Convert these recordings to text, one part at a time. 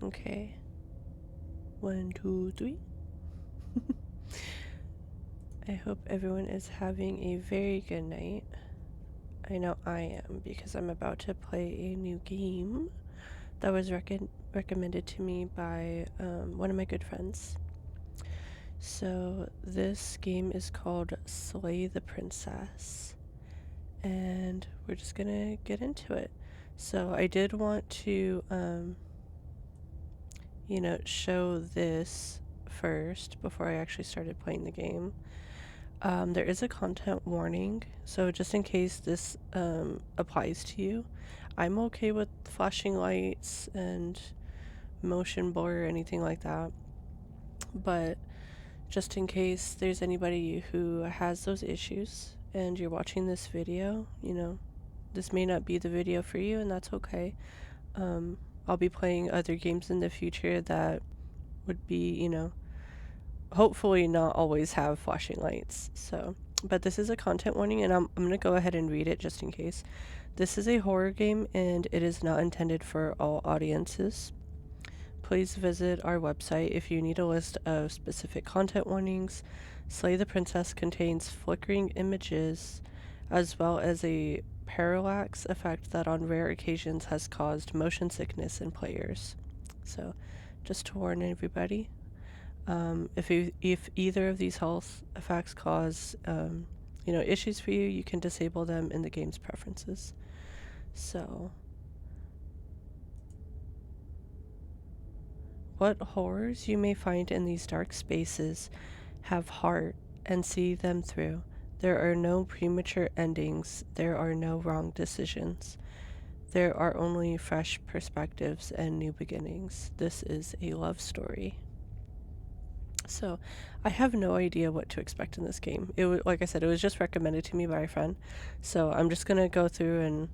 Okay. 1, 2, 3. I hope everyone is having a very good night. I know I am, because I'm about to play a new game that was recommended to me by one of my good friends. So this game is called Slay the Princess, and we're just gonna get into it. So I did want to show this first before I actually started playing the game. There is a content warning, so just in case this applies to you, I'm okay with flashing lights and motion blur or anything like that. But just in case there's anybody who has those issues and you're watching this video, this may not be the video for you, and that's okay. I'll be playing other games in the future that would be, hopefully not always have flashing lights. So, but this is a content warning, and I'm going to go ahead and read it just in case. This is a horror game, and it is not intended for all audiences. Please visit our website if you need a list of specific content warnings. Slay the Princess contains flickering images as well as a parallax effect that on rare occasions has caused motion sickness in players. So, just to warn everybody, if either of these health effects cause issues for you, you can disable them in the game's preferences. So, what horrors you may find in these dark spaces have heart and see them through. There are no premature endings. There are no wrong decisions. There are only fresh perspectives and new beginnings. This is a love story. So, I have no idea what to expect in this game. It was, like I said, it was just recommended to me by a friend. So, I'm just gonna go through, and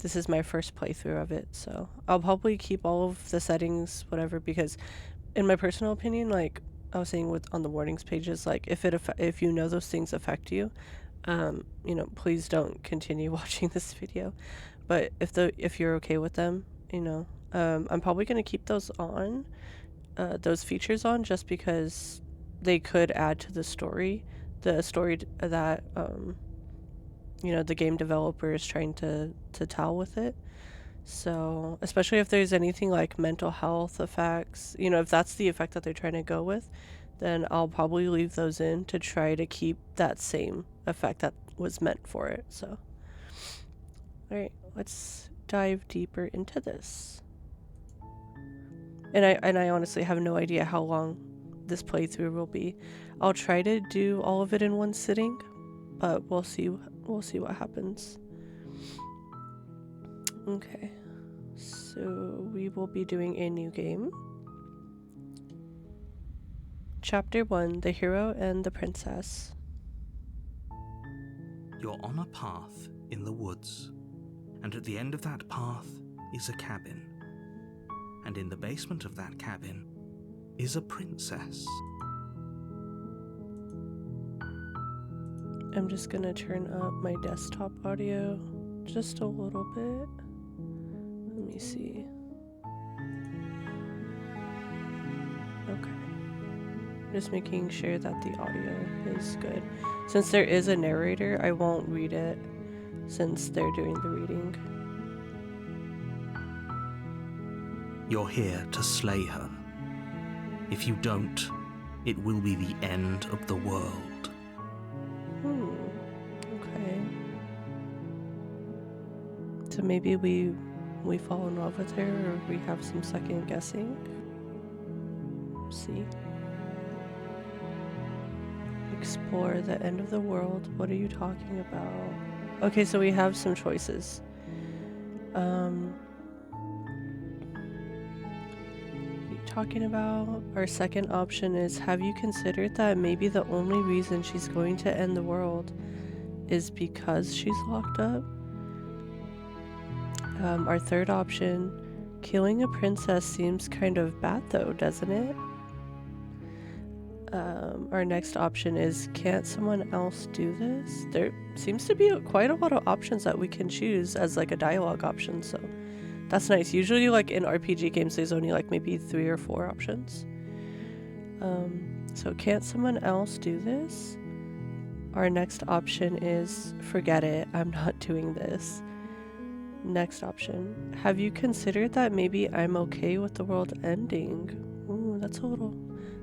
this is my first playthrough of it. So, I'll probably keep all of the settings, whatever, because in my personal opinion, like I was saying on the warnings pages, like if you know those things affect you, please don't continue watching this video. But if you're okay with them, I'm probably gonna keep those on. Those features on, just because they could add to the story that the game developer is trying to tell with it. So especially if there's anything like mental health effects, if that's the effect that they're trying to go with, then I'll probably leave those in to try to keep that same effect that was meant for it. So alright, let's dive deeper into this. And I honestly have no idea how long this playthrough will be. I'll try to do all of it in one sitting, but we'll see what happens. Okay, so we will be doing a new game. Chapter 1, The Hero and the Princess. You're on a path in the woods, and at the end of that path is a cabin. And in the basement of that cabin is a princess. I'm just gonna turn up my desktop audio just a little bit. Let me see. Okay. Just making sure that the audio is good. Since there is a narrator, I won't read it since they're doing the reading. You're here to slay her. If you don't, it will be the end of the world. Okay. So maybe we fall in love with her, or we have some second guessing. See. Explore the end of the world. What are you talking about? Okay, so we have some choices. Talking about our second option is, have you considered that maybe the only reason she's going to end the world is because she's locked up? Our third option, killing a princess seems kind of bad though, doesn't it? Our next option is, can't someone else do this? There seems to be quite a lot of options that we can choose as like a dialogue option, so That's nice. Usually, like, in RPG games, there's only, like, maybe 3 or 4 options. So can't someone else do this? Our next option is, forget it, I'm not doing this. Next option, have you considered that maybe I'm okay with the world ending? Ooh,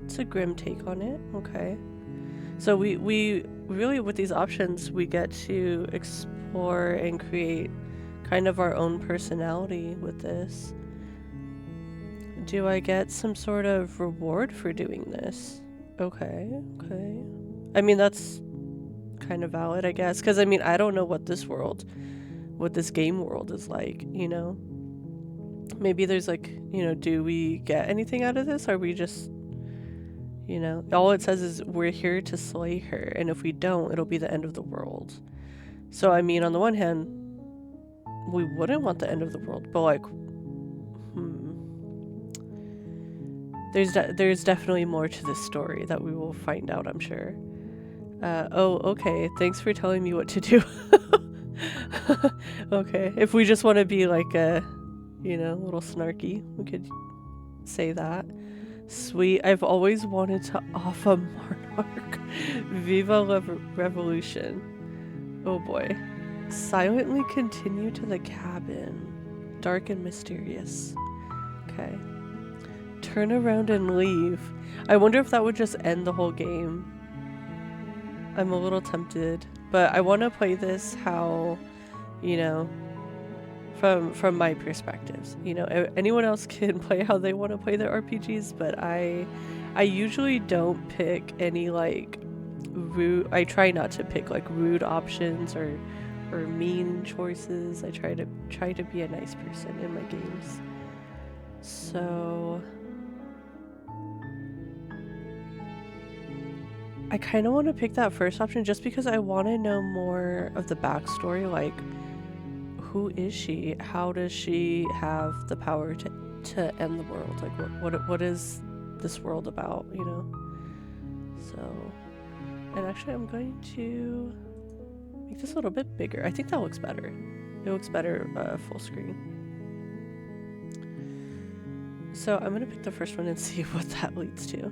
it's a grim take on it. Okay. So we really, with these options, we get to explore and create kind of our own personality with this. Do I get some sort of reward for doing this? Okay. I mean, that's kind of valid, I guess, because I mean, I don't know what this game world is like, you know? Maybe there's like, you know, do we get anything out of this? Or are we just, you know, all it says is we're here to slay her, and if we don't, it'll be the end of the world. So, I mean, on the one hand, we wouldn't want the end of the world, but like, there's definitely more to this story that we will find out, I'm sure. Oh, okay, thanks for telling me what to do. Okay, if we just want to be like a, you know, a little snarky, we could say that. Sweet, I've always wanted to off a monarch. Viva la revolution. Oh boy. Silently continue to the cabin. Dark and mysterious. Okay. Turn around and leave. I wonder if that would just end the whole game. I'm a little tempted, but I want to play this how, you know, from my perspectives. You know, anyone else can play how they want to play their RPGs, but I usually don't pick any like rude. I try not to pick like rude options or mean choices. I try to be a nice person in my games. So I kind of want to pick that first option just because I want to know more of the backstory, like who is she? How does she have the power to end the world? Like what is this world about, you know? So, and actually I'm going to make this a little bit bigger. I think that looks better. It looks better full screen. So I'm gonna pick the first one and see what that leads to.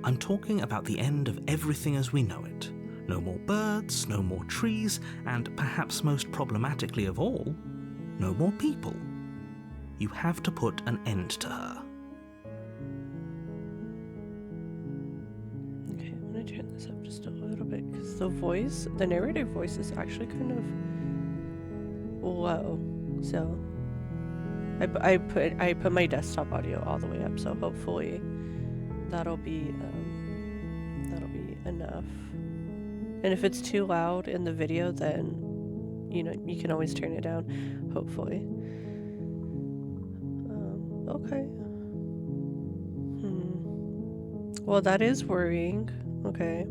I'm talking about the end of everything as we know it. No more birds, no more trees, and perhaps most problematically of all, no more people. You have to put an end to her. Okay, I'm gonna turn this up just a little bit because the narrative voice is actually kind of low. So I put my desktop audio all the way up, so hopefully that'll be enough. And if it's too loud in the video, then, you know, you can always turn it down, hopefully. Okay. Well, that is worrying. Okay.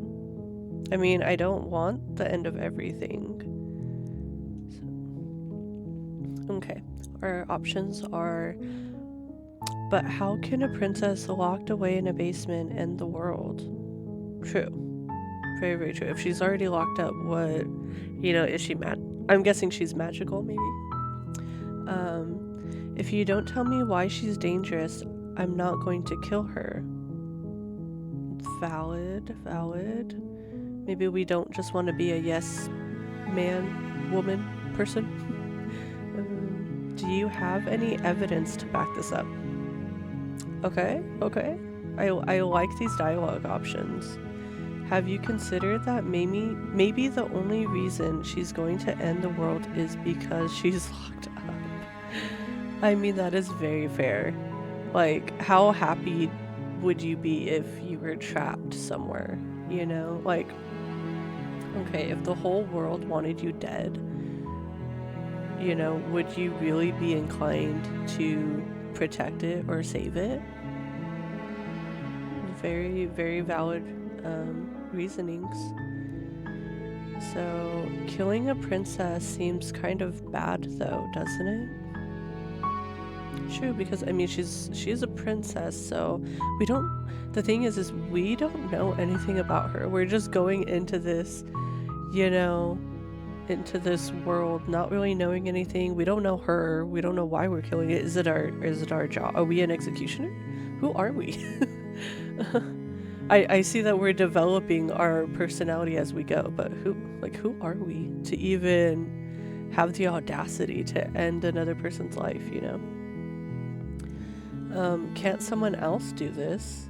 I mean, I don't want the end of everything. So, okay. Our options are, but how can a princess locked away in a basement end the world? True. Very, very true. If she's already locked up, what, you know, is she mad? I'm guessing she's magical, maybe. If you don't tell me why she's dangerous, I'm not going to kill her. Valid. Maybe we don't just want to be a yes man, woman, person. Do you have any evidence to back this up? Okay. I like these dialogue options. Have you considered that maybe the only reason she's going to end the world is because she's locked up? I mean, that is very fair. Like, how happy would you be if you were trapped somewhere, you know? Like, okay, if the whole world wanted you dead, you know, would you really be inclined to protect it or save it? Very, very valid reasonings. So, killing a princess seems kind of bad though, doesn't it? True, because I mean she is a princess, so the thing is we don't know anything about her. We're just going into this, you know, into this world not really knowing anything. We don't know her. We don't know why we're killing it. Is it our job? Are we an executioner? Who are we? I see that we're developing our personality as we go, but who are we to even have the audacity to end another person's life, you know? Can't someone else do this?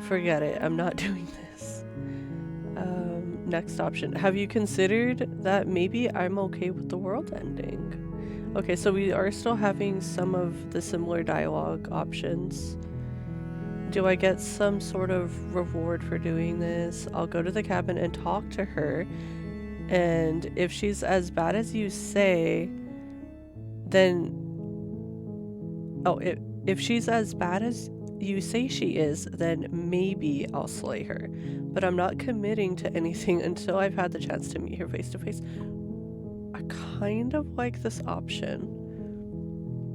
Forget it. I'm not doing this. Next option. Have you considered that maybe I'm okay with the world ending? Okay, so we are still having some of the similar dialogue options. Do I get some sort of reward for doing this? I'll go to the cabin and talk to her. And if she's as bad as you say, then... Oh, if she's as bad as you say she is, then maybe I'll slay her. But I'm not committing to anything until I've had the chance to meet her face to face. I kind of like this option.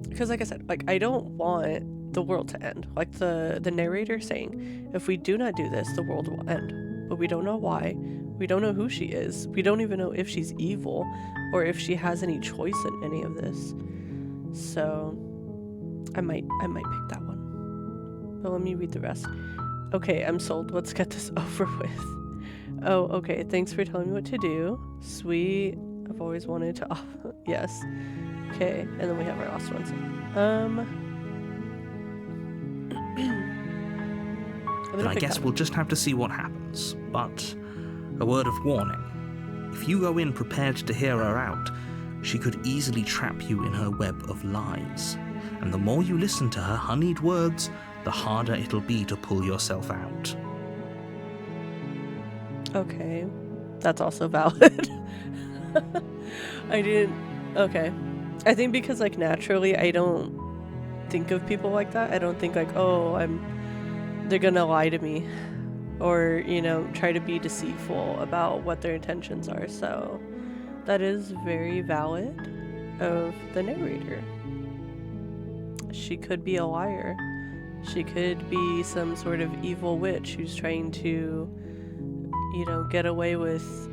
Because like I said, like I don't want the world to end. Like the narrator saying, if we do not do this, the world will end. But we don't know why. We don't know who she is. We don't even know if she's evil or if she has any choice in any of this. So I might pick that one. But let me read the rest. Okay, I'm sold. Let's get this over with. Oh, okay. Thanks for telling me what to do. Sweet. I've always wanted to... yes. Okay, and then we have our last ones. Then I guess we'll just have to see what happens. But a word of warning. If you go in prepared to hear her out, she could easily trap you in her web of lies. And the more you listen to her honeyed words, the harder it'll be to pull yourself out. Okay. That's also valid. Okay. I think because, like, naturally I don't think of people like that. I don't think, like, oh, they're gonna lie to me. Or, you know, try to be deceitful about what their intentions are. So that is very valid of the narrator. She could be a liar. She could be some sort of evil witch who's trying to, you know, get away with,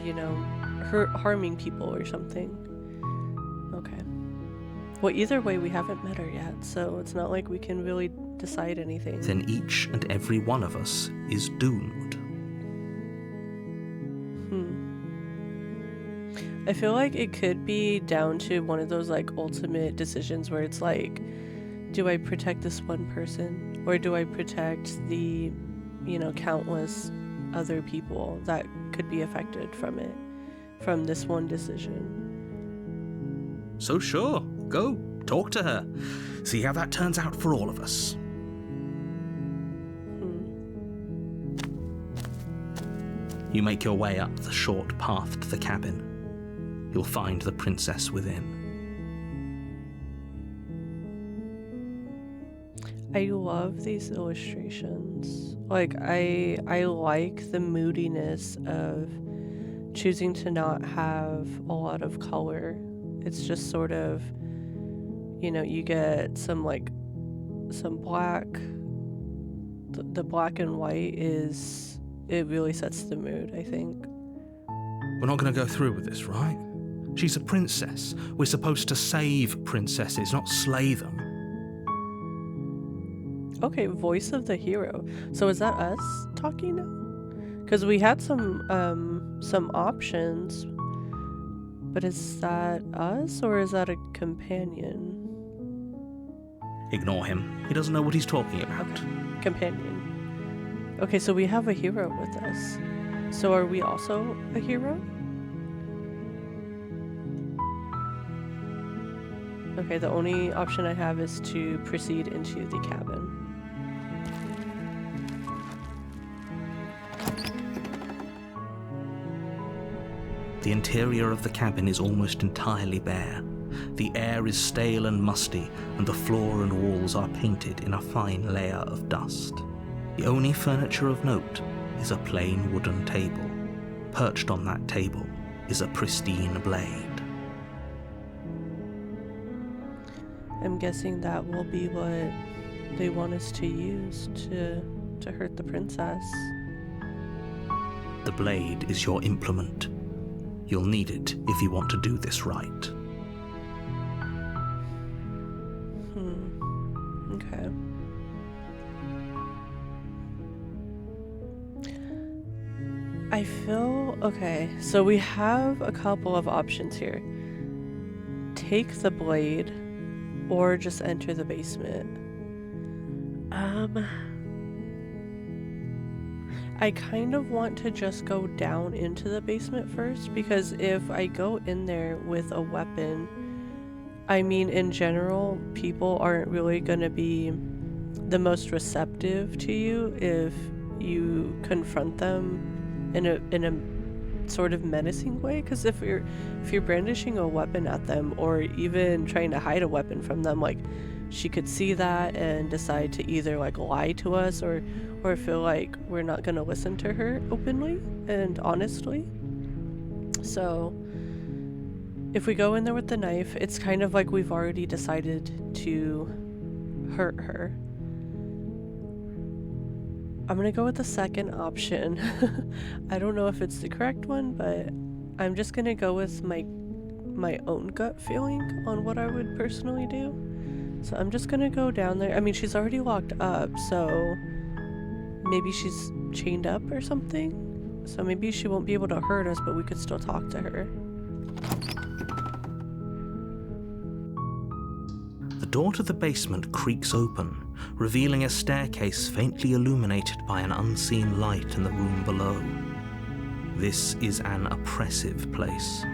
you know, harming people or something. Okay. Well, either way, we haven't met her yet, so it's not like we can really decide anything. Then each and every one of us is doomed. I feel like it could be down to one of those, like, ultimate decisions where it's like, do I protect this one person, or do I protect the, you know, countless other people that could be affected from it, from this one decision? So sure, go, talk to her. See how that turns out for all of us. You make your way up the short path to the cabin. You'll find the princess within. I love these illustrations. Like, I like the moodiness of choosing to not have a lot of color. It's just sort of, you know, you get some black. The black and white it really sets the mood, I think. We're not going to go through with this, right? She's a princess. We're supposed to save princesses, not slay them. Okay, voice of the hero. So is that us talking now? Because we had some options, but is that us or is that a companion? Ignore him. He doesn't know what he's talking about. Okay. Companion. Okay, so we have a hero with us. So are we also a hero? Okay, the only option I have is to proceed into the cabin. The interior of the cabin is almost entirely bare. The air is stale and musty, and the floor and walls are painted in a fine layer of dust. The only furniture of note is a plain wooden table. Perched on that table is a pristine blade. I'm guessing that will be what they want us to use to hurt the princess. The blade is your implement. You'll need it if you want to do this right. Okay. I feel okay. So we have a couple of options here. Take the blade or just enter the basement. I kind of want to just go down into the basement first, because if I go in there with a weapon, I mean, in general, people aren't really gonna be the most receptive to you if you confront them in a sort of menacing way. Because if you're brandishing a weapon at them, or even trying to hide a weapon from them, like, she could see that and decide to either like lie to us or feel like we're not gonna listen to her openly and honestly. So if we go in there with the knife, it's kind of like we've already decided to hurt her. I'm gonna go with the second option. I don't know if it's the correct one, but I'm just gonna go with my own gut feeling on what I would personally do. So I'm just gonna go down there. I mean, she's already locked up, so maybe she's chained up or something. So maybe she won't be able to hurt us, but we could still talk to her. The door to the basement creaks open, revealing a staircase faintly illuminated by an unseen light in the room below. This is an oppressive place.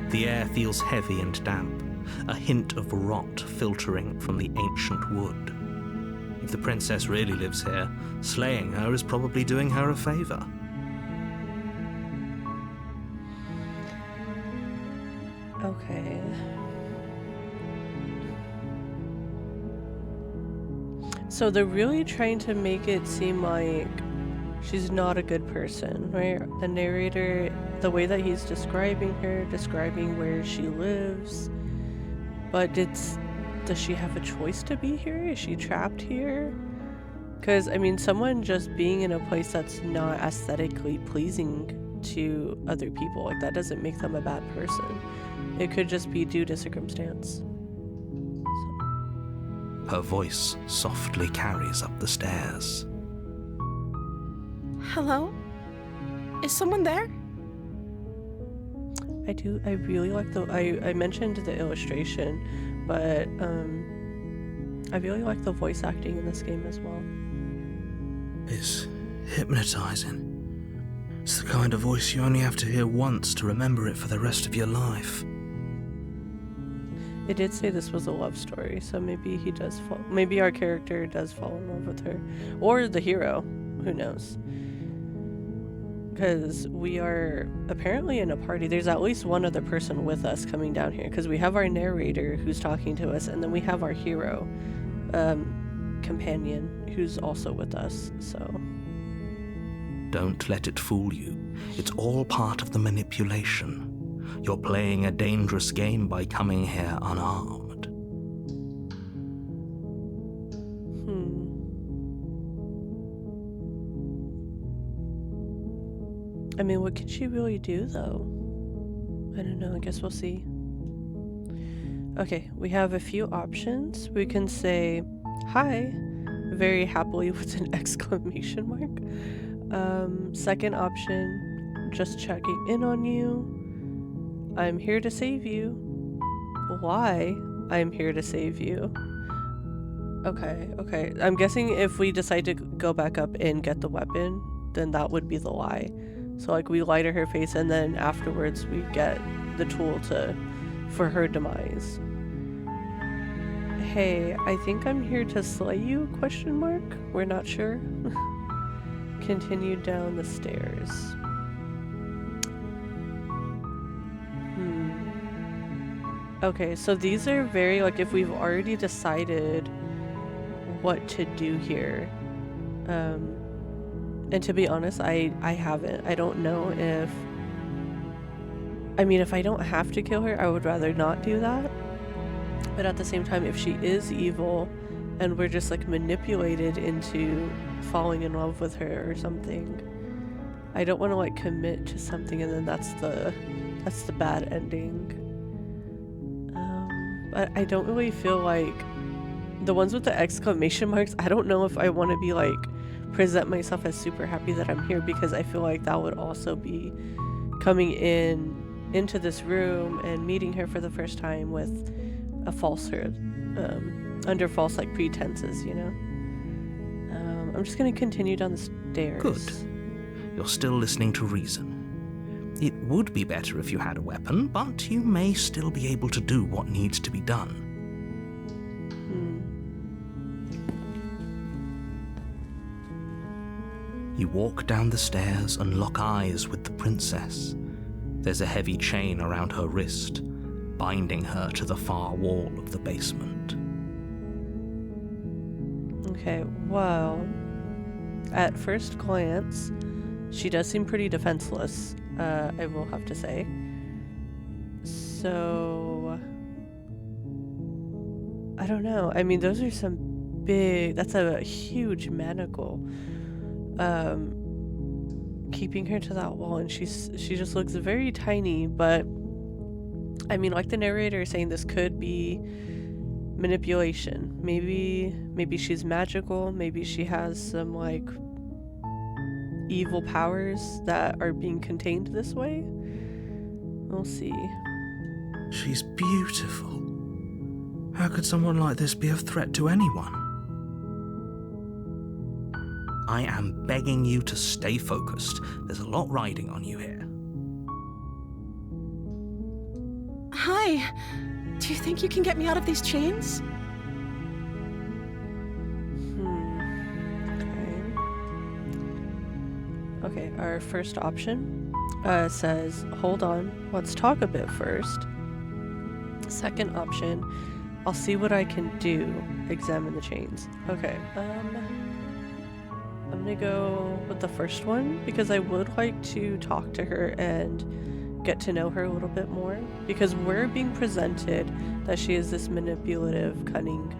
The air feels heavy and damp, a hint of rot filtering from the ancient wood. If the princess really lives here, slaying her is probably doing her a favor. Okay. So they're really trying to make it seem like she's not a good person, right? The narrator, the way that he's describing her, describing where she lives. But does she have a choice to be here? Is she trapped here? Because, I mean, someone just being in a place that's not aesthetically pleasing to other people, like, that doesn't make them a bad person. It could just be due to circumstance. Her voice softly carries up the stairs. Hello? Is someone there? I really like I mentioned the illustration, but I really like the voice acting in this game as well. It's hypnotizing. It's the kind of voice you only have to hear once to remember it for the rest of your life. It did say this was a love story, so maybe maybe our character does fall in love with her. Or the hero, who knows? Because we are apparently in a party. There's at least one other person with us coming down here, because we have our narrator who's talking to us, and then we have our hero companion who's also with us. So don't let it fool you. It's all part of the manipulation. You're playing a dangerous game by coming here unarmed. I mean, what can she really do, though? I don't know. I guess we'll see. Okay, we have a few options. We can say, hi, very happily with an exclamation mark. Second option, just checking in on you. I'm here to save you. Why I'm here to save you. Okay. I'm guessing if we decide to go back up and get the weapon, then that would be the lie. So, like, we lie to her face, and then afterwards we get the tool for her demise. Hey, I think I'm here to slay you, ? We're not sure. Continue down the stairs. Okay, so these are very, like, if we've already decided what to do here. And to be honest, I haven't. I don't know if... I mean, if I don't have to kill her, I would rather not do that. But at the same time, if she is evil and we're just, like, manipulated into falling in love with her or something, I don't want to, like, commit to something and then that's the That's the bad ending. But I don't really feel like the ones with the exclamation marks, I don't know if I want to be like present myself as super happy that I'm here, because I feel like that would also be coming into this room and meeting her for the first time with a falsehood, under false like pretenses, you know. I'm just gonna continue down the stairs. Good. You're still listening to reason. It would be better if you had a weapon, but you may still be able to do what needs to be done. You walk down the stairs and lock eyes with the princess. There's a heavy chain around her wrist, binding her to the far wall of the basement. Okay, well, at first glance, she does seem pretty defenseless, I will have to say. So, I don't know. I mean, those are some that's a huge manacle. Keeping her to that wall, and she just looks very tiny, but I mean, like the narrator is saying, this could be manipulation. Maybe she's magical, maybe she has some like evil powers that are being contained this way. We'll see. She's beautiful. How could someone like this be a threat to anyone? I am begging you to stay focused. There's a lot riding on you here. Hi. Do you think you can get me out of these chains? Okay, our first option says, hold on, let's talk a bit first. Second option, I'll see what I can do, examine the chains. Okay, I'm gonna go with the first one, because I would like to talk to her and get to know her a little bit more, because we're being presented that she is this manipulative, cunning,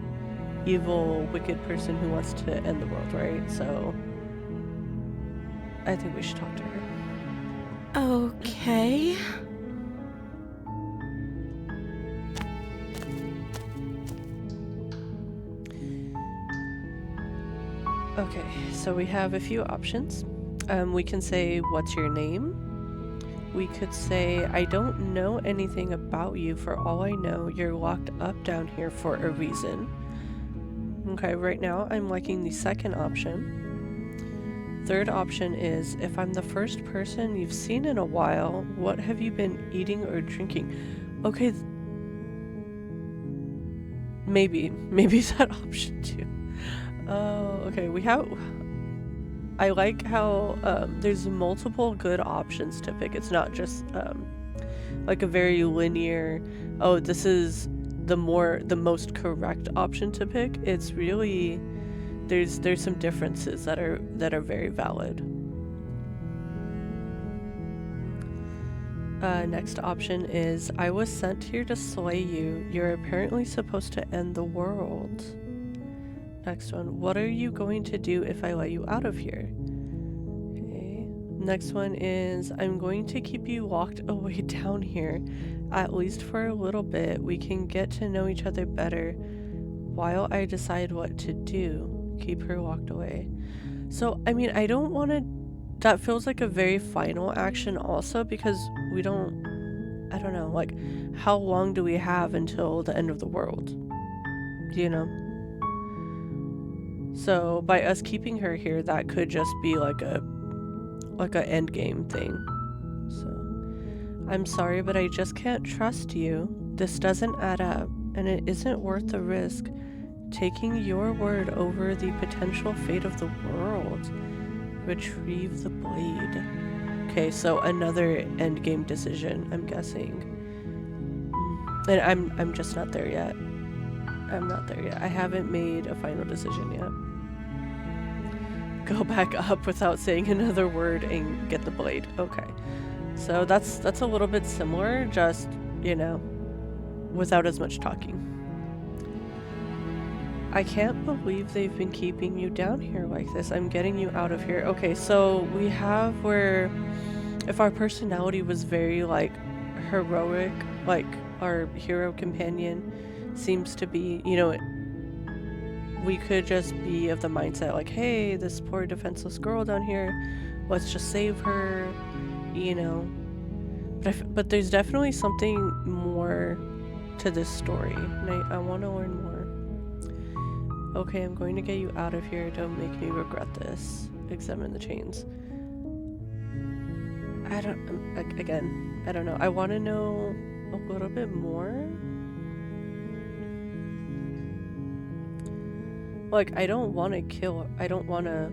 evil, wicked person who wants to end the world, right? So I think we should talk to her. Okay. Okay, so we have a few options. We can say, what's your name? We could say, I don't know anything about you. For all I know, you're locked up down here for a reason. Okay, right now I'm liking the second option. Third option is, if I'm the first person you've seen in a while, what have you been eating or drinking? Okay, maybe that option too. Oh, okay, I like how there's multiple good options to pick. It's not just like a very linear, oh, this is the most correct option to pick. It's really, there's some differences that are very valid. Next option is, I was sent here to slay you. You're apparently supposed to end the world. Next one, what are you going to do if I let you out of here? Okay. Next one is, I'm going to keep you locked away down here, at least for a little bit. We can get to know each other better while I decide what to do. Keep her locked away. So, I mean, I don't want to, that feels like a very final action also, because I don't know, like, how long do we have until the end of the world? You know? So by us keeping her here, that could just be like a end game thing. So I'm sorry, but I just can't trust you. This doesn't add up, and it isn't worth the risk. Taking your word over the potential fate of the world. Retrieve the blade. Okay, so another end game decision, I'm guessing. And I'm just not there yet. I'm not there yet. I haven't made a final decision yet. Go back up without saying another word and get the blade. Okay. So that's a little bit similar, just, you know, without as much talking. I can't believe they've been keeping you down here like this. I'm getting you out of here. Okay, so we have where if our personality was very like heroic, like our hero companion seems to be, we could just be of the mindset like, hey, this poor defenseless girl down here, let's just save her, but there's definitely something more to this story, and I want to learn more. Okay, I'm going to get you out of here. Don't make me regret this. Examine the chains. I don't know. I want to know a little bit more. Like, I don't want to kill her. I don't want to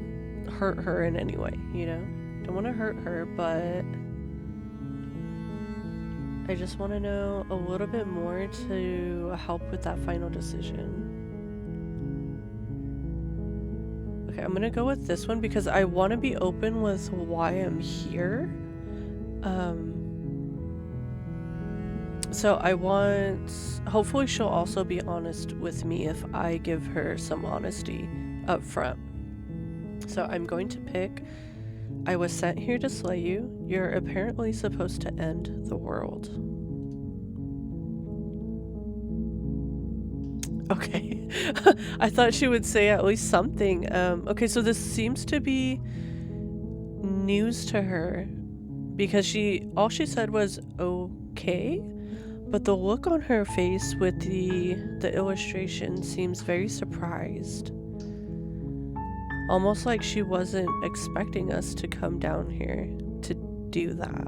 hurt her in any way, Don't want to hurt her, but I just want to know a little bit more to help with that final decision. Okay, I'm gonna go with this one because I want to be open with why I'm here. So hopefully she'll also be honest with me if I give her some honesty up front. So I'm going to pick, I was sent here to slay you. You're apparently supposed to end the world. Okay. I thought she would say at least something. Okay, so this seems to be news to her because all she said was okay, but the look on her face with the illustration seems very surprised. Almost like she wasn't expecting us to come down here to do that.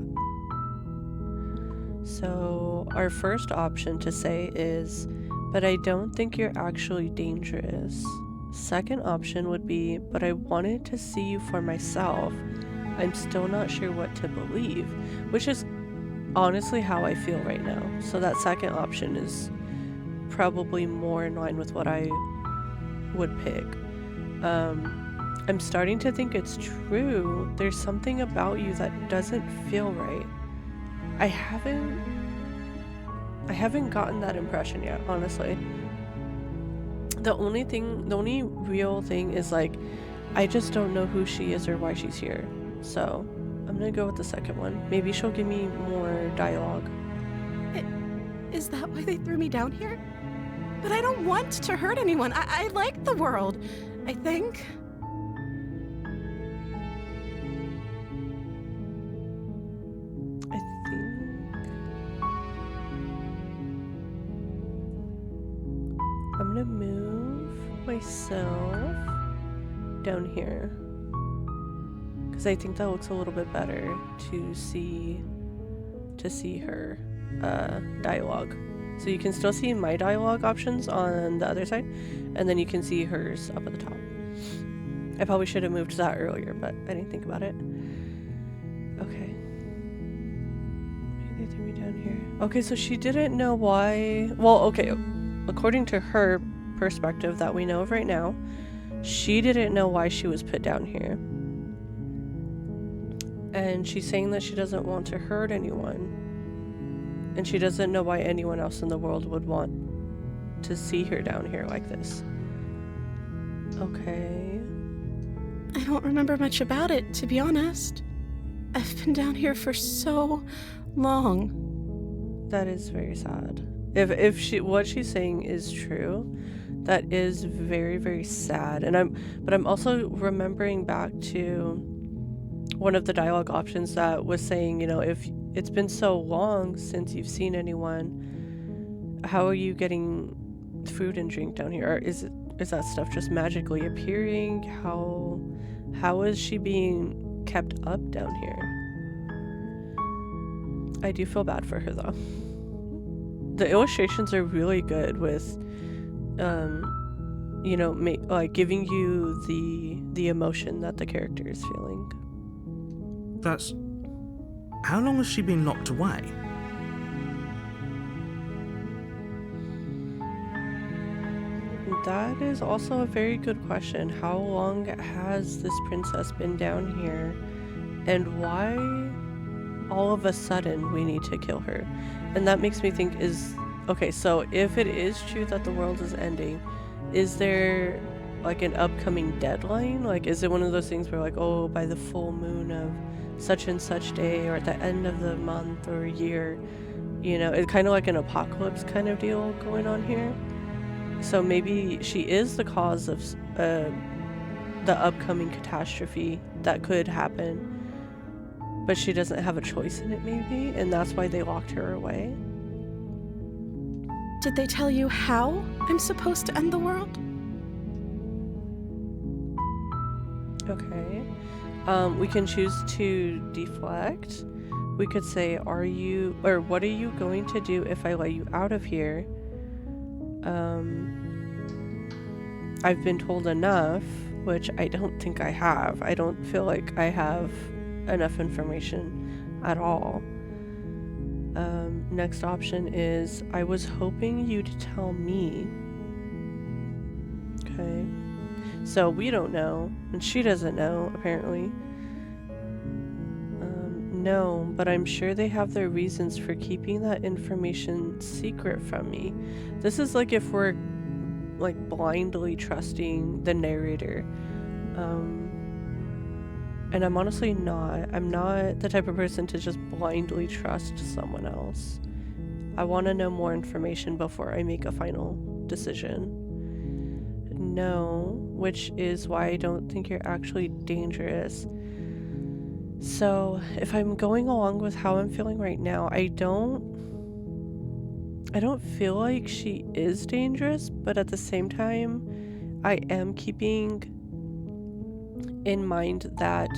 So our first option to say is, but I don't think you're actually dangerous. Second option would be, but I wanted to see you for myself. I'm still not sure what to believe, which is honestly how I feel right now. So that second option is probably more in line with what I would pick. I'm starting to think it's true. There's something about you that doesn't feel right. I haven't gotten that impression yet, honestly. The only real thing is like, I just don't know who she is or why she's here. So I'm gonna go with the second one. Maybe she'll give me more dialogue. Is that why they threw me down here? But I don't want to hurt anyone. I like the world, I think. I'm gonna move myself down here because I think that looks a little bit better to see her dialogue. So you can still see my dialogue options on the other side, and then you can see hers up at the top. I probably should have moved that earlier, but I didn't think about it. Okay. Maybe they threw me down here. Okay, so she didn't know why. Well, okay. According to her perspective that we know of right now, she didn't know why she was put down here. And she's saying that she doesn't want to hurt anyone. And she doesn't know why anyone else in the world would want to see her down here like this. Okay. I don't remember much about it, to be honest. I've been down here for so long. That is very sad. If what she's saying is true, that is very, very sad. But I'm also remembering back to one of the dialogue options that was saying, if it's been so long since you've seen anyone, how are you getting food and drink down here? Or is that stuff just magically appearing? How is she being kept up down here? I do feel bad for her though. The illustrations are really good with, like giving you the emotion that the character is feeling. How long has she been locked away? That is also a very good question. How long has this princess been down here? And why all of a sudden we need to kill her? And that makes me think okay, so if it is true that the world is ending, is there like an upcoming deadline? Like, is it one of those things where like, oh, by the full moon of such and such day or at the end of the month or year, You know, it's kind of like an apocalypse kind of deal going on here. So maybe she is the cause of the upcoming catastrophe that could happen, but she doesn't have a choice in it maybe, and that's why they locked her away. Did they tell you how I'm supposed to end the world? Okay. We can choose to deflect. We could say, what are you going to do if I let you out of here? I've been told enough, which I don't think I have. I don't feel like I have enough information at all. Next option is, I was hoping you'd tell me. Okay. So we don't know, and she doesn't know, apparently. No, but I'm sure they have their reasons for keeping that information secret from me. This is like if we're like blindly trusting the narrator. And I'm honestly not. I'm not the type of person to just blindly trust someone else. I want to know more information before I make a final decision. No, which is why I don't think you're actually dangerous. So, if I'm going along with how I'm feeling right now, I don't feel like she is dangerous, but at the same time, I am keeping in mind that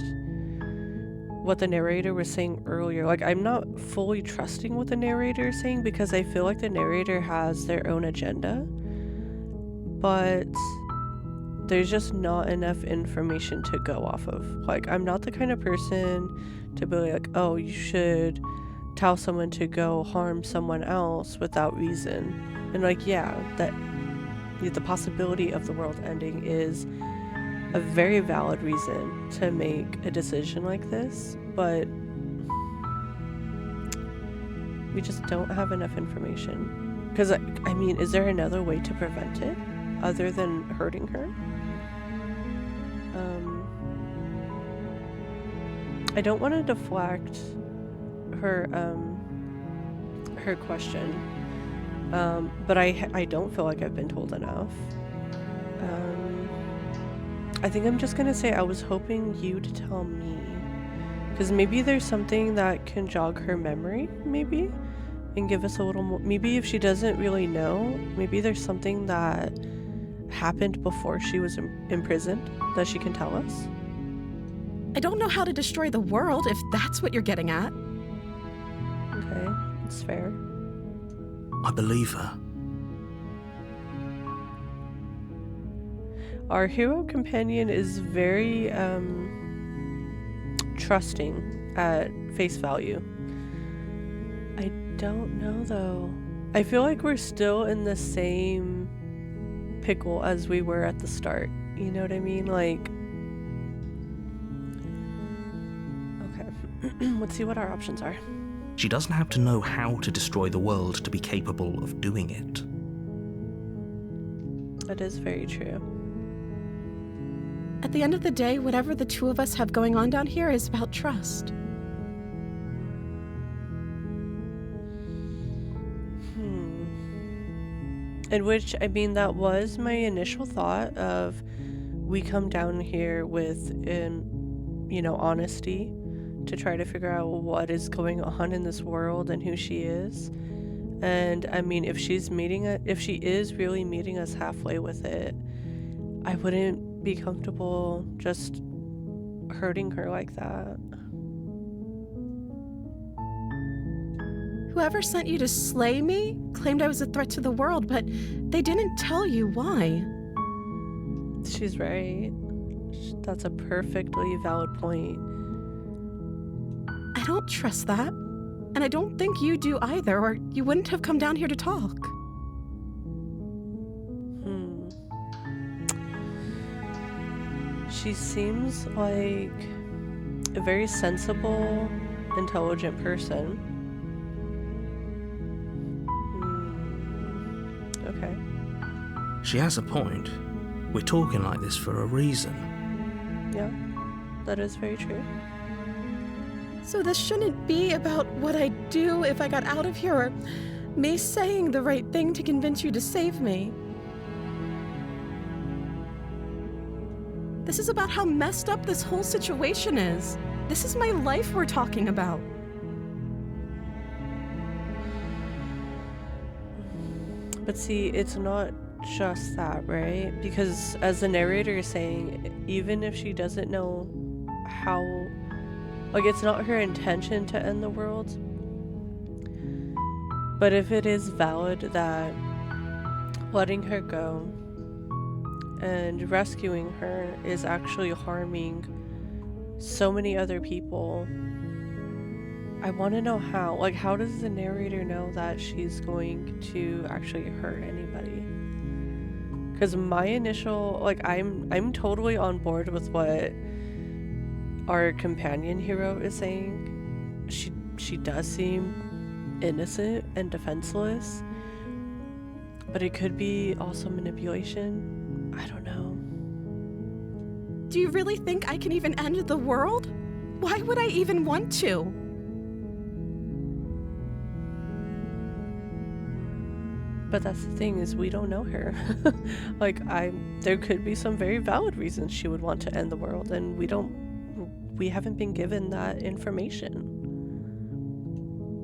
what the narrator was saying earlier, like I'm not fully trusting what the narrator is saying because I feel like the narrator has their own agenda, but there's just not enough information to go off of. Like, I'm not the kind of person to be like, oh, you should tell someone to go harm someone else without reason. And like, yeah, that the possibility of the world ending is a very valid reason to make a decision like this, but we just don't have enough information. Because, I mean, is there another way to prevent it other than hurting her? I don't want to deflect her her question, but I don't feel like I've been told enough. I think I'm just gonna say I was hoping you to tell me, because maybe there's something that can jog her memory, maybe, and give us a little more. Maybe if she doesn't really know, maybe there's something that happened before she was imprisoned that she can tell us. I don't know how to destroy the world, if that's what you're getting at. Okay, it's fair. I believe her. Our hero companion is very trusting at face value. I don't know though. I feel like we're still in the same pickle as we were at the start. You know what I mean? Like, okay. Let's see what our options are. She doesn't have to know how to destroy the world to be capable of doing it. That is very true. At the end of the day, whatever the two of us have going on down here is about trust. In which, I mean, that was my initial thought of, we come down here with, honesty to try to figure out what is going on in this world and who she is. And I mean, if she is really meeting us halfway with it, I wouldn't be comfortable just hurting her like that. Whoever sent you to slay me claimed I was a threat to the world, but they didn't tell you why. She's right. That's a perfectly valid point. I don't trust that. And I don't think you do either, or you wouldn't have come down here to talk. She seems like a very sensible, intelligent person. Okay. She has a point. We're talking like this for a reason. Yeah, that is very true. So this shouldn't be about what I'd do if I got out of here, or me saying the right thing to convince you to save me. This is about how messed up this whole situation is. This is my life we're talking about. But see, it's not just that, right? Because as the narrator is saying, even if she doesn't know how, like, it's not her intention to end the world, but if it is valid that letting her go and rescuing her is actually harming so many other people, I want to know how. Like, how does the narrator know that she's going to actually hurt anybody? Because my initial, like, I'm totally on board with what our companion hero is saying. She does seem innocent and defenseless, but it could be also manipulation. I don't know. Do you really think I can even end the world? Why would I even want to? But that's the thing, is we don't know her. Like, there could be some very valid reasons she would want to end the world, and we haven't been given that information.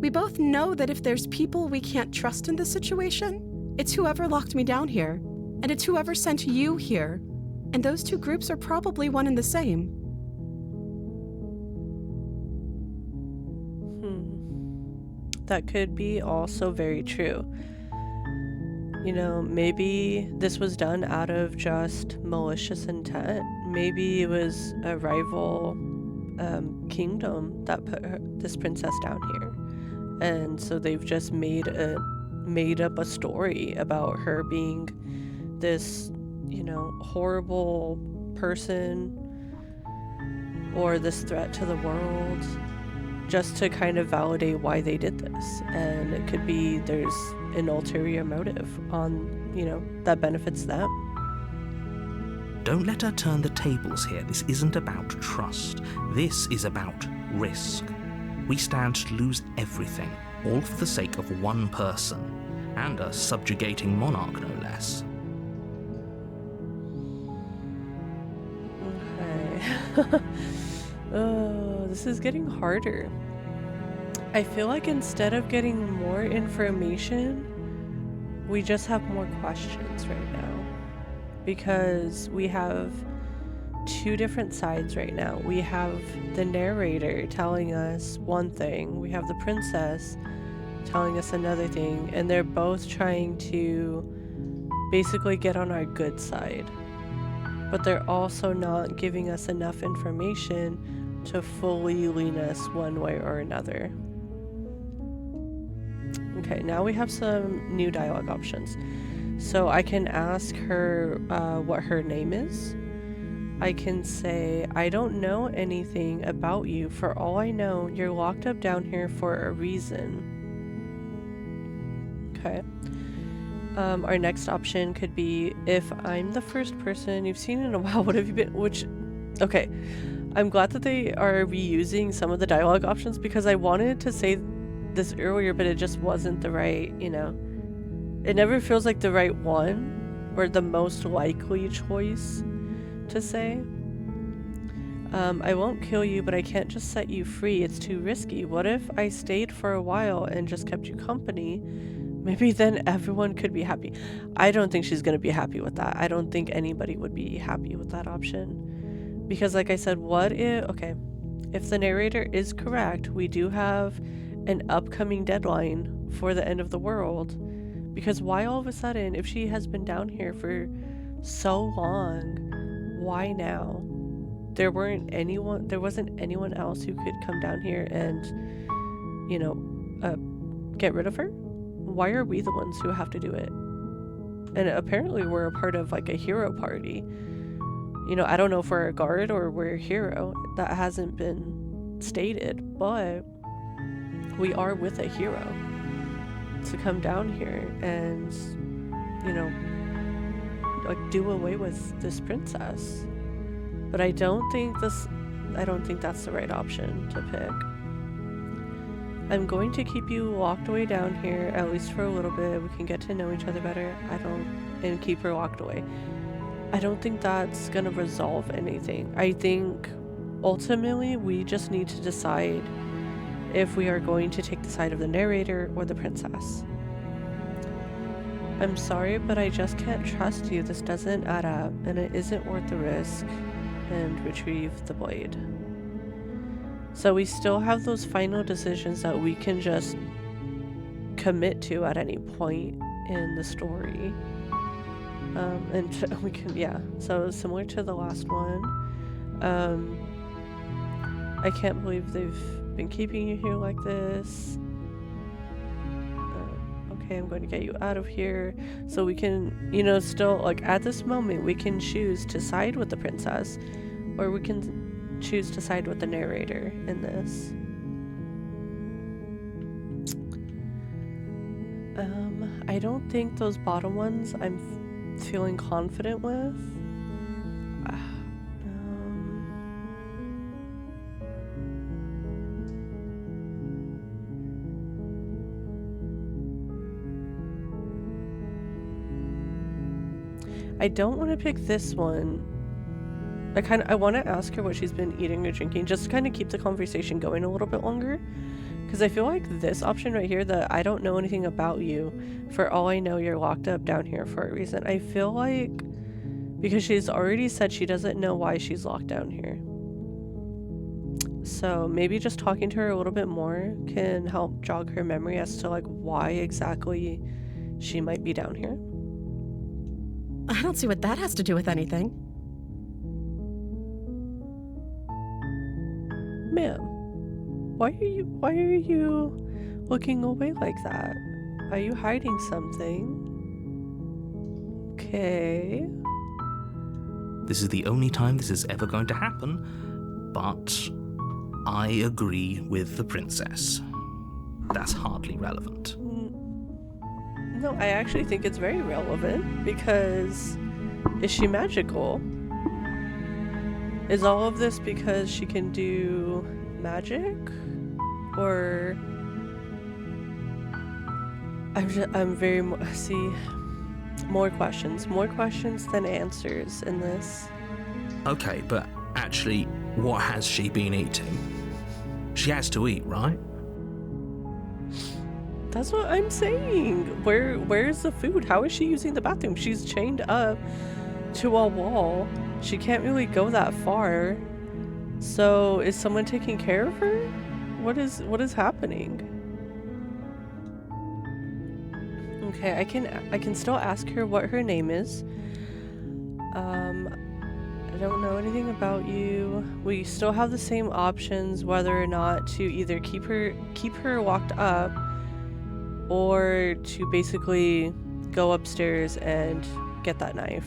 We both know that if there's people we can't trust in this situation, it's whoever locked me down here, and it's whoever sent you here. And those two groups are probably one and the same. That could be also very true. You know, maybe this was done out of just malicious intent. Maybe it was a rival kingdom that put this princess down here. And so they've just made up a story about her being this, you know, horrible person or this threat to the world, just to kind of validate why they did this. And it could be there's an ulterior motive on, you know, that benefits them. Don't let her turn the tables here. This isn't about trust. This is about risk. We stand to lose everything, all for the sake of one person, and a subjugating monarch, no less. Okay. Oh, this is getting harder. I feel like instead of getting more information, we just have more questions right now. Because we have two different sides right now. We have the narrator telling us one thing, we have the princess telling us another thing, and they're both trying to basically get on our good side. But they're also not giving us enough information to fully lean us one way or another. Okay, now we have some new dialogue options. So I can ask her what her name is. I can say, I don't know anything about you. For all I know, you're locked up down here for a reason. Okay. Our next option could be, if I'm the first person you've seen in a while, what have you been, okay. I'm glad that they are reusing some of the dialogue options, because I wanted to say this earlier, but it just wasn't the right, you know, it never feels like the right one or the most likely choice to say. I won't kill you, but I can't just set you free. It's too risky. What if I stayed for a while and just kept you company? Maybe then everyone could be happy. I don't think she's going to be happy with that. I don't think anybody would be happy with that option. Because like I said, if the narrator is correct, we do have an upcoming deadline for the end of the world. Because why all of a sudden, if she has been down here for so long, why now? There wasn't anyone else who could come down here and, you know, get rid of her? Why are we the ones who have to do it? And apparently we're a part of like a hero party. You know, I don't know if we're a guard or we're a hero. That hasn't been stated, but we are with a hero to come down here and, you know, like do away with this princess. But I don't think that's the right option to pick. I'm going to keep you locked away down here, at least for a little bit. We can get to know each other better. And keep her locked away. I don't think that's gonna resolve anything. I think ultimately we just need to decide if we are going to take the side of the narrator or the princess. I'm sorry, but I just can't trust you. This doesn't add up, and it isn't worth the risk. And retrieve the blade. So we still have those final decisions that we can just commit to at any point in the story. And we can, yeah, so similar to the last one. I can't believe they've been keeping you here like this. Okay, I'm going to get you out of here. So we can, you know, still, like, at this moment, we can choose to side with the princess, or we can choose to side with the narrator in this. I don't think those bottom ones I'm feeling confident with. I don't want to pick this one. I want to ask her what she's been eating or drinking, just to kind of keep the conversation going a little bit longer. Because I feel like this option right here, that I don't know anything about you. For all I know, you're locked up down here for a reason. I feel like, because she's already said she doesn't know why she's locked down here. So maybe just talking to her a little bit more can help jog her memory as to like why exactly she might be down here. I don't see what that has to do with anything. Ma'am, why are you looking away like that? Are you hiding something? Okay. This is the only time this is ever going to happen, but I agree with the princess. That's hardly relevant. No, I actually think it's very relevant, because is she magical? Is all of this because she can do magic? Or I'm very see more questions than answers in this. Okay, but actually, what has she been eating? She has to eat, right? That's what I'm saying. Where's the food? How is she using the bathroom? She's chained up to a wall. She can't really go that far. So is someone taking care of her? What is happening? Okay, I can still ask her what her name is. I don't know anything about you. We still have the same options whether or not to either keep her locked up, or to basically go upstairs and get that knife.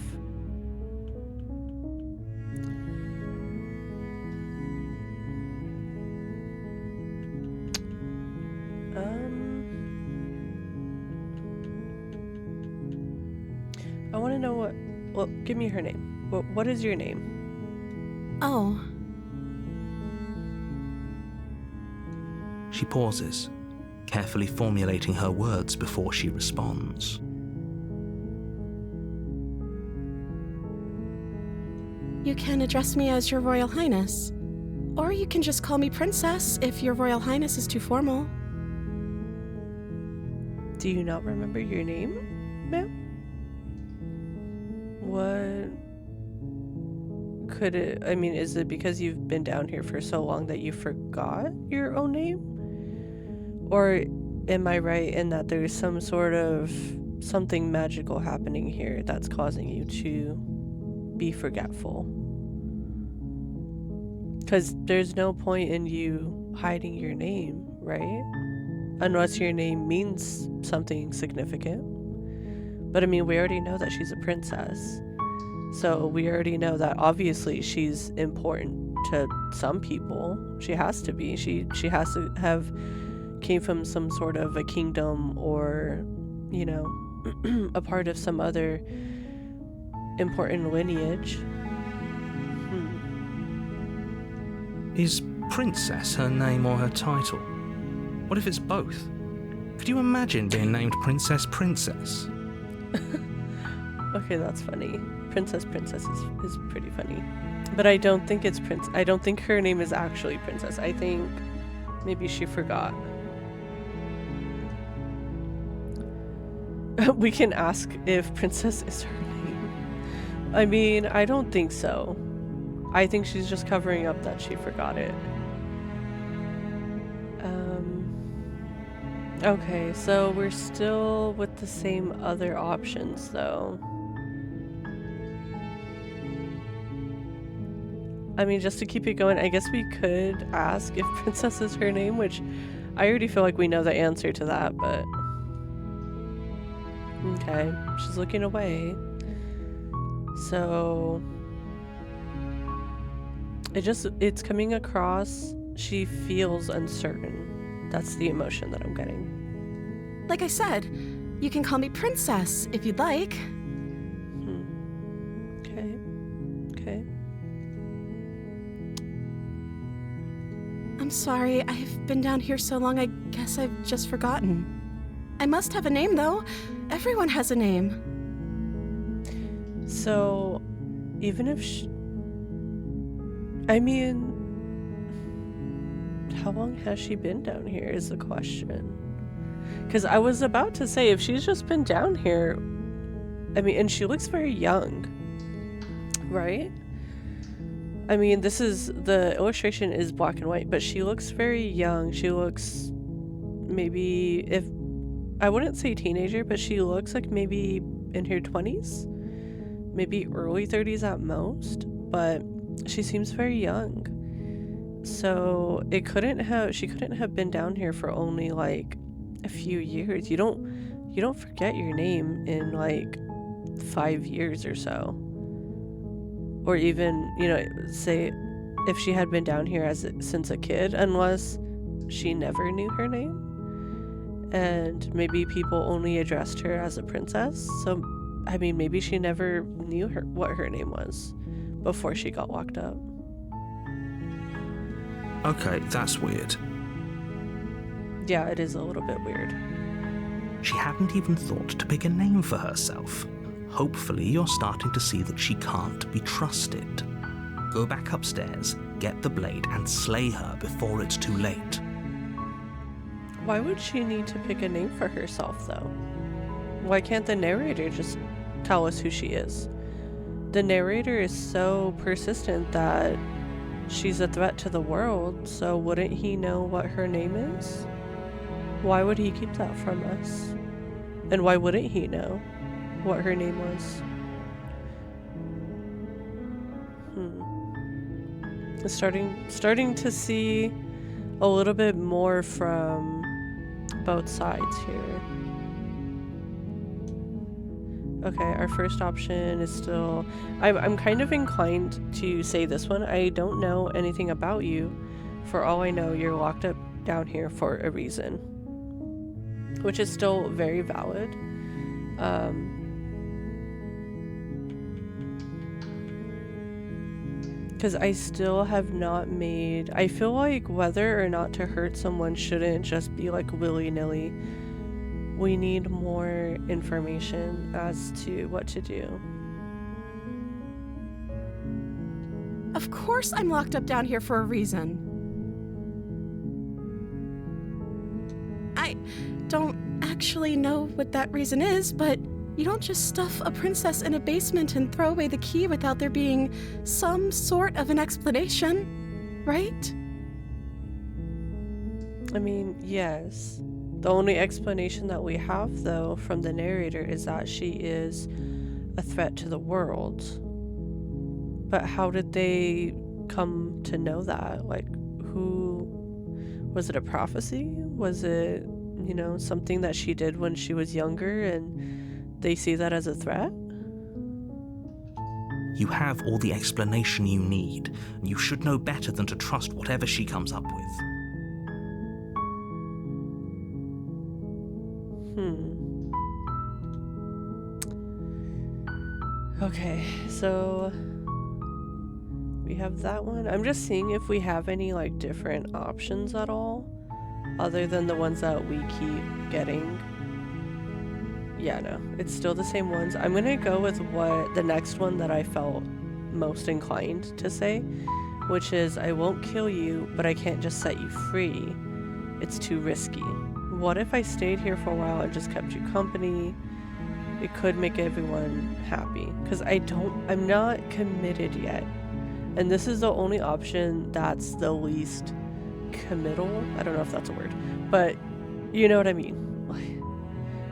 I want to know well, give me her name. What is your name? Oh. She pauses, carefully formulating her words before she responds. You can address me as Your Royal Highness. Or you can just call me Princess if Your Royal Highness is too formal. Do you not remember your name, ma'am? What could it, I mean, is it because you've been down here for so long that you forgot your own name? Or am I right in that there's some sort of something magical happening here that's causing you to be forgetful? Because there's no point in you hiding your name, right? Unless your name means something significant. But I mean, we already know that she's a princess. So we already know that obviously she's important to some people. She has to be. She has to have came from some sort of a kingdom, or, you know, a part of some other important lineage. Is princess her name or her title? What if it's both? Could you imagine being named Princess Princess? Okay, that's funny. Princess is pretty funny. But I don't think it's I don't think her name is actually Princess. I think maybe she forgot. We can ask if Princess is her name. I mean, I don't think so. I think she's just covering up that she forgot it. Okay, so we're still with the same other options though. I mean, just to keep it going, I guess we could ask if Princess is her name, which I already feel like we know the answer to that, but... Okay, she's looking away. So... it's coming across, she feels uncertain. That's the emotion that I'm getting. Like I said, you can call me Princess if you'd like. Okay. Okay. I'm sorry, I've been down here so long, I guess I've just forgotten. I must have a name, though. Everyone has a name. So, even if I mean, how long has she been down here is the question. Because I was about to say, if she's just been down here, I mean, and she looks very young, right? I mean, the illustration is black and white, but she looks very young. She looks maybe, I wouldn't say teenager, but she looks like maybe in her 20s, maybe early 30s at most, but she seems very young. So she couldn't have been down here for only like a few years. You don't forget your name in like 5 years or so. Or even, say if she had been down here since a kid, unless she never knew her name. And maybe people only addressed her as a princess. So, I mean, maybe she never knew what her name was before she got locked up. Okay, that's weird. Yeah, it is a little bit weird. She hadn't even thought to pick a name for herself. Hopefully you're starting to see that she can't be trusted. Go back upstairs, get the blade, and slay her before it's too late. Why would she need to pick a name for herself, though? Why can't the narrator just tell us who she is? The narrator is so persistent that she's a threat to the world, so wouldn't he know what her name is? Why would he keep that from us? And why wouldn't he know what her name was? Starting to see a little bit more from both sides here. Okay, our first option is still... I'm kind of inclined to say this one. I don't know anything about you. For all I know, you're locked up down here for a reason. Which is still very valid. Because I still have not made... I feel like whether or not to hurt someone shouldn't just be like willy-nilly. We need more information as to what to do. Of course I'm locked up down here for a reason. I don't actually know what that reason is, but you don't just stuff a princess in a basement and throw away the key without there being some sort of an explanation, right? I mean, yes. The only explanation that we have, though, from the narrator is that she is a threat to the world. But how did they come to know that? Like, who... Was it a prophecy? Was it, something that she did when she was younger and they see that as a threat? You have all the explanation you need, and you should know better than to trust whatever she comes up with. Okay, so we have that one. I'm just seeing if we have any like different options at all. other than the ones that we keep getting. Yeah, no, it's still the same ones. I'm gonna go with what the next one that I felt most inclined to say, which is, I won't kill you, but I can't just set you free. It's too risky. What if I stayed here for a while and just kept you company? It could make everyone happy. Because I'm not committed yet. And this is the only option that's the least committal. I don't know if that's a word, but you know what I mean.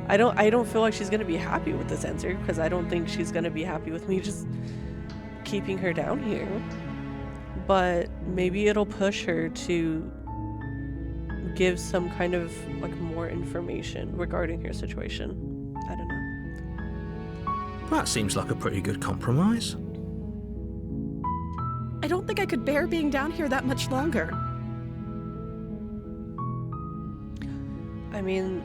I don't feel like she's gonna be happy with this answer, because I don't think she's gonna be happy with me just keeping her down here. But maybe it'll push her to give some kind of like more information regarding her situation. I don't know. That seems like a pretty good compromise. I don't think I could bear being down here that much longer. I mean,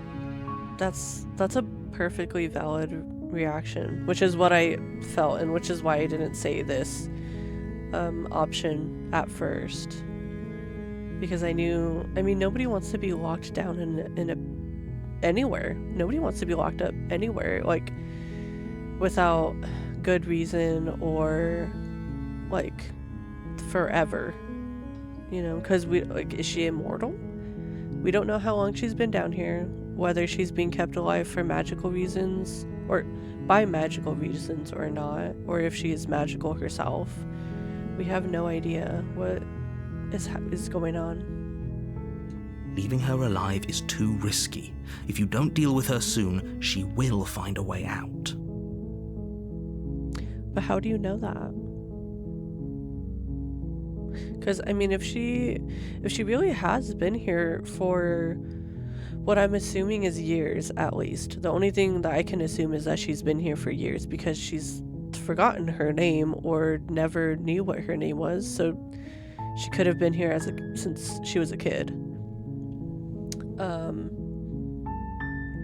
that's a perfectly valid reaction, which is what I felt, and which is why I didn't say this option at first, because I knew, I mean, nobody wants to be locked down anywhere. Nobody wants to be locked up anywhere, like, without good reason, or like forever, you know, because is she immortal? We don't know how long she's been down here, whether she's being kept alive for magical reasons, or by magical reasons or not, or if she is magical herself. We have no idea what is going on. Leaving her alive is too risky. If you don't deal with her soon, she will find a way out. But how do you know that? Because, I mean, if she really has been here for what I'm assuming is years, at least. The only thing that I can assume is that she's been here for years, because she's forgotten her name or never knew what her name was. So she could have been here since she was a kid.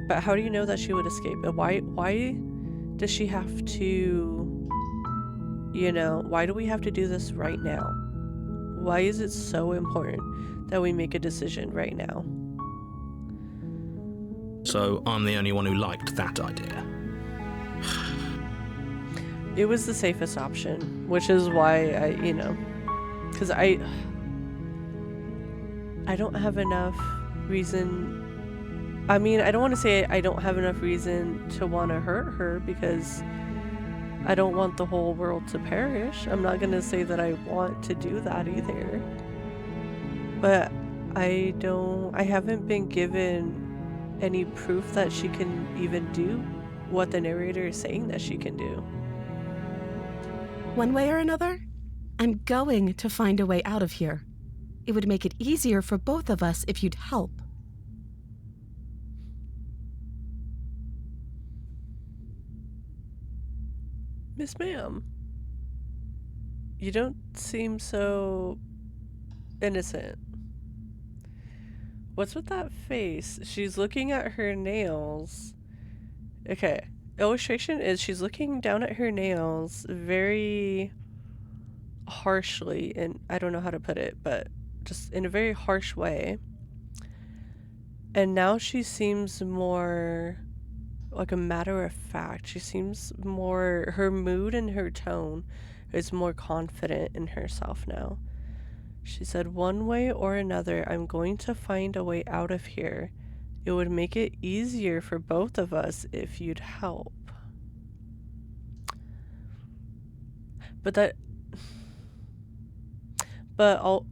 But how do you know that she would escape? Why does she have to, you know, why do we have to do this right now? Why is it so important that we make a decision right now? So I'm the only one who liked that idea. It was the safest option, which is why I, you know, because I don't have enough reason. I mean, I don't want to say I don't have enough reason to want to hurt her, because I don't want the whole world to perish. I'm not going to say that I want to do that either. But I haven't been given any proof that she can even do what the narrator is saying that she can do. One way or another, I'm going to find a way out of here. It would make it easier for both of us if you'd help. Miss Ma'am, you don't seem so innocent. What's with that face? She's looking at her nails. Okay, illustration is she's looking down at her nails very harshly, and I don't know how to put it, but just in a very harsh way. And now she seems more like a matter of fact. She seems more, her mood and her tone is more confident in herself now. She said, one way or another, I'm going to find a way out of here. It would make it easier for both of us if you'd help. But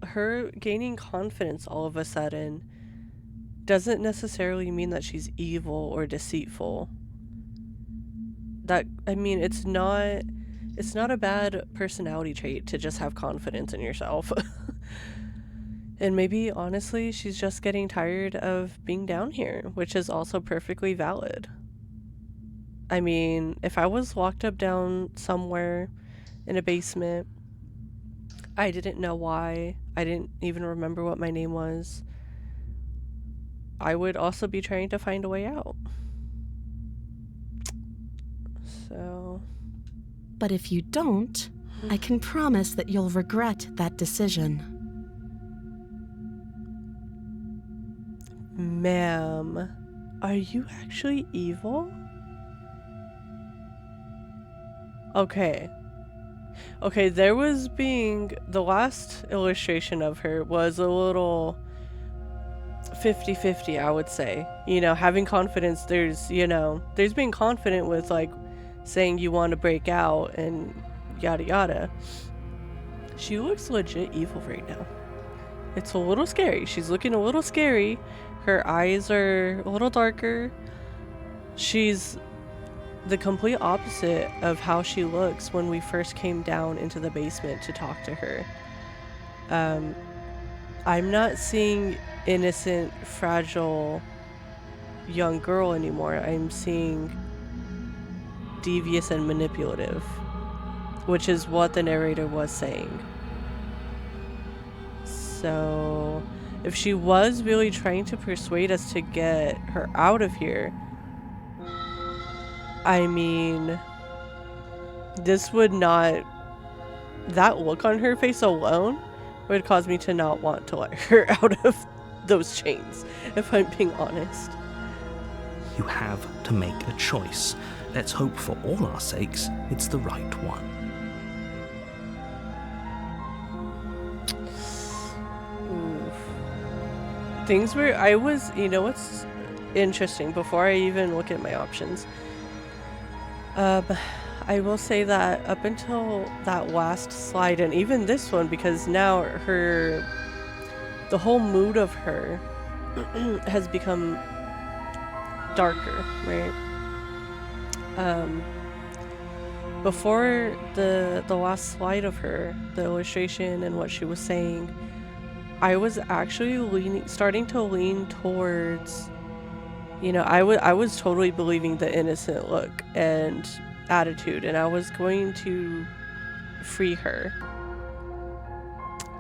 her gaining confidence all of a sudden doesn't necessarily mean that she's evil or deceitful. I mean, it's not a bad personality trait to just have confidence in yourself. And maybe, honestly, she's just getting tired of being down here, which is also perfectly valid. I mean, if I was locked up down somewhere in a basement, I didn't know why, I didn't even remember what my name was, I would also be trying to find a way out. So... But if you don't, I can promise that you'll regret that decision. Ma'am, are you actually evil? Okay. Okay, there was being... The last illustration of her was a little 50-50, I would say. You know, having confidence, there's, you know, there's being confident with, like, saying you want to break out and yada yada. She looks legit evil right now. It's a little scary. She's looking a little scary. Her eyes are a little darker. She's the complete opposite of how she looks when we first came down into the basement to talk to her. I'm not seeing innocent, fragile young girl anymore. I'm seeing devious and manipulative, which is what the narrator was saying. So, if she was really trying to persuade us to get her out of here, I mean, this would not... That look on her face alone would cause me to not want to let her out of those chains, if I'm being honest. You have to make a choice. Let's hope for all our sakes it's the right one. Oof. Things were... I was... You know what's interesting? Before I even look at my options, I will say that up until that last slide, and even this one, because now the whole mood of her has become darker, right? Before the last slide of her, the illustration and what she was saying, I was actually starting to lean towards, you know, I was totally believing the innocent look and attitude, and I was going to free her.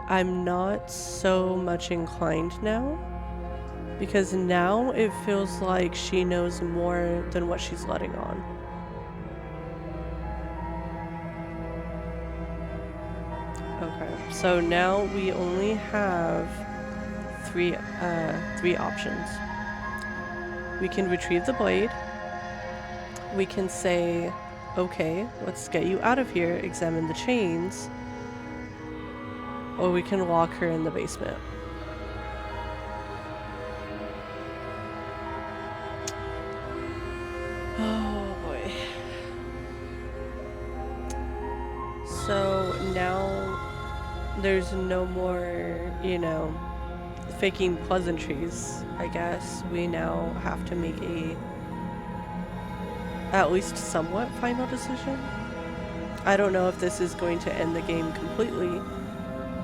I'm not so much inclined now, because now it feels like she knows more than what she's letting on. Okay, so now we only have three options. We can retrieve the blade. We can say, okay, let's get you out of here, examine the chains. Or we can lock her in the basement. Oh boy. So now there's no more, you know, faking pleasantries, I guess. We now have to make a at least somewhat final decision. I don't know if this is going to end the game completely,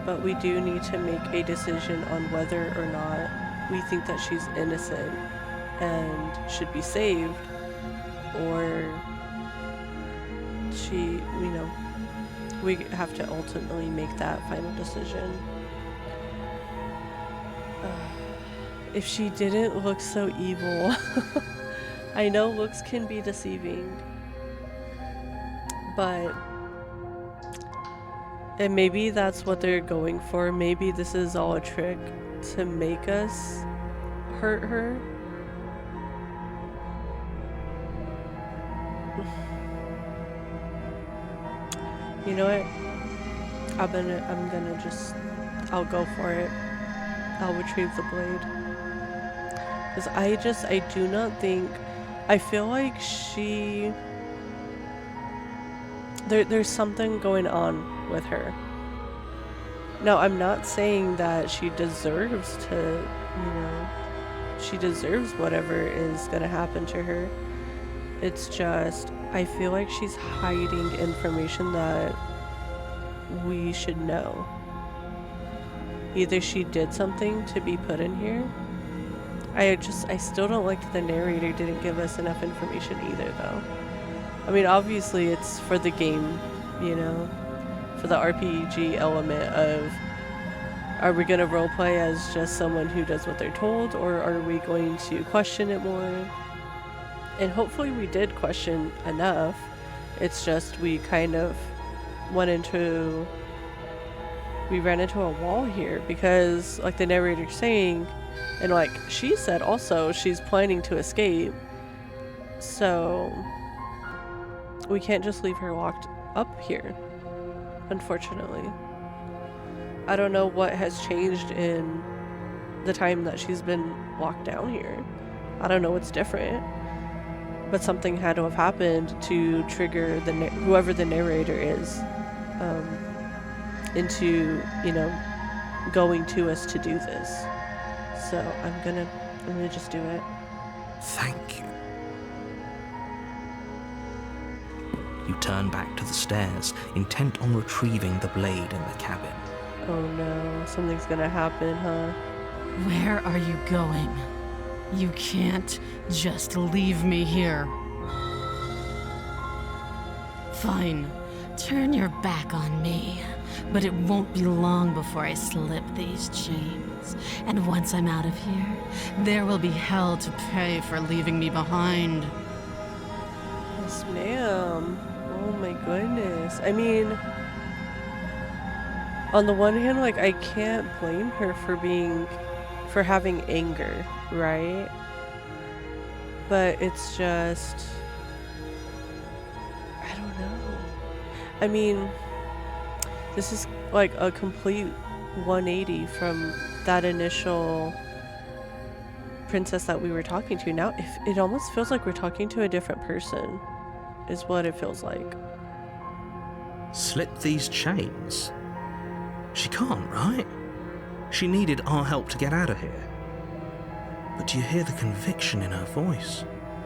but we do need to make a decision on whether or not we think that she's innocent and should be saved, or she, you know, we have to ultimately make that final decision. If she didn't look so evil. I know looks can be deceiving, but... And maybe that's what they're going for. Maybe this is all a trick to make us hurt her. You know what? I'll go for it. I'll retrieve the blade. Because I do not think... I feel like there's something going on with her. Now, I'm not saying that she deserves to, you know, she deserves whatever is gonna happen to her. It's just, I feel like she's hiding information that we should know. Either she did something to be put in here. I still don't like that the narrator didn't give us enough information either, though. I mean, obviously it's for the game, you know, for the RPG element of, are we going to roleplay as just someone who does what they're told, or are we going to question it more? And hopefully we did question enough. It's just we kind of went into we ran into a wall here because, like the narrator's saying, and like she said also, she's planning to escape. So we can't just leave her locked up here, unfortunately. I don't know what has changed in the time that she's been locked down here. I don't know what's different, but something had to have happened to trigger whoever the narrator is into, you know, going to us to do this. So I'm gonna just do it. Thank you. You turn back to the stairs, intent on retrieving the blade in the cabin. Oh no, something's gonna happen, huh? Where are you going? You can't just leave me here. Fine, turn your back on me. But it won't be long before I slip these chains. And once I'm out of here, there will be hell to pay for leaving me behind. Yes, ma'am. Oh my goodness. I mean, on the one hand, like, I can't blame her for having anger, right? But it's just, I don't know. I mean, this is like a complete 180 from that initial princess that we were talking to. Now, if it almost feels like we're talking to a different person, is what it feels like. Slip these chains? She can't, right? She needed our help to get out of here. But do you hear the conviction in her voice?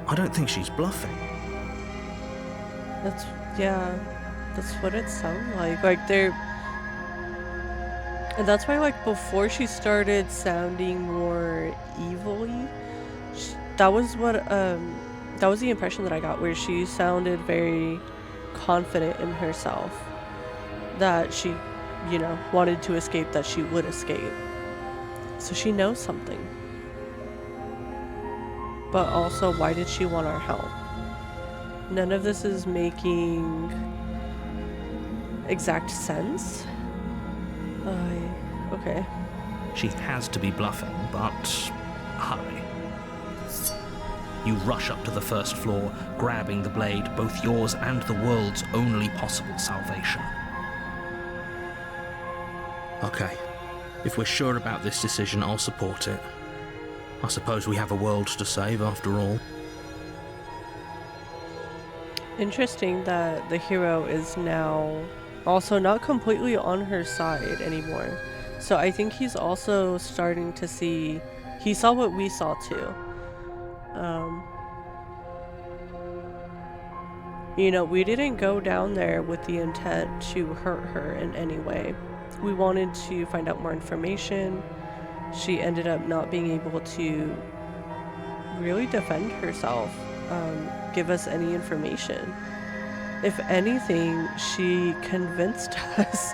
I don't think she's bluffing. Yeah, that's what it sounds like. Like and that's why, like, before she started sounding more evil-y, that was the impression that I got, where she sounded very confident in herself, that she, you know, wanted to escape, that she would escape. So she knows something. But also, why did she want our help? None of this is making exact sense. Okay. She has to be bluffing, but hurry. You rush up to the first floor, grabbing the blade, both yours and the world's only possible salvation. Okay, if we're sure about this decision, I'll support it. I suppose we have a world to save after all. Interesting that the hero is now also not completely on her side anymore. So I think he's also starting to see, he saw what we saw too. You know, we didn't go down there with the intent to hurt her in any way. We wanted to find out more information. She ended up not being able to really defend herself, give us any information. If anything, she convinced us,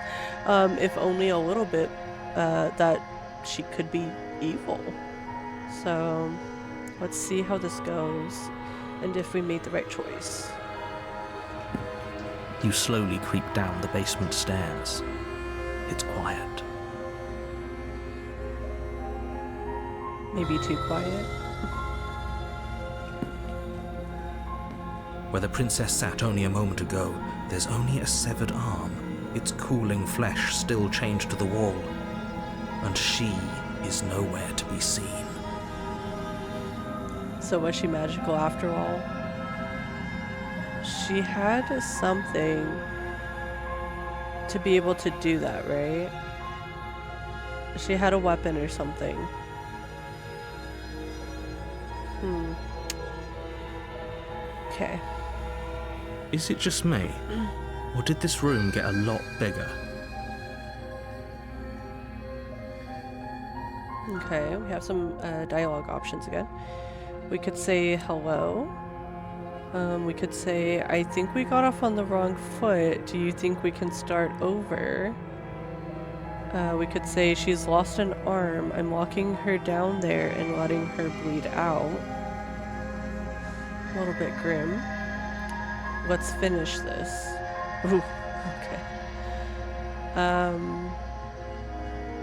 if only a little bit, that she could be evil. So let's see how this goes and if we made the right choice. You slowly creep down the basement stairs. It's quiet. Maybe too quiet. Where the princess sat only a moment ago, there's only a severed arm, its cooling flesh still chained to the wall. And she is nowhere to be seen. So was she magical after all? She had something to be able to do that, right? She had a weapon or something. Okay. Is it just me? Or did this room get a lot bigger? Okay, we have some dialogue options again. We could say hello. We could say, I think we got off on the wrong foot. Do you think we can start over? We could say, she's lost an arm. I'm locking her down there and letting her bleed out. A little bit grim. Let's finish this. Ooh, okay.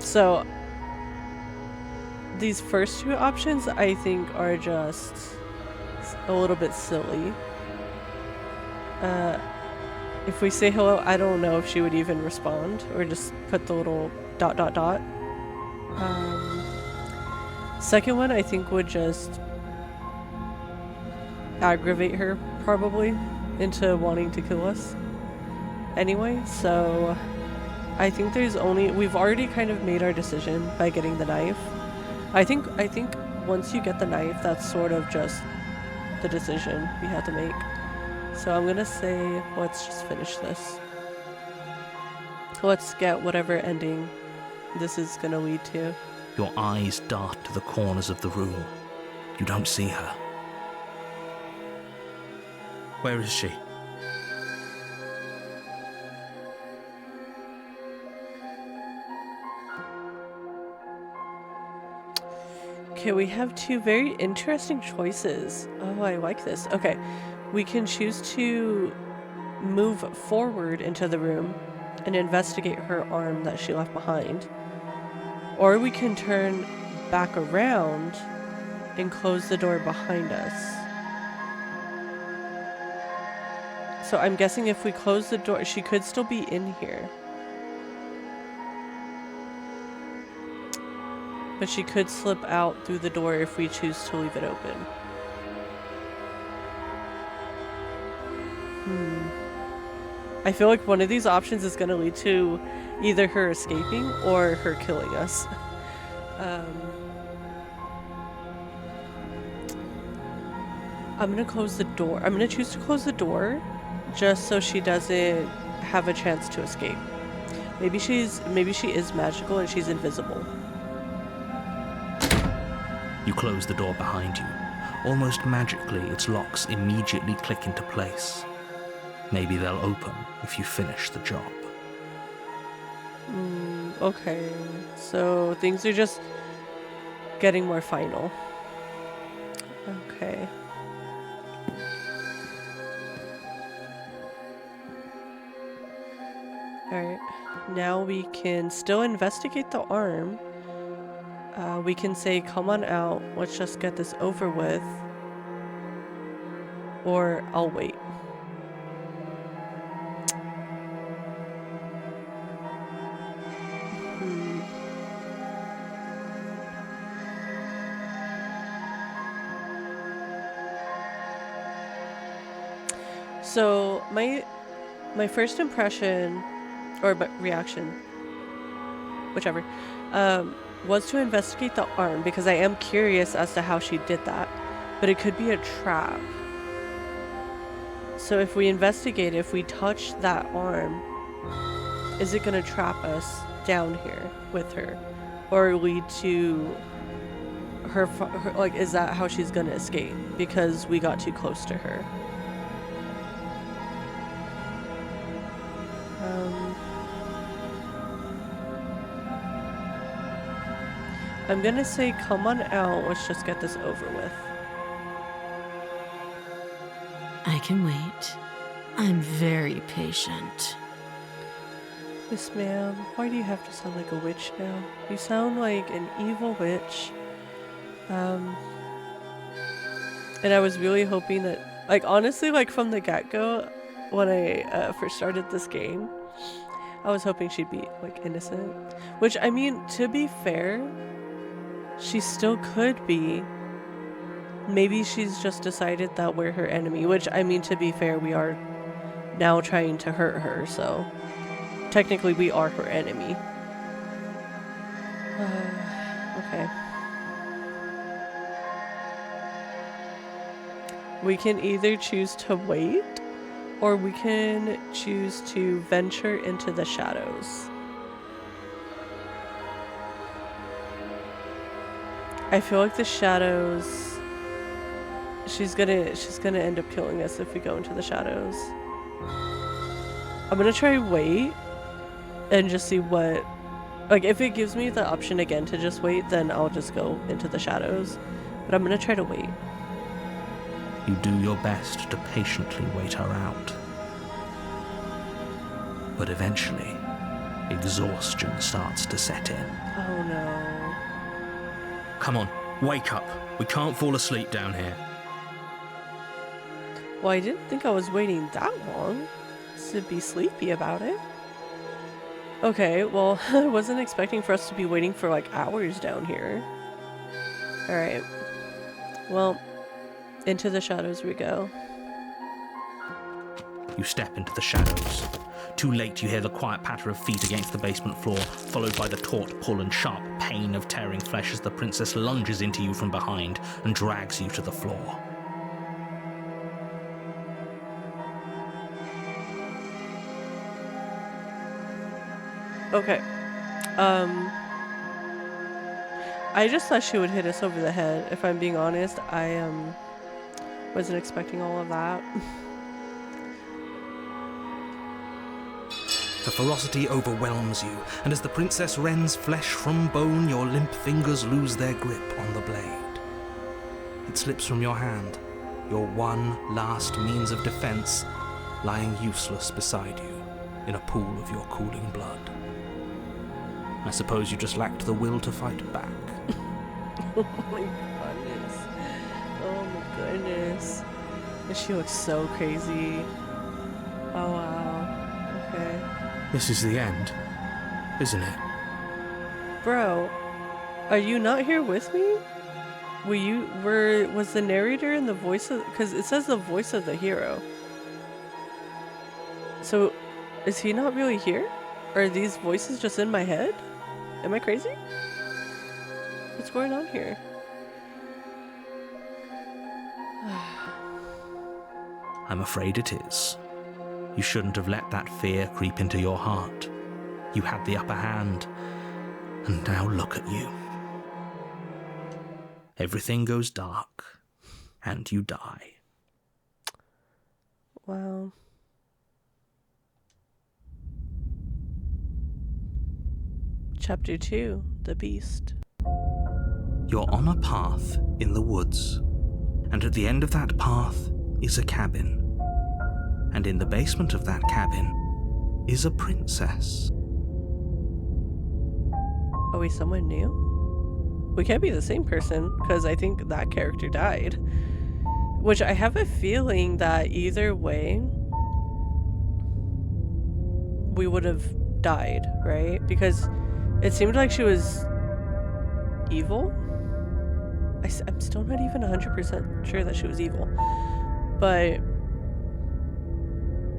So these first two options I think are just a little bit silly. If we say hello, I don't know if she would even respond or just put the little ... Second one I think would just aggravate her probably into wanting to kill us anyway, so I think we've already kind of made our decision by getting the knife. I think once you get the knife, that's sort of just the decision we have to make. So I'm gonna say, let's just finish this. Let's get whatever ending this is gonna lead to. Your eyes dart to the corners of the room. You don't see her. Where is she? Okay, we have two very interesting choices. Oh, I like this. Okay, we can choose to move forward into the room and investigate her arm that she left behind. Or we can turn back around and close the door behind us. So I'm guessing if we close the door, she could still be in here. But she could slip out through the door if we choose to leave it open. I feel like one of these options is going to lead to either her escaping or her killing us. I'm going to close the door. I'm going to choose to close the door just so she doesn't have a chance to escape. Maybe she is magical and she's invisible. You close the door behind you. Almost magically, its locks immediately click into place. Maybe they'll open if you finish the job. Okay, so things are just getting more final. Okay. Alright, now we can still investigate the arm. We can say, come on out, let's just get this over with. Or I'll wait. So my first impression, or reaction, whichever, was to investigate the arm because I am curious as to how she did that, but it could be a trap. So if we investigate, if we touch that arm, is it going to trap us down here with her, or lead to her like, is that how she's going to escape because we got too close to her? I'm gonna say, come on out, let's just get this over with. I can wait. I'm very patient. Yes, ma'am. Why do you have to sound like a witch now? You sound like an evil witch. And I was really hoping that, like, honestly, like, from the get-go, when I first started this game, I was hoping she'd be, like, innocent. Which, I mean, to be fair, she still could be. Maybe she's just decided that we're her enemy, which, I mean, to be fair, we are now trying to hurt her, so technically we are her enemy. Okay. We can either choose to wait, or we can choose to venture into the shadows. I feel like the shadows, she's gonna end up killing us if we go into the shadows. I'm gonna try wait and just see what, like, if it gives me the option again to just wait, then I'll just go into the shadows. But I'm gonna try to wait. You do your best to patiently wait her out. But eventually, Exhaustion starts to set in. Oh no. Come on, wake up. We can't fall asleep down here. Well, I didn't think I was waiting that long to be sleepy about it. Okay, well, I wasn't expecting for us to be waiting for like hours down here. Alright. Well, into the shadows we go. You step into the shadows. Too late, you hear the quiet patter of feet against the basement floor, followed by the taut pull and sharp pain of tearing flesh as the princess lunges into you from behind and drags you to the floor. Okay. I just thought she would hit us over the head. If I'm being honest, I wasn't expecting all of that. The ferocity overwhelms you, and as the princess rends flesh from bone, your limp fingers lose their grip on the blade. It slips from your hand, your one last means of defense lying useless beside you in a pool of your cooling blood. I suppose you just lacked the will to fight back. Oh my goodness. Oh my goodness. And she looks so crazy. Oh wow. Okay. This is the end, isn't it? Bro, are you not here with me? Was the narrator in the voice of, because it says the voice of the hero. So, is he not really here? Or are these voices just in my head? Am I crazy? What's going on here? I'm afraid it is. You shouldn't have let that fear creep into your heart. You had the upper hand, and now look at you. Everything goes dark, and you die. Wow. Chapter 2, The Beast. You're on a path in the woods, and at the end of that path is a cabin. And in the basement of that cabin is a princess. Are we someone new? We can't be the same person, because I think that character died. Which I have a feeling that either way, we would have died, right? Because it seemed like she was evil. I'm still not even 100% sure that she was evil. But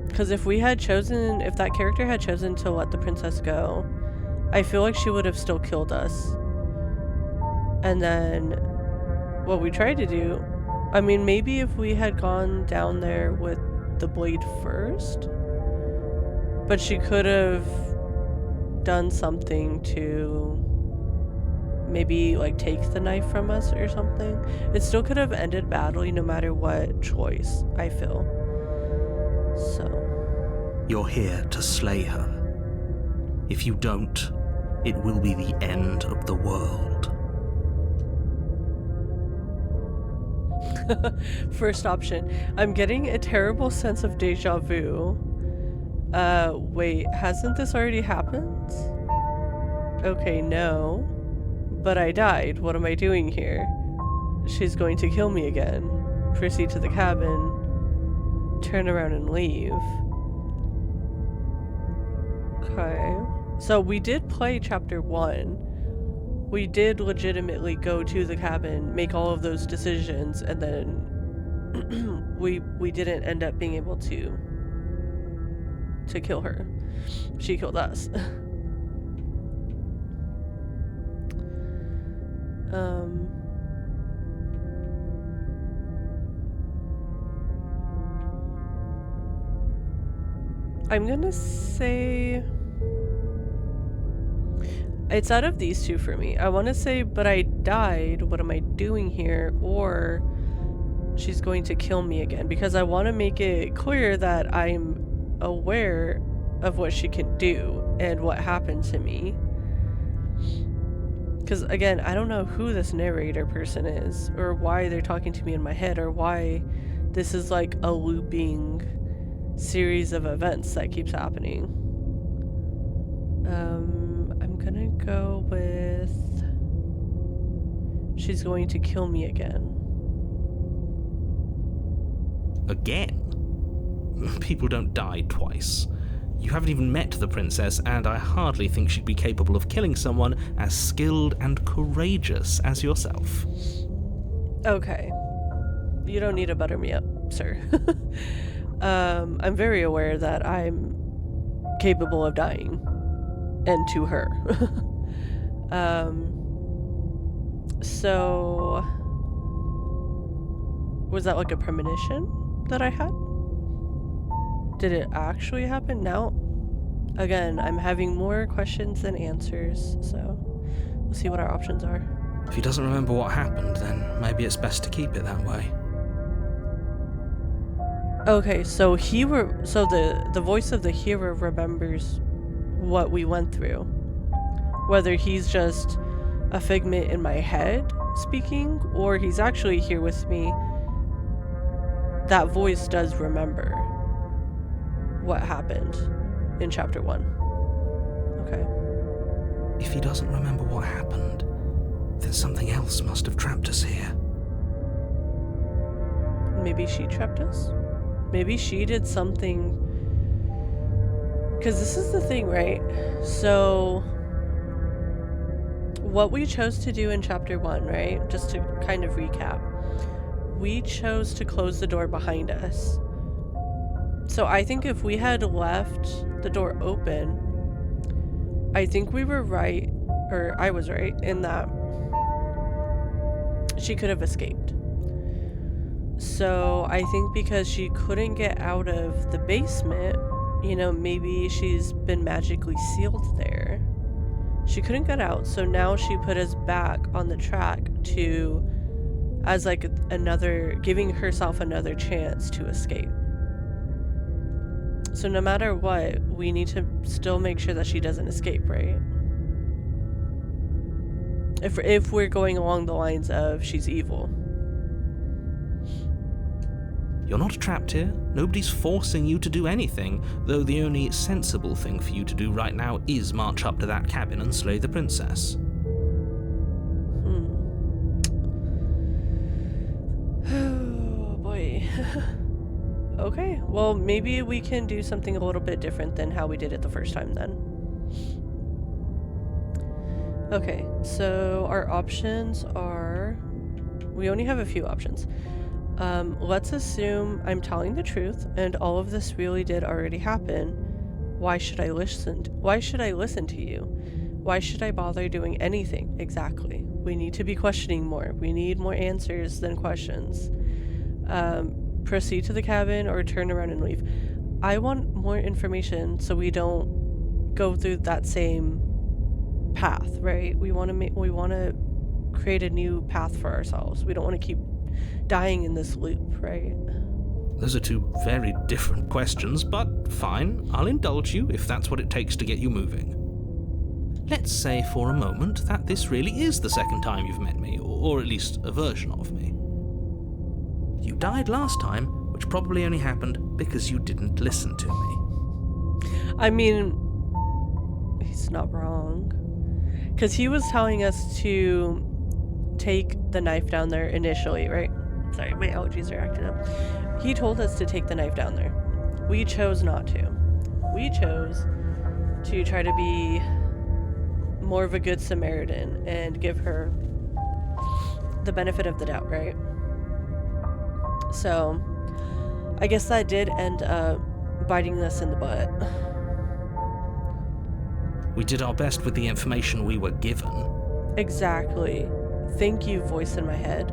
because if that character had chosen to let the princess go, I feel like she would have still killed us. And then what we tried to do, I mean, maybe if we had gone down there with the blade first, but she could have done something to maybe like take the knife from us or something. It still could have ended badly no matter what choice, I feel. So You're here to slay her. If you don't, it will be the end of the world. first option. I'm getting a terrible sense of deja vu. Wait, hasn't this already happened? Okay, no. But I died. What am I doing here? She's going to kill me again. Proceed to the cabin. Turn around and leave. Okay. So we did play chapter 1. We did legitimately go to the cabin, make all of those decisions, and then we didn't end up being able to kill her. She killed us. I'm gonna say it's out of these two for me. I want to say, but I died. What am I doing here? Or she's going to kill me again, because I want to make it clear that I'm aware of what she can do and what happened to me. Because again, I don't know who this narrator person is, or why they're talking to me in my head, or why this is like a looping series of events that keeps happening. I'm gonna go with she's going to kill me again. Again? People don't die twice. You haven't even met the princess, and I hardly think she'd be capable of killing someone as skilled and courageous as yourself. Okay. You don't need to butter me up, sir. I'm very aware that I'm capable of dying. And to her. So... Was that like a premonition that I had? Did it actually happen? Now, again, I'm having more questions than answers, so we'll see what our options are. If he doesn't remember what happened, then maybe it's best to keep it that way. Okay, so the voice of the hero remembers what we went through. Whether he's just a figment in my head speaking, or he's actually here with me, that voice does remember what happened in chapter 1. Okay. If he doesn't remember what happened, then something else must have trapped us here. Maybe she trapped us? Maybe she did something. Because this is the thing, right? So, what we chose to do in chapter 1, right? Just to kind of recap. We chose to close the door behind us. So I think if we had left the door open, I think we were right, or I was right, in that she could have escaped. So I think because she couldn't get out of the basement, you know, maybe she's been magically sealed there. She couldn't get out, so now she put us back on the track to, as like another, giving herself another chance to escape. So no matter what, we need to still make sure that she doesn't escape, right? If we're going along the lines of she's evil. You're not trapped here. Nobody's forcing you to do anything, though the only sensible thing for you to do right now is march up to that cabin and slay the princess. Oh boy. Okay, well maybe we can do something a little bit different than how we did it the first time then. Okay, so our options are... We only have a few options. Let's assume I'm telling the truth and all of this really did already happen. Why should I listen? Why should I listen to you? Why should I bother doing anything? Exactly. We need to be questioning more. We need more answers than questions. Proceed to the cabin or turn around and leave. I want more information so we don't go through that same path, right? We want to create a new path for ourselves. We don't want to keep dying in this loop, right? Those are two very different questions, but fine, I'll indulge you if that's what it takes to get you moving. Let's say for a moment that this really is the second time you've met me, or at least a version of me. You died last time, which probably only happened because you didn't listen to me. I mean, he's not wrong. Because he was telling us to take the knife down there initially, right? Sorry, my allergies are acting up. He told us to take the knife down there. We chose not to. We chose to try to be more of a good Samaritan and give her the benefit of the doubt, right? So, I guess that did end up biting us in the butt. We did our best with the information we were given. Exactly. Thank you, voice in my head.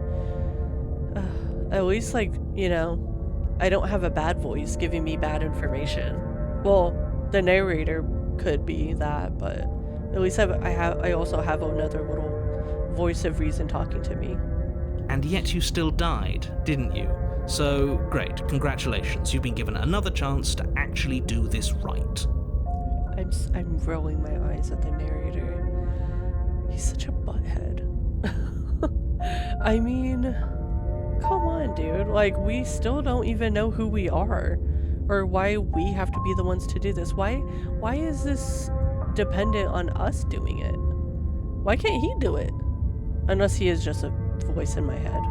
At least, like, you know, I don't have a bad voice giving me bad information. Well, the narrator could be that, but at least I also have another little voice of reason talking to me. And yet you still died, didn't you? So, great, congratulations, you've been given another chance to actually do this right. I'm rolling my eyes at the narrator. He's such a butthead. I mean, come on, dude. Like, we still don't even know who we are or why we have to be the ones to do this. Why is this dependent on us doing it. Why can't he do it? Unless he is just a voice in my head.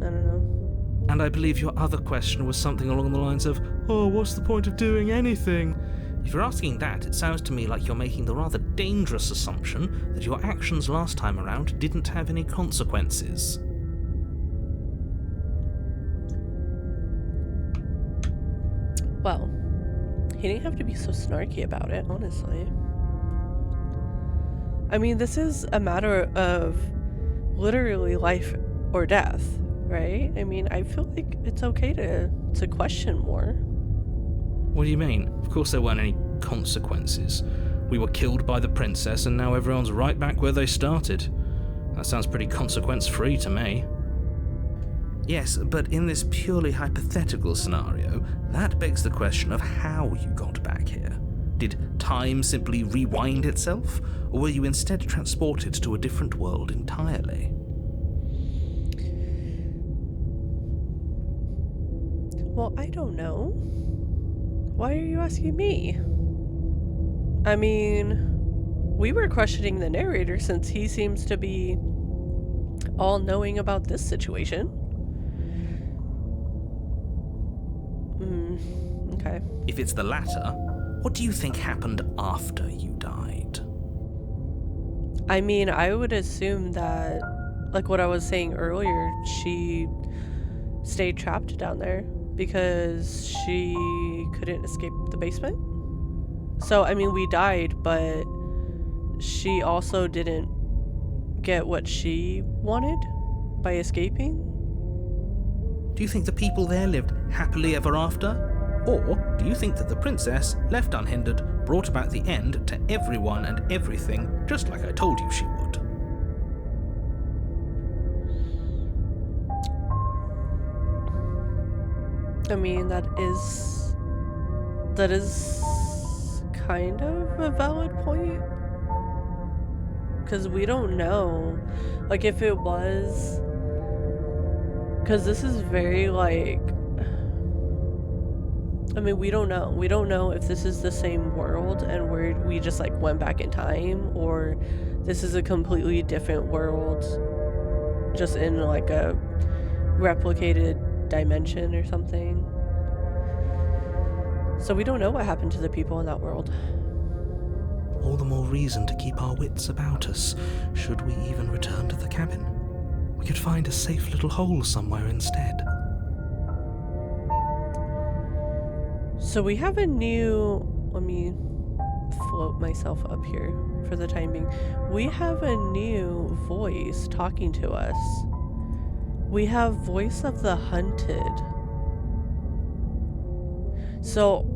I don't know. And I believe your other question was something along the lines of, oh, what's the point of doing anything? If you're asking that, it sounds to me like you're making the rather dangerous assumption that your actions last time around didn't have any consequences. Well, he didn't have to be so snarky about it, honestly. I mean, this is a matter of literally life or death, right? I mean, I feel like it's okay to question more. What do you mean? Of course there weren't any consequences. We were killed by the princess and now everyone's right back where they started. That sounds pretty consequence-free to me. Yes, but in this purely hypothetical scenario, that begs the question of how you got back here. Did time simply rewind itself, or were you instead transported to a different world entirely? Well, I don't know. Why are you asking me? I mean, we were questioning the narrator since he seems to be all-knowing about this situation. Okay. If it's the latter, what do you think happened after you died? I mean, I would assume that, like what I was saying earlier, she stayed trapped down there because she couldn't escape the basement. So, I mean, we died, but she also didn't get what she wanted by escaping. Do you think the people there lived happily ever after? Or do you think that the princess, left unhindered, brought about the end to everyone and everything, just like I told you she would? I mean, that is kind of a valid point. Because we don't know. Like, if it was... Because this is very, like... I mean, we don't know. We don't know if this is the same world and we just, like, went back in time, or this is a completely different world just in, like, a replicated dimension or something. So we don't know what happened to the people in that world. All the more reason to keep our wits about us, should we even return to the cabin. We could find a safe little hole somewhere instead. So we have a new... Let me float myself up here for the time being. We have a new voice talking to us. We have Voice of the Hunted. So...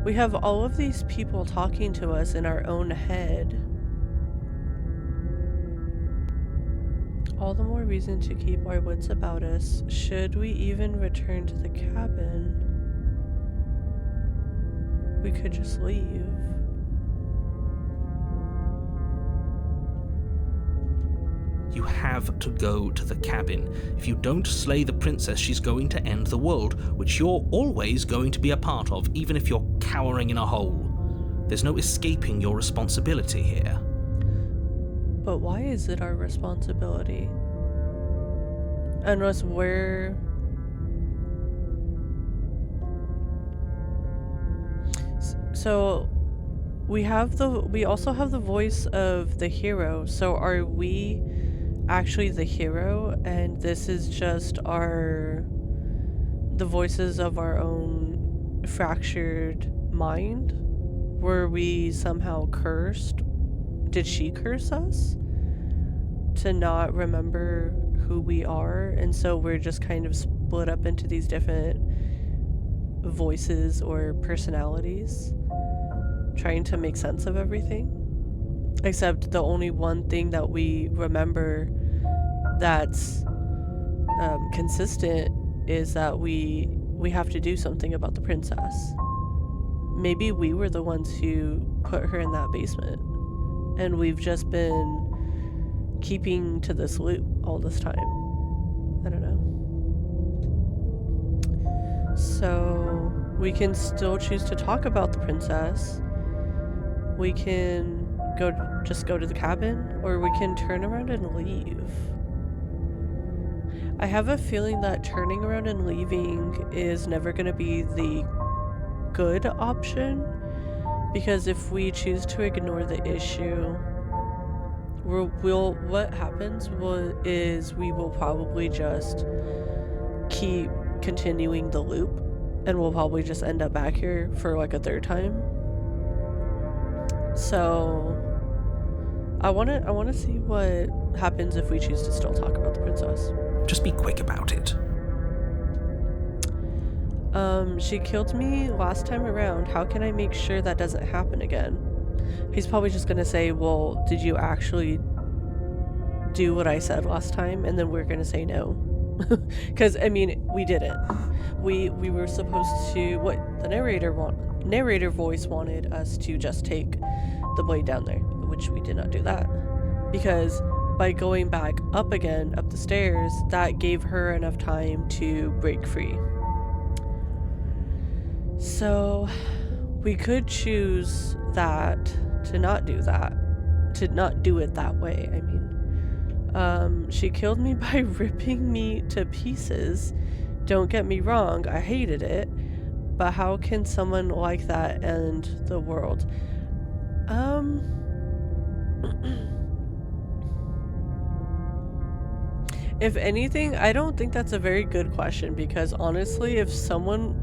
we have all of these people talking to us in our own head. All the more reason to keep our wits about us. Should we even return to the cabin? We could just leave. You have to go to the cabin. If you don't slay the princess, she's going to end the world, which you're always going to be a part of, even if you're cowering in a hole. There's no escaping your responsibility here. But why is it our responsibility? Unless we're... So we also have the voice of the hero. So are we actually the hero, and this is just the voices of our own fractured mind? Were we somehow cursed? Did she curse us to not remember who we are, and so we're just kind of split up into these different voices or personalities, trying to make sense of everything? Except the only one thing that we remember that's consistent is that we have to do something about the princess. Maybe we were the ones who put her in that basement, and we've just been keeping to this loop all this time. I don't know. So We can still choose to talk about the princess. We can just go to the cabin, or we can turn around and leave. I have a feeling that turning around and leaving is never going to be the good option, because if we choose to ignore the issue, what happens is we will probably just keep continuing the loop, and we'll probably just end up back here for like a third time. So I want to see what happens if we choose to still talk about the princess. Just be quick about it. She killed me last time around. How can I make sure that doesn't happen again? He's probably just gonna say, well, did you actually do what I said last time? And then we're gonna say no. Because, I mean, we didn't. We were supposed to, what the narrator voice wanted us to just take the blade down there, which we did not do that. Because by going back up again, up the stairs, that gave her enough time to break free. So we could choose that, to not do that, to not do it that way, I mean. She killed me by ripping me to pieces. Don't get me wrong, I hated it, but how can someone like that end the world? If anything, I don't think that's a very good question, because honestly, if someone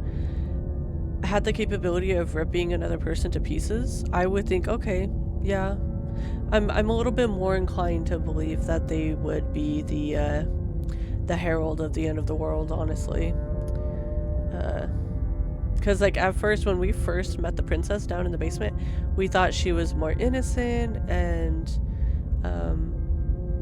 had the capability of ripping another person to pieces, I would think, okay, yeah, I'm a little bit more inclined to believe that they would be the herald of the end of the world, honestly. Because like at first, when we first met the princess down in the basement, we thought she was more innocent, and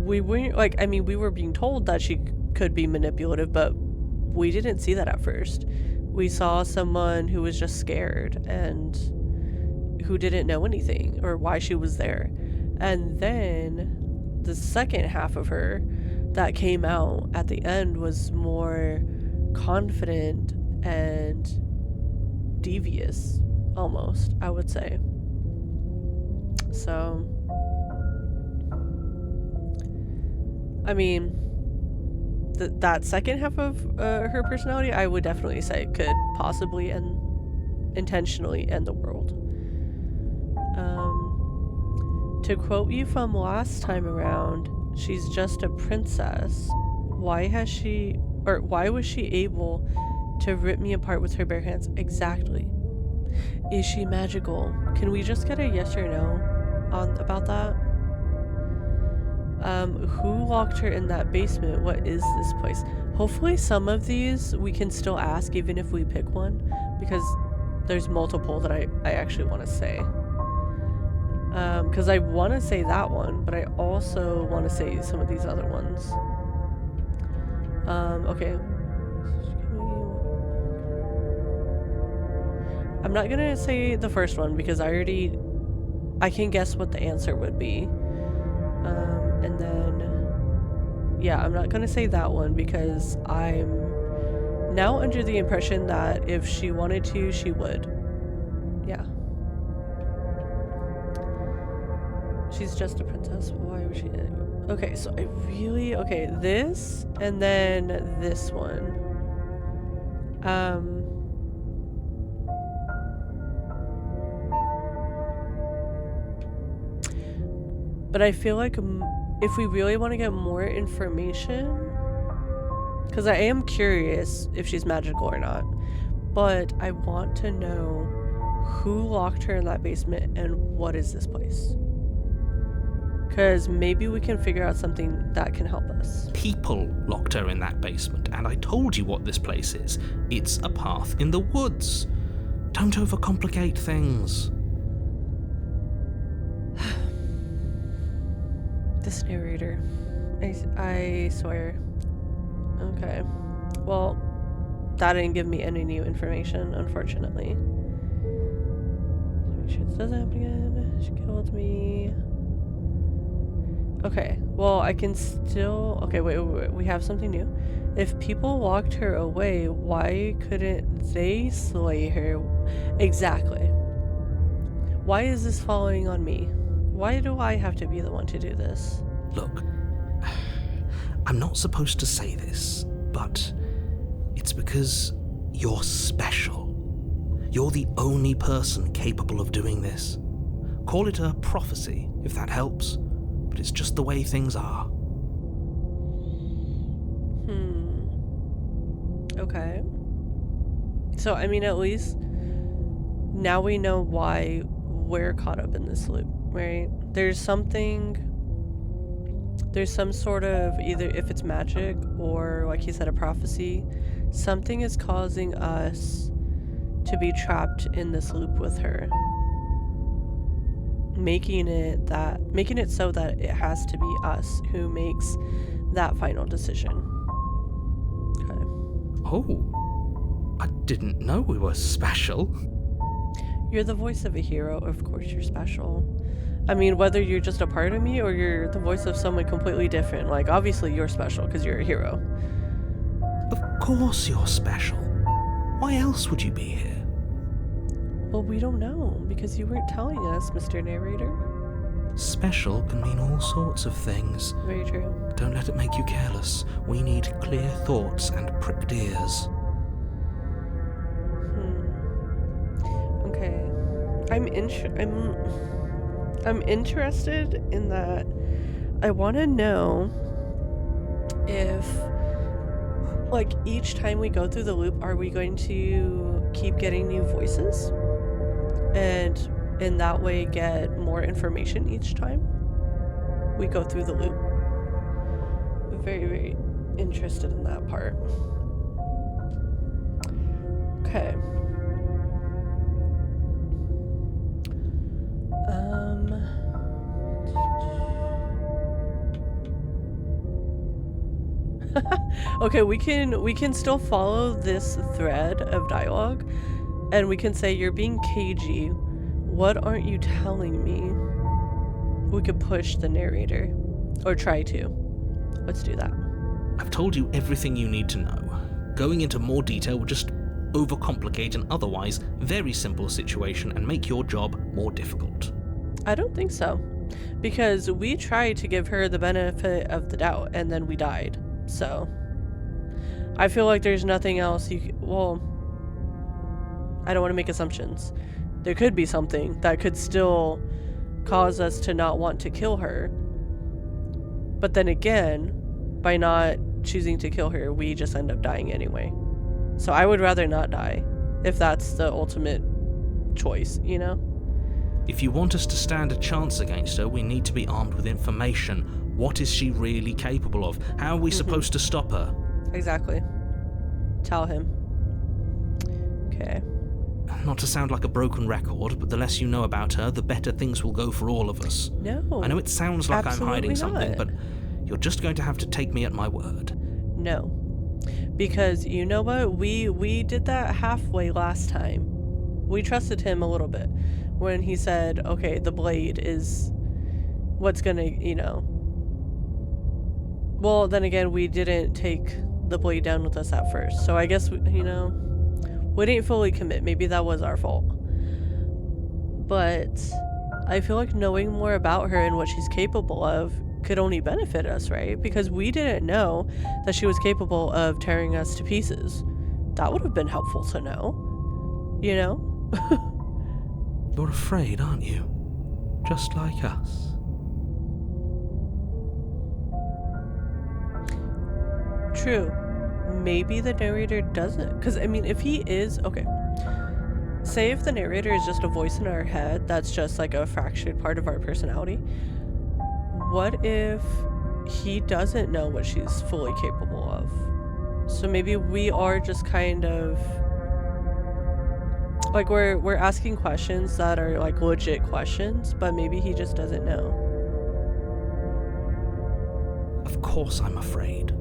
we weren't like, I mean, we were being told that she could be manipulative, but we didn't see that at first. We saw someone who was just scared and who didn't know anything or why she was there. And then the second half of her that came out at the end was more confident and devious, almost, I would say. So, I mean, that second half of her personality, I would definitely say could possibly and intentionally end the world. To quote you from last time around, she's just a princess. Why was she able to rip me apart with her bare hands? Exactly. Is she magical? Can we just get a yes or no about that? Who locked her in that basement? What is this place? Hopefully some of these we can still ask even if we pick one, because there's multiple that I actually want to say. Because I want to say that one, but I also want to say some of these other ones. Okay. I'm not gonna say the first one because I can guess what the answer would be. And then, yeah, I'm not gonna say that one because I'm now under the impression that if she wanted to, she would. Yeah. She's just a princess. Why was she? Okay, so okay, this and then this one. But I feel like if we really want to get more information, because I am curious if she's magical or not, but I want to know who locked her in that basement and what is this place. Because maybe we can figure out something that can help us. People locked her in that basement, and I told you what this place is. It's a path in the woods. Don't overcomplicate things. This narrator. I swear. Okay. Well, that didn't give me any new information, unfortunately. Make sure this doesn't happen again. She killed me. Okay, well, I can still. Okay, wait. We have something new. If people walked her away, why couldn't they slay her? Exactly. Why is this falling on me? Why do I have to be the one to do this? Look, I'm not supposed to say this, but it's because you're special. You're the only person capable of doing this. Call it a prophecy, if that helps, but it's just the way things are. Okay. So, I mean, at least now we know why we're caught up in this loop, right? There's some sort of, either if it's magic or, like he said, a prophecy, something is causing us to be trapped in this loop with her. Making it so that it has to be us who makes that final decision. Okay. Oh, I didn't know we were special. You're the voice of a hero, of course you're special. I mean, whether you're just a part of me or you're the voice of someone completely different, like, obviously you're special because you're a hero. Of course you're special. Why else would you be here? Well, we don't know, because you weren't telling us, Mr. Narrator. Special can mean all sorts of things. Very true. Don't let it make you careless. We need clear thoughts and pricked ears. Okay. I'm interested in that. I want to know if, like, each time we go through the loop, are we going to keep getting new voices? And in that way get more information each time we go through the loop. Very, very interested in that part. Okay. Okay, we can still follow this thread of dialogue, and we can say, you're being cagey. What aren't you telling me? We could push the narrator, or try to. Let's do that. I've told you everything you need to know. Going into more detail would just overcomplicate an otherwise very simple situation and make your job more difficult. I don't think so, because we tried to give her the benefit of the doubt, and then we died. So I feel like there's nothing else well, I don't want to make assumptions. There could be something that could still cause us to not want to kill her. But then again, by not choosing to kill her, we just end up dying anyway. So I would rather not die, if that's the ultimate choice, you know? If you want us to stand a chance against her, we need to be armed with information. What is she really capable of? How are we supposed to stop her? Exactly. Tell him. Okay. Not to sound like a broken record, but the less you know about her, the better things will go for all of us. No. I know it sounds like I'm hiding something, not. but you're just going to have to take me at my word. No. Because you know what? We did that halfway last time. We trusted him a little bit when he said, okay, the blade is what's gonna, you know. Well, then again, we didn't take the blade down with us at first. So I guess, we didn't fully commit. Maybe that was our fault. But I feel like knowing more about her and what she's capable of could only benefit us, right? Because we didn't know that she was capable of tearing us to pieces. That would have been helpful to know, you know? You're afraid, aren't you? Just like us. True. Maybe the narrator doesn't. Because, I mean, if he is... Okay. Say if the narrator is just a voice in our head that's just like a fractured part of our personality. What if he doesn't know what she's fully capable of? So maybe we are just kind of... Like, we're asking questions that are, like, legit questions, but maybe he just doesn't know. Of course I'm afraid.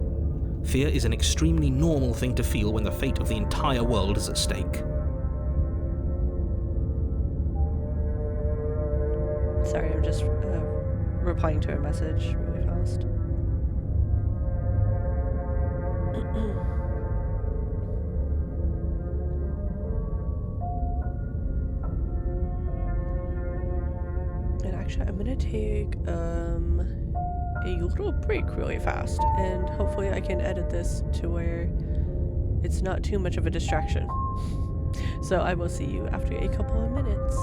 Fear is an extremely normal thing to feel when the fate of the entire world is at stake. Sorry, I'm just replying to a message really fast. And actually, I'm gonna take a little break really fast, and hopefully I can edit this to where it's not too much of a distraction. So I will see you after a couple of minutes.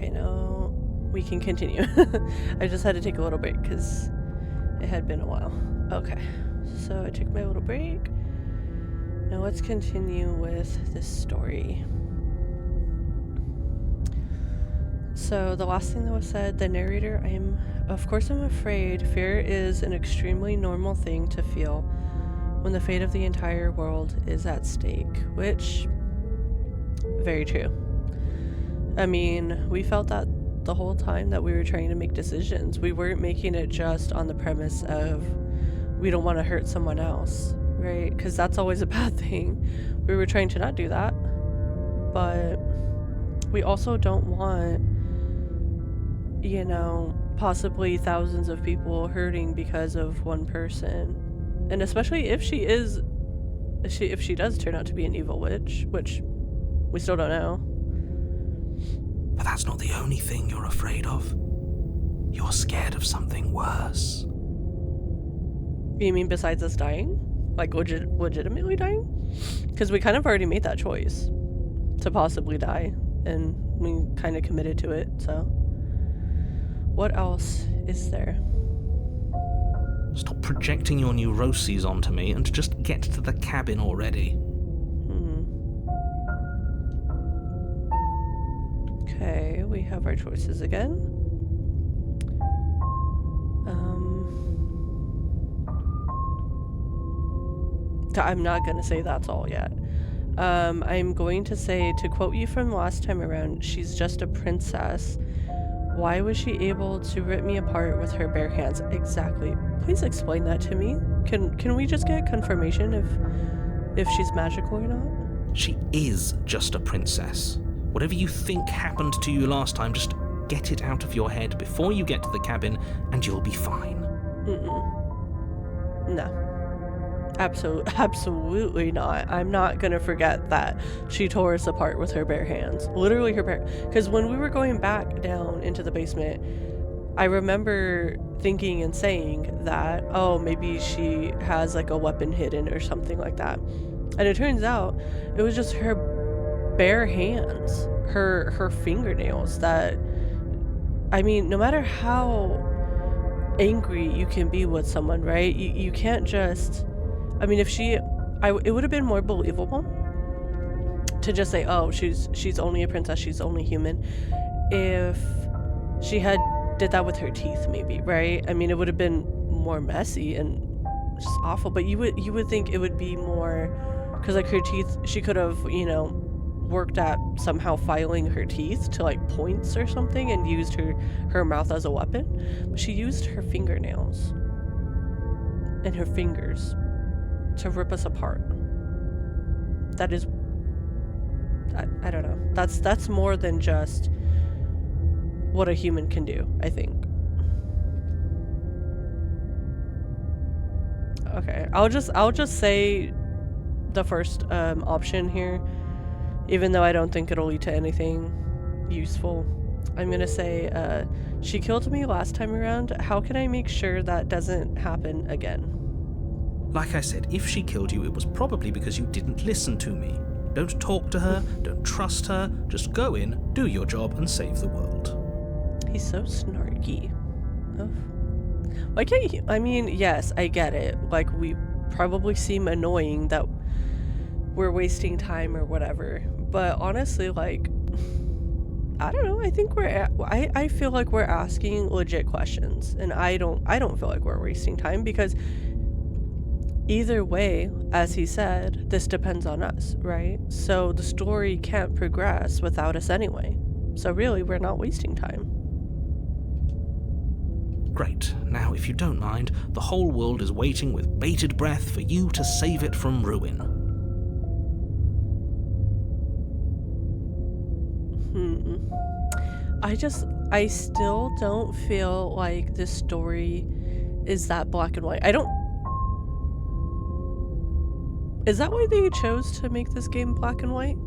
Okay, now we can continue. I just had to take a little break because it had been a while. Okay, so I took my little break. Now let's continue with this story. So the last thing that was said, the narrator, of course I'm afraid. Fear is an extremely normal thing to feel when the fate of the entire world is at stake, which, very true. I mean, we felt that the whole time that we were trying to make decisions. We weren't making it just on the premise of we don't want to hurt someone else, right? Because that's always a bad thing. We were trying to not do that, but we also don't want, you know, possibly thousands of people hurting because of one person. And especially if she does turn out to be an evil witch, which we still don't know. But that's not the only thing you're afraid of. You're scared of something worse. You mean besides us dying? Like legitimately dying? Because we kind of already made that choice to possibly die, and we kind of committed to it, so. What else is there? Stop projecting your neuroses onto me and just get to the cabin already. Okay, we have our choices again. I'm not gonna say that's all yet. I'm going to say, to quote you from last time around, she's just a princess. Why was she able to rip me apart with her bare hands? Exactly. Please explain that to me. Can we just get confirmation if she's magical or not? She is just a princess. Whatever you think happened to you last time, just get it out of your head before you get to the cabin and you'll be fine. No. Absolutely not. I'm not gonna forget that she tore us apart with her bare hands. Literally her bare... Because when we were going back down into the basement, I remember thinking and saying that, oh, maybe she has like a weapon hidden or something like that. And it turns out it was just her bare hands, her fingernails that... I mean, no matter how angry you can be with someone, right? You can't just... I mean, if it would have been more believable to just say, oh, she's only a princess, she's only human, if she had did that with her teeth, maybe, right? I mean, it would have been more messy and just awful, but you would think it would be more, because like her teeth, she could have, you know, worked at somehow filing her teeth to like points or something and used her mouth as a weapon. But she used her fingernails and her fingers to rip us apart. That is, I don't know. That's more than just what a human can do, I think. Okay, I'll just say the first option here, even though I don't think it'll lead to anything useful. I'm gonna say, she killed me last time around. How can I make sure that doesn't happen again? Like I said, if she killed you, it was probably because you didn't listen to me. Don't talk to her, don't trust her, just go in, do your job, and save the world. He's so snarky. Oh. Why can't you? I mean, yes, I get it. Like, we probably seem annoying that we're wasting time or whatever. But honestly, like, I don't know. I think I feel like we're asking legit questions, and I don't feel like we're wasting time, because either way, as he said, this depends on us, right? So the story can't progress without us anyway. So really, we're not wasting time. Great. Now, if you don't mind, the whole world is waiting with bated breath for you to save it from ruin. I still don't feel like this story is that black and white. Is that why they chose to make this game black and white?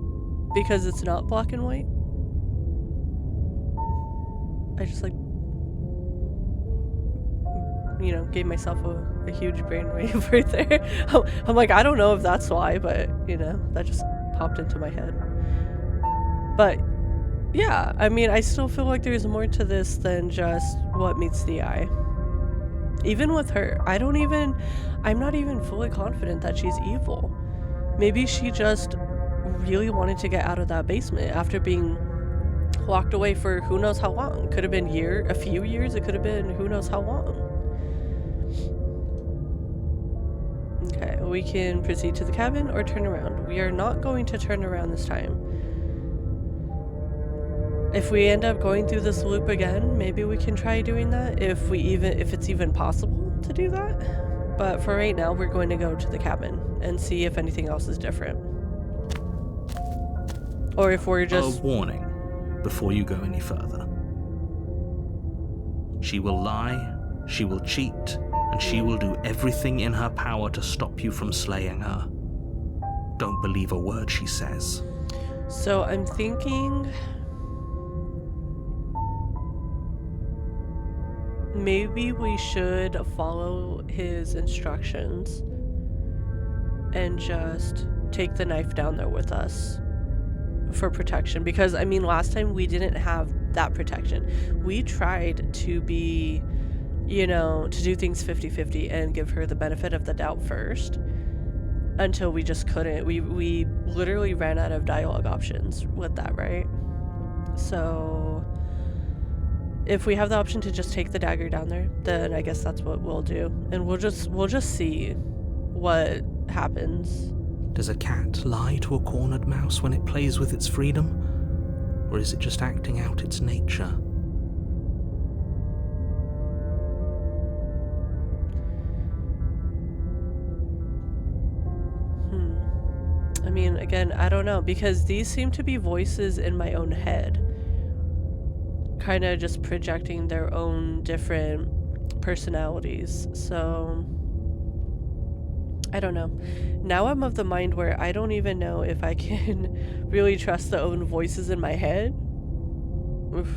Because it's not black and white? I just, like, you know, gave myself a huge brainwave right there. I'm like, I don't know if that's why, but, you know, that just popped into my head. But Yeah, I mean, I still feel like there's more to this than just what meets the eye. Even with her, I'm not even fully confident that she's evil. Maybe she just really wanted to get out of that basement after being locked away for who knows how long. Could have been a few years, it could have been who knows how long. Okay, we can proceed to the cabin or turn around. We are not going to turn around this time. If we end up going through this loop again, maybe we can try doing that if it's even possible to do that. But for right now, we're going to go to the cabin and see if anything else is different. Or if we're just... A warning before you go any further. She will lie, she will cheat, and she will do everything in her power to stop you from slaying her. Don't believe a word she says. So I'm thinking... maybe we should follow his instructions and just take the knife down there with us for protection. Because, I mean, last time we didn't have that protection. We tried to be, to do things 50-50 and give her the benefit of the doubt first until we just couldn't. We literally ran out of dialogue options with that, right? So... if we have the option to just take the dagger down there, then I guess that's what we'll do. And we'll just see what happens. Does a cat lie to a cornered mouse when it plays with its freedom? Or is it just acting out its nature? I mean, again, I don't know, because these seem to be voices in my own head. Kind of just projecting their own different personalities. So I don't know. Now I'm of the mind where I don't even know if I can really trust the own voices in my head. Oof.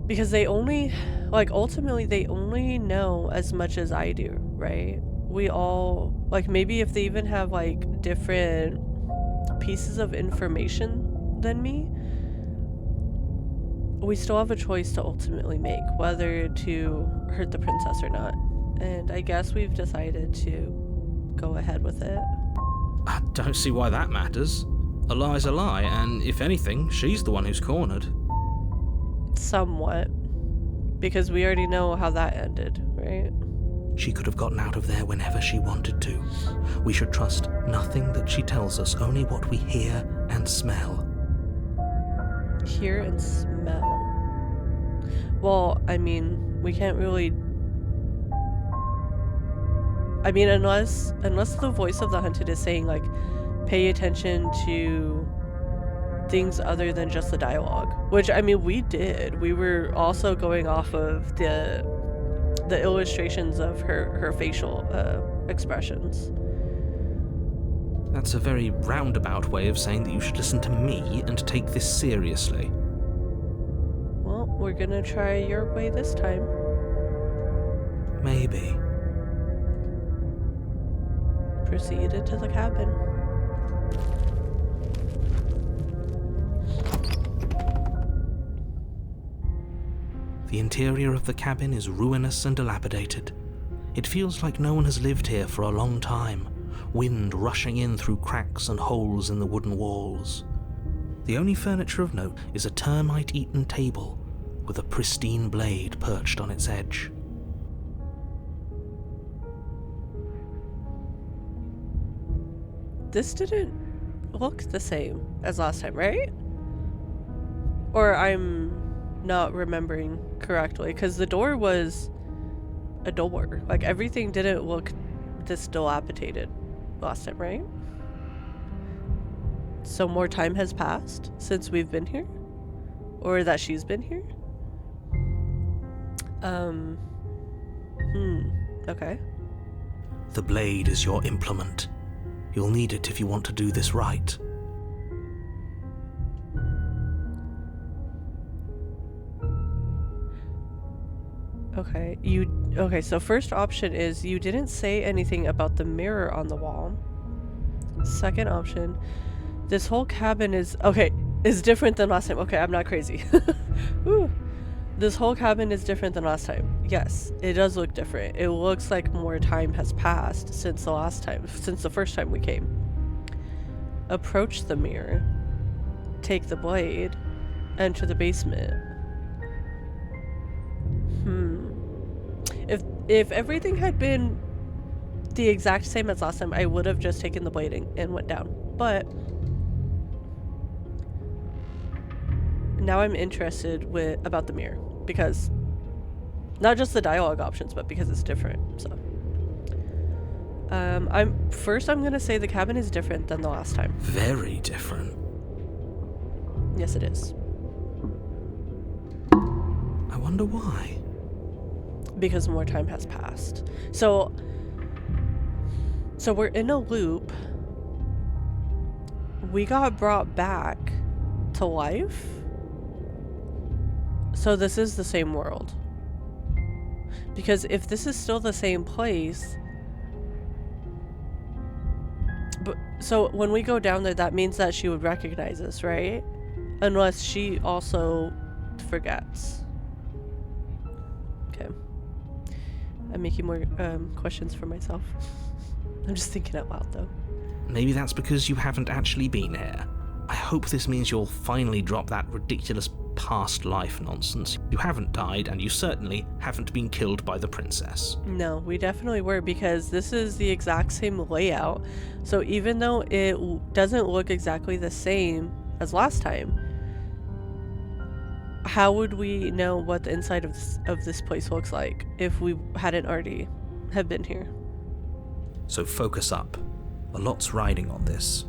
Because ultimately they only know as much as I do, right? We all, maybe if they even have different pieces of information than me, we still have a choice to ultimately make, whether to hurt the princess or not. And I guess we've decided to go ahead with it. I don't see why that matters. A lie's a lie, and if anything, she's the one who's cornered. Somewhat. Because we already know how that ended, right? She could have gotten out of there whenever she wanted to. We should trust nothing that she tells us, only what we hear and smell. Hear and smell. Well, I mean, we can't really... I mean, unless the voice of the hunted is saying, pay attention to things other than just the dialogue. Which, I mean, we did. We were also going off of the illustrations of her facial expressions. That's a very roundabout way of saying that you should listen to me and take this seriously. Well, we're gonna try your way this time. Maybe. Proceeded to the cabin. The interior of the cabin is ruinous and dilapidated. It feels like no one has lived here for a long time, wind rushing in through cracks and holes in the wooden walls. The only furniture of note is a termite-eaten table with a pristine blade perched on its edge. This didn't look the same as last time, right? Or I'm not remembering correctly, because the door was a door. Everything didn't look this dilapidated last time, right? So more time has passed since we've been here? Or that she's been here? Okay. The blade is your implement. You'll need it if you want to do this right. Okay, so first option is you didn't say anything about the mirror on the wall. Second option, this whole cabin is... Okay, is different than last time. Okay, I'm not crazy. Woo. This whole cabin is different than last time. Yes, it does look different. It looks like more time has passed since the first time we came. Approach the mirror. Take the blade. Enter the basement. If everything had been the exact same as last time, I would have just taken the blade and went down. But now I'm interested about the mirror, because not just the dialogue options, but because it's different. So I'm gonna say the cabin is different than the last time. Very different. Yes, it is. I wonder why. Because more time has passed. So we're in a loop. We got brought back to life. So this is the same world. Because if this is still the same place, so when we go down there, that means that she would recognize us, right? Unless she also forgets. Okay. I'm making more questions for myself. I'm just thinking out loud, though. Maybe that's because you haven't actually been here. I hope this means you'll finally drop that ridiculous past life nonsense. You haven't died, and you certainly haven't been killed by the princess. No, we definitely were, because this is the exact same layout. So even though it doesn't look exactly the same as last time, how would we know what the inside of this place looks like if we hadn't already have been here? So focus up. A lot's riding on this.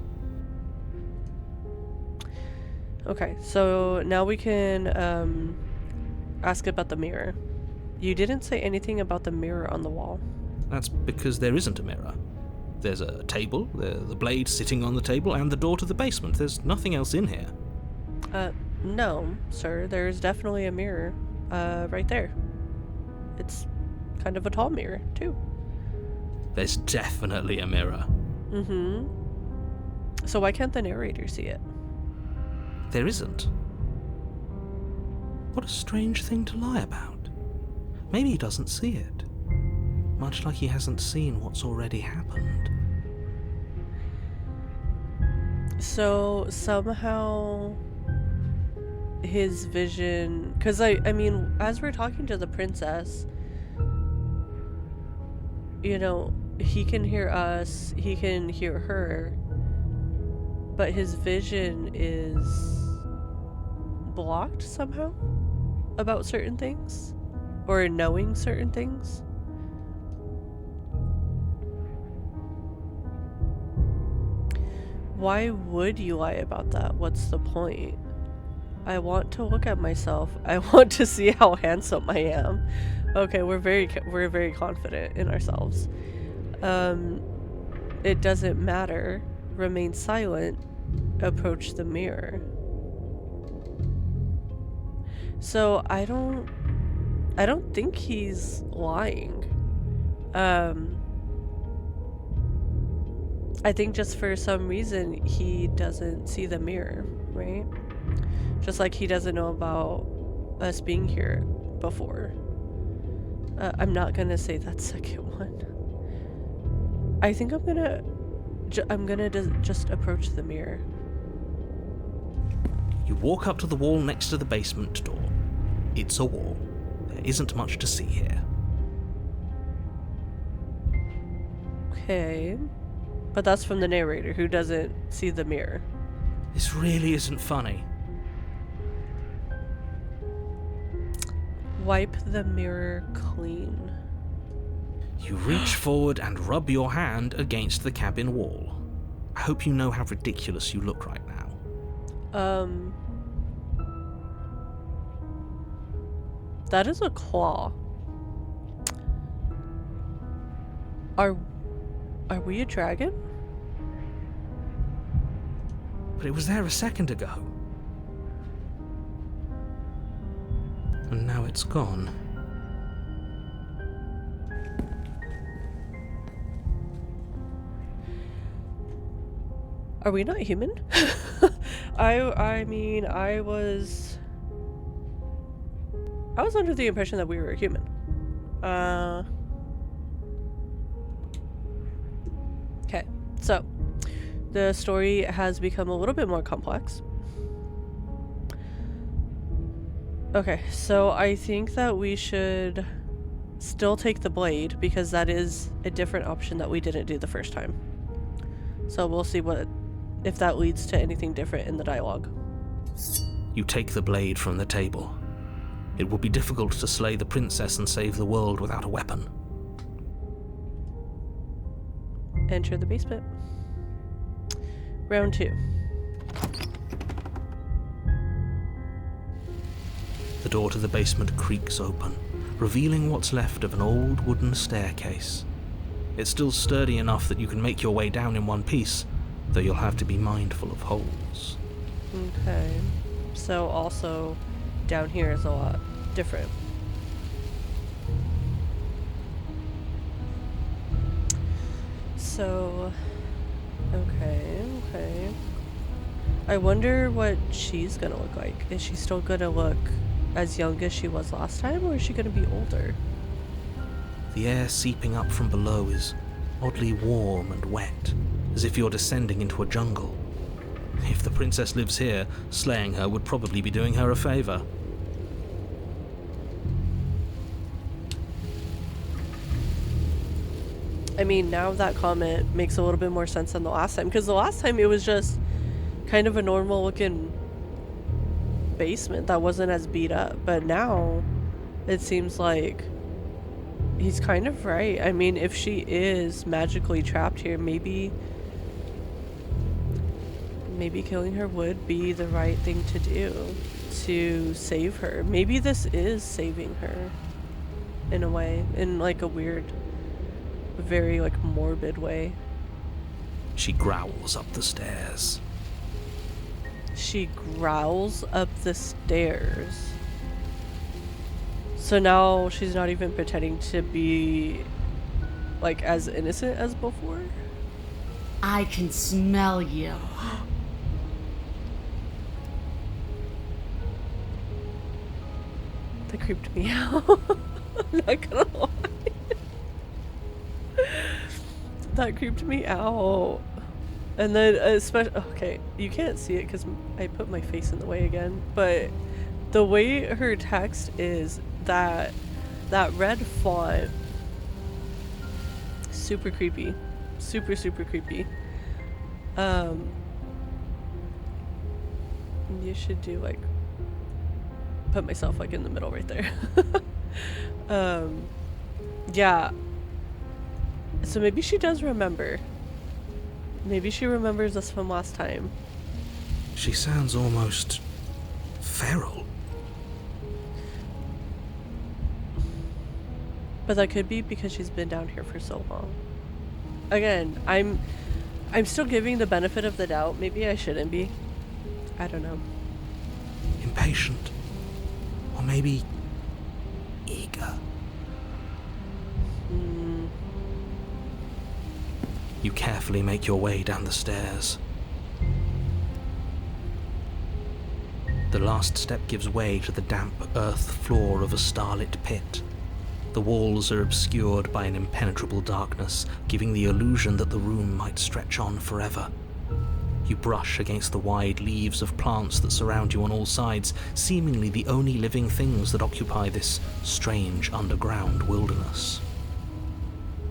Okay, so now we can ask about the mirror. You didn't say anything about the mirror on the wall. That's because there isn't a mirror. There's a table, the blade sitting on the table, and the door to the basement. There's nothing else in here. No, sir. There's definitely a mirror right there. It's kind of a tall mirror, too. There's definitely a mirror. Mm-hmm. So why can't the narrator see it? There isn't. What a strange thing to lie about. Maybe he doesn't see it. Much like he hasn't seen what's already happened. So somehow his vision, because I mean, as we're talking to the princess, you know, he can hear us, he can hear her, but his vision is blocked somehow about certain things, or knowing certain things. Why would you lie about that? What's the point? I want to look at myself. I want to see how handsome I am. Okay, we're very confident in ourselves. It doesn't matter. Remain silent. Approach the mirror. So I don't think he's lying. I think just for some reason he doesn't see the mirror, right? Just like he doesn't know about us being here before. I'm not gonna say that second one. I think I'm gonna just approach the mirror. You walk up to the wall next to the basement door. It's a wall. There isn't much to see here. Okay. But that's from the narrator, who doesn't see the mirror. This really isn't funny. Wipe the mirror clean. You reach forward and rub your hand against the cabin wall. I hope you know how ridiculous you look right now. That is a claw. Are we a dragon? But it was there a second ago. And now it's gone. Are we not human? I mean, I was under the impression that we were human. Okay, so the story has become a little bit more complex. Okay, so I think that we should still take the blade because that is a different option that we didn't do the first time. So we'll see if that leads to anything different in the dialogue. You take the blade from the table. It will be difficult to slay the princess and save the world without a weapon. Enter the basement. Round 2. The door to the basement creaks open, revealing what's left of an old wooden staircase. It's still sturdy enough that you can make your way down in one piece, though you'll have to be mindful of holes. Okay. So also down here is a lot different. So, okay. I wonder what she's gonna look like. Is she still gonna look as young as she was last time, or is she gonna be older? The air seeping up from below is oddly warm and wet, as if you're descending into a jungle. If the princess lives here, slaying her would probably be doing her a favor. I mean, now that comment makes a little bit more sense than the last time, because the last time it was just kind of a normal looking basement that wasn't as beat up, but now it seems like he's kind of right. I mean, if she is magically trapped here, maybe killing her would be the right thing to do to save her. Maybe this is saving her in a way, in like a weird, very like morbid way. She growls up the stairs. She growls up the stairs. So now she's not even pretending to be like as innocent as before? I can smell you. That creeped me out. I'm not gonna lie. That creeped me out. And then especially, okay, you can't see it because I put my face in the way again, but the way her text is, that red font, super creepy. Super creepy. You should do like, put myself like in the middle right there. Yeah. So maybe she does remember. Maybe she remembers us from last time. She sounds almost feral. But that could be because she's been down here for so long. Again, I'm still giving the benefit of the doubt. Maybe I shouldn't be. I don't know. Impatient. Or maybe eager. You carefully make your way down the stairs. The last step gives way to the damp earth floor of a starlit pit. The walls are obscured by an impenetrable darkness, giving the illusion that the room might stretch on forever. You brush against the wide leaves of plants that surround you on all sides, seemingly the only living things that occupy this strange underground wilderness.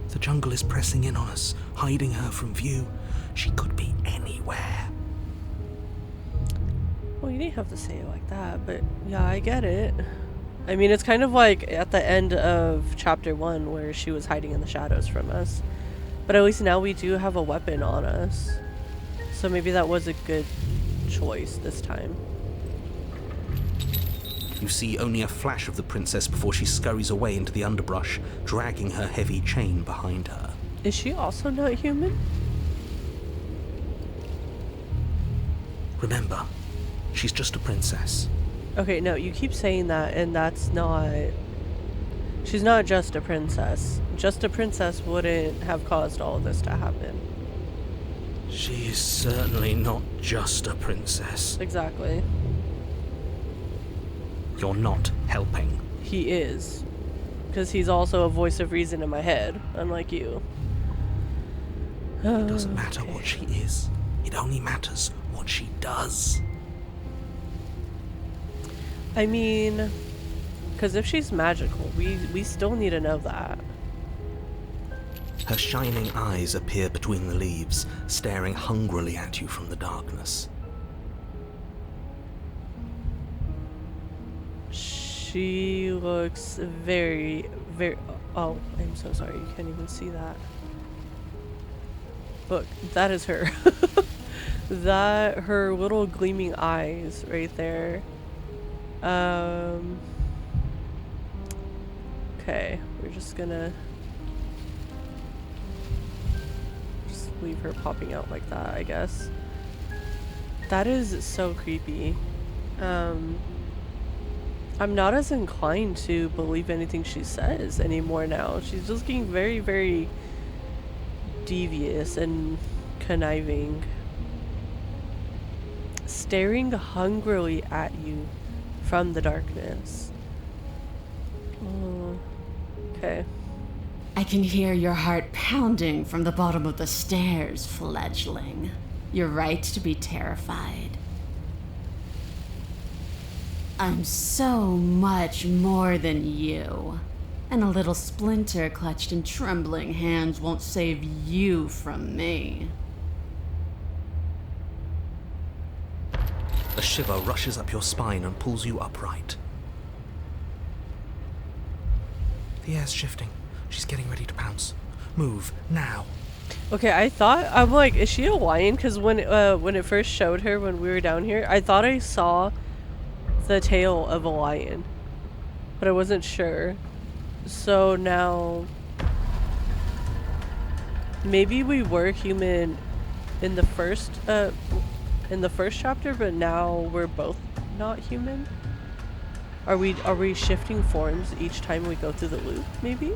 The jungle is pressing in on us, hiding her from view. She could be anywhere. Well, you didn't have to say it like that, but yeah, I get it. I mean, it's kind of like at the end of chapter 1 where she was hiding in the shadows from us. But at least now we do have a weapon on us. So maybe that was a good choice this time. You see only a flash of the princess before she scurries away into the underbrush, dragging her heavy chain behind her. Is she also not human? Remember, she's just a princess. Okay, no, you keep saying that, and that's not... She's not just a princess. Just a princess wouldn't have caused all of this to happen. She is certainly not just a princess. Exactly. You're not helping. He is. Because he's also a voice of reason in my head, unlike you. It doesn't matter what she is. It only matters what she does. I mean, because if she's magical, we still need to know that. Her shining eyes appear between the leaves, staring hungrily at you from the darkness. She looks very, very... Oh, I'm so sorry. You can't even see that. Look, that is her. That, her little gleaming eyes right there. Okay, we're just gonna just leave her popping out like that, I guess. That is so creepy. I'm not as inclined to believe anything she says anymore now. She's just getting very, very devious and conniving. Staring hungrily at you from the darkness. Oh, okay. I can hear your heart pounding from the bottom of the stairs, fledgling. You're right to be terrified. I'm so much more than you. And a little splinter clutched in trembling hands won't save you from me. A shiver rushes up your spine and pulls you upright. The air's shifting. She's getting ready to pounce. Move, now. Okay, I'm like, is she a lion? Because when it first showed her when we were down here, I thought I saw the tail of a lion, but I wasn't sure. So now, maybe we were human in the first chapter, but now we're both not human. Are we shifting forms each time we go through the loop? Maybe.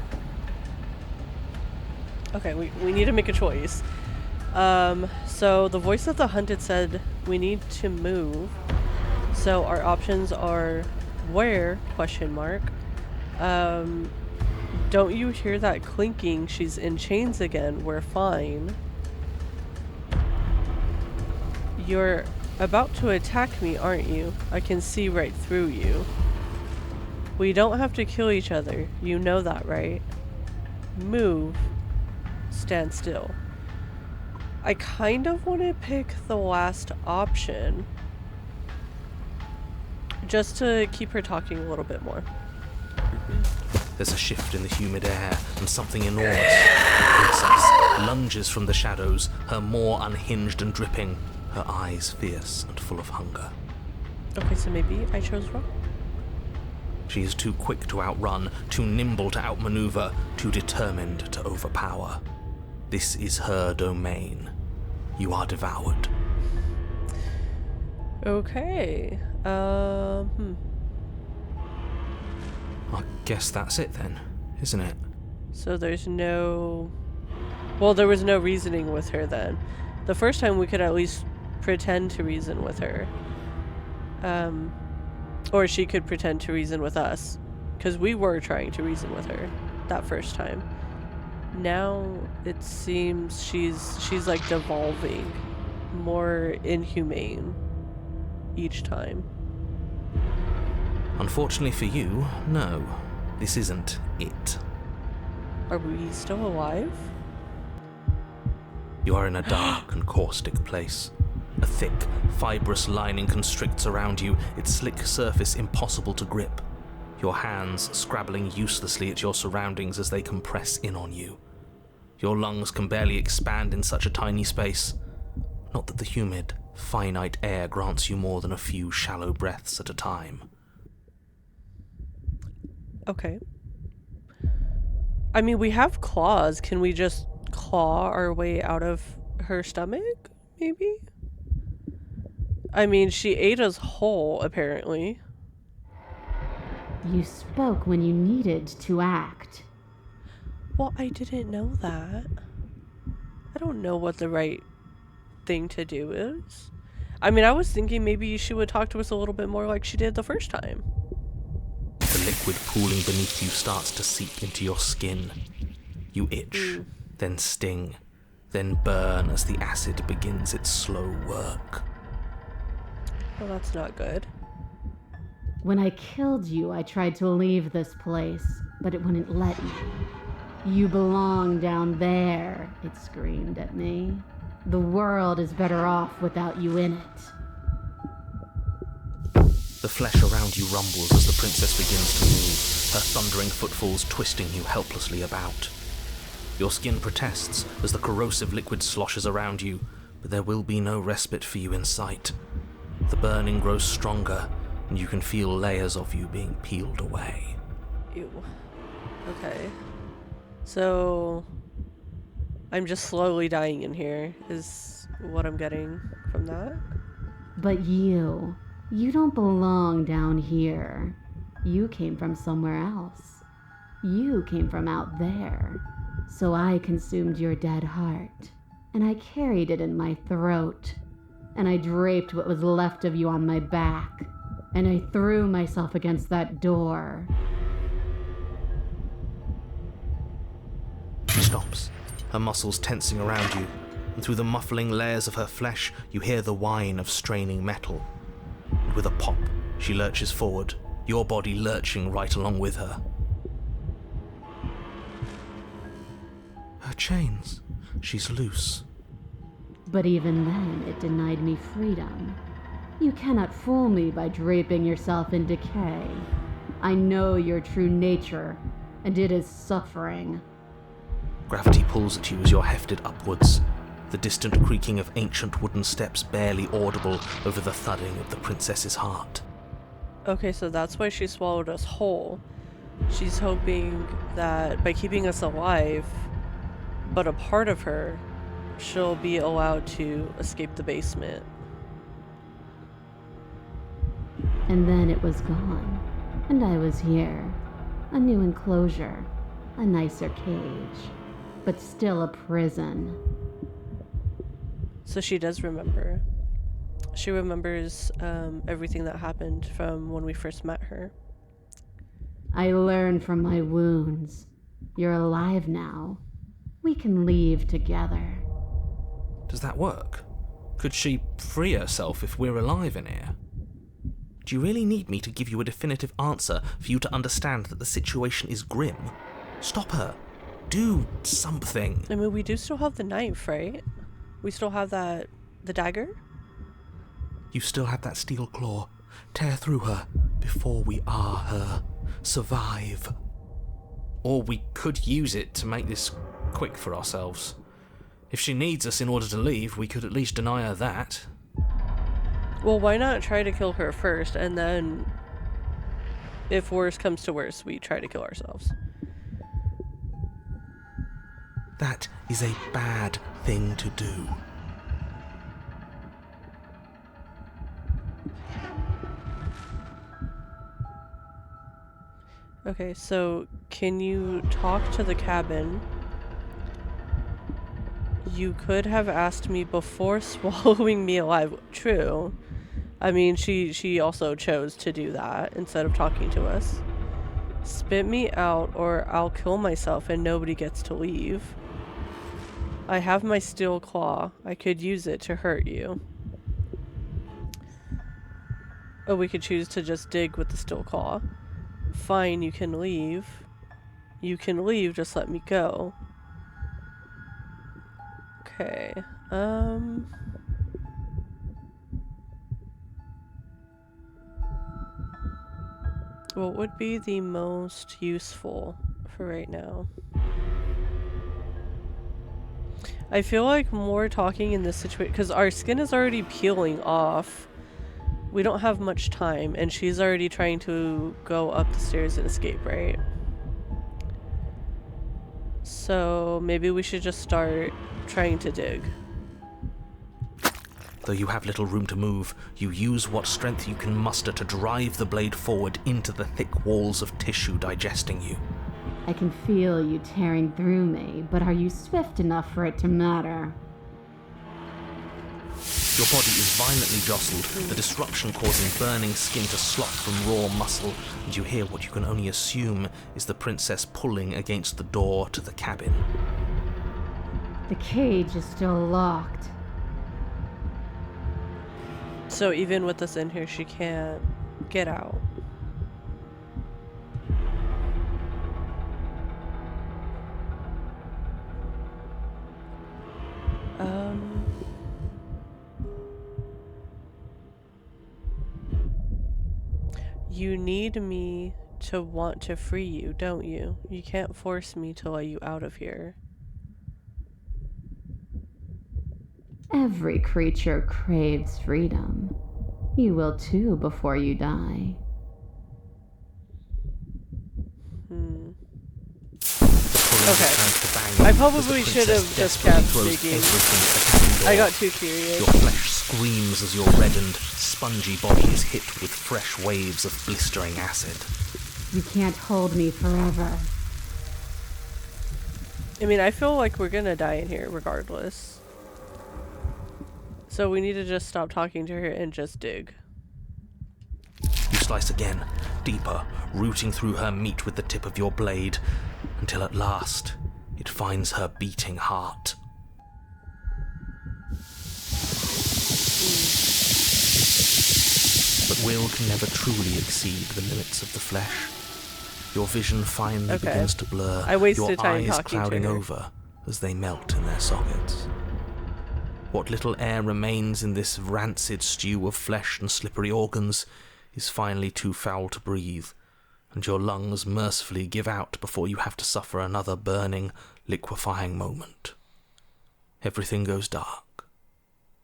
Okay, we need to make a choice. So the voice of the hunted said we need to move. So our options are where, question mark. Don't you hear that clinking? She's in chains again. We're fine. You're about to attack me, aren't you? I can see right through you. We don't have to kill each other. You know that, right? Move. Stand still. I kind of want to pick the last option. Just to keep her talking a little bit more. There's a shift in the humid air, and something enormous, the princess, lunges from the shadows, her maw unhinged and dripping, her eyes fierce and full of hunger. Okay, so maybe I chose wrong. She is too quick to outrun, too nimble to outmaneuver, too determined to overpower. This is her domain. You are devoured. Okay. I guess that's it then, isn't it? So there's no... Well, there was no reasoning with her then. The first time we could at least pretend to reason with her. Or she could pretend to reason with us. Because we were trying to reason with her that first time. Now it seems she's like devolving more inhumane each time. Unfortunately for you, no. This isn't it. Are we still alive? You are in a dark and caustic place. A thick, fibrous lining constricts around you, its slick surface impossible to grip. Your hands scrabbling uselessly at your surroundings as they compress in on you. Your lungs can barely expand in such a tiny space. Not that the humid, finite air grants you more than a few shallow breaths at a time. Okay. I mean, we have claws. Can we just claw our way out of her stomach? Maybe? I mean, she ate us whole, apparently. You spoke when you needed to act. Well, I didn't know that. I don't know what the right thing to do is. I mean, I was thinking maybe she would talk to us a little bit more like she did the first time. The liquid pooling beneath you starts to seep into your skin. You itch, then sting, then burn as the acid begins its slow work. Well, that's not good. When I killed you, I tried to leave this place, but it wouldn't let me. You belong down there, it screamed at me. The world is better off without you in it. The flesh around you rumbles as the princess begins to move, her thundering footfalls twisting you helplessly about. Your skin protests as the corrosive liquid sloshes around you, but there will be no respite for you in sight. The burning grows stronger, and you can feel layers of you being peeled away. Ew. Okay. So, I'm just slowly dying in here, is what I'm getting from that. But you don't belong down here. You came from somewhere else. You came from out there. So I consumed your dead heart, and I carried it in my throat, and I draped what was left of you on my back, and I threw myself against that door. She stops, her muscles tensing around you, and through the muffling layers of her flesh, you hear the whine of straining metal. And with a pop, she lurches forward, your body lurching right along with her. Her chains. She's loose. But even then, it denied me freedom. You cannot fool me by draping yourself in decay. I know your true nature, and it is suffering. Gravity pulls at you as you're hefted upwards, the distant creaking of ancient wooden steps barely audible over the thudding of the princess's heart. Okay, so that's why she swallowed us whole. She's hoping that by keeping us alive, but a part of her, she'll be allowed to escape the basement. And then it was gone, and I was here. A new enclosure, a nicer cage, but still a prison. So she does remember. She remembers everything that happened from when we first met her. I learned from my wounds. You're alive now. We can leave together. Does that work? Could she free herself if we're alive in here? Do you really need me to give you a definitive answer for you to understand that the situation is grim? Stop her. Do something. I mean, we do still have the knife, right? We still have the dagger? You still have that steel claw. Tear through her before we are her. Survive. Or we could use it to make this quick for ourselves. If she needs us in order to leave, we could at least deny her that. Well, why not try to kill her first, and then if worse comes to worse, we try to kill ourselves. That is a bad thing to do. Okay, so can you talk to the cabin? You could have asked me before swallowing me alive. True. I mean, she also chose to do that instead of talking to us. Spit me out or I'll kill myself and nobody gets to leave. I have my steel claw. I could use it to hurt you. Oh, we could choose to just dig with the steel claw. Fine, you can leave. You can leave, just let me go. Okay, what would be the most useful for right now? I feel like more talking in this situation, because our skin is already peeling off. We don't have much time, and she's already trying to go up the stairs and escape, right? So maybe we should just start trying to dig. Though you have little room to move, you use what strength you can muster to drive the blade forward into the thick walls of tissue digesting you. I can feel you tearing through me, but are you swift enough for it to matter? Your body is violently jostled, the disruption causing burning skin to slop from raw muscle, and you hear what you can only assume is the princess pulling against the door to the cabin. The cage is still locked. So even with us in here, she can't get out. You need me to want to free you, don't you? You can't force me to let you out of here. Every creature craves freedom. You will too before you die. Okay. I probably should have just kept digging. I got too curious. Your flesh screams as your reddened, spongy body is hit with fresh waves of blistering acid. You can't hold me forever. I mean, I feel like we're gonna die in here regardless. So we need to just stop talking to her and just dig. You slice again, deeper, rooting through her meat with the tip of your blade, until at last it finds her beating heart. But will can never truly exceed the limits of the flesh. Your vision finally begins to blur, I wasted your time eyes talking to clouding her. over as they melt in their sockets. What little air remains in this rancid stew of flesh and slippery organs is finally too foul to breathe, and your lungs mercifully give out before you have to suffer another burning, liquefying moment. Everything goes dark,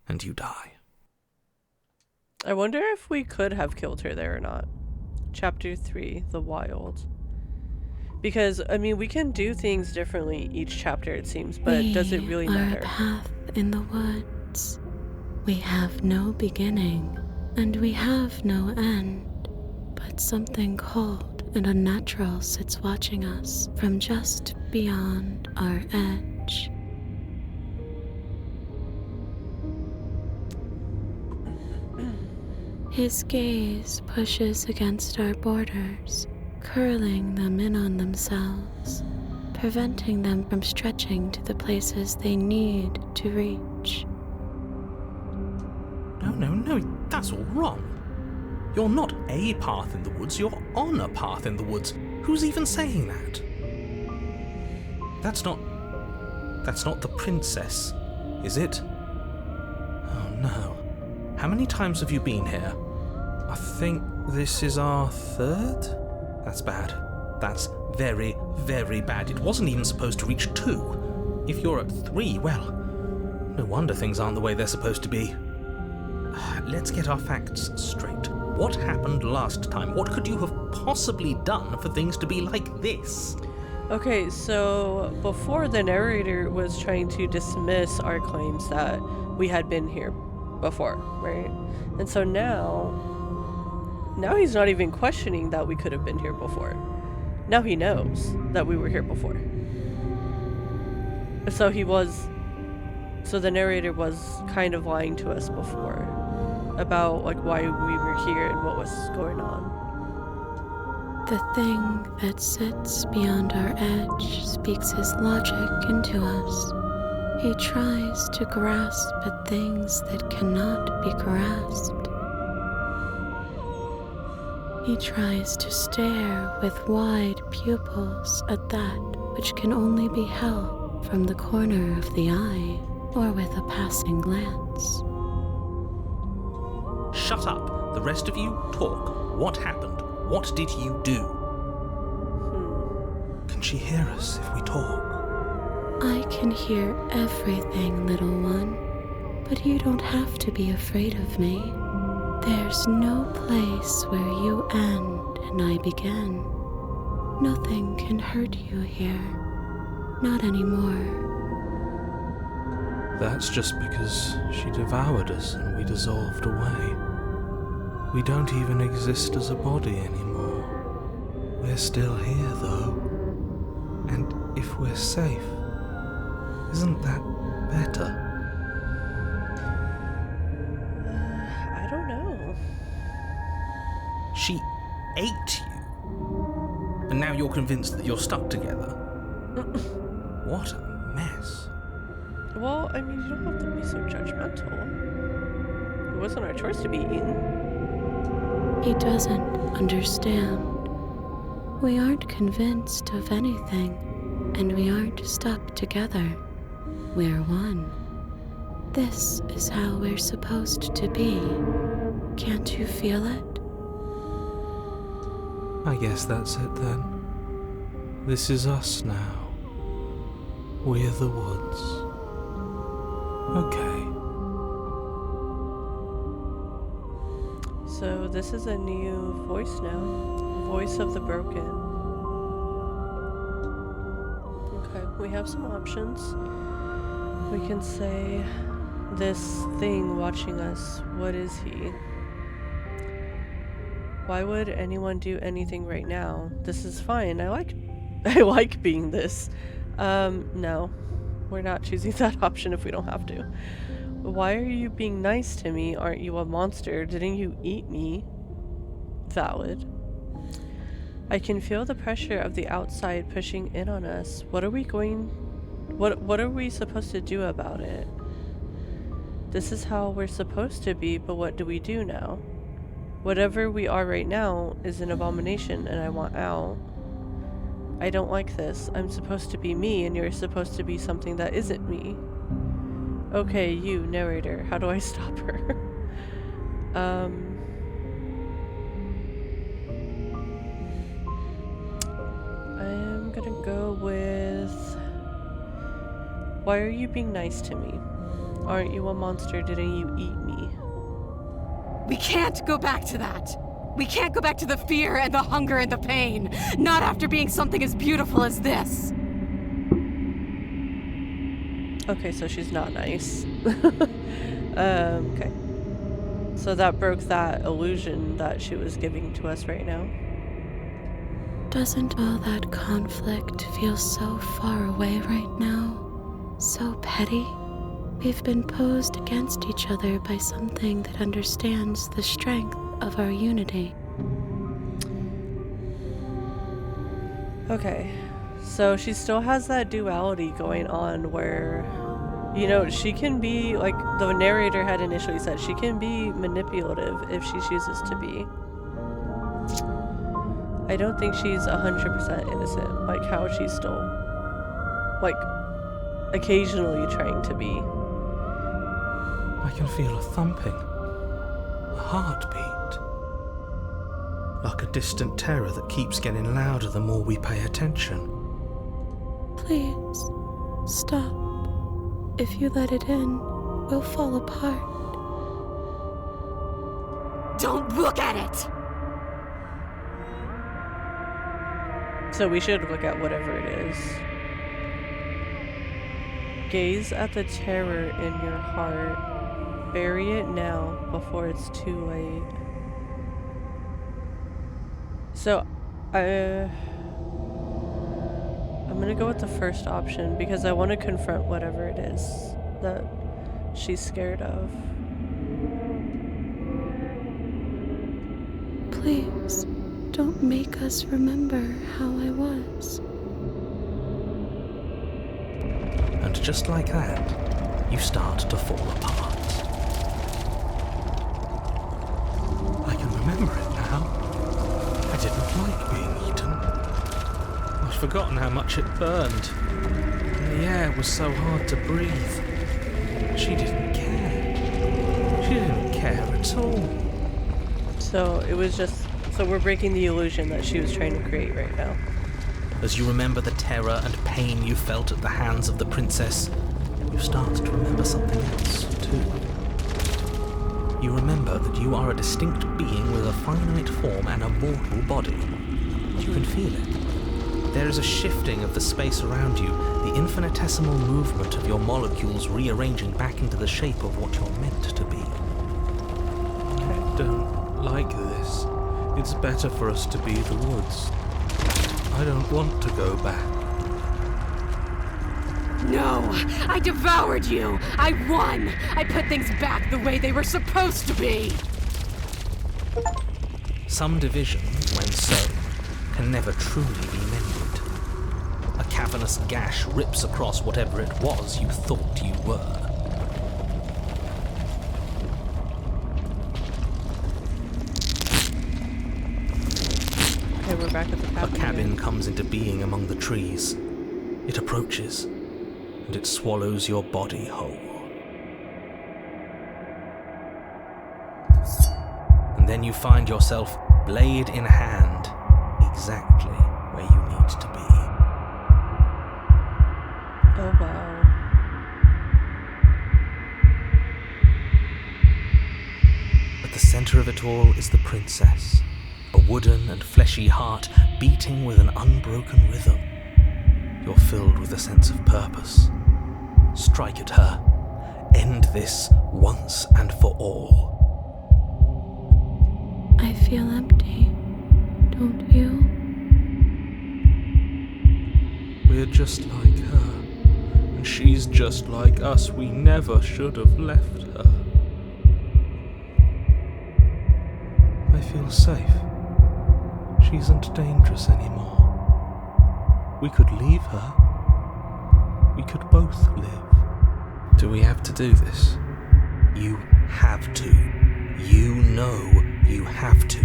and you die. I wonder if we could have killed her there or not. Chapter 3, The Wild. Because, I mean, we can do things differently each chapter, it seems, but does it really matter? We are a path in the woods. We have no beginning, and we have no end. But something cold and unnatural sits watching us from just beyond our edge. His gaze pushes against our borders, curling them in on themselves, preventing them from stretching to the places they need to reach. No, that's all wrong. You're not a path in the woods, you're on a path in the woods. Who's even saying that? That's not the princess, is it? Oh no. How many times have you been here? I think this is our third? That's bad. That's very, very bad. It wasn't even supposed to reach 2. If you're at 3, well, no wonder things aren't the way they're supposed to be. Let's get our facts straight. What happened last time? What could you have possibly done for things to be like this? Okay, so before the narrator was trying to dismiss our claims that we had been here before, right? And so now he's not even questioning that we could have been here before. Now he knows that we were here before. So the narrator was kind of lying to us before about like why we were here and what was going on. The thing that sits beyond our edge speaks his logic into us. He tries to grasp at things that cannot be grasped. He tries to stare with wide pupils at that which can only be held from the corner of the eye or with a passing glance. Shut up. The rest of you, talk. What happened? What did you do? Can she hear us if we talk? I can hear everything, little one, but you don't have to be afraid of me. There's no place where you end and I begin. Nothing can hurt you here. Not anymore. That's just because she devoured us and we dissolved away. We don't even exist as a body anymore. We're still here, though. And if we're safe, isn't that better? ate you. And now you're convinced that you're stuck together. What a mess. Well, I mean, you don't have to be so judgmental. It wasn't our choice to be eaten. He doesn't understand. We aren't convinced of anything, and we aren't stuck together. We're one. This is how we're supposed to be. Can't you feel it? I guess that's it then. This is us now. We're the woods. Okay. So this is a new voice now. Voice of the broken. Okay, we have some options. We can say, this thing watching us, what is he? Why would anyone do anything right now? This is fine. I like being this. No. We're not choosing that option if we don't have to. Why are you being nice to me? Aren't you a monster? Didn't you eat me? Valid. I can feel the pressure of the outside pushing in on us. What are we supposed to do about it? This is how we're supposed to be, but what do we do now? Whatever we are right now is an abomination and I want out. I don't like this. I'm supposed to be me and you're supposed to be something that isn't me. Okay, you, narrator, how do I stop her? I'm gonna go with... Why are you being nice to me? Aren't you a monster? Didn't you eat me? We can't go back to that. We can't go back to the fear and the hunger and the pain. Not after being something as beautiful as this. Okay, so she's not nice. Okay. So that broke that illusion that she was giving to us right now. Doesn't all that conflict feel so far away right now? So petty? We've been posed against each other by something that understands the strength of our unity. Okay, so she still has that duality going on where, you know, she can be, like the narrator had initially said, she can be manipulative if she chooses to be. I don't think she's 100% innocent, like how she's still, like, occasionally trying to be. I can feel a thumping, a heartbeat, like a distant terror that keeps getting louder the more we pay attention. Please, stop. If you let it in, we'll fall apart. Don't look at it! So we should look at whatever it is. Gaze at the terror in your heart. Bury it now before it's too late. So, I'm gonna go with the first option because I want to confront whatever it is that she's scared of. Please, don't make us remember how I was. And just like that, you start to fall apart. I can remember it now. I didn't like being eaten. I'd forgotten how much it burned. And the air was so hard to breathe. She didn't care. She didn't care at all. So it was just, so we're breaking the illusion that she was trying to create right now. As you remember the terror and pain you felt at the hands of the princess, you start to remember something else, too. You remember that you are a distinct being with a finite form and a mortal body. You can feel it. There is a shifting of the space around you, the infinitesimal movement of your molecules rearranging back into the shape of what you're meant to be. I don't like this. It's better for us to be the woods. I don't want to go back. No! I devoured you! I won! I put things back the way they were supposed to be! Some division, when been sown can never truly be mended. A cavernous gash rips across whatever it was you thought you were. Okay, we're back at the cabin. A cabin again. comes into being among the trees. It approaches, and it swallows your body whole. And then you find yourself, blade in hand, exactly where you need to be. Oh wow. At the center of it all is the princess, a wooden and fleshy heart beating with an unbroken rhythm. You're filled with a sense of purpose. Strike at her. End this once and for all. I feel empty, don't you? We're just like her, and she's just like us. We never should have left her. I feel safe. She isn't dangerous anymore. We could leave her. We could both live. Do we have to do this? You have to. You know you have to.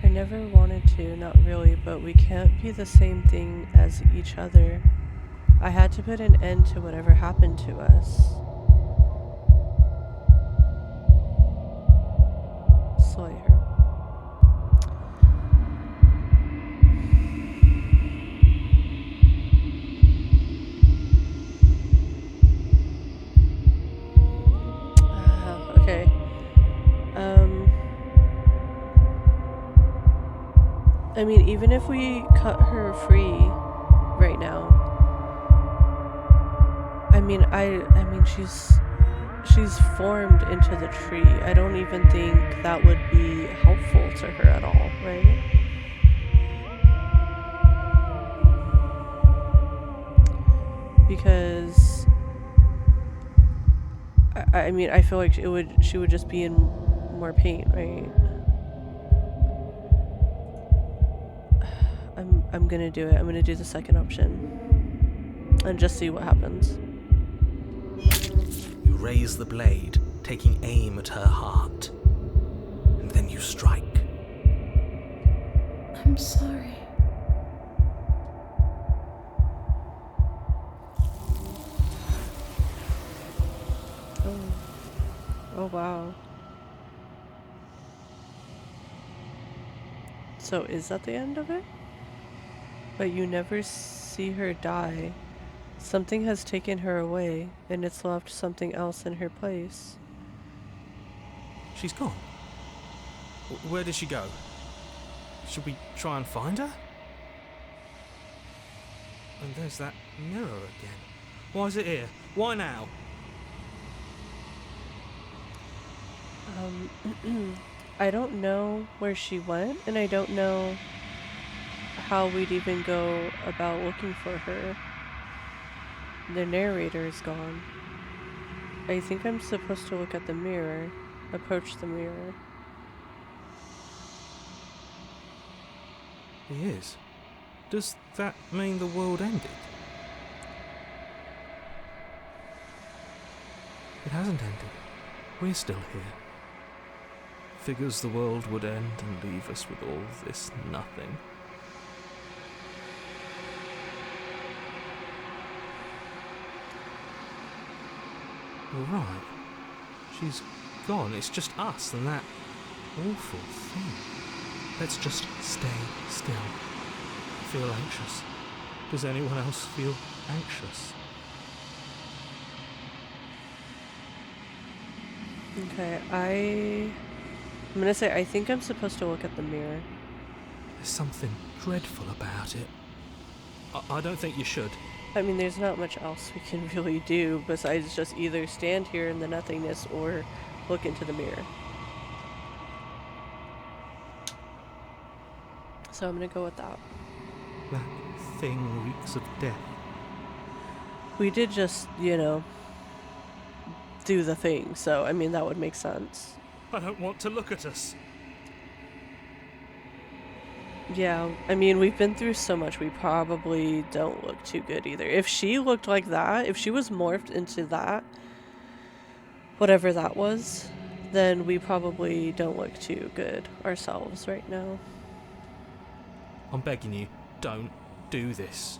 I never wanted to, not really, but we can't be the same thing as each other. I had to put an end to whatever happened to us. Slayer. Okay. I mean, even if we cut her free right now, I mean, she's formed into the tree. I don't even think that would be helpful to her at all, right? Because I mean, I feel like she would just be in more pain, right? I'm gonna do it. I'm gonna do the second option and just see what happens. You raise the blade, taking aim at her heart, and then you strike. I'm sorry. Oh wow. So is that the end of it? But you never see her die. Something has taken her away, and it's left something else in her place. She's gone. Where did she go? Should we try and find her? And there's that mirror again. Why is it here? Why now? I don't know where she went, and I don't know how we'd even go about looking for her. The narrator is gone. I think I'm supposed to look at the mirror, approach the mirror. He is. Does that mean the world ended? It hasn't ended. We're still here. Figures the world would end and leave us with all this nothing. You're right. She's gone. It's just us and that awful thing. Let's just stay still. Feel anxious. Does anyone else feel anxious? Okay, I'm gonna say I think I'm supposed to look at the mirror. There's something dreadful about it. I don't think you should. I mean, there's not much else we can really do besides just either stand here in the nothingness or look into the mirror. So I'm gonna go with that. That thing reeks of death. We did just, do the thing, so I mean that would make sense. I don't want to look at us. Yeah, I mean, we've been through so much, we probably don't look too good either. If she looked like that, if she was morphed into that, whatever that was, then we probably don't look too good ourselves right now. I'm begging you, don't do this.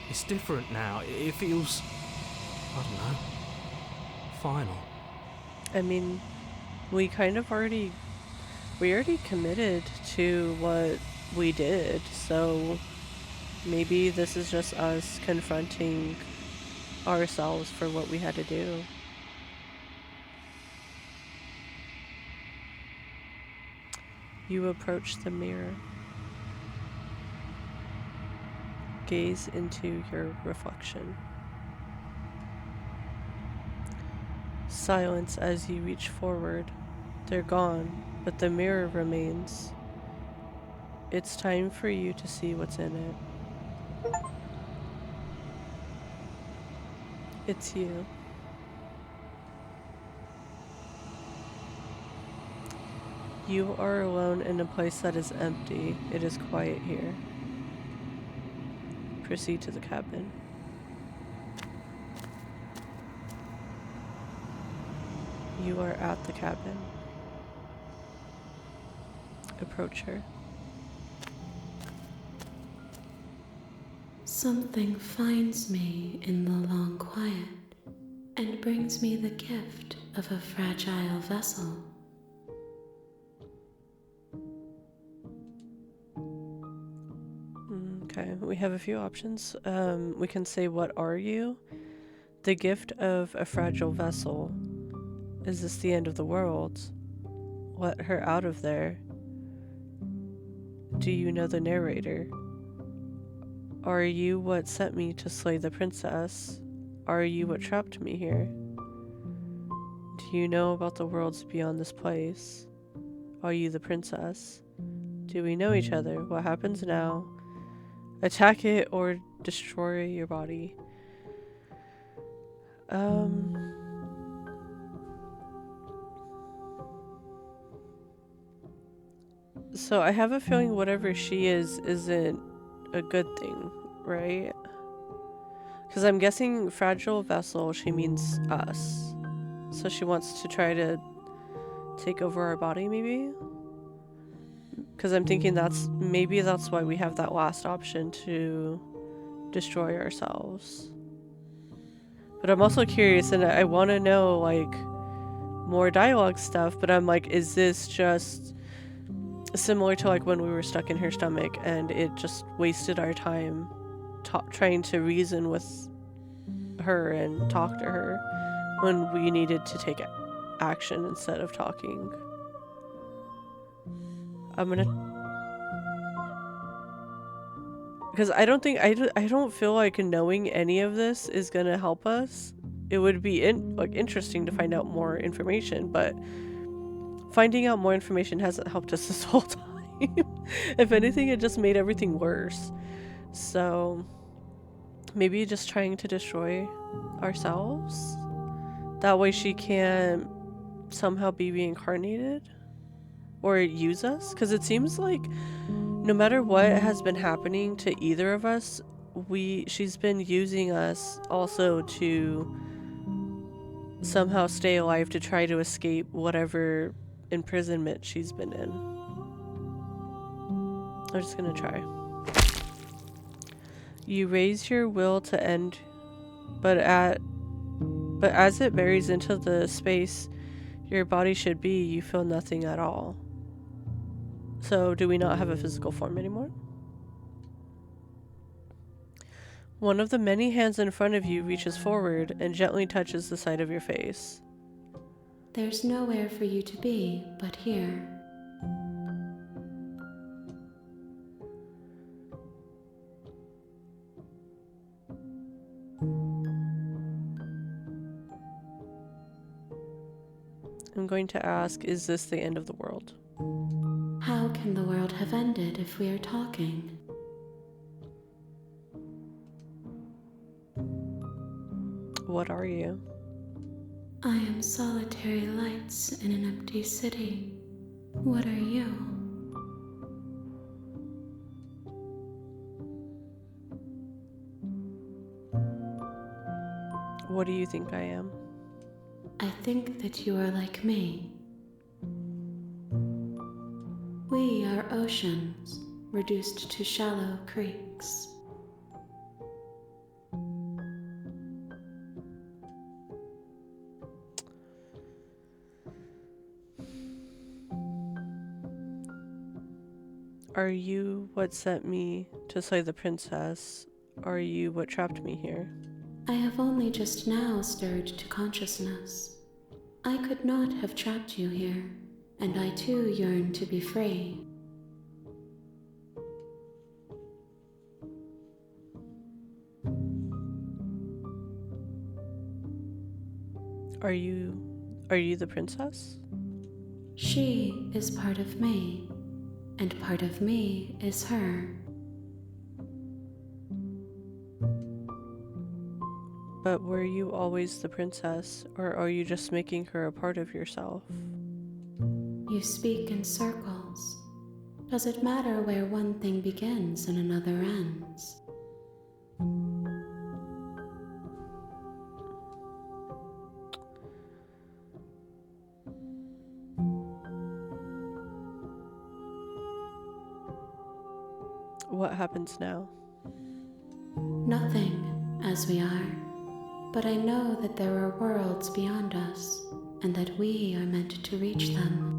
It's different now. It feels, I don't know, final. I mean, we already committed to what we did, so maybe this is just us confronting ourselves for what we had to do. You approach the mirror. Gaze into your reflection. Silence as you reach forward. They're gone, but the mirror remains. It's time for you to see what's in it. It's you. You are alone in a place that is empty. It is quiet here. Proceed to the cabin. You are at the cabin. Approach her. Something finds me in the long quiet and brings me the gift of a fragile vessel. Okay, we have a few options. We can say, what are you? The gift of a fragile vessel. Is this the end of the world? Let her out of there. Do you know the narrator? Are you what sent me to slay the princess? Are you what trapped me here? Do you know about the worlds beyond this place? Are you the princess? Do we know each other? What happens now? Attack it or destroy your body. So I have a feeling whatever she is isn't a good thing, right? Because I'm guessing fragile vessel, she means us. So she wants to try to take over our body, maybe? Because I'm thinking maybe that's why we have that last option to destroy ourselves. But I'm also curious, and I want to know, like, more dialogue stuff, but I'm like, is this just similar to, like, when we were stuck in her stomach and it just wasted our time trying to reason with her and talk to her when we needed to take action instead of talking? Because I don't feel like knowing any of this is gonna help us. It would be interesting to find out more information, but finding out more information hasn't helped us this whole time. If anything, it just made everything worse. So maybe just trying to destroy ourselves. That way she can somehow be reincarnated or use us. Because it seems like no matter what has been happening to either of us, she's been using us also to somehow stay alive to try to escape whatever imprisonment she's been in. I'm just gonna try. You raise your will to end, but as it buries into the space your body should be, you feel nothing at all. So do we not have a physical form anymore? One of the many hands in front of you reaches forward and gently touches the side of your face. There's nowhere for you to be but here. I'm going to ask, is this the end of the world? How can the world have ended if we are talking? What are you? I am solitary lights in an empty city. What are you? What do you think I am? I think that you are like me. We are oceans, reduced to shallow creeks. Are you what sent me to slay the princess? Are you what trapped me here? I have only just now stirred to consciousness. I could not have trapped you here, and I too yearn to be free. Are you the princess? She is part of me, and part of me is her. But were you always the princess, or are you just making her a part of yourself? You speak in circles. Does it matter where one thing begins and another ends? What happens now? Nothing, as we are. But I know that there are worlds beyond us, and that we are meant to reach them.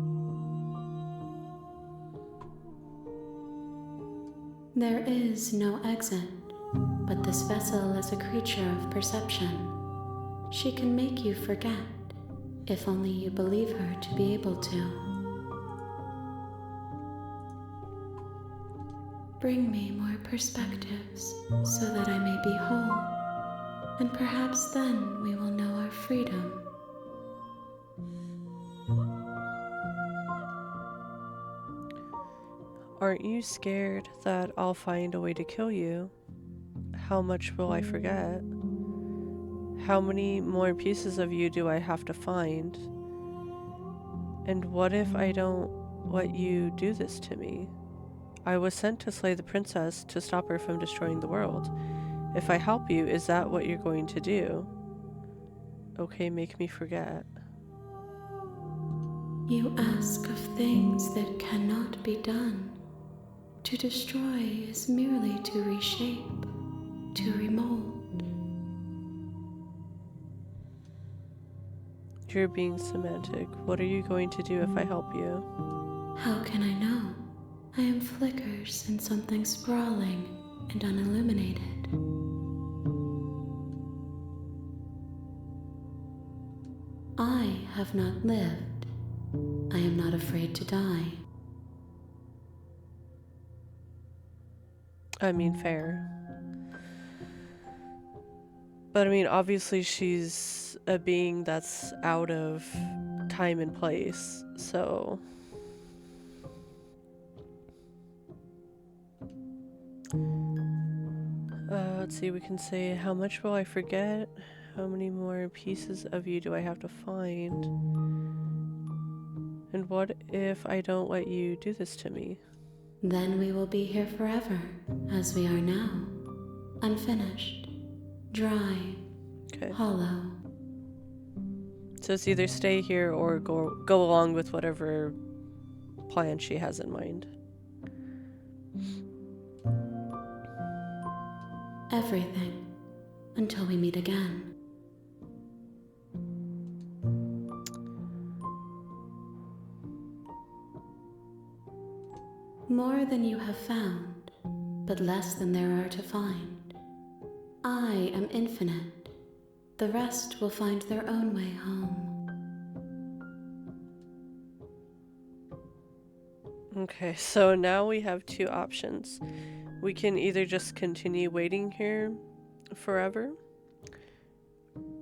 There is no exit, but this vessel is a creature of perception. She can make you forget, if only you believe her to be able to. Bring me more perspectives, so that I may be whole, and perhaps then we will know our freedom. Aren't you scared that I'll find a way to kill you? How much will I forget? How many more pieces of you do I have to find? And what if I don't let you do this to me? I was sent to slay the princess to stop her from destroying the world. If I help you, is that what you're going to do? Okay, make me forget. You ask of things that cannot be done. To destroy is merely to reshape, to remold. You're being semantic. What are you going to do if I help you? How can I know? I am flickers in something sprawling and unilluminated. I have not lived. I am not afraid to die. I mean, fair. But I mean, obviously she's a being that's out of time and place, so... let's see, we can say, how much will I forget? How many more pieces of you do I have to find? And what if I don't let you do this to me? Then we will be here forever, as we are now. Unfinished, dry, Okay. hollow. So it's either stay here or go along with whatever plan she has in mind. Everything, until we meet again. More than you have found, but less than there are to find. I am infinite. The rest will find their own way home. Okay, so now we have two options. We can either just continue waiting here forever,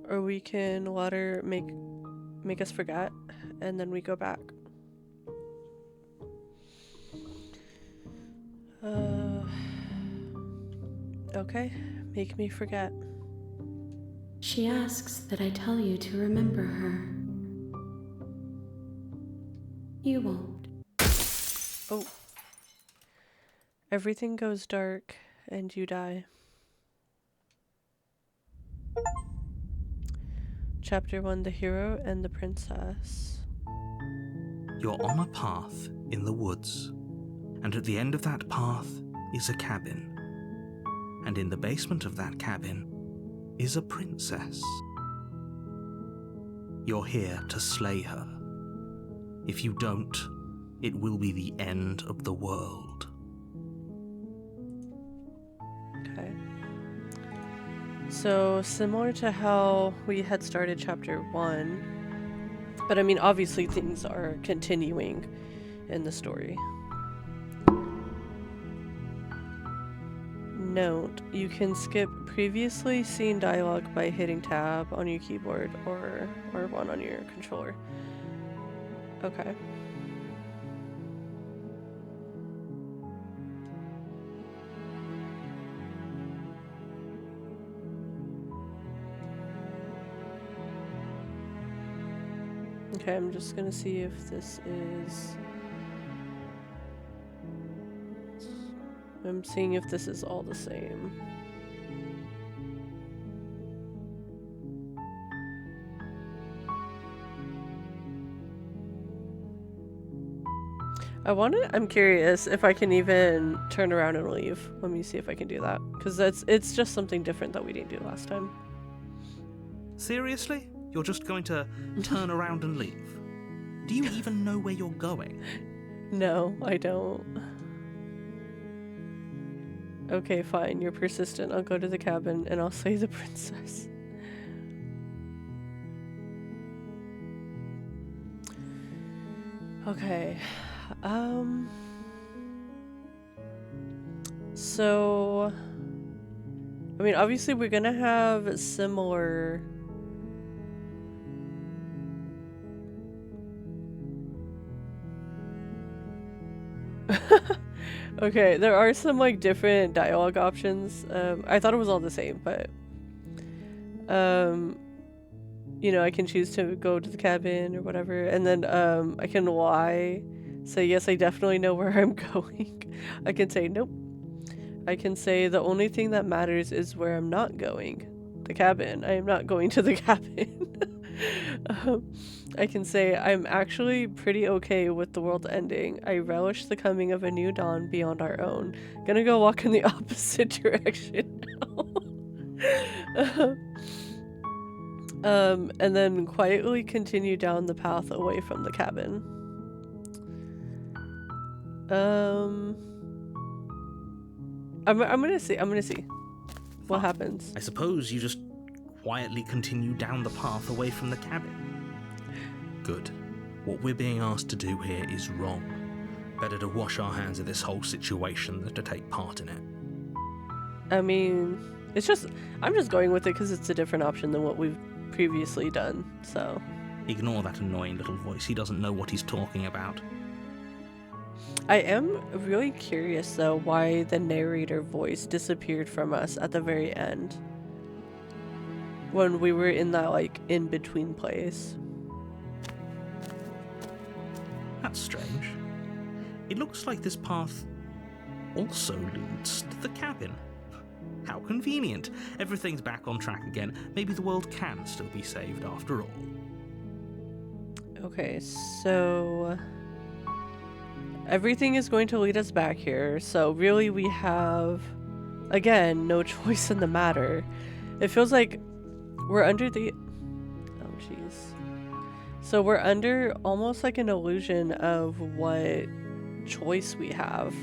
or we can let her make us forget, and then we go back. Okay, make me forget. She asks that I tell you to remember her. You won't. Oh. Everything goes dark and you die. Chapter 1: The Hero and the Princess. You're on a path in the woods, and at the end of that path is a cabin. And in the basement of that cabin is a princess. You're here to slay her. If you don't, it will be the end of the world. Okay. So, similar to how we had started chapter 1, but I mean, obviously things are continuing in the story. Note, you can skip previously seen dialogue by hitting tab on your keyboard or 1 on your controller. Okay. Okay, I'm just gonna see if this is... I'm seeing if this is all the same. I'm curious if I can even turn around and leave. Let me see if I can do that. Because it's just something different that we didn't do last time. Seriously? You're just going to turn around and leave? Do you even know where you're going? No, I don't. Okay, fine. You're persistent. I'll go to the cabin and I'll slay the princess. Okay. So... I mean, obviously we're gonna have similar... Okay, there are some like different dialogue options. I thought it was all the same, but you know, I can choose to go to the cabin or whatever, and then I can lie, say yes, I definitely know where I'm going. I can say nope. I can say the only thing that matters is where I'm not going, the cabin. I am not going to the cabin. I can say I'm actually pretty okay with the world ending. I relish the coming of a new dawn beyond our own. Gonna go walk in the opposite direction now. And then quietly continue down the path away from the cabin. I'm gonna see what happens. I suppose you just quietly continue down the path away from the cabin. Good. What we're being asked to do here is wrong. Better to wash our hands of this whole situation than to take part in it. I mean, I'm just going with it because it's a different option than what we've previously done, so. Ignore that annoying little voice. He doesn't know what he's talking about. I am really curious, though, why the narrator voice disappeared from us at the very end. When we were in that, like, in-between place. That's strange. It looks like this path also leads to the cabin. How convenient. Everything's back on track again. Maybe the world can still be saved after all. Okay, so... everything is going to lead us back here, so really we have, again, no choice in the matter. It feels like we're under the... oh, jeez. So we're under almost like an illusion of what choice we have.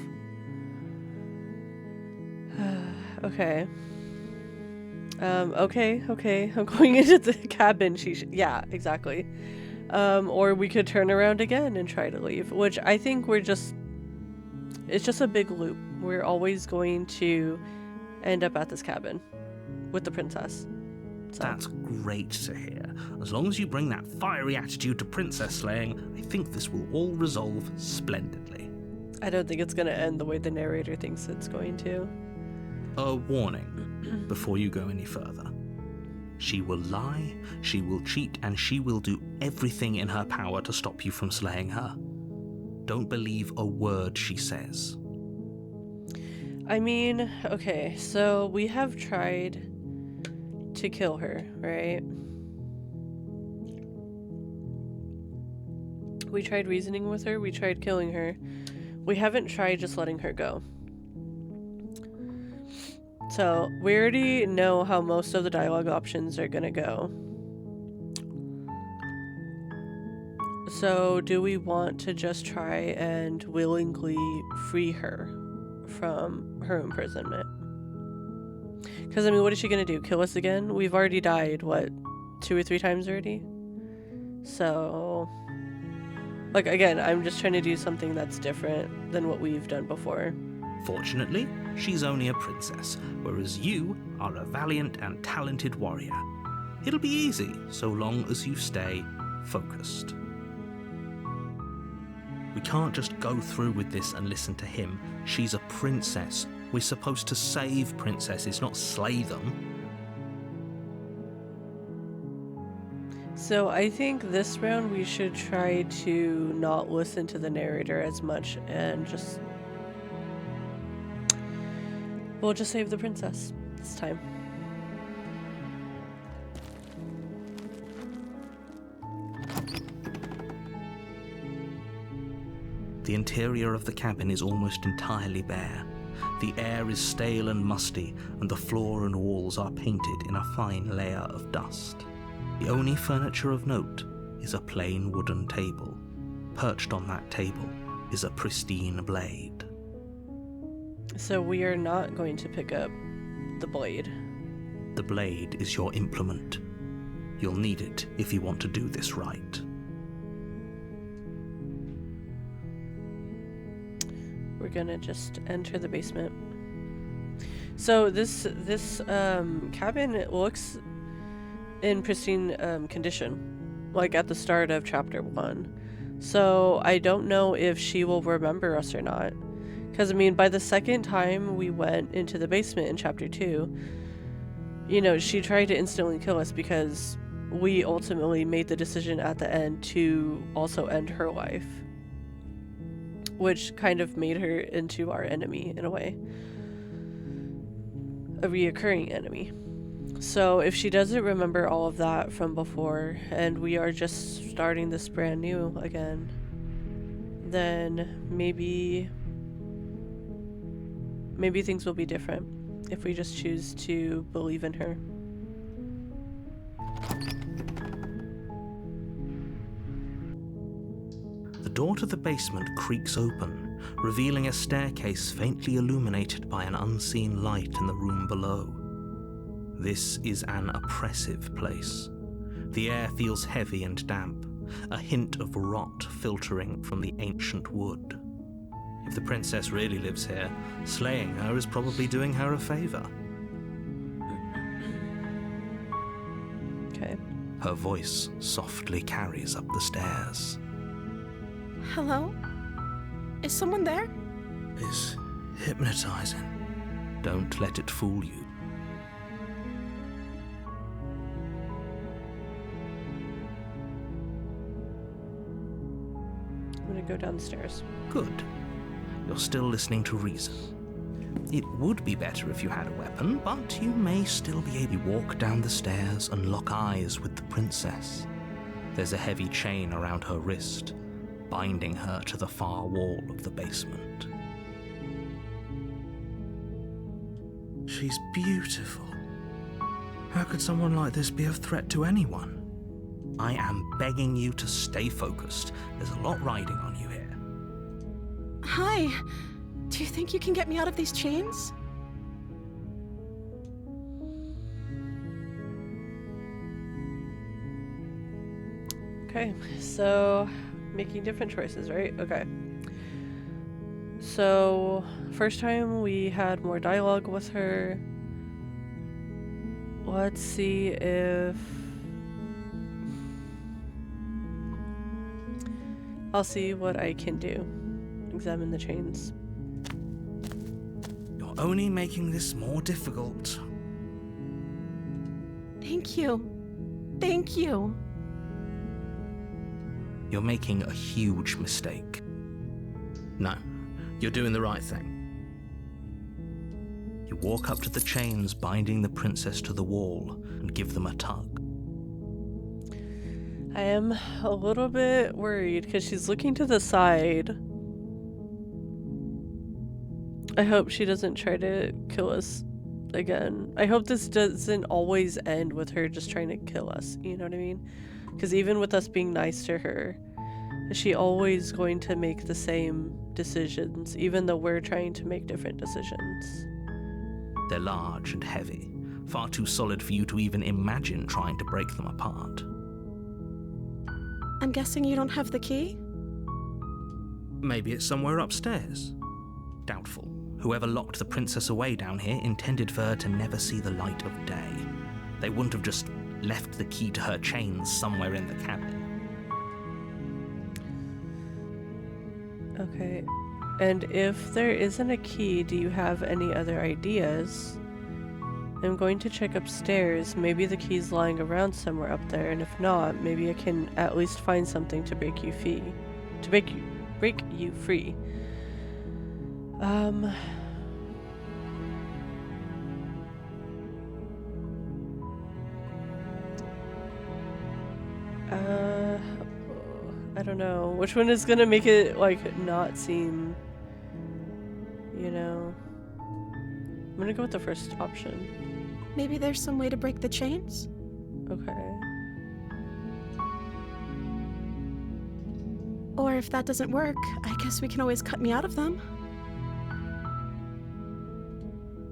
Okay. Okay. I'm going into the cabin. Yeah, exactly. Or we could turn around again and try to leave, which I think it's just a big loop. We're always going to end up at this cabin with the princess. So. That's great to hear. As long as you bring that fiery attitude to princess slaying, I think this will all resolve splendidly. I don't think it's going to end the way the narrator thinks it's going to. A warning before you go any further. She will lie, she will cheat, and she will do everything in her power to stop you from slaying her. Don't believe a word she says. I mean, okay, so we have tried to kill her, right? We tried reasoning with her, we tried killing her. We haven't tried just letting her go. So, we already know how most of the dialogue options are gonna go. So, do we want to just try and willingly free her from her imprisonment? Because, I mean, what is she gonna do? Kill us again? We've already died, what, 2 or 3 times already? So, like, again, I'm just trying to do something that's different than what we've done before. Fortunately, she's only a princess, whereas you are a valiant and talented warrior. It'll be easy, so long as you stay focused. We can't just go through with this and listen to him. She's a princess. We're supposed to save princesses, not slay them. So I think this round we should try to not listen to the narrator as much and just... we'll just save the princess this time. The interior of the cabin is almost entirely bare. The air is stale and musty, and the floor and walls are painted in a fine layer of dust. The only furniture of note is a plain wooden table. Perched on that table is a pristine blade. So we are not going to pick up the blade. The blade is your implement. You'll need it if you want to do this right. We're gonna just enter the basement. So this cabin, it looks in pristine condition, like at the start of chapter 1. So I don't know if she will remember us or not. Because, I mean, by the second time we went into the basement in chapter 2, you know, she tried to instantly kill us because we ultimately made the decision at the end to also end her life. Which kind of made her into our enemy, in a way. A reoccurring enemy. So if she doesn't remember all of that from before, and we are just starting this brand new again, then maybe things will be different if we just choose to believe in her. The door to the basement creaks open, revealing a staircase faintly illuminated by an unseen light in the room below. This is an oppressive place. The air feels heavy and damp, a hint of rot filtering from the ancient wood. If the princess really lives here, slaying her is probably doing her a favor. Okay. Her voice softly carries up the stairs. Hello? Is someone there? It's hypnotizing. Don't let it fool you. I'm gonna go downstairs. Good. You're still listening to reason. It would be better if you had a weapon, but you may still be able to walk down the stairs and lock eyes with the princess. There's a heavy chain around her wrist, binding her to the far wall of the basement. She's beautiful. How could someone like this be a threat to anyone? I am begging you to stay focused. There's a lot riding on you here. Hi. Do you think you can get me out of these chains? Okay, so making different choices, right? Okay. So, first time we had more dialogue with her. Let's see if... I'll see what I can do. Examine the chains. You're only making this more difficult. Thank Thank you. Thank you. You're making a huge mistake. No, you're doing the right thing. You walk up to the chains binding the princess to the wall and give them a tug. I am a little bit worried because she's looking to the side. I hope she doesn't try to kill us again. I hope this doesn't always end with her just trying to kill us, you know what I mean? Because even with us being nice to her, is she always going to make the same decisions, even though we're trying to make different decisions? They're large and heavy, far too solid for you to even imagine trying to break them apart. I'm guessing you don't have the key? Maybe it's somewhere upstairs. Doubtful. Whoever locked the princess away down here intended for her to never see the light of day. They wouldn't have just left the key to her chains somewhere in the cabin. Okay. And if there isn't a key, do you have any other ideas? I'm going to check upstairs. Maybe the key's lying around somewhere up there, and if not, maybe I can at least find something to break you free. I don't know. Which one is gonna make it, like, not seem, you know? I'm gonna go with the first option. Maybe there's some way to break the chains? Okay. Or if that doesn't work, I guess we can always cut me out of them.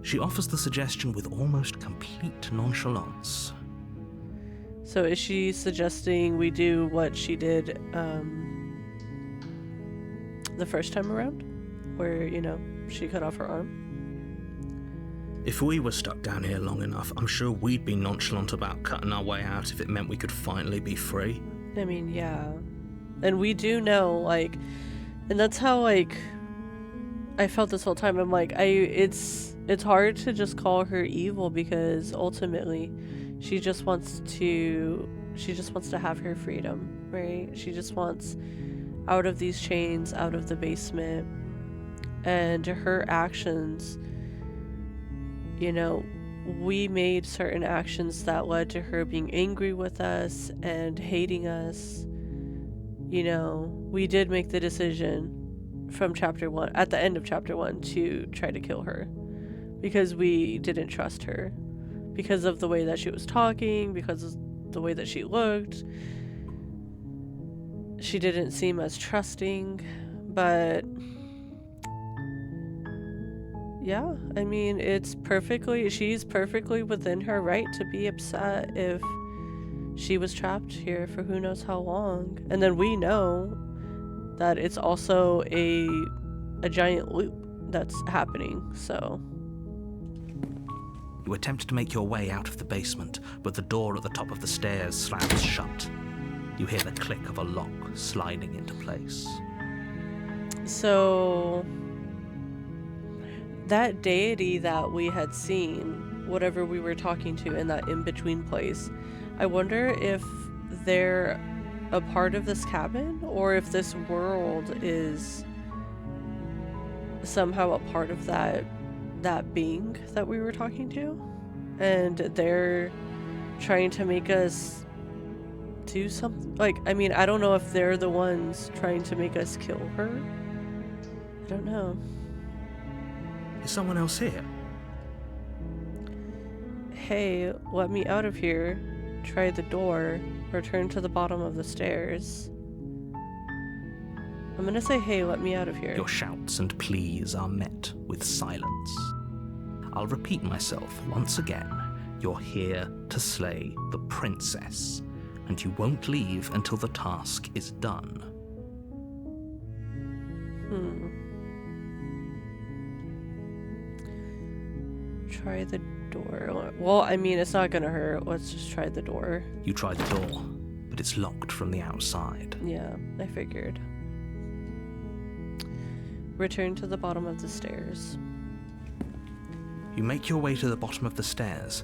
She offers the suggestion with almost complete nonchalance. So is she suggesting we do what she did the first time around? Where, you know, she cut off her arm? If we were stuck down here long enough, I'm sure we'd be nonchalant about cutting our way out if it meant we could finally be free. I mean, yeah. And we do know, like, and that's how, like, I felt this whole time. I'm like, it's hard to just call her evil because ultimately she just wants to have her freedom, right? She just wants out of these chains, out of the basement, and her actions, you know, we made certain actions that led to her being angry with us and hating us. You know, we did make the decision from chapter 1, at the end of chapter 1, to try to kill her because we didn't trust her, because of the way that she was talking, because of the way that she looked. She didn't seem as trusting, but yeah, I mean, she's perfectly within her right to be upset if she was trapped here for who knows how long. And then we know that it's also a giant loop that's happening, so. You attempt to make your way out of the basement, but the door at the top of the stairs slams shut. You hear the click of a lock sliding into place. So that deity that we had seen, whatever we were talking to in that in-between place, I wonder if they're a part of this cabin or if this world is somehow a part of that being that we were talking to, and they're trying to make us do something. Like, I mean, I don't know if they're the ones trying to make us kill her. I don't know. Is someone else here? Hey, let me out of here. Try the door. Return to the bottom of the stairs. I'm gonna say, hey, let me out of here. Your shouts and pleas are met with silence. I'll repeat myself once again. You're here to slay the princess, and you won't leave until the task is done. Try the door. Well, I mean, it's not gonna hurt. Let's just try the door. You try the door, but it's locked from the outside. Yeah, I figured. Return to the bottom of the stairs. You make your way to the bottom of the stairs,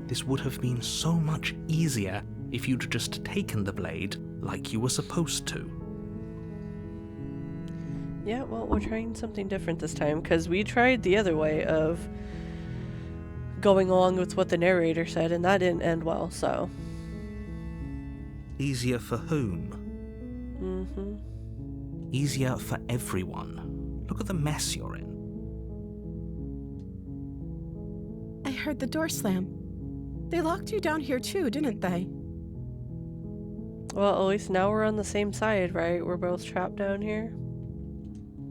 This would have been so much easier if you'd just taken the blade like you were supposed to. Yeah, well, we're trying something different this time, because we tried the other way of going along with what the narrator said, and that didn't end well, so. Easier for whom? Mm-hmm. Easier for everyone. Look at the mess you're in. I heard the door slam. They locked you down here too, didn't they? Well, at least now we're on the same side, right? We're both trapped down here.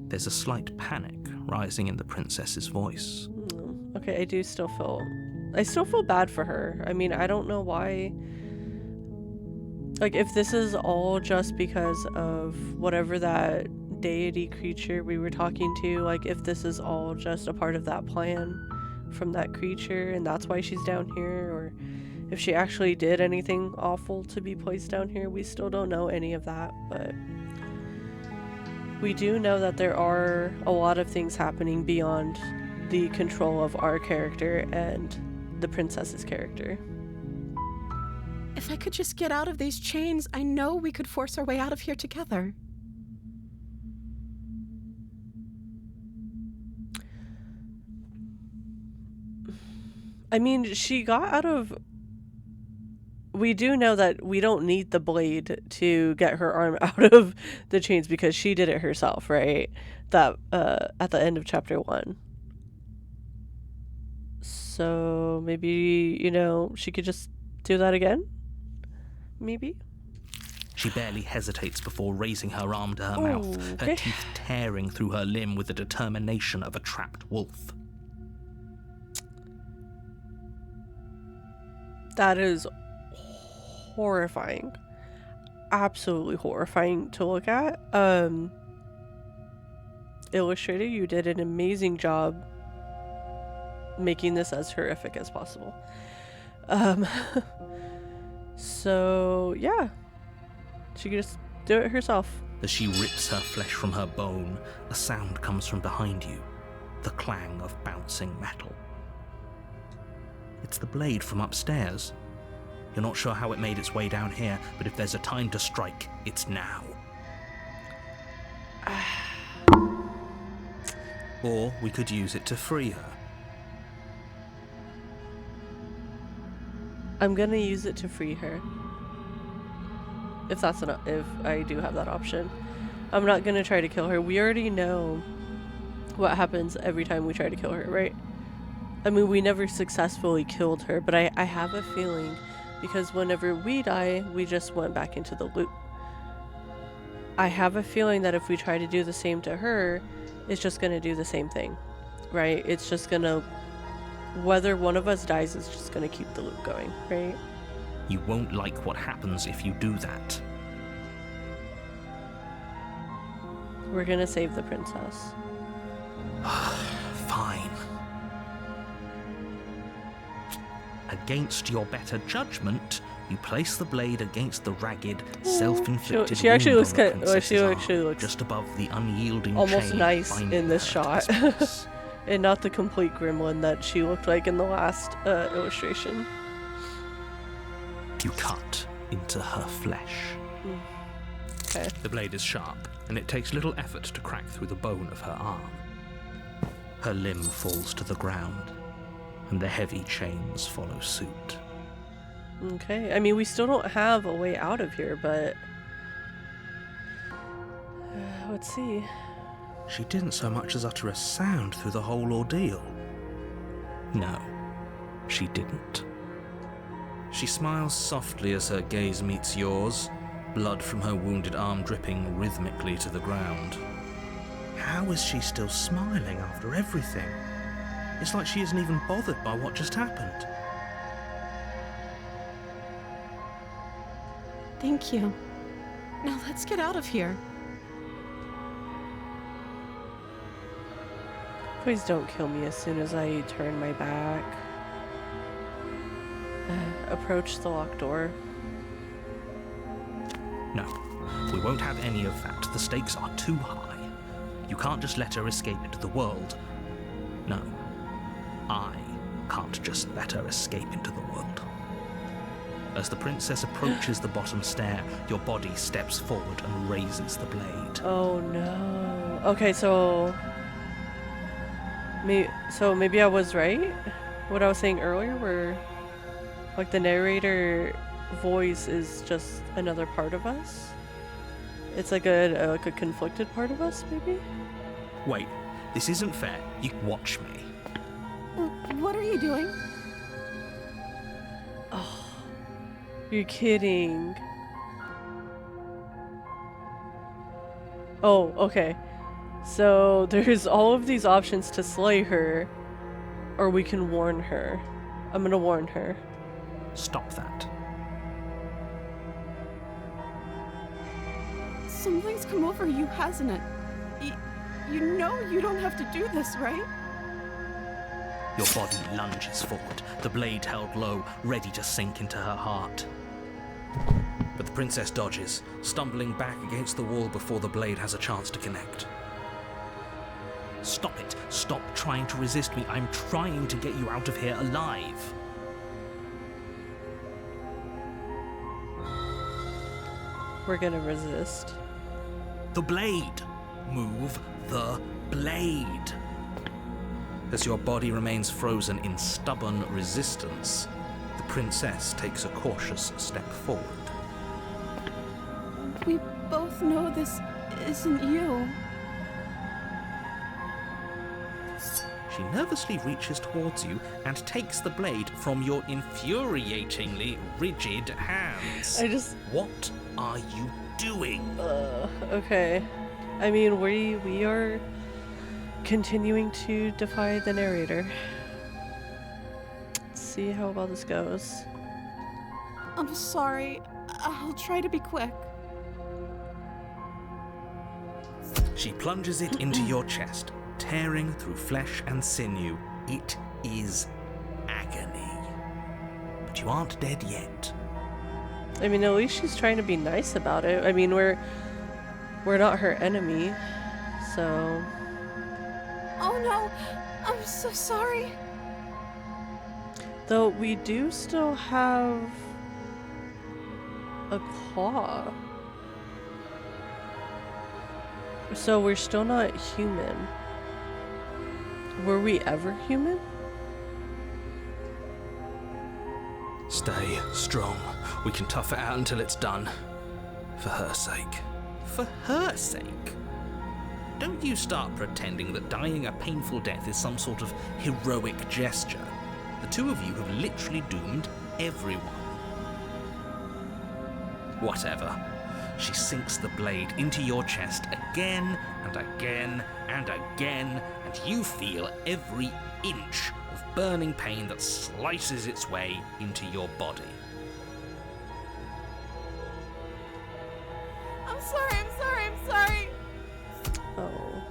There's a slight panic rising in the princess's voice. Okay, I still feel bad for her. I mean, I don't know why. Like, if this is all just because of whatever that deity creature we were talking to, like, if this is all just a part of that plan from that creature and that's why she's down here, or if she actually did anything awful to be placed down here, we still don't know any of that, but we do know that there are a lot of things happening beyond the control of our character and the princess's character. If I could just get out of these chains, I know we could force our way out of here together. I mean, she got out of... We do know that we don't need the blade to get her arm out of the chains because she did it herself, right? That, at the end of chapter 1. So maybe, you know, she could just do that again? Maybe? She barely hesitates before raising her arm to her mouth, her Okay. teeth tearing through her limb with the determination of a trapped wolf. That is horrifying. Absolutely horrifying to look at. Illustrator, you did an amazing job making this as horrific as possible. So yeah, she could just do it herself. As she rips her flesh from her bone, a sound comes from behind you, the clang of bouncing metal. It's the blade from upstairs. You're not sure how it made its way down here, but if there's a time to strike, it's now. Or we could use it to free her. I'm gonna use it to free her. If I do have that option. I'm not gonna try to kill her. We already know what happens every time we try to kill her, right? I mean, we never successfully killed her, but I have a feeling because whenever we die, we just went back into the loop. I have a feeling that if we try to do the same to her, it's just gonna do the same thing, right? It's just gonna, whether one of us dies, it's just gonna keep the loop going, right? You won't like what happens if you do that. We're gonna save the princess. Fine. Against your better judgment, you place the blade against the ragged, self-inflicted She actually wound looks on the kind- princess's she arm, actually looks just above the unyielding almost chain nice binding in this her to shot. place. And not the complete gremlin that she looked like in the last illustration. You cut into her flesh. Okay. The blade is sharp, and it takes little effort to crack through the bone of her arm. Her limb falls to the ground, and the heavy chains follow suit. Okay. I mean, we still don't have a way out of here, but... let's see. She didn't so much as utter a sound through the whole ordeal. No, she didn't. She smiles softly as her gaze meets yours, blood from her wounded arm dripping rhythmically to the ground. How is she still smiling after everything? It's like she isn't even bothered by what just happened. Thank you. Now let's get out of here. Please don't kill me as soon as I turn my back. Approach the locked door. No, we won't have any of that. The stakes are too high. You can't just let her escape into the world. No, I can't just let her escape into the world. As the princess approaches the bottom stair, your body steps forward and raises the blade. Oh no. Okay, so maybe I was right? What I was saying earlier, where like the narrator voice is just another part of us? It's like a conflicted part of us, maybe? Wait, this isn't fair. You watch me. What are you doing? Oh, you're kidding. Oh, okay. So there's all of these options to slay her, or we can warn her. I'm gonna warn her. Stop that. Something's come over you, hasn't it? You know you don't have to do this, right? Your body lunges forward, the blade held low, ready to sink into her heart. But the princess dodges, stumbling back against the wall before the blade has a chance to connect. Stop it. Stop trying to resist me. I'm trying to get you out of here alive. We're gonna resist. The blade. Move the blade. As your body remains frozen in stubborn resistance, the princess takes a cautious step forward. We both know this isn't you. She nervously reaches towards you and takes the blade from your infuriatingly rigid hands. What are you doing? Okay. I mean, we are continuing to defy the narrator. Let's see how well this goes. I'm sorry. I'll try to be quick. She plunges it into your chest, tearing through flesh and sinew. It is agony. But you aren't dead yet. I mean, at least she's trying to be nice about it. I mean, we're not her enemy, so... Oh no! I'm so sorry! Though we do still have a claw. So we're still not human. Were we ever human? Stay strong. We can tough it out until it's done. For her sake. For her sake? Don't you start pretending that dying a painful death is some sort of heroic gesture. The two of you have literally doomed everyone. Whatever. She sinks the blade into your chest again and again and again, and you feel every inch of burning pain that slices its way into your body. I'm sorry! Oh.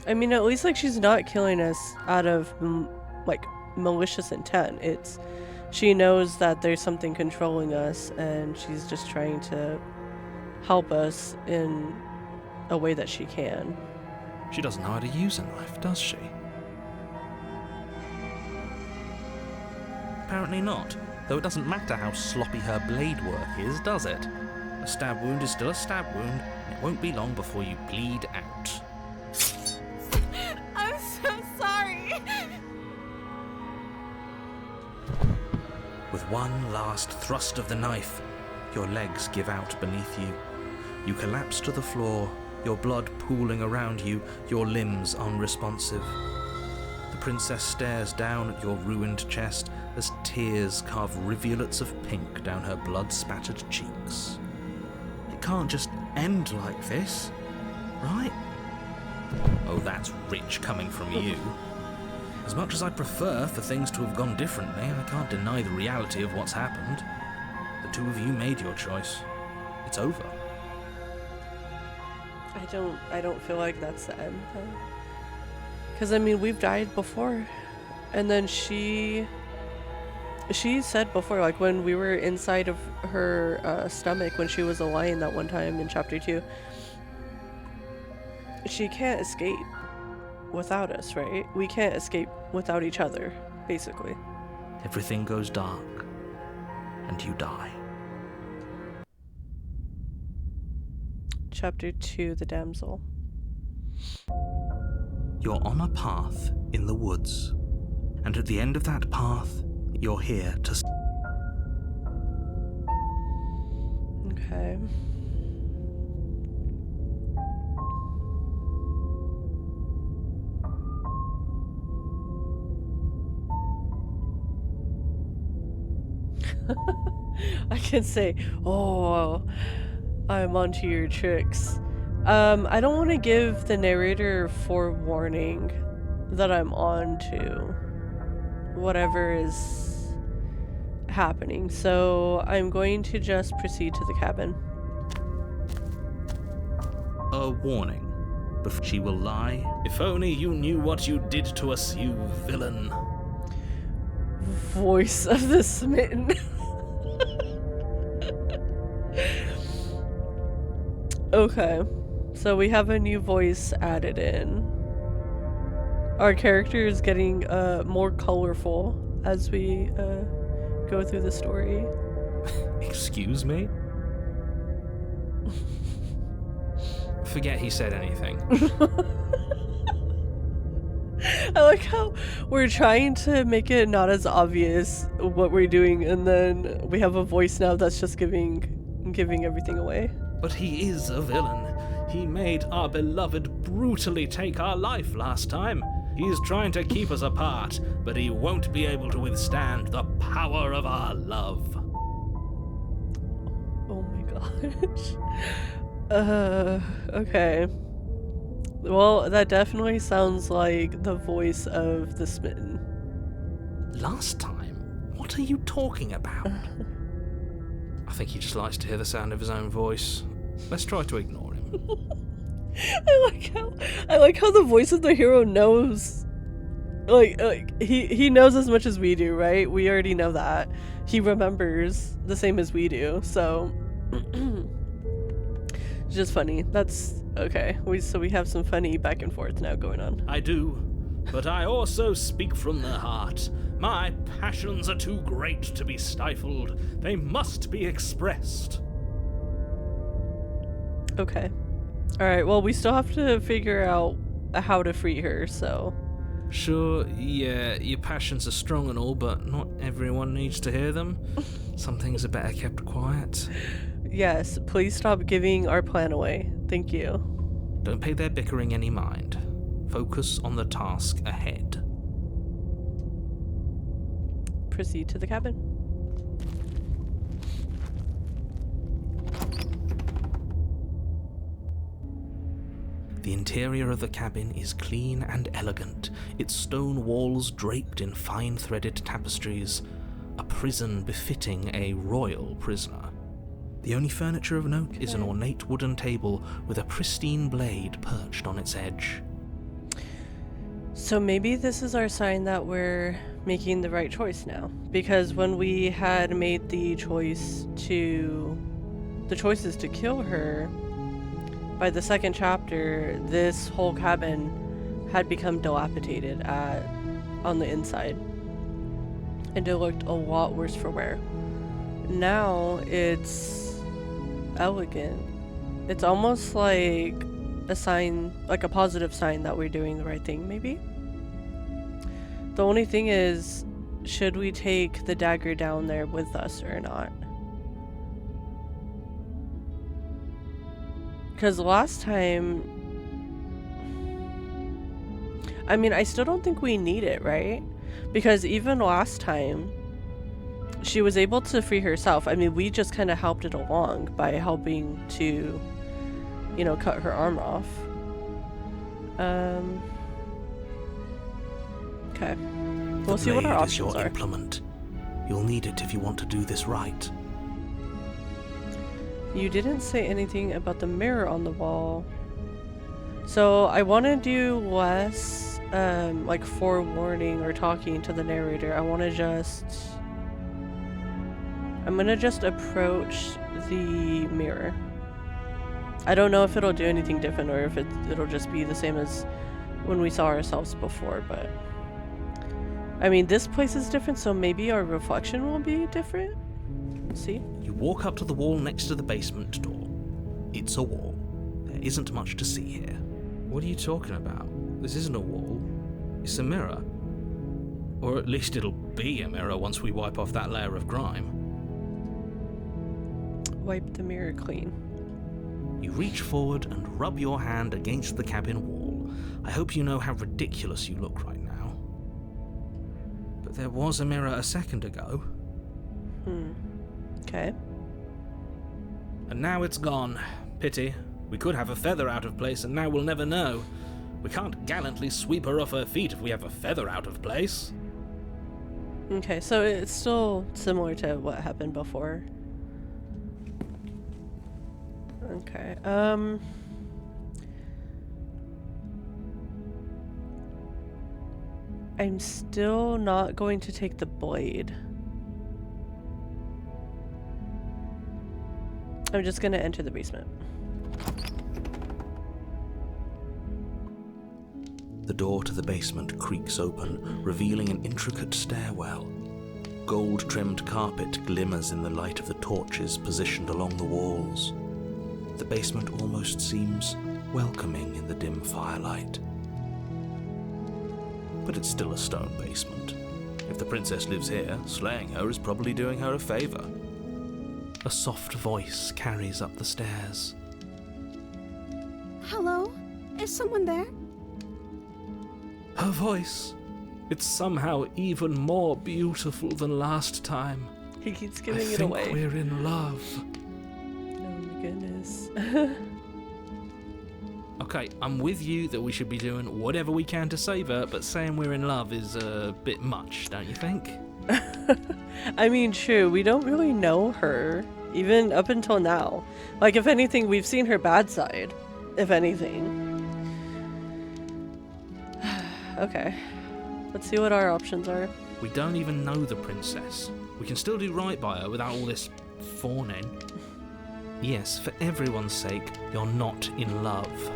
I mean, at least like she's not killing us out of like malicious intent. It's she knows that there's something controlling us, and she's just trying to help us in a way that she can. She doesn't know how to use a knife, does she? Apparently not, though it doesn't matter how sloppy her blade work is, does it? A stab wound is still a stab wound, and it won't be long before you bleed out. I'm so sorry! With one last thrust of the knife, your legs give out beneath you. You collapse to the floor, your blood pooling around you, your limbs unresponsive. The princess stares down at your ruined chest as tears carve rivulets of pink down her blood-spattered cheeks. It can't just end like this, right? Oh, that's rich coming from you. As much as I prefer for things to have gone differently, I can't deny the reality of what's happened. The two of you made your choice. It's over. I don't feel like that's the end though. Because I mean, we've died before, and then she said before, like when we were inside of her stomach when she was a lion that one time in chapter 2, she can't escape. without us, right? We can't escape without each other, basically. Everything goes dark, and you die. Chapter 2, The Damsel. You're on a path in the woods, and at the end of that path, you're here to... Okay. I can say, oh, I'm onto your tricks. I don't want to give the narrator forewarning that I'm on to whatever is happening, so I'm going to just proceed to the cabin. A warning. Before she will lie. If only you knew what you did to us, you villain. Voice of the smitten. Okay, so we have a new voice added in. Our character is getting more colorful as we go through the story. Excuse me? Forget he said anything. I like how we're trying to make it not as obvious what we're doing, and then we have a voice now that's just giving everything away. But he is a villain. He made our beloved brutally take our life last time. He's trying to keep us apart, but he won't be able to withstand the power of our love. Oh my gosh. Okay. Well, that definitely sounds like the voice of the smitten. Last time? What are you talking about? I think he just likes to hear the sound of his own voice. Let's try to ignore him. I like how the voice of the hero knows. Like he knows as much as we do, right? We already know that. He remembers the same as we do, so it's just funny. That's okay. We have some funny back and forth now going on. I do, but I also speak from the heart. My passions are too great to be stifled. They must be expressed. Okay. Alright, well, we still have to figure out how to free her, so... Sure, yeah, your passions are strong and all, but not everyone needs to hear them. Some things are better kept quiet. Yes, please stop giving our plan away. Thank you. Don't pay their bickering any mind. Focus on the task ahead. Proceed to the cabin. The interior of the cabin is clean and elegant, its stone walls draped in fine threaded tapestries, a prison befitting a royal prisoner. The only furniture of note is an ornate wooden table with a pristine blade perched on its edge. So maybe this is our sign that we're making the right choice now. Because when we had made the choices to kill her, by the second chapter, this whole cabin had become dilapidated on the inside. And it looked a lot worse for wear. Now it's elegant. It's almost like a sign, like a positive sign that we're doing the right thing, maybe? The only thing is, should we take the dagger down there with us or not? Because last time, I mean, I still don't think we need it, right? Because even last time, she was able to free herself. I mean, we just kind of helped it along by helping to, you know, cut her arm off. Okay. We'll see what our The blade is options your are. implement. You'll need it if you want to do this right. You didn't say anything about the mirror on the wall. So I want to do less like forewarning or talking to the narrator. I'm gonna just approach the mirror. I don't know if it'll do anything different or if it'll just be the same as when we saw ourselves before, but I mean, this place is different, so maybe our reflection will be different. See? You walk up to the wall next to the basement door. It's a wall. There isn't much to see here. What are you talking about? This isn't a wall. It's a mirror. Or at least it'll be a mirror once we wipe off that layer of grime. Wipe the mirror clean. You reach forward and rub your hand against the cabin wall. I hope you know how ridiculous you look right now. But there was a mirror a second ago. Okay. And now it's gone. Pity. We could have a feather out of place and now we'll never know. We can't gallantly sweep her off her feet if we have a feather out of place. Okay, so it's still similar to what happened before. Okay, I'm still not going to take the blade. I'm just gonna enter the basement. The door to the basement creaks open, revealing an intricate stairwell. Gold-trimmed carpet glimmers in the light of the torches positioned along the walls. The basement almost seems welcoming in the dim firelight. But it's still a stone basement. If the princess lives here, slaying her is probably doing her a favor. A soft voice carries up the stairs. Hello? Is someone there? Her voice. It's somehow even more beautiful than last time. He keeps I giving it think away. we're in love. Oh my goodness. Okay, I'm with you that we should be doing whatever we can to save her, but saying we're in love is a bit much, don't you think? I mean, true, we don't really know her, even up until now. Like, if anything, we've seen her bad side, if anything. Okay, let's see what our options are. We don't even know the princess. We can still do right by her without all this fawning. Yes, for everyone's sake, you're not in love.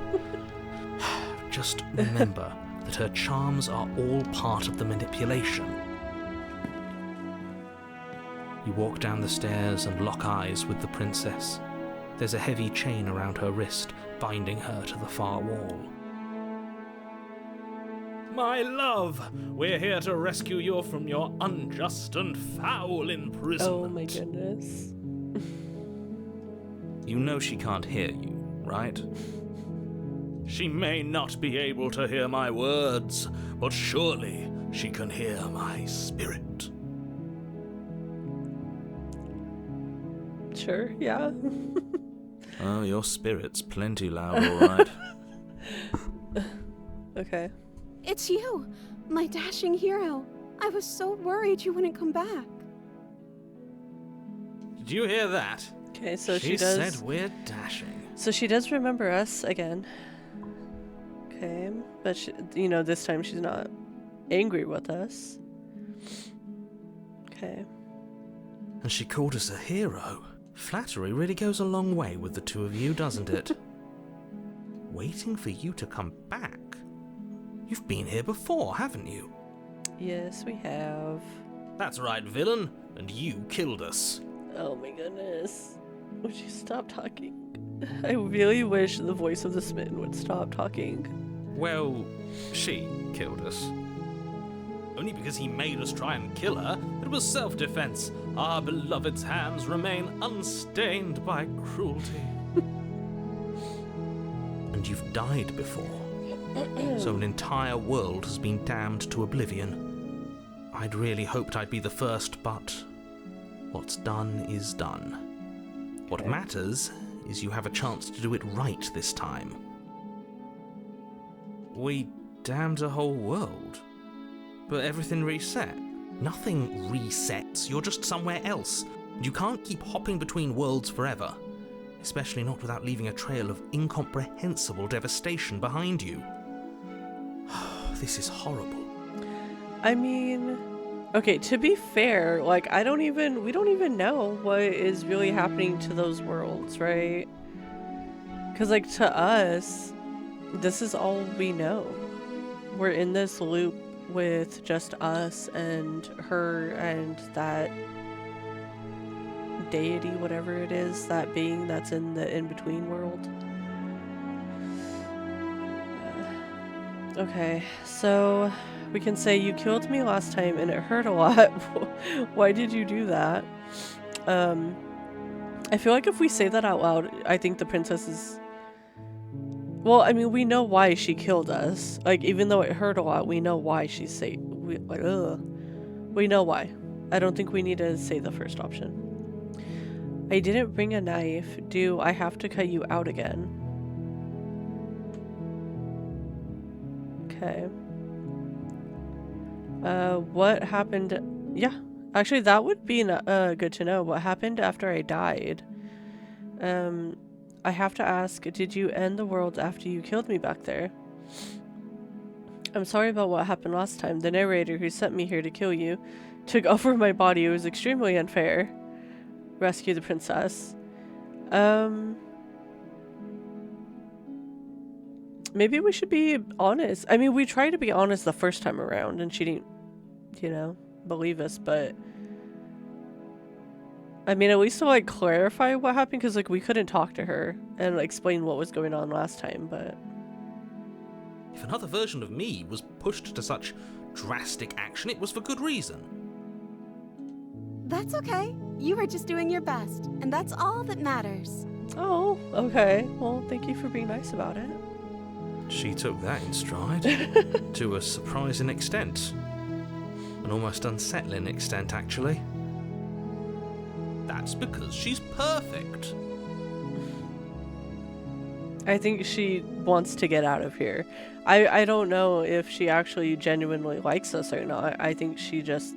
Just remember that her charms are all part of the manipulation. You walk down the stairs and lock eyes with the princess. There's a heavy chain around her wrist, binding her to the far wall. My love, we're here to rescue you from your unjust and foul imprisonment. Oh my goodness. You know she can't hear you, right? She may not be able to hear my words, but surely she can hear my spirit. Sure, yeah. Oh, your spirit's plenty loud, all right. Okay. It's you, my dashing hero. I was so worried you wouldn't come back. Did you hear that? Okay, so she she does. said we're dashing. So she does remember us again. Okay, but she, you know, this time she's not angry with us. Okay. And she called us a hero. Flattery really goes a long way with the two of you, doesn't it? Waiting for you to come back? You've been here before, haven't you? Yes, we have. That's right, villain. And you killed us. Oh my goodness. Would you stop talking? I really wish the voice of the smitten would stop talking. Well, she killed us. Only because he made us try and kill her. It was self-defense. Our beloved's hands remain unstained by cruelty. And you've died before. So an entire world has been damned to oblivion. I'd really hoped I'd be the first, but what's done is done. What Okay. matters is you have a chance to do it right this time. We damned a whole world. But everything reset. Nothing resets, you're just somewhere else. And you can't keep hopping between worlds forever. Especially not without leaving a trail of incomprehensible devastation behind you. This is horrible. I mean, okay, to be fair, like, we don't even know what is really happening to those worlds, right? Because, like, to us, this is all we know. we're in this loop with just us and her and that deity, whatever it is, that being that's in the in-between world. Okay, so we can say you killed me last time and it hurt a lot. Why did you do that? I feel like if we say that out loud, I think the princess is... Well, I mean, we know why she killed us. Like, even though it hurt a lot, we know why she's say... We know why. I don't think we need to say the first option. I didn't bring a knife. Do I have to cut you out again? Okay. What happened? Yeah, actually, that would be good to know. What happened after I died? I have to ask, did you end the world after you killed me back there? I'm sorry about what happened last time. The narrator who sent me here to kill you took over my body. It was extremely unfair. Rescue the princess. Maybe we should be honest. I mean, we tried to be honest the first time around and she didn't, you know, believe us, but I mean, at least to like clarify what happened, because like we couldn't talk to her and explain what was going on last time. But if another version of me was pushed to such drastic action, it was for good reason. That's okay. You were just doing your best, and that's all that matters. oh, okay. Well, thank you for being nice about it. She took that in stride to a surprising extent. An almost unsettling extent, actually. That's because she's perfect. I think she wants to get out of here. I don't know if she actually genuinely likes us or not. I think she just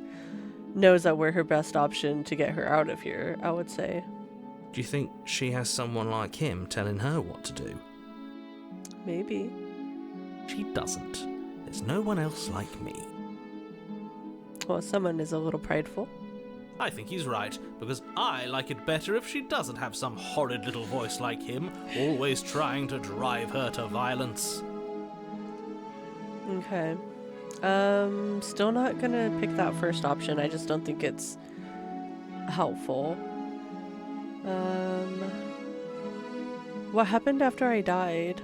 knows that we're her best option to get her out of here, I would say. Do you think she has someone like him telling her what to do? Maybe. She doesn't. There's no one else like me. Well, someone is a little prideful. I think he's right, because I like it better if she doesn't have some horrid little voice like him, always trying to drive her to violence. Okay. Still not gonna pick that first option. I just don't think it's helpful. What happened after I died?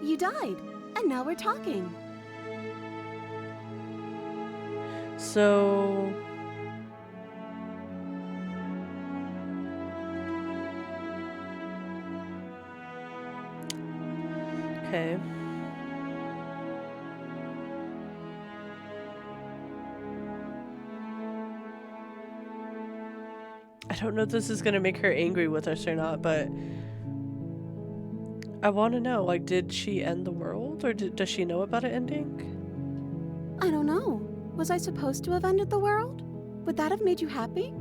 You died, and now we're talking. So... Okay. I don't know if this is gonna make her angry with us or not, but I want to know, like, did she end the world, or does she know about it ending? I don't know. Was I supposed to have ended the world? Would that have made you happy?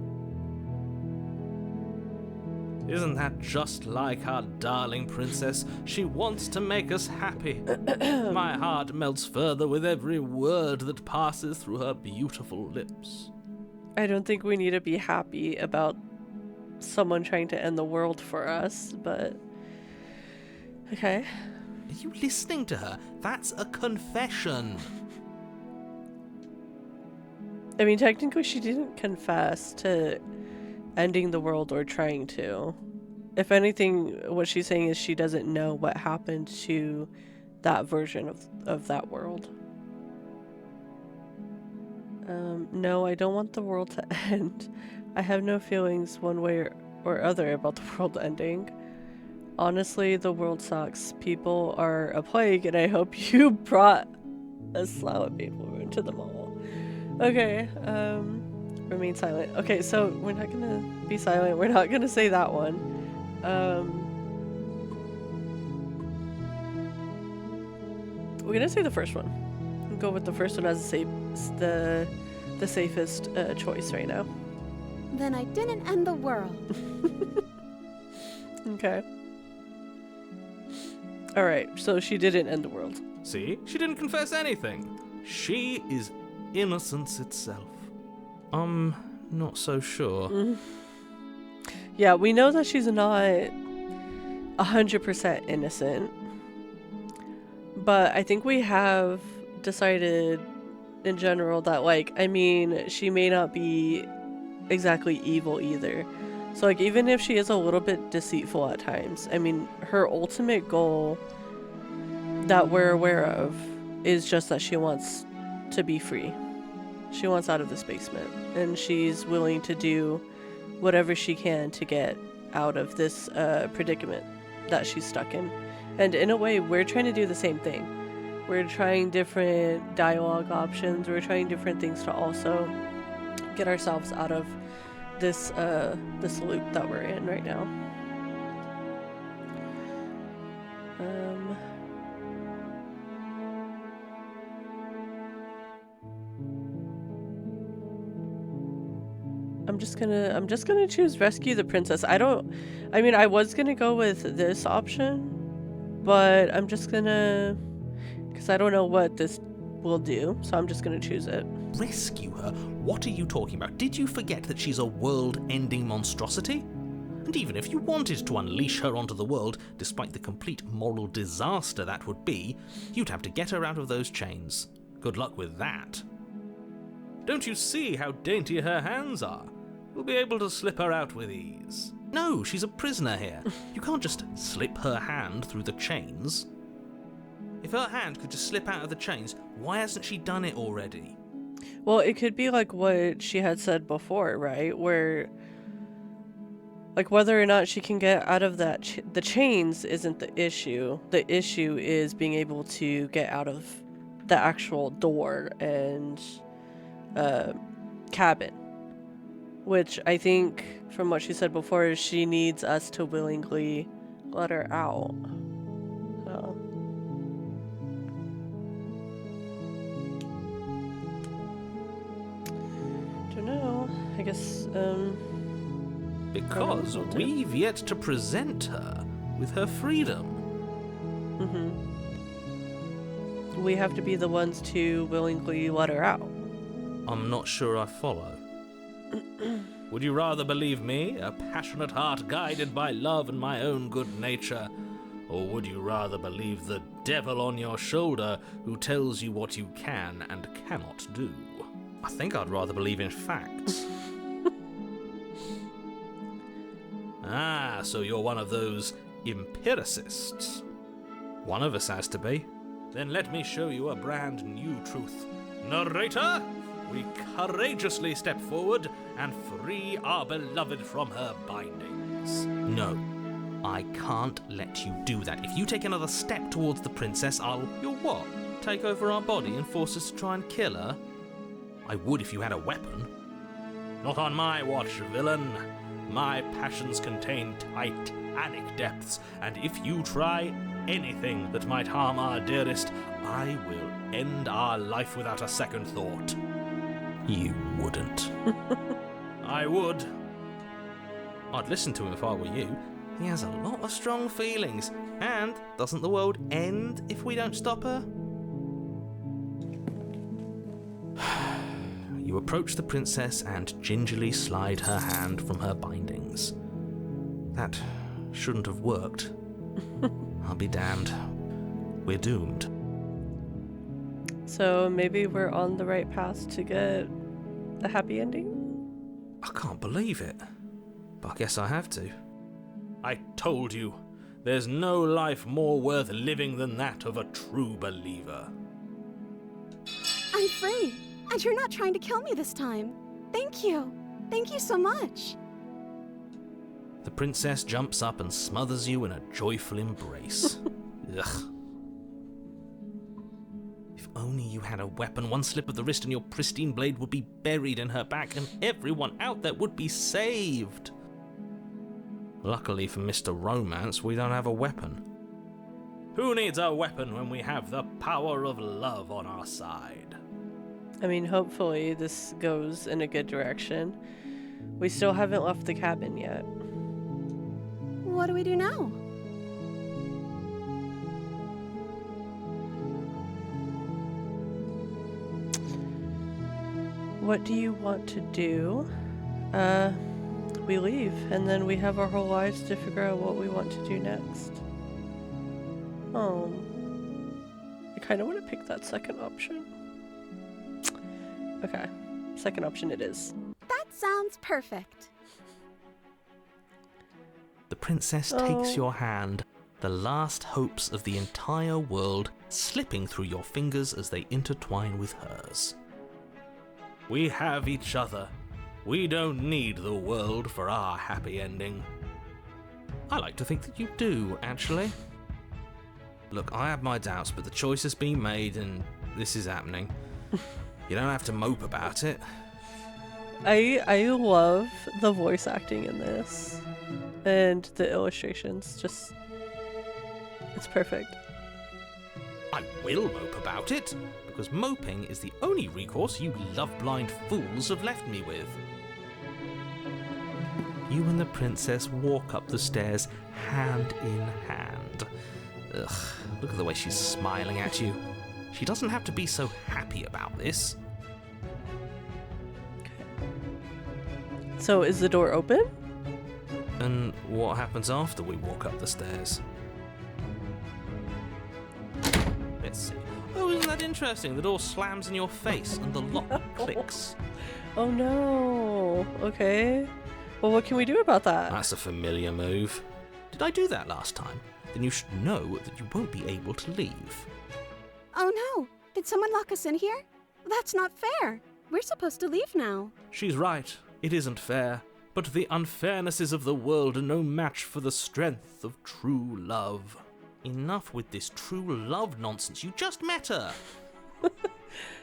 Isn't that just like our darling princess? She wants to make us happy. My heart melts further with every word that passes through her beautiful lips. I don't think we need to be happy about someone trying to end the world for us, but... Okay. Are you listening to her? That's a confession. I mean, technically she didn't confess to ending the world or trying to. If anything, what she's saying is she doesn't know what happened to that version of that world. No, I don't want the world to end. I have no feelings one way or other about the world ending. Honestly, the world sucks. People are a plague, and I hope you brought a slough of people into them all. Okay, remain silent. Okay, so we're not gonna be silent. We're not gonna say that one. We're gonna say the first one. We'll go with the first one as the safest choice right now. Then I didn't end the world. Okay. Alright, so she didn't end the world. See? She didn't confess anything. She is innocence itself. I'm not so sure. Yeah, we know that she's not 100% innocent. But I think we have decided in general that, like, I mean, she may not be exactly evil either. So, like, even if she is a little bit deceitful at times, I mean, her ultimate goal that we're aware of is just that she wants to be free. She wants out of this basement, and she's willing to do whatever she can to get out of this predicament that she's stuck in. And in a way, we're trying to do the same thing. We're trying different dialogue options. We're trying different things to also get ourselves out of this this loop that we're in right now. I'm just gonna choose rescue the princess. I mean, I was gonna go with this option, but I'm just gonna, because I don't know what this will do, so I'm just gonna choose it. Rescue her? What are you talking about? Did you forget that she's a world-ending monstrosity? And even if you wanted to unleash her onto the world, despite the complete moral disaster that would be, you'd have to get her out of those chains. Good luck with that. Don't you see how dainty her hands are? We'll be able to slip her out with ease. No, she's a prisoner here. You can't just slip her hand through the chains. If her hand could just slip out of the chains, why hasn't she done it already? Well, it could be like what she had said before, right? Where, like, whether or not she can get out of that, the chains isn't the issue. The issue is being able to get out of the actual door and cabin. Which I think, from what she said before, is she needs us to willingly let her out. So. Don't know. I guess, Because we've yet to present her with her freedom. We have to be the ones to willingly let her out. I'm not sure I follow. Would you rather believe me, a passionate heart guided by love and my own good nature? Or would you rather believe the devil on your shoulder who tells you what you can and cannot do? I think I'd rather believe in facts. Ah, so you're one of those empiricists. One of us has to be. Then let me show you a brand new truth. Narrator, we courageously step forward and free our beloved from her bindings. No, I can't let you do that. If you take another step towards the princess, You'll what? Take over our body and force us to try and kill her? I would if you had a weapon. Not on my watch, villain. My passions contain titanic depths, and if you try anything that might harm our dearest, I will end our life without a second thought. You wouldn't. I would. I'd listen to him if I were you. He has a lot of strong feelings. And doesn't the world end if we don't stop her? You approach the princess and gingerly slide her hand from her bindings. That shouldn't have worked. I'll be damned. We're doomed. So maybe we're on the right path to get a happy ending? I can't believe it. But I guess I have to. I told you, there's no life more worth living than that of a true believer. I'm free, and you're not trying to kill me this time. Thank you. Thank you so much. The princess jumps up and smothers you in a joyful embrace. Ugh. If only you had a weapon, one slip of the wrist and your pristine blade would be buried in her back and everyone out there would be saved. Luckily for Mr. Romance, we don't have a weapon. Who needs a weapon when we have the power of love on our side? I mean, hopefully this goes in a good direction. We still haven't left the cabin yet. What do we do now? What do you want to do? We leave, and then we have our whole lives to figure out what we want to do next. Oh. I kind of want to pick that second option. Okay, second option it is. That sounds perfect. The princess takes your hand, the last hopes of the entire world slipping through your fingers as they intertwine with hers. We have each other. We don't need the world for our happy ending. I like to think that you do, actually. Look, I have my doubts, but the choice has been made and this is happening. You don't have to mope about it. I love the voice acting in this. And the illustrations, just... It's perfect. I will mope about it, because moping is the only recourse you love-blind fools have left me with. You and the princess walk up the stairs, hand in hand. Ugh, look at the way she's smiling at you. She doesn't have to be so happy about this. So is the door open? And what happens after we walk up the stairs? Let's see. Oh, isn't that interesting? The door slams in your face and the lock clicks. Oh no. Okay. Well, what can we do about that? That's a familiar move. Did I do that last time? Then you should know that you won't be able to leave. Oh no! Did someone lock us in here? That's not fair. We're supposed to leave now. She's right. It isn't fair. But the unfairnesses of the world are no match for the strength of true love. Enough with this true love nonsense. You just met her.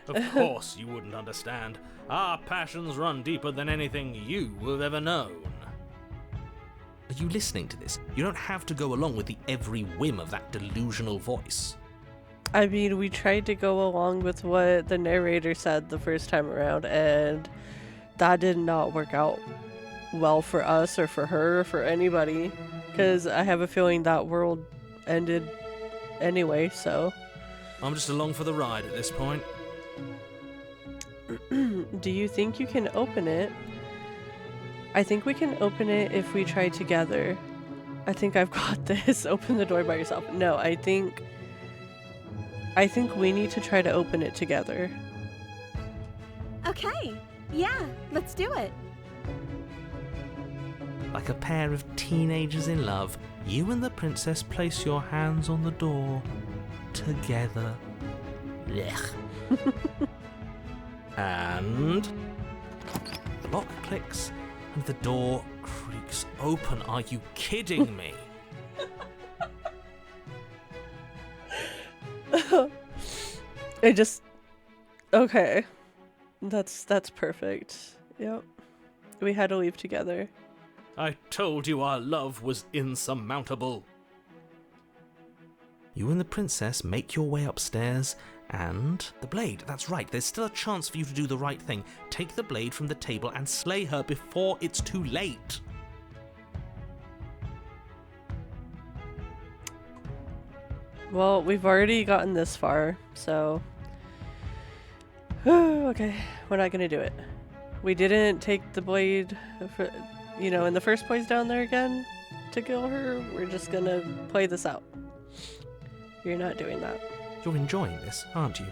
Of course you wouldn't understand. Our passions run deeper than anything you have ever known. Are you listening to this? You don't have to go along with the every whim of that delusional voice. I mean, we tried to go along with what the narrator said the first time around, and that did not work out well for us or for her or for anybody, because I have a feeling that world ended anyway, so... I'm just along for the ride at this point. Do you think you can open it? I think we can open it if we try together. I think I've got this. Open the door by yourself. No, I think we need to try to open it together. Okay. Yeah, let's do it. Like a pair of teenagers in love, you and the princess place your hands on the door together. Blech. And the lock clicks and the door creaks open. Are you kidding me? Okay. That's perfect. Yep. We had to leave together. I told you our love was insurmountable. You and the princess make your way upstairs, and the blade, that's right, there's still a chance for you to do the right thing. Take the blade from the table and slay her before it's too late. Well, we've already gotten this far, so... Okay, we're not gonna do it. We didn't take the blade, for, in the first place down there again to kill her. We're just gonna play this out. You're not doing that. You're enjoying this, aren't you?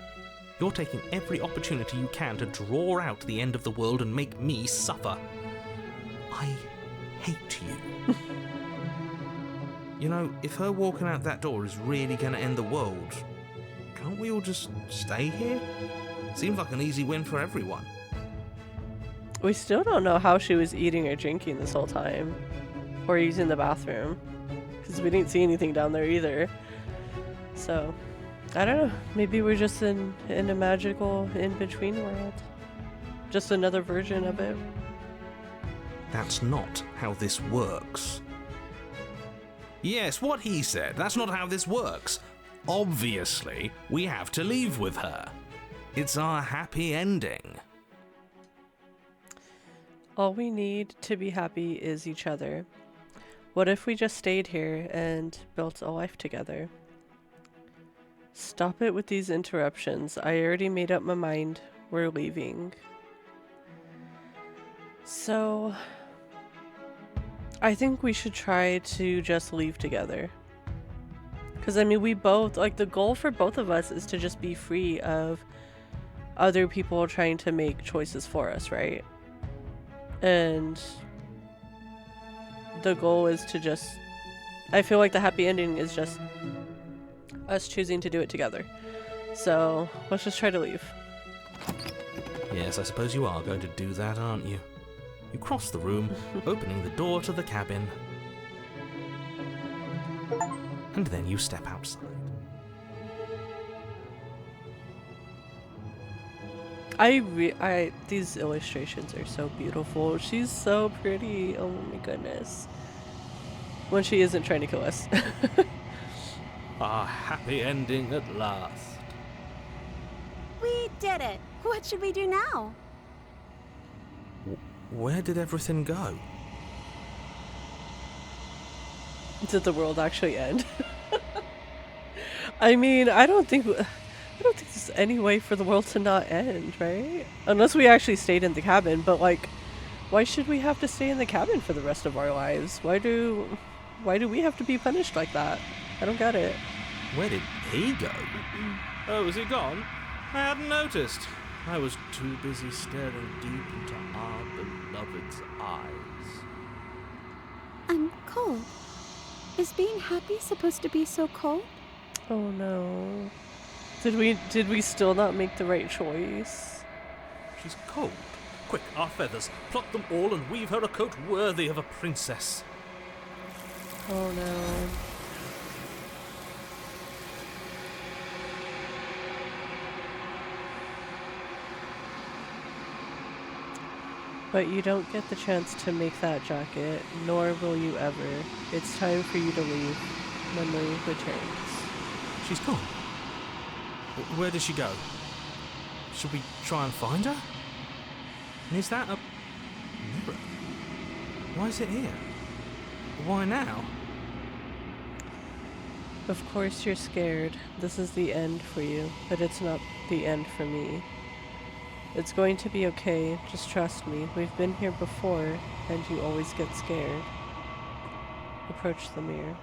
You're taking every opportunity you can to draw out the end of the world and make me suffer. I hate you. If her walking out that door is really going to end the world, can't we all just stay here? Seems like an easy win for everyone. We still don't know how she was eating or drinking this whole time. Or using the bathroom. Because we didn't see anything down there either. So, I don't know. Maybe we're just in a magical in-between world. Just another version of it. That's not how this works. Yes, what he said. That's not how this works. Obviously, we have to leave with her. It's our happy ending. All we need to be happy is each other. What if we just stayed here and built a life together? Stop it with these interruptions. I already made up my mind. We're leaving. So, I think we should try to just leave together. Because, I mean, we both, like, the goal for both of us is to just be free of other people trying to make choices for us, right? And the goal is to just, I feel like the happy ending is just us choosing to do it together. So let's just try to leave. Yes, I suppose you are going to do that, aren't you? You cross the room, opening the door to the cabin. And then you step outside. These illustrations are so beautiful. She's so pretty. Oh my goodness. When she isn't trying to kill us. A happy ending at last. We did it! What should we do now? Where did everything go? Did the world actually end? I mean, I don't think there's any way for the world to not end, right? Unless we actually stayed in the cabin, but like, why should we have to stay in the cabin for the rest of our lives? Why do we have to be punished like that? I don't get it. Where did he go? Oh, is he gone? I hadn't noticed. I was too busy staring deep into our beloved's eyes. I'm cold. Is being happy supposed to be so cold? Oh no. Did we still not make the right choice? She's cold. Quick, our feathers. Pluck them all and weave her a coat worthy of a princess. Oh no. But you don't get the chance to make that jacket, nor will you ever. It's time for you to leave. Memory returns. She's gone. Where did she go? Should we try and find her? And is that a mirror? Why is it here? Why now? Of course you're scared. This is the end for you, but it's not the end for me. It's going to be okay, just trust me. We've been here before, and you always get scared. Approach the mirror.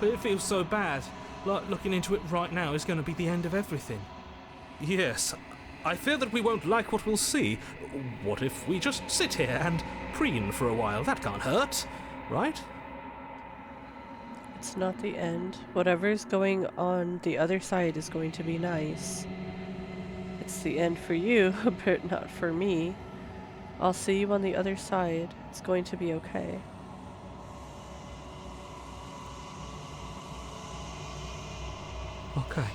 But it feels so bad. Like looking into it right now is going to be the end of everything. Yes, I fear that we won't like what we'll see. What if we just sit here and preen for a while? That can't hurt, right? It's not the end. Whatever's going on the other side is going to be nice. It's the end for you, but not for me. I'll see you on the other side. It's going to be okay. Okay.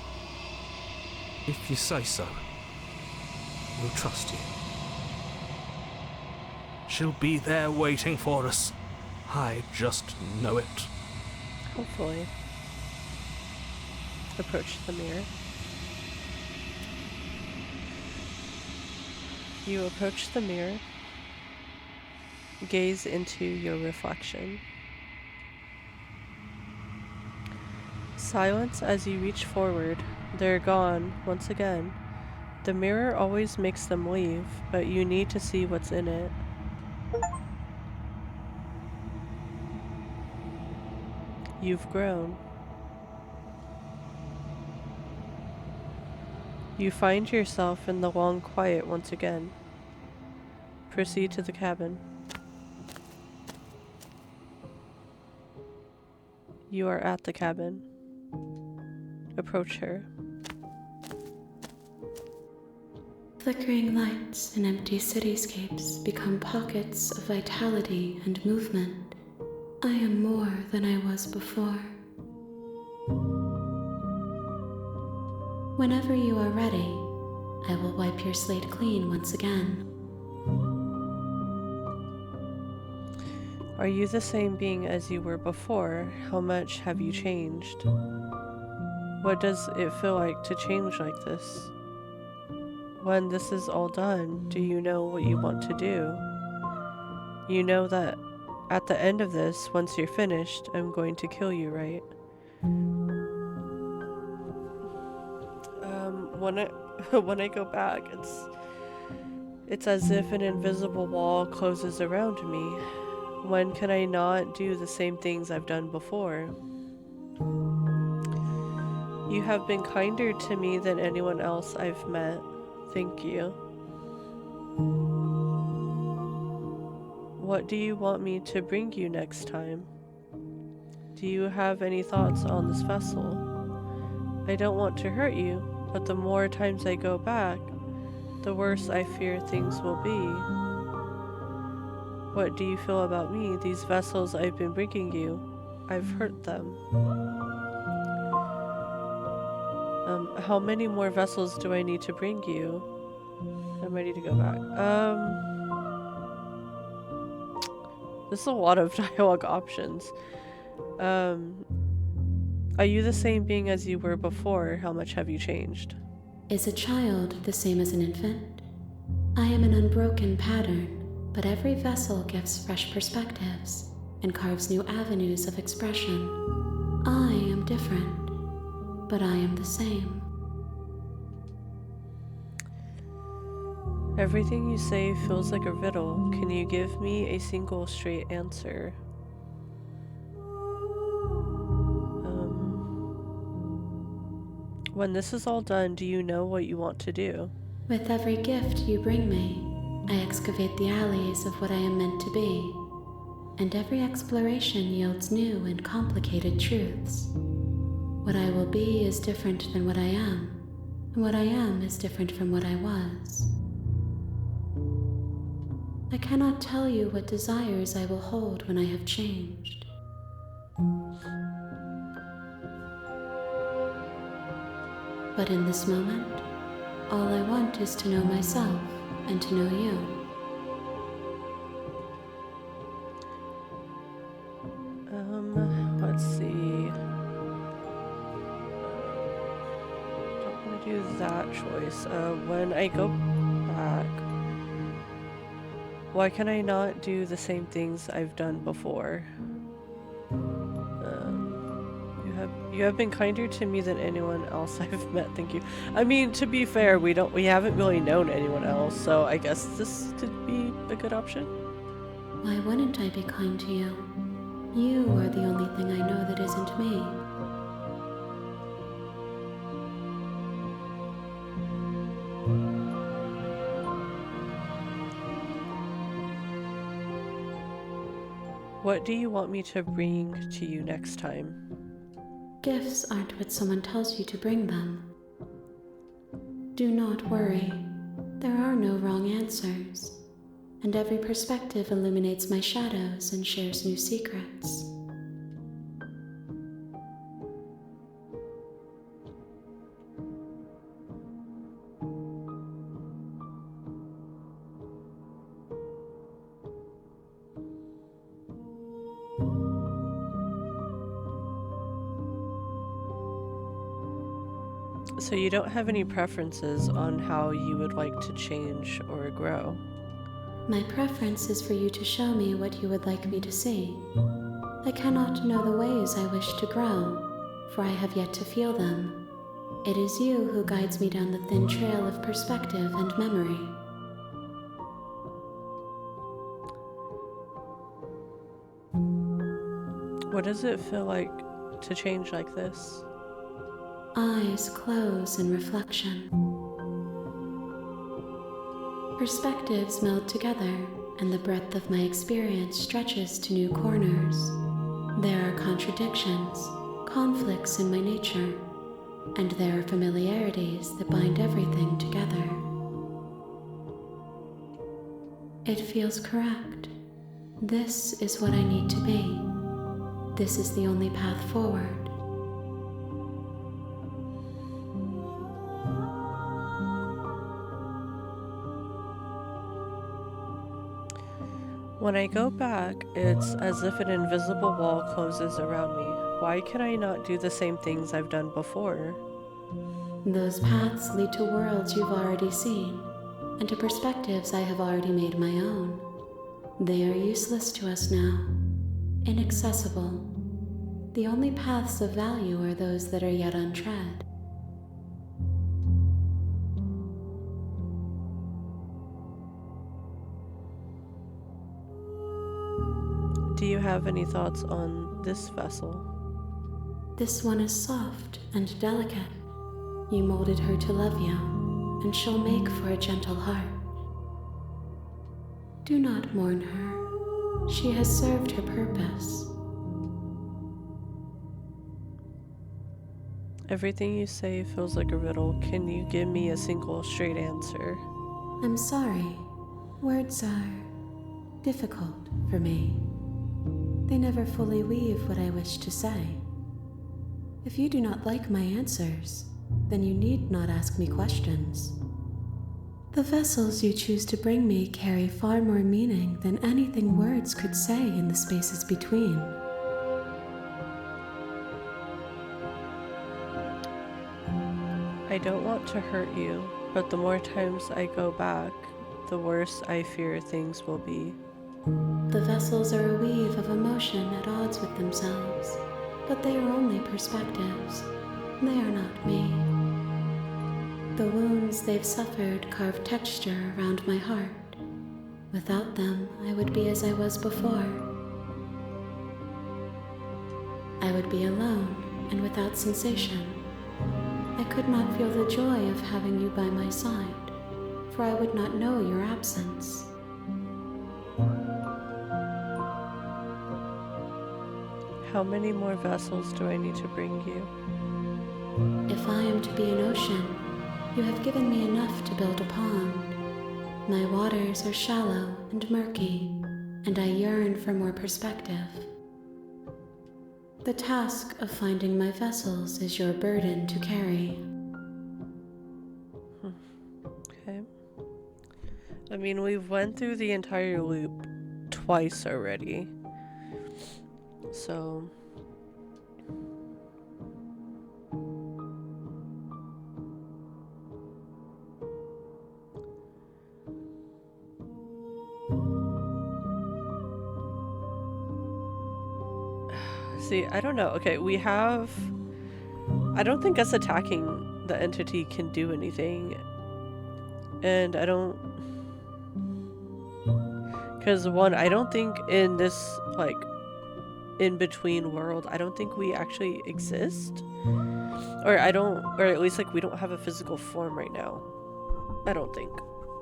If you say so, we'll trust you. She'll be there waiting for us. I just know it. Hopefully. Approach the mirror. You approach the mirror. Gaze into your reflection. Silence as you reach forward. They're gone once again. The mirror always makes them leave, but you need to see what's in it. You've grown. You find yourself in the long quiet once again. Proceed to the cabin. You are at the cabin. Approach her. Flickering lights and empty cityscapes become pockets of vitality and movement. I am more than I was before. Whenever you are ready, I will wipe your slate clean once again. Are you the same being as you were before? How much have you changed? What does it feel like to change like this? When this is all done, do you know what you want to do? You know that at the end of this, once you're finished, I'm going to kill you, right? When I go back, It's as if an invisible wall closes around me. When can I not do the same things I've done before? You have been kinder to me than anyone else I've met. Thank you. What do you want me to bring you next time? Do you have any thoughts on this vessel? I don't want to hurt you, but the more times I go back, the worse I fear things will be. What do you feel about me? These vessels I've been bringing you, I've hurt them. How many more vessels do I need to bring you? I'm ready to go back. This is a lot of dialogue options. Are you the same being as you were before? How much have you changed? Is a child the same as an infant? I am an unbroken pattern, but every vessel gives fresh perspectives and carves new avenues of expression. I am different, but I am the same. Everything you say feels like a riddle. Can you give me a single straight answer? When this is all done, do you know what you want to do? With every gift you bring me, I excavate the alleys of what I am meant to be, and every exploration yields new and complicated truths. What I will be is different than what I am, and what I am is different from what I was. I cannot tell you what desires I will hold when I have changed. But in this moment, all I want is to know myself and to know you. Let's see. Don't want to do that choice. When I go back, why can I not do the same things I've done before? You have been kinder to me than anyone else I've met. Thank you. I mean, to be fair, we haven't really known anyone else, so I guess this could be a good option. Why wouldn't I be kind to you? You are the only thing I know that isn't me. What do you want me to bring to you next time? Gifts aren't what someone tells you to bring them. Do not worry. There are no wrong answers, and every perspective illuminates my shadows and shares new secrets. So you don't have any preferences on how you would like to change or grow? My preference is for you to show me what you would like me to see. I cannot know the ways I wish to grow, for I have yet to feel them. It is you who guides me down the thin trail of perspective and memory. What does it feel like to change like this? Eyes close in reflection. Perspectives meld together, and the breadth of my experience stretches to new corners. There are contradictions, conflicts in my nature, and there are familiarities that bind everything together. It feels correct. This is what I need to be. This is the only path forward. When I go back, it's as if an invisible wall closes around me. Why can I not do the same things I've done before? Those paths lead to worlds you've already seen, and to perspectives I have already made my own. They are useless to us now, inaccessible. The only paths of value are those that are yet untread. Do you have any thoughts on this vessel? This one is soft and delicate. You molded her to love you, and she'll make for a gentle heart. Do not mourn her. She has served her purpose. Everything you say feels like a riddle. Can you give me a single straight answer? I'm sorry. Words are difficult for me. They never fully weave what I wish to say. If you do not like my answers, then you need not ask me questions. The vessels you choose to bring me carry far more meaning than anything words could say in the spaces between. I don't want to hurt you, but the more times I go back, the worse I fear things will be. The vessels are a weave of emotion at odds with themselves, but they are only perspectives. They are not me. The wounds they've suffered carve texture around my heart. Without them, I would be as I was before. I would be alone and without sensation. I could not feel the joy of having you by my side, for I would not know your absence. How many more vessels do I need to bring you? If I am to be an ocean, you have given me enough to build a pond. My waters are shallow and murky, and I yearn for more perspective. The task of finding my vessels is your burden to carry. Okay. I mean, we've went through the entire loop twice already. So... See, I don't know. Okay, we have... I don't think us attacking the entity can do anything. And I don't... Because, one, I don't think in this, like, in-between world, I don't think we actually exist. Or or at least, like, we don't have a physical form right now. I don't think.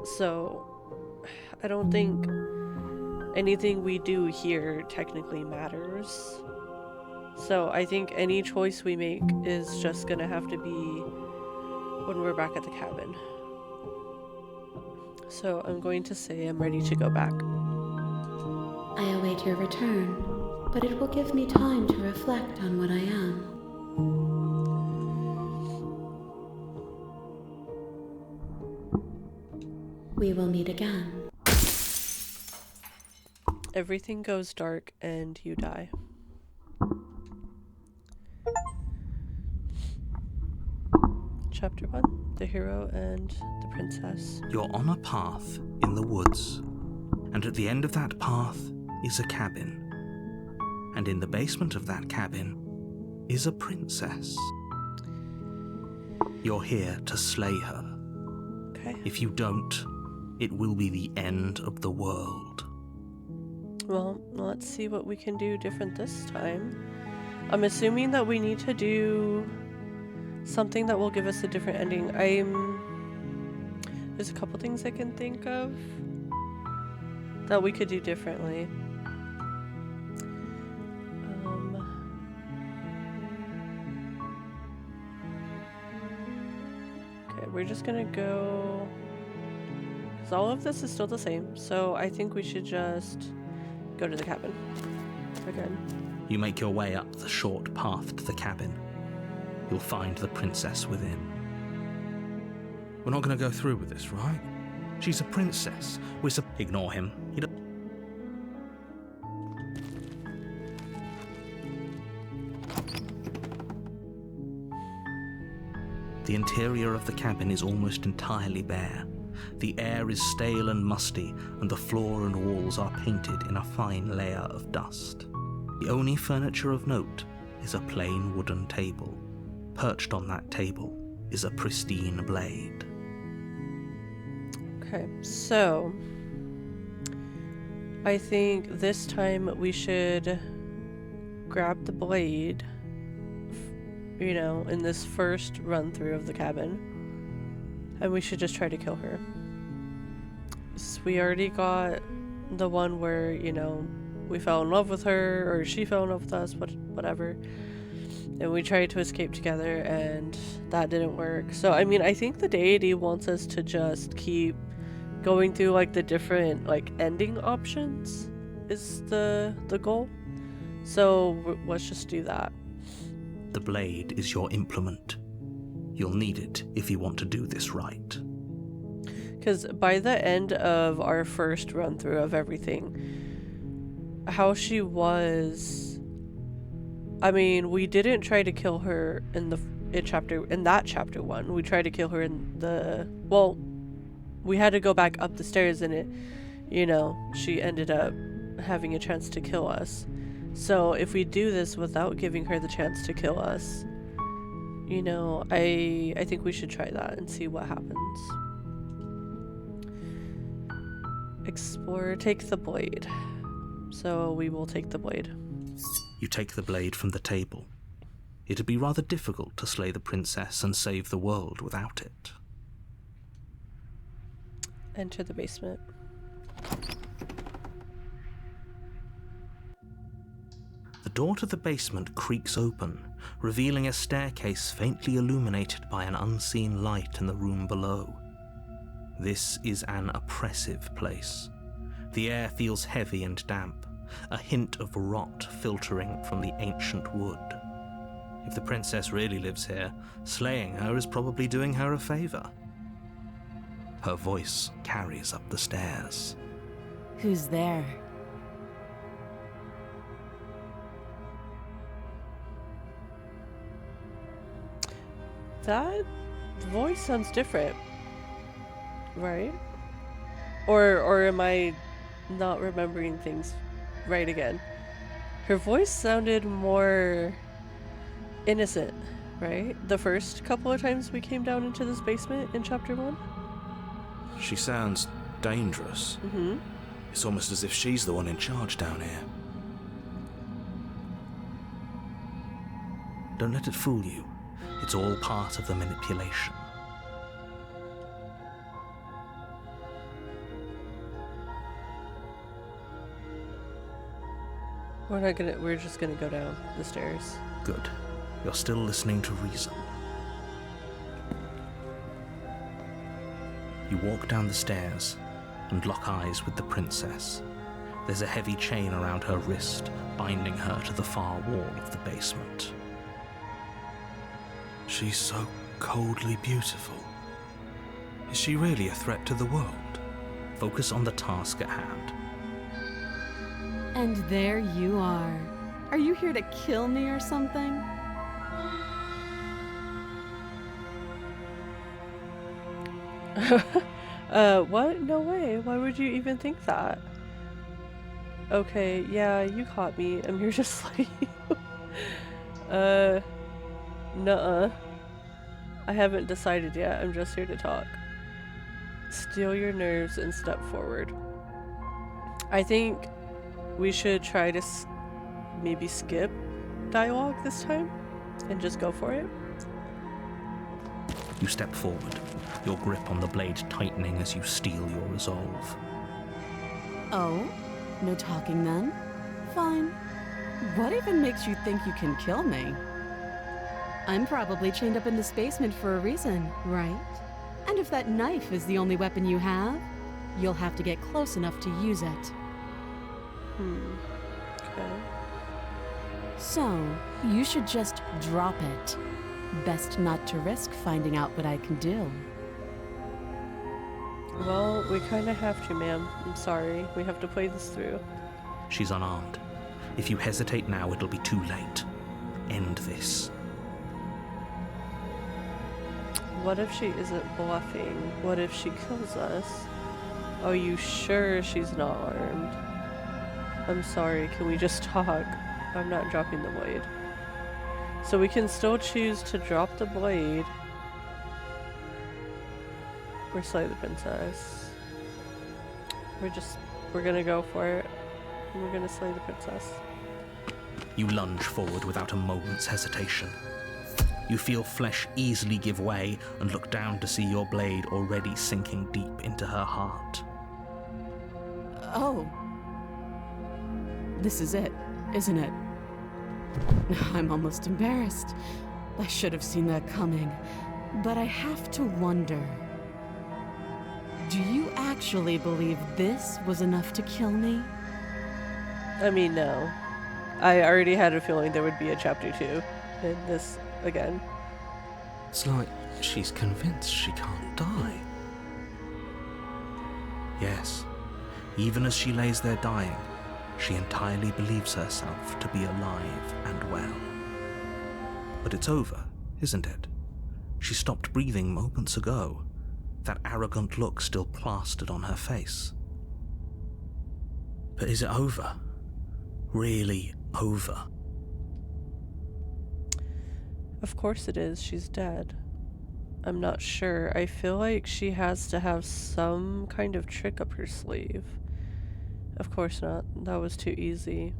So, I don't think anything we do here technically matters. So I think any choice we make is just gonna have to be when we're back at the cabin. So I'm going to say I'm ready to go back. I await your return, but it will give me time to reflect on what I am. We will meet again. Everything goes dark and you die. Chapter 1, The Hero and the Princess. You're on a path in the woods, and at the end of that path is a cabin. And in the basement of that cabin is a princess. You're here to slay her. Okay. If you don't, it will be the end of the world. Well, let's see what we can do different this time. I'm assuming that we need to do something that will give us a different ending. There's a couple things I can think of that we could do differently. Okay, we're just gonna go, because all of this is still the same, so I think we should just go to the cabin again. You make your way up the short path to the cabin. You'll find the princess within. We're not going to go through with this, right? She's a princess. Ignore him. The interior of the cabin is almost entirely bare. The air is stale and musty, and the floor and walls are painted in a fine layer of dust. The only furniture of note is a plain wooden table. Perched on that table is a pristine blade. Okay, so I think this time we should grab the blade, you know, in this first run through of the cabin, and we should just try to kill her. So we already got the one where, you know, we fell in love with her, or she fell in love with us, whatever, and we tried to escape together, and that didn't work. So I mean, I think the deity wants us to just keep going through like the different like ending options is the goal. So let's just do that. The blade is your implement. You'll need it if you want to do this right. Because by the end of our first run through of everything, how she was, I mean, we didn't try to kill her in that chapter 1. We tried to kill her in we had to go back up the stairs, and it, you know, she ended up having a chance to kill us. So if we do this without giving her the chance to kill us, you know, I think we should try that and see what happens. Explore, take the blade. So we will take the blade. You take the blade from the table. It'd be rather difficult to slay the princess and save the world without it. Enter the basement. The door to the basement creaks open, revealing a staircase faintly illuminated by an unseen light in the room below. This is an oppressive place. The air feels heavy and damp, a hint of rot filtering from the ancient wood. If the princess really lives here, slaying her is probably doing her a favor. Her voice carries up the stairs. Who's there? That voice sounds different, right? Or am I not remembering things right again? Her voice sounded more innocent, right? The first couple of times we came down into this basement in chapter 1. She sounds dangerous. Mm-hmm. It's almost as if she's the one in charge down here. Don't let it fool you. It's all part of the manipulation. We're just gonna go down the stairs. Good. You're still listening to reason. You walk down the stairs and lock eyes with the princess. There's a heavy chain around her wrist, binding her to the far wall of the basement. She's so coldly beautiful. Is she really a threat to the world? Focus on the task at hand. And there you are. Are you here to kill me or something? What? No way. Why would you even think that? Okay, yeah, you caught me. I'm here to slay you. Nuh-uh. I haven't decided yet. I'm just here to talk. Steel your nerves and step forward. I think we should try to maybe skip dialogue this time and just go for it. You step forward, your grip on the blade tightening as you steel your resolve. Oh? No talking then? Fine. What even makes you think you can kill me? I'm probably chained up in this basement for a reason, right? And if that knife is the only weapon you have, you'll have to get close enough to use it. Okay. So, you should just drop it. Best not to risk finding out what I can do. Well, we kind of have to, ma'am. I'm sorry. We have to play this through. She's unarmed. If you hesitate now, it'll be too late. End this. What if she isn't bluffing? What if she kills us? Are you sure she's not armed? I'm sorry, can we just talk? I'm not dropping the blade. So we can still choose to drop the blade or slay the princess. We're just We're gonna go for it. We're gonna slay the princess. You lunge forward without a moment's hesitation. You feel flesh easily give way and look down to see your blade already sinking deep into her heart. Oh. This is it, isn't it? I'm almost embarrassed. I should have seen that coming. But I have to wonder. Do you actually believe this was enough to kill me? I mean, no. I already had a feeling there would be a chapter 2 in this again. It's like she's convinced she can't die. Yes, even as she lays there dying, she entirely believes herself to be alive and well. But it's over, isn't it? She stopped breathing moments ago, that arrogant look still plastered on her face. But is it over? Really over? Of course it is. She's dead. I'm not sure. I feel like she has to have some kind of trick up her sleeve. Of course not. That was too easy.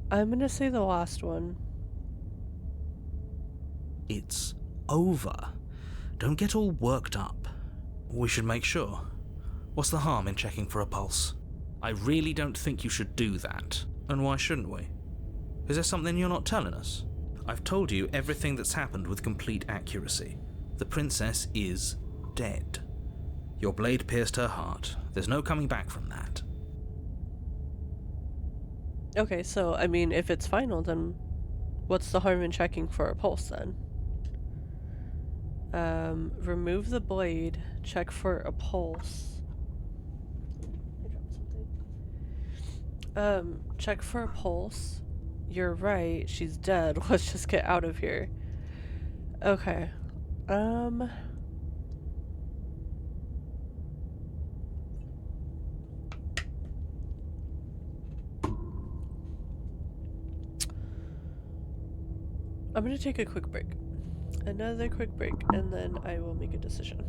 I'm gonna say the last one. It's over. Don't get all worked up. We should make sure. What's the harm in checking for a pulse? I really don't think you should do that. And why shouldn't we? Is there something you're not telling us? I've told you everything that's happened with complete accuracy. The princess is dead. Your blade pierced her heart. There's no coming back from that. Okay, so, I mean, if it's final, then what's the harm in checking for a pulse, then? Remove the blade, check for a pulse. I dropped something. Check for a pulse. You're right, she's dead. Let's just get out of here. Okay. I'm gonna take a quick break. Another quick break, and then I will make a decision.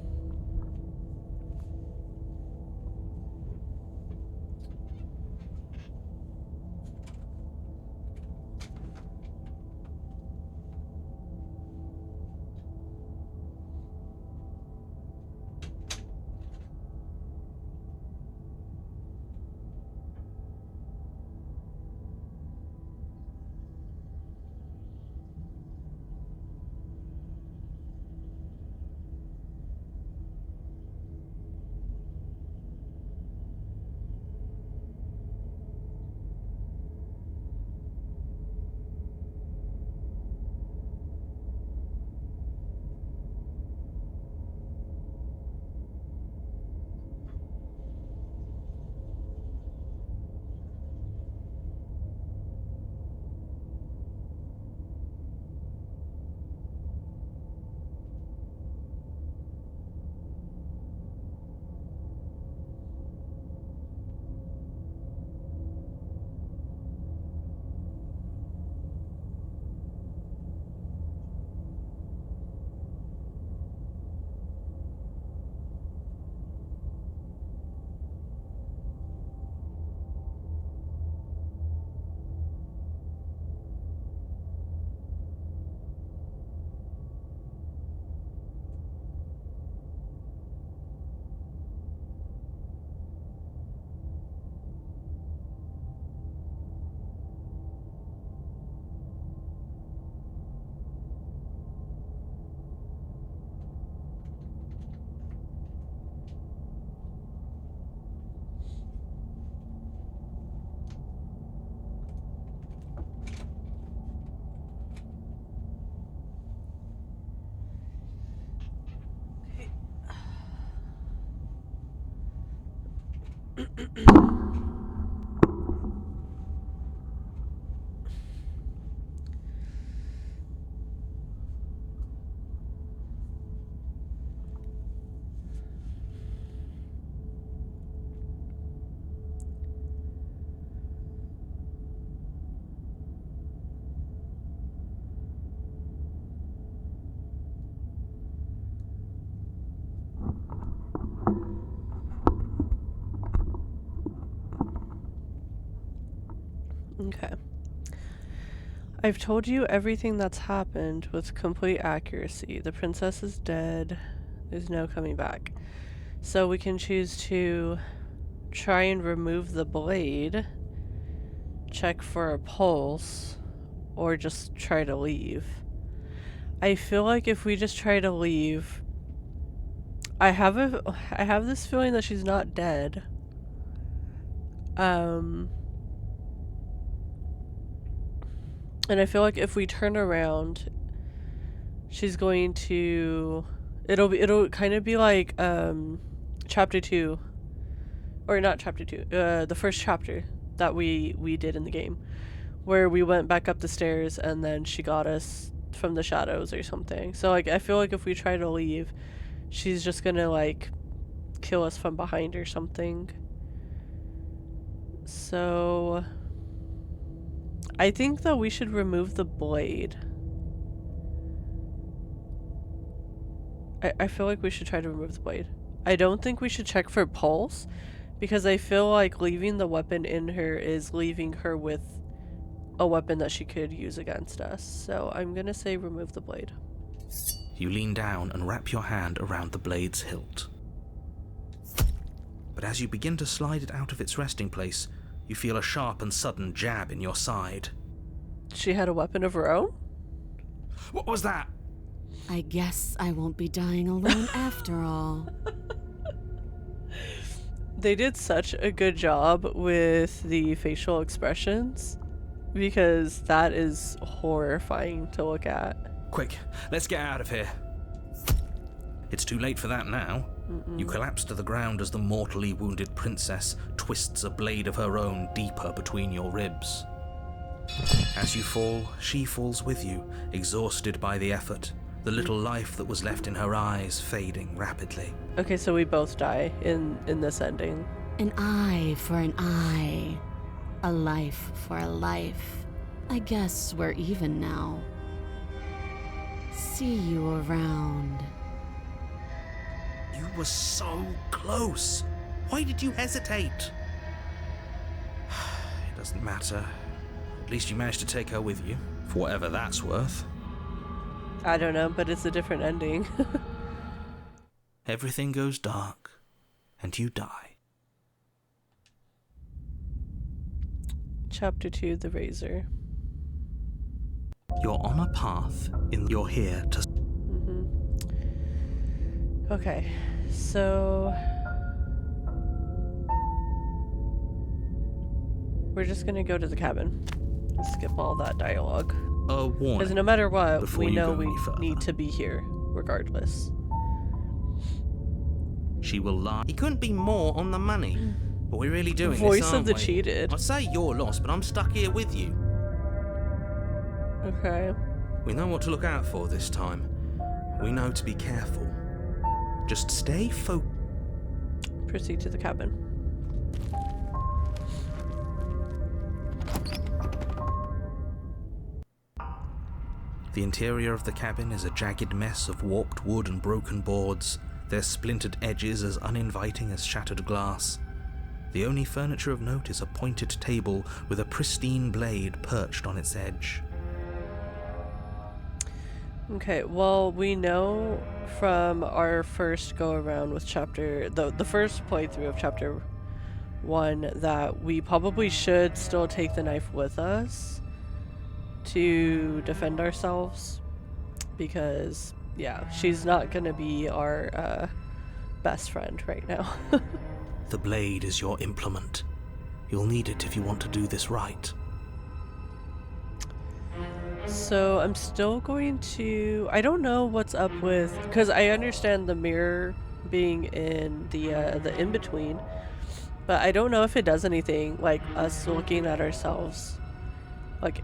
Okay. I've told you everything that's happened with complete accuracy. The princess is dead. There's no coming back. So we can choose to try and remove the blade, check for a pulse, or just try to leave. I feel like if we just try to leave, I have this feeling that she's not dead. And I feel like if we turn around, she's going to, it'll kind of be like chapter 2, or not chapter 2, the first chapter that we did in the game, where we went back up the stairs and then she got us from the shadows or something. So like I feel like if we try to leave, she's just gonna like kill us from behind or something. So I think that we should remove the blade. I feel like we should try to remove the blade. I don't think we should check for pulse, because I feel like leaving the weapon in her is leaving her with a weapon that she could use against us. So I'm gonna say remove the blade. You lean down and wrap your hand around the blade's hilt. But as you begin to slide it out of its resting place, you feel a sharp and sudden jab in your side. She had a weapon of her own? What was that? I guess I won't be dying alone after all. They did such a good job with the facial expressions, because that is horrifying to look at. Quick, let's get out of here. It's too late for that now. You collapse to the ground as the mortally wounded princess twists a blade of her own deeper between your ribs. As you fall, she falls with you, exhausted by the effort, the little life that was left in her eyes fading rapidly. Okay, so we both die in this ending. An eye for an eye. A life for a life. I guess we're even now. See you around. You were so close. Why did you hesitate? It doesn't matter. At least you managed to take her with you, for whatever that's worth. I don't know, but it's a different ending. Everything goes dark, and you die. Chapter 2, The Razor. You're on a path, you're here to... Okay, so... we're just gonna go to the cabin. Skip all that dialogue. A warning. Because no matter what, before we you know go we any further. need to be here, regardless. She will lie. He couldn't be more on the money. But we're really doing Voice this, of aren't the we? cheated. I'd say you're lost, but I'm stuck here with you. Okay. We know what to look out for this time. We know to be careful. Just stay focused. Proceed to the cabin. The interior of the cabin is a jagged mess of warped wood and broken boards, their splintered edges as uninviting as shattered glass. The only furniture of note is a pointed table with a pristine blade perched on its edge. Okay, well, we know from our first go around with the first playthrough of chapter 1 that we probably should still take the knife with us to defend ourselves, because yeah, she's not gonna be our best friend right now. The blade is your implement. You'll need it if you want to do this right. So I'm still going to, I don't know what's up with, because I understand the mirror being in the in-between, but I don't know if it does anything like us looking at ourselves like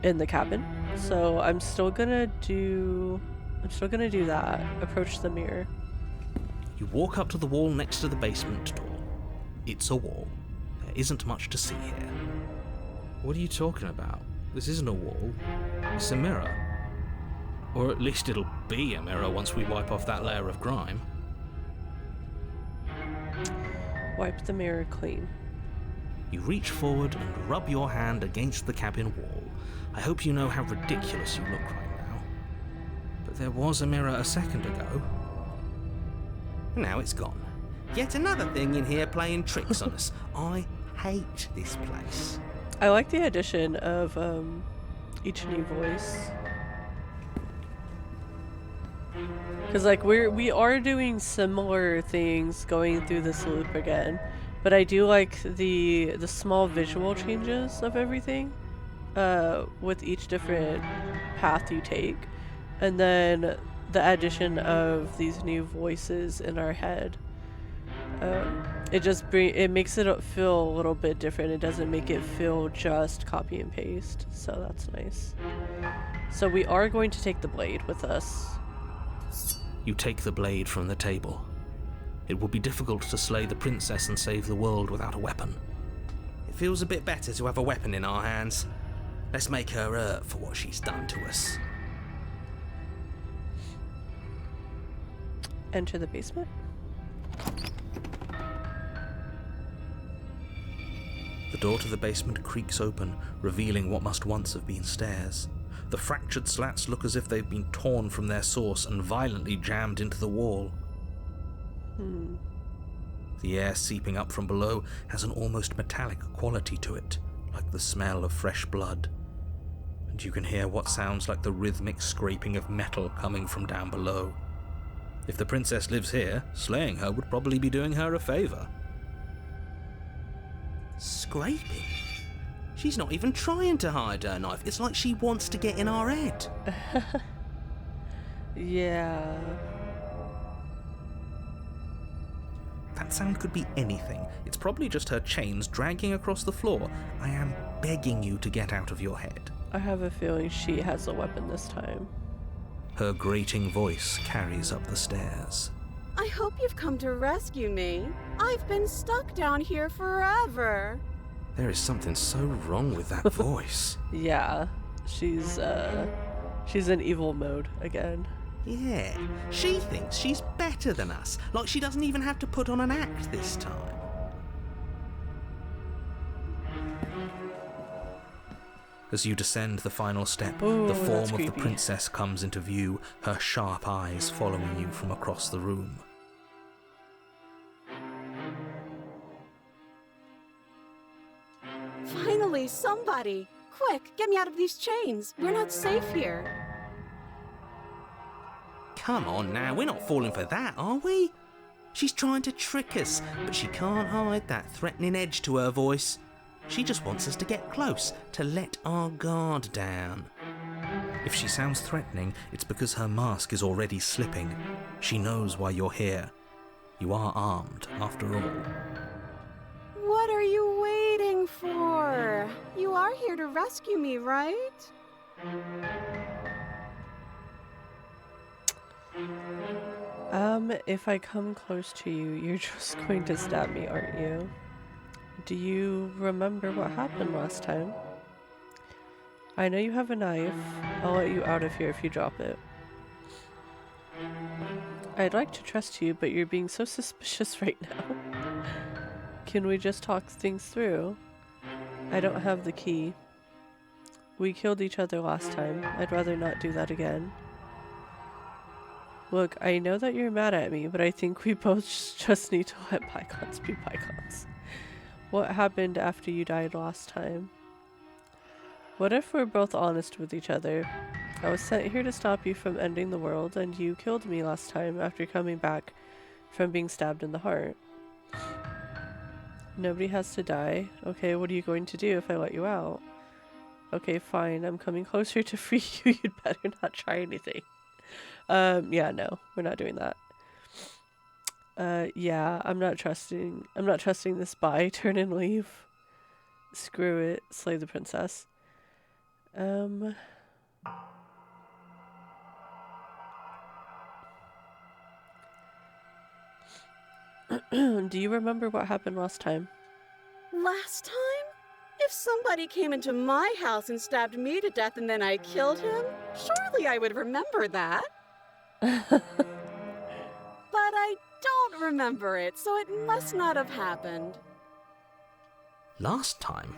in the cabin. So I'm still gonna do that. Approach the mirror. You walk up to the wall next to the basement door. It's a wall. There isn't much to see here. What are you talking about? This isn't a wall. It's a mirror. Or at least it'll be a mirror once we wipe off that layer of grime. Wipe the mirror clean. You reach forward and rub your hand against the cabin wall. I hope you know how ridiculous you look right now. But there was a mirror a second ago. Now it's gone. Yet another thing in here playing tricks on us. I hate this place. I like the addition of each new voice. Because like we are doing similar things going through this loop again, but I do like the small visual changes of everything with each different path you take, and then the addition of these new voices in our head. It makes it feel a little bit different. It doesn't make it feel just copy and paste, so that's nice. So we are going to take the blade with us. You take the blade from the table. It will be difficult to slay the princess and save the world without a weapon. It feels a bit better to have a weapon in our hands. Let's make her hurt for what she's done to us. Enter the basement. The door to the basement creaks open, revealing what must once have been stairs. The fractured slats look as if they've been torn from their source and violently jammed into the wall. The air seeping up from below has an almost metallic quality to it, like the smell of fresh blood. And you can hear what sounds like the rhythmic scraping of metal coming from down below. If the princess lives here, slaying her would probably be doing her a favor. Scraping? She's not even trying to hide her knife. It's like she wants to get in our head. Yeah. That sound could be anything. It's probably just her chains dragging across the floor. I am begging you to get out of your head. I have a feeling she has a weapon this time. Her grating voice carries up the stairs. I hope you've come to rescue me. I've been stuck down here forever. There is something so wrong with that voice. Yeah, she's in evil mode again. Yeah, she thinks she's better than us, like she doesn't even have to put on an act this time. As you descend the final step, Ooh, the that's form of the creepy. princess comes into view, her sharp eyes following you from across the room. Finally, somebody! Quick, get me out of these chains. We're not safe here. Come on now, we're not falling for that, are we? She's trying to trick us, but she can't hide that threatening edge to her voice. She just wants us to get close, to let our guard down. If she sounds threatening, it's because her mask is already slipping. She knows why you're here. You are armed, after all. What are you waiting for? You are here to rescue me, right? If I come close to you, you're just going to stab me, aren't you? Do you remember what happened last time? I know you have a knife. I'll let you out of here if you drop it. I'd like to trust you, but you're being so suspicious right now. Can we just talk things through? I don't have the key. We killed each other last time. I'd rather not do that again. Look, I know that you're mad at me, but I think we both just need to let bygones be bygones. What happened after you died last time? What if we're both honest with each other? I was sent here to stop you from ending the world, and you killed me last time after coming back from being stabbed in the heart. Nobody has to die. Okay, what are you going to do if I let you out? Okay, fine. I'm coming closer to free you. You'd better not try anything. Yeah, no, we're not doing that. Yeah, I'm not trusting this buy, turn and leave. Screw it, slay the princess. Do you remember what happened last time? Last time? If somebody came into my house and stabbed me to death and then I killed him, surely I would remember that. But I don't remember it, so it must not have happened. Last time?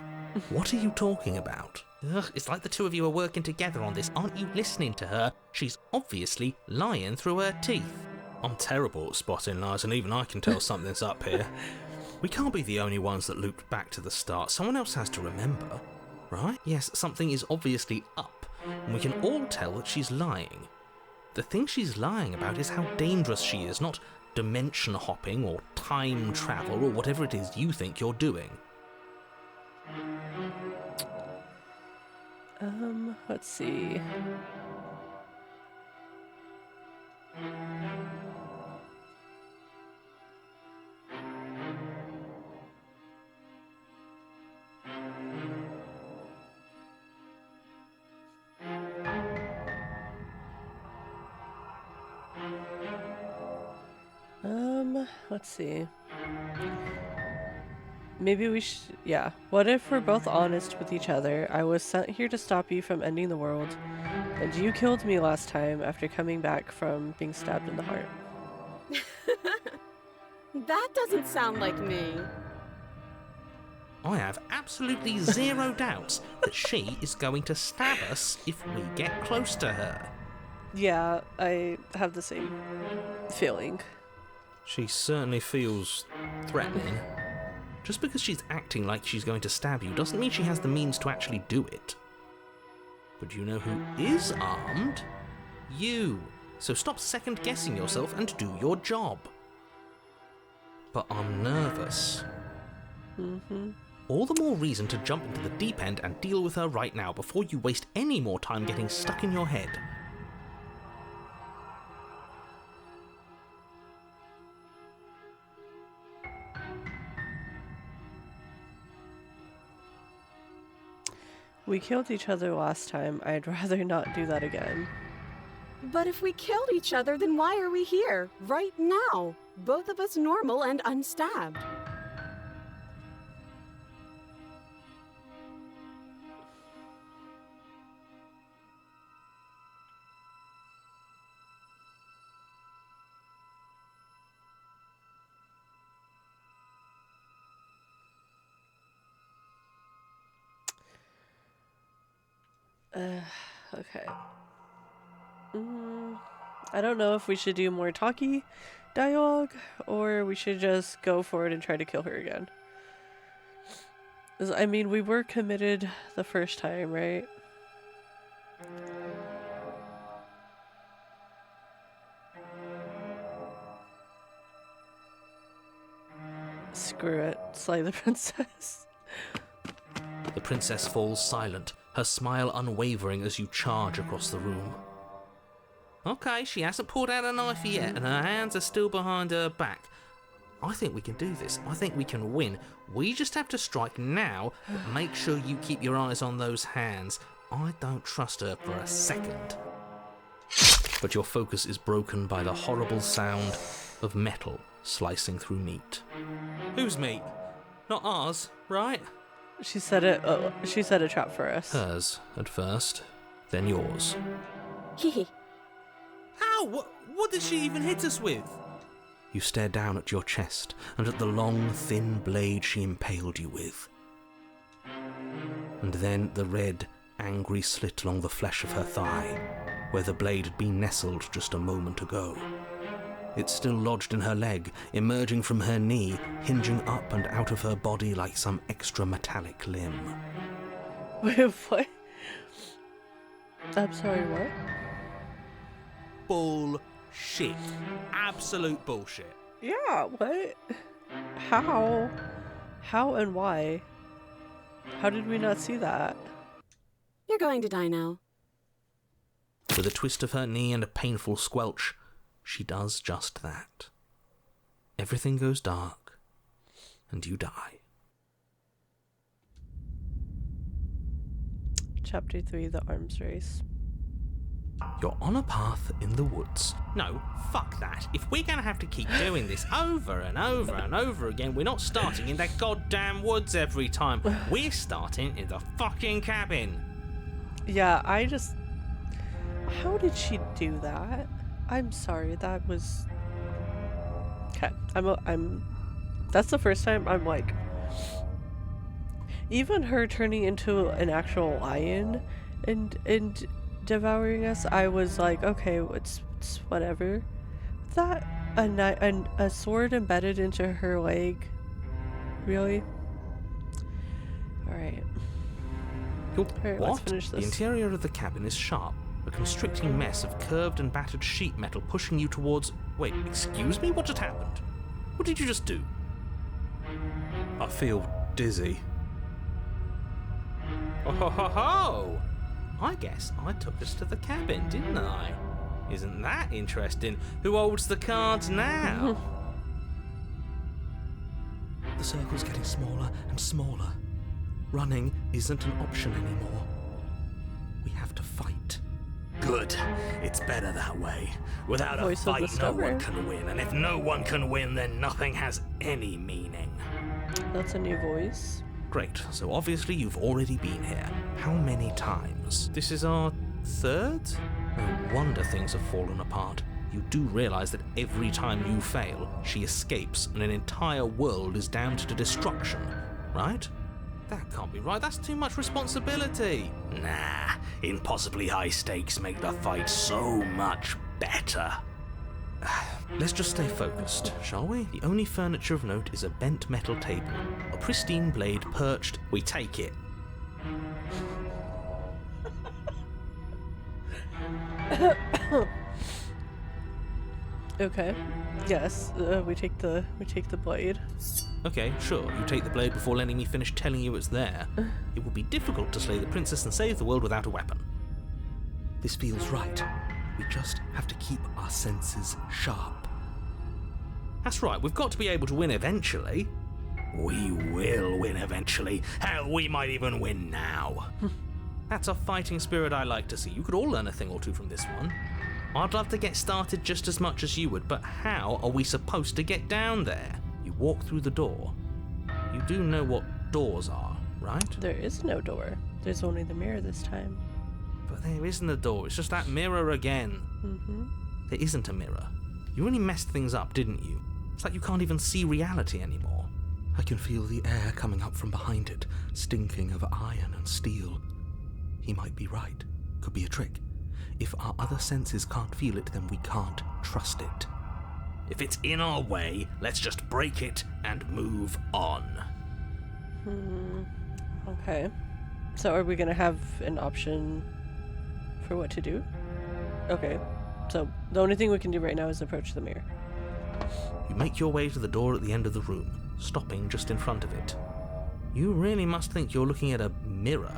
What are you talking about? Ugh, it's like the two of you are working together on this. Aren't you listening to her? She's obviously lying through her teeth. I'm terrible at spotting lies, and even I can tell something's up here. We can't be the only ones that looped back to the start. Someone else has to remember, right? Yes, something is obviously up, and we can all tell that she's lying. The thing she's lying about is how dangerous she is, not dimension hopping or time travel or whatever it is you think you're doing. Let's see. Let's see. Maybe we should, yeah. What if we're both honest with each other? I was sent here to stop you from ending the world, and you killed me last time after coming back from being stabbed in the heart. That doesn't sound like me. I have absolutely zero doubts that she is going to stab us if we get close to her. Yeah, I have the same feeling. She certainly feels threatening. Just because she's acting like she's going to stab you doesn't mean she has the means to actually do it. But you know who is armed? You. So stop second-guessing yourself and do your job. But I'm nervous. All the more reason to jump into the deep end and deal with her right now before you waste any more time getting stuck in your head. We killed each other last time. I'd rather not do that again. But if we killed each other, then why are we here, right now? Both of us normal and unstabbed. Okay. I don't know if we should do more talky dialogue, or we should just go for it and try to kill her again. 'Cause, I mean, we were committed the first time, right? Screw it. Slay the princess. The princess falls silent, her smile unwavering as you charge across the room. Okay, she hasn't pulled out a knife yet, and her hands are still behind her back. I think we can do this. I think we can win. We just have to strike now, but make sure you keep your eyes on those hands. I don't trust her for a second. But your focus is broken by the horrible sound of metal slicing through meat. Whose meat? Not ours, right? She set it. Oh, she set a trap for us. Hers at first, then yours. Hehe. How? What did she even hit us with? You stare down at your chest and at the long, thin blade she impaled you with. And then the red, angry slit along the flesh of her thigh, where the blade had been nestled just a moment ago. It's still lodged in her leg, emerging from her knee, hinging up and out of her body like some extra metallic limb. Wait, what? I'm sorry, what? Bullshit. Absolute bullshit. Yeah, what? How? How and why? How did we not see that? You're going to die now. With a twist of her knee and a painful squelch, she does just that. Everything goes dark, and you die. Chapter 3, The Arms Race. You're on a path in the woods. No, fuck that. If we're gonna have to keep doing this over and over and over again, we're not starting in that goddamn woods every time. We're starting in the fucking cabin. Yeah, I just... How did she do that? I'm sorry, that was... Okay, I'm... That's the first time I'm like... even her turning into an actual lion and devouring us, I was like, okay, it's whatever. That a sword embedded into her leg, really? All right. Alright, let's finish this. The interior of the cabin is sharp, a constricting mess of curved and battered sheet metal pushing you towards... Wait, excuse me? What just happened? What did you just do? I feel dizzy. Oh ho ho ho! I guess I took us to the cabin, didn't I? Isn't that interesting? Who holds the cards now? The circle's getting smaller and smaller. Running isn't an option anymore. We have to fight. Good. It's better that way. Without a Voice of the fight, no Discoverer. one can win. And if no one can win, then nothing has any meaning. That's a new voice. Great, so obviously you've already been here. How many times? This is our third? No wonder things have fallen apart. You do realize that every time you fail, she escapes and an entire world is damned to destruction, right? That can't be right, that's too much responsibility. Nah, impossibly high stakes make the fight so much better. Let's just stay focused, shall we? The only furniture of note is a bent metal table, a pristine blade perched. We take it. Okay. Yes, we take the blade. Okay, sure, you take the blade before letting me finish telling you it's there. It would be difficult to slay the princess and save the world without a weapon. This feels right. We just have to keep our senses sharp. That's right, we've got to be able to win eventually. We will win eventually. Hell, we might even win now. That's a fighting spirit I like to see. You could all learn a thing or two from this one. I'd love to get started just as much as you would, but how are we supposed to get down there? You walk through the door. You do know what doors are, right? There is no door. There's only the mirror this time. But there isn't a door, it's just that mirror again. There isn't a mirror. You really messed things up, didn't you? It's like you can't even see reality anymore. I can feel the air coming up from behind it, stinking of iron and steel. He might be right. Could be a trick. If our other senses can't feel it, then we can't trust it. If it's in our way, let's just break it and move on. Okay. So are we gonna have an option for what to do? Okay. So the only thing we can do right now is approach the mirror. You make your way to the door at the end of the room, stopping just in front of it. You really must think you're looking at a mirror.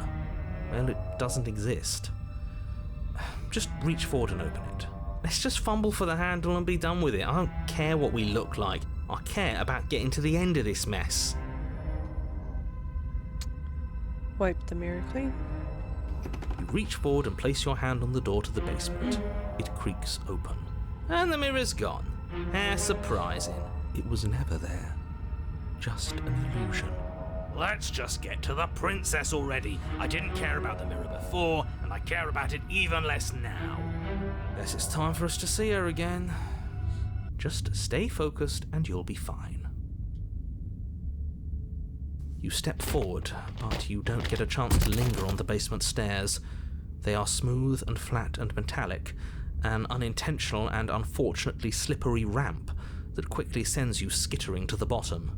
Well, it doesn't exist. Just reach forward and open it. Let's just fumble for the handle and be done with it. I don't care what we look like. I care about getting to the end of this mess. Wipe the mirror clean. You reach forward and place your hand on the door to the basement. It creaks open. And the mirror's gone. How surprising. It was never there. Just an illusion. Let's just get to the princess already. I didn't care about the mirror before, and I care about it even less now. Guess it's time for us to see her again. Just stay focused and you'll be fine. You step forward, but you don't get a chance to linger on the basement stairs. They are smooth and flat and metallic, an unintentional and unfortunately slippery ramp that quickly sends you skittering to the bottom.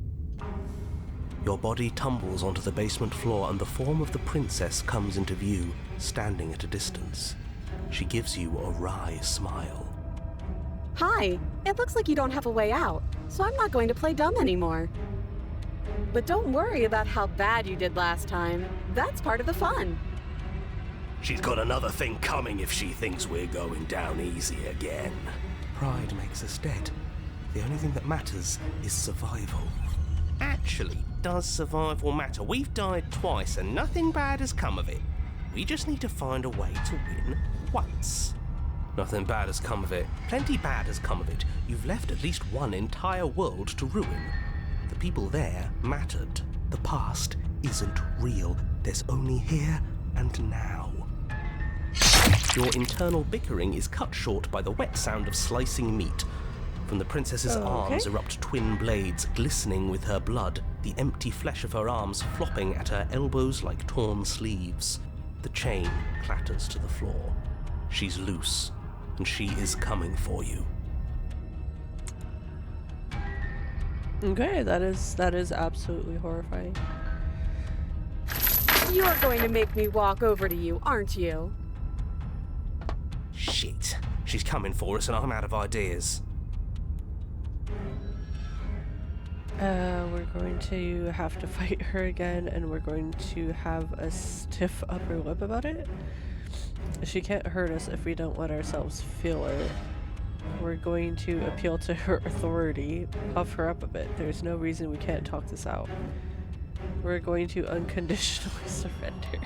Your body tumbles onto the basement floor and the form of the princess comes into view, standing at a distance. She gives you a wry smile. Hi, it looks like you don't have a way out, so I'm not going to play dumb anymore. But don't worry about how bad you did last time. That's part of the fun. She's got another thing coming if she thinks we're going down easy again. Pride makes us dead. The only thing that matters is survival. Actually, does survival matter? We've died twice and nothing bad has come of it. We just need to find a way to win once. Nothing bad has come of it. Plenty bad has come of it. You've left at least one entire world to ruin. The people there mattered. The past isn't real. There's only here and now. Your internal bickering is cut short by the wet sound of slicing meat. From the princess's arms erupt twin blades glistening with her blood, the empty flesh of her arms flopping at her elbows like torn sleeves. The chain clatters to the floor. She's loose, and she is coming for you. Okay, that is absolutely horrifying. You're going to make me walk over to you, aren't you? Shit. She's coming for us and I'm out of ideas. We're going to have to fight her again, and we're going to have a stiff upper lip about it. She can't hurt us if we don't let ourselves feel it. We're going to appeal to her authority, puff her up a bit. There's no reason we can't talk this out. We're going to unconditionally surrender.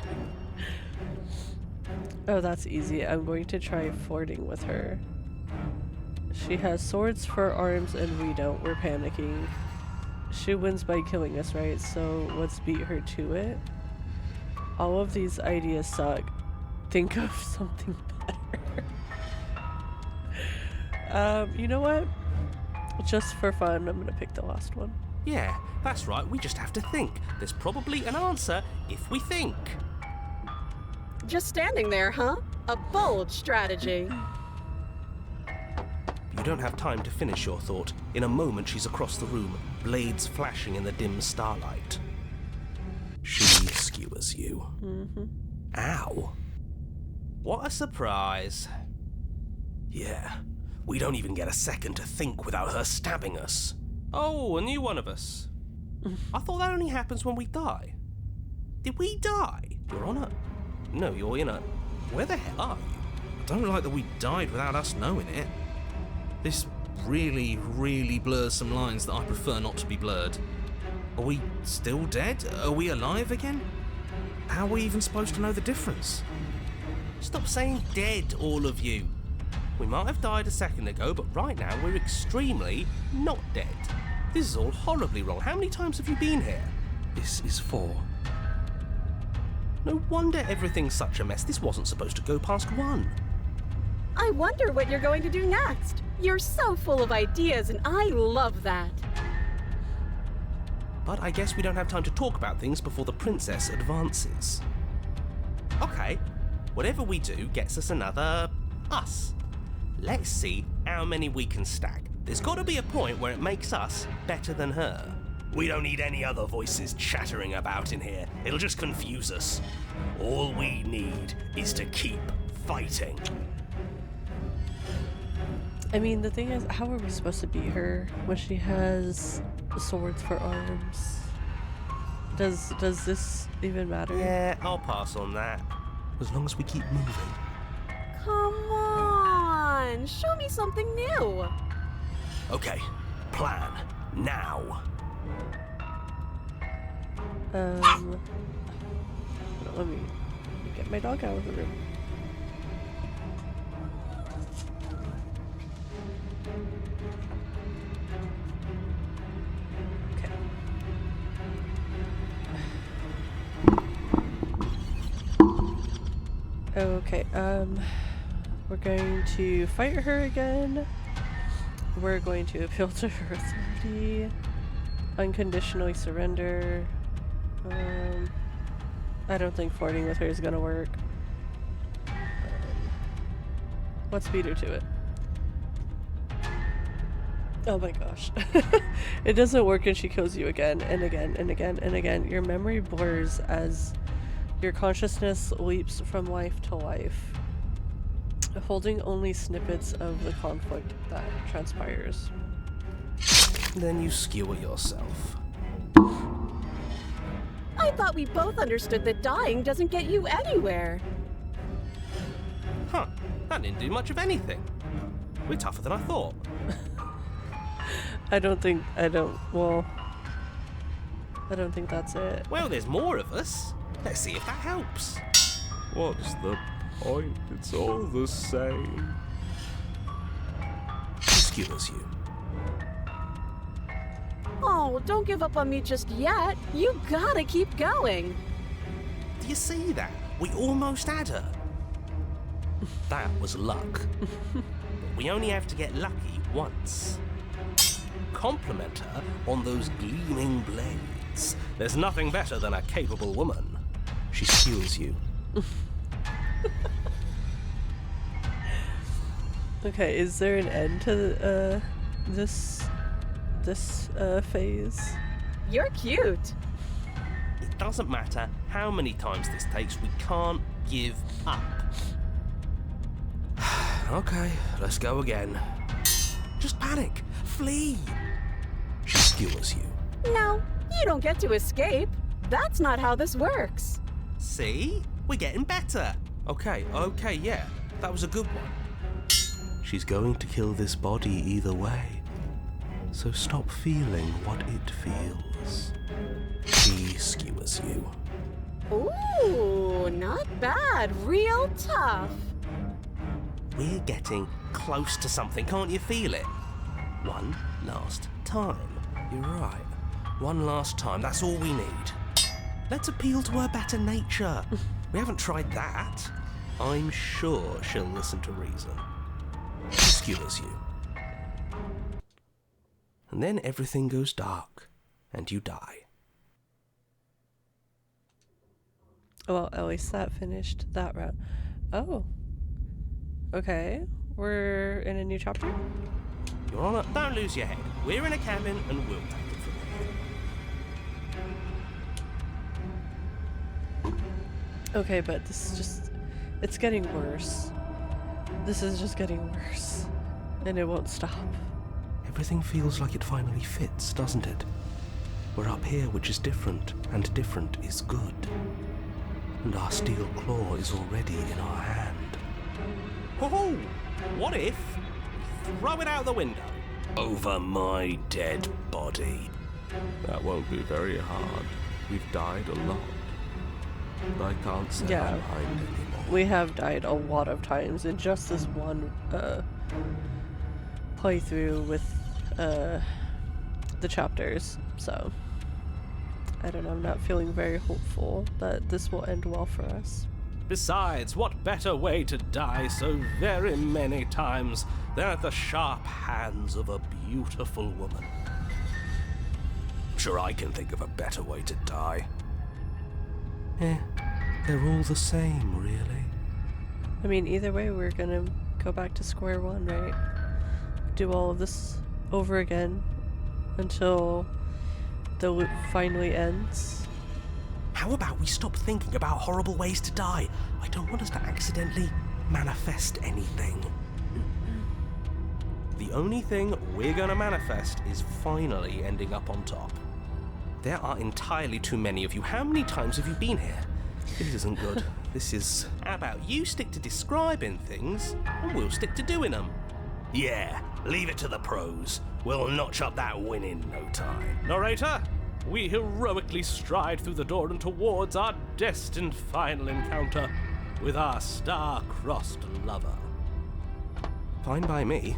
Oh, that's easy. I'm going to try flirting with her. She has swords for arms and we don't. We're panicking. She wins by killing us, right? So let's beat her to it. All of these ideas suck. Think of something better. You know what? Just for fun, I'm gonna pick the last one. Yeah, that's right. We just have to think. There's probably an answer if we think. Just standing there, huh? A bold strategy. You don't have time to finish your thought. In a moment, she's across the room, blades flashing in the dim starlight. She skewers you. Ow. What a surprise. Yeah, we don't even get a second to think without her stabbing us. Oh, a new one of us. I thought that only happens when we die. Did we die? You're on a... No, you're in a... Where the hell are you? I don't like that we died without us knowing it. This really, really blurs some lines that I prefer not to be blurred. Are we still dead? Are we alive again? How are we even supposed to know the difference? Stop saying dead, all of you. We might have died a second ago, but right now we're extremely not dead. This is all horribly wrong. How many times have you been here? This is 4. No wonder everything's such a mess. This wasn't supposed to go past 1. I wonder what you're going to do next. You're so full of ideas, and I love that. But I guess we don't have time to talk about things before the princess advances. Okay, whatever we do gets us another us. Let's see how many we can stack. There's got to be a point where it makes us better than her. We don't need any other voices chattering about in here. It'll just confuse us. All we need is to keep fighting. I mean, the thing is, how are we supposed to beat her when she has swords for arms? Does this even matter? Yeah, I'll pass on that. As long as we keep moving. Come on, show me something new. Okay, plan now. Let me get my dog out of the room. Okay, we're going to fight her again. We're going to appeal to her authority. Unconditionally surrender. I don't think flirting with her is gonna work. Let's beat her to it. Oh my gosh. It doesn't work and she kills you again and again and again and again. Your memory blurs as your consciousness leaps from life to life, holding only snippets of the conflict that transpires. Then you skewer yourself. I thought we both understood that dying doesn't get you anywhere. Huh, that didn't do much of anything. We're tougher than I thought. I don't think that's it. Well, there's more of us. Let's see if that helps. What's the point? It's all the same. She skewers you. Oh, don't give up on me just yet. You gotta keep going. Do you see that? We almost had her. That was luck. But we only have to get lucky once. compliment her on those gleaming blades. There's nothing better than a capable woman. She skewers you. Okay, is there an end to this phase? You're cute. It doesn't matter how many times this takes, we can't give up. Okay, let's go again. Just panic. Flee. She skewers you. No, you don't get to escape. That's not how this works. See? We're getting better. Okay, yeah. That was a good one. She's going to kill this body either way. So stop feeling what it feels. She skewers you. Ooh, not bad. Real tough. We're getting close to something, can't you feel it? One last time. You're right. One last time, that's all we need. Let's appeal to her better nature. We haven't tried that. I'm sure she'll listen to reason. She skewers you. And then everything goes dark, and you die. Well, at least that finished that round. Oh. Okay. We're in a new chapter? Your Honor, don't lose your head. We're in a cabin, and we'll take it from here. Okay, but this is just... It's getting worse. This is just getting worse. And it won't stop. Everything feels like it finally fits, doesn't it? We're up here, which is different, and different is good. And our steel claw is already in our hand. Ho-ho! What if we throw it out the window? Over my dead body. That won't be very hard. We've died a lot. But I can't say I'm behind anymore. We have died a lot of times in just this one playthrough with the chapters, so I don't know, I'm not feeling very hopeful that this will end well for us. Besides, what better way to die so very many times than at the sharp hands of a beautiful woman? Sure, I can think of a better way to die. They're all the same, really. I mean, either way, we're gonna go back to square one, right? Do all of this over again until the loop finally ends. How about we stop thinking about horrible ways to die? I don't want us to accidentally manifest anything. The only thing we're gonna manifest is finally ending up on top. There are entirely too many of you. How many times have you been here? This isn't good. This is... How about you stick to describing things, and we'll stick to doing them? Yeah, leave it to the pros. We'll notch up that win in no time. Narrator, we heroically stride through the door and towards our destined final encounter with our star-crossed lover. Fine by me.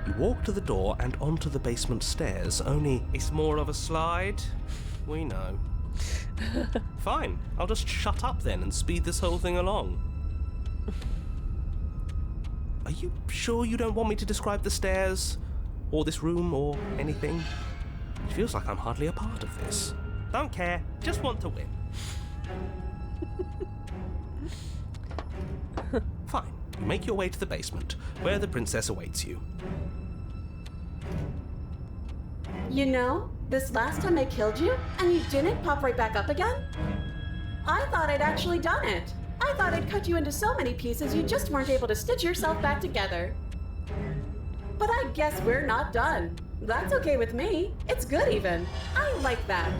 You walk to the door and onto the basement stairs, only it's more of a slide. We know. Fine, I'll just shut up then and speed this whole thing along. Are you sure you don't want me to describe the stairs, or this room, or anything? It feels like I'm hardly a part of this. Don't care, just want to win. Fine, you make your way to the basement, where the princess awaits you. You know, this last time I killed you, and you didn't pop right back up again? I thought I'd actually done it. I thought I'd cut you into so many pieces you just weren't able to stitch yourself back together. But I guess we're not done. That's okay with me. It's good even. I like that.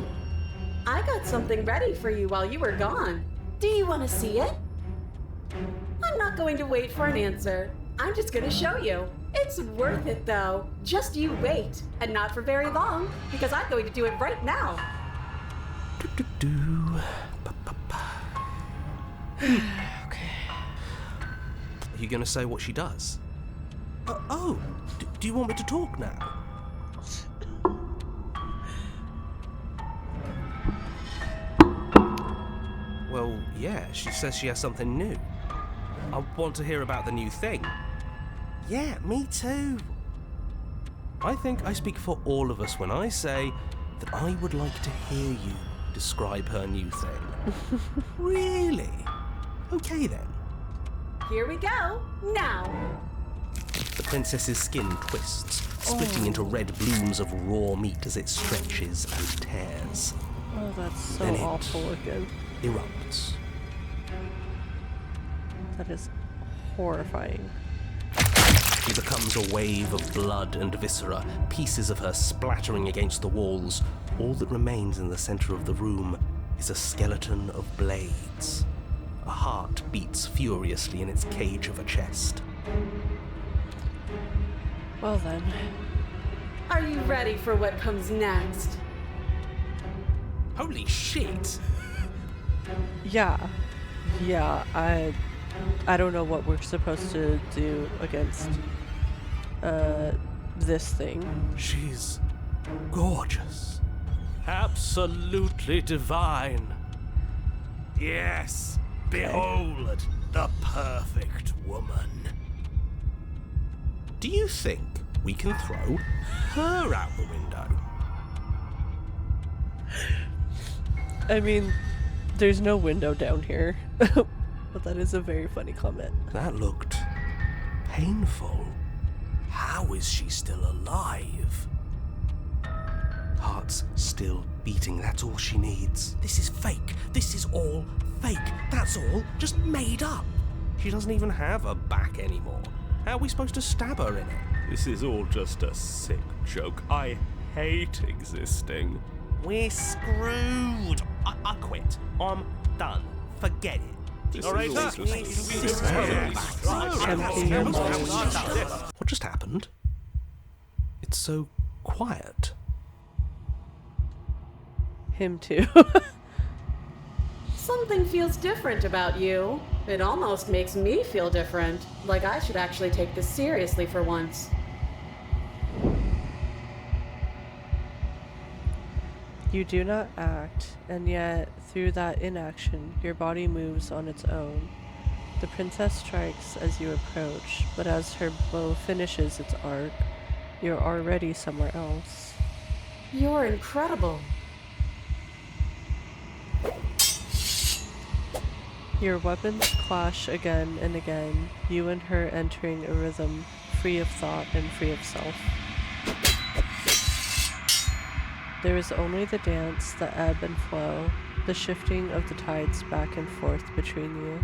I got something ready for you while you were gone. Do you want to see it? I'm not going to wait for an answer. I'm just going to show you. It's worth it though. Just you wait. And not for very long, because I'm going to do it right now. Okay. Are you going to say what she does? Do you want me to talk now? Well, yeah, she says she has something new. I want to hear about the new thing. Yeah, me too. I think I speak for all of us when I say that I would like to hear you describe her new thing. Really? Okay then. Here we go, now. The princess's skin twists, splitting into red blooms of raw meat as it stretches and tears. Oh, that's so Then it awful looking. Erupts. That is horrifying. She becomes a wave of blood and viscera, pieces of her splattering against the walls. All that remains in the center of the room is a skeleton of blades. A heart beats furiously in its cage of a chest. Well then. Are you ready for what comes next? Holy shit! Yeah. I don't know what we're supposed to do against this thing. She's gorgeous. Absolutely divine. Yes, behold the perfect woman. Do you think we can throw her out the window? I mean, there's no window down here. But that is a very funny comment. That looked painful. How is she still alive? Heart's still beating, that's all she needs. This is fake. This is all fake. That's all just made up. She doesn't even have a back anymore. How are we supposed to stab her in it? This is all just a sick joke. I hate existing. We're screwed. I quit. I'm done. Forget it. What just happened? It's so quiet. Him too. Something feels different about you. It almost makes me feel different. Like I should actually take this seriously for once. You do not act, and yet, through that inaction, your body moves on its own. The princess strikes as you approach, but as her bow finishes its arc, you're already somewhere else. You're incredible. Your weapons clash again and again, you and her entering a rhythm, free of thought and free of self. There is only the dance, the ebb and flow, the shifting of the tides back and forth between you.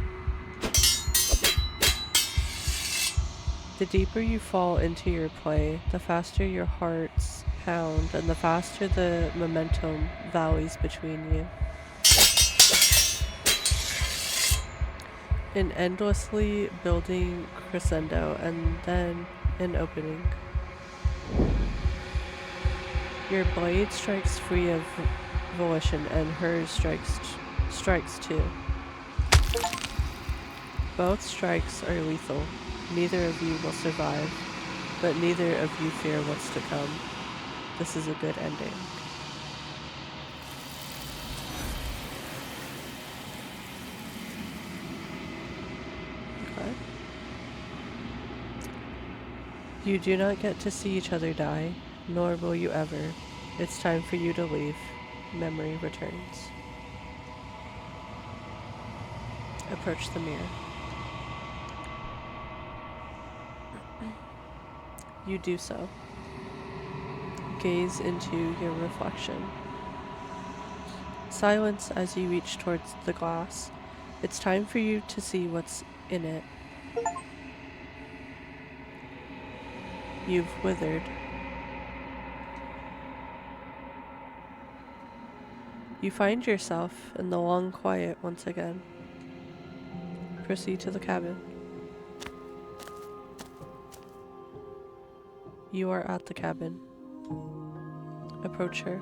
The deeper you fall into your play, the faster your hearts pound and the faster the momentum valleys between you. An endlessly building crescendo and then an opening. Your blade strikes free of volition and hers strikes too. Both strikes are lethal. Neither of you will survive, but neither of you fear what's to come. This is a good ending. Okay. You do not get to see each other die, nor will you ever. It's time for you to leave. Memory returns. Approach the mirror. You do so. Gaze into your reflection. Silence as you reach towards the glass. It's time for you to see what's in it. You've withered. You find yourself in the long quiet once again. Proceed to the cabin. You are at the cabin. Approach her.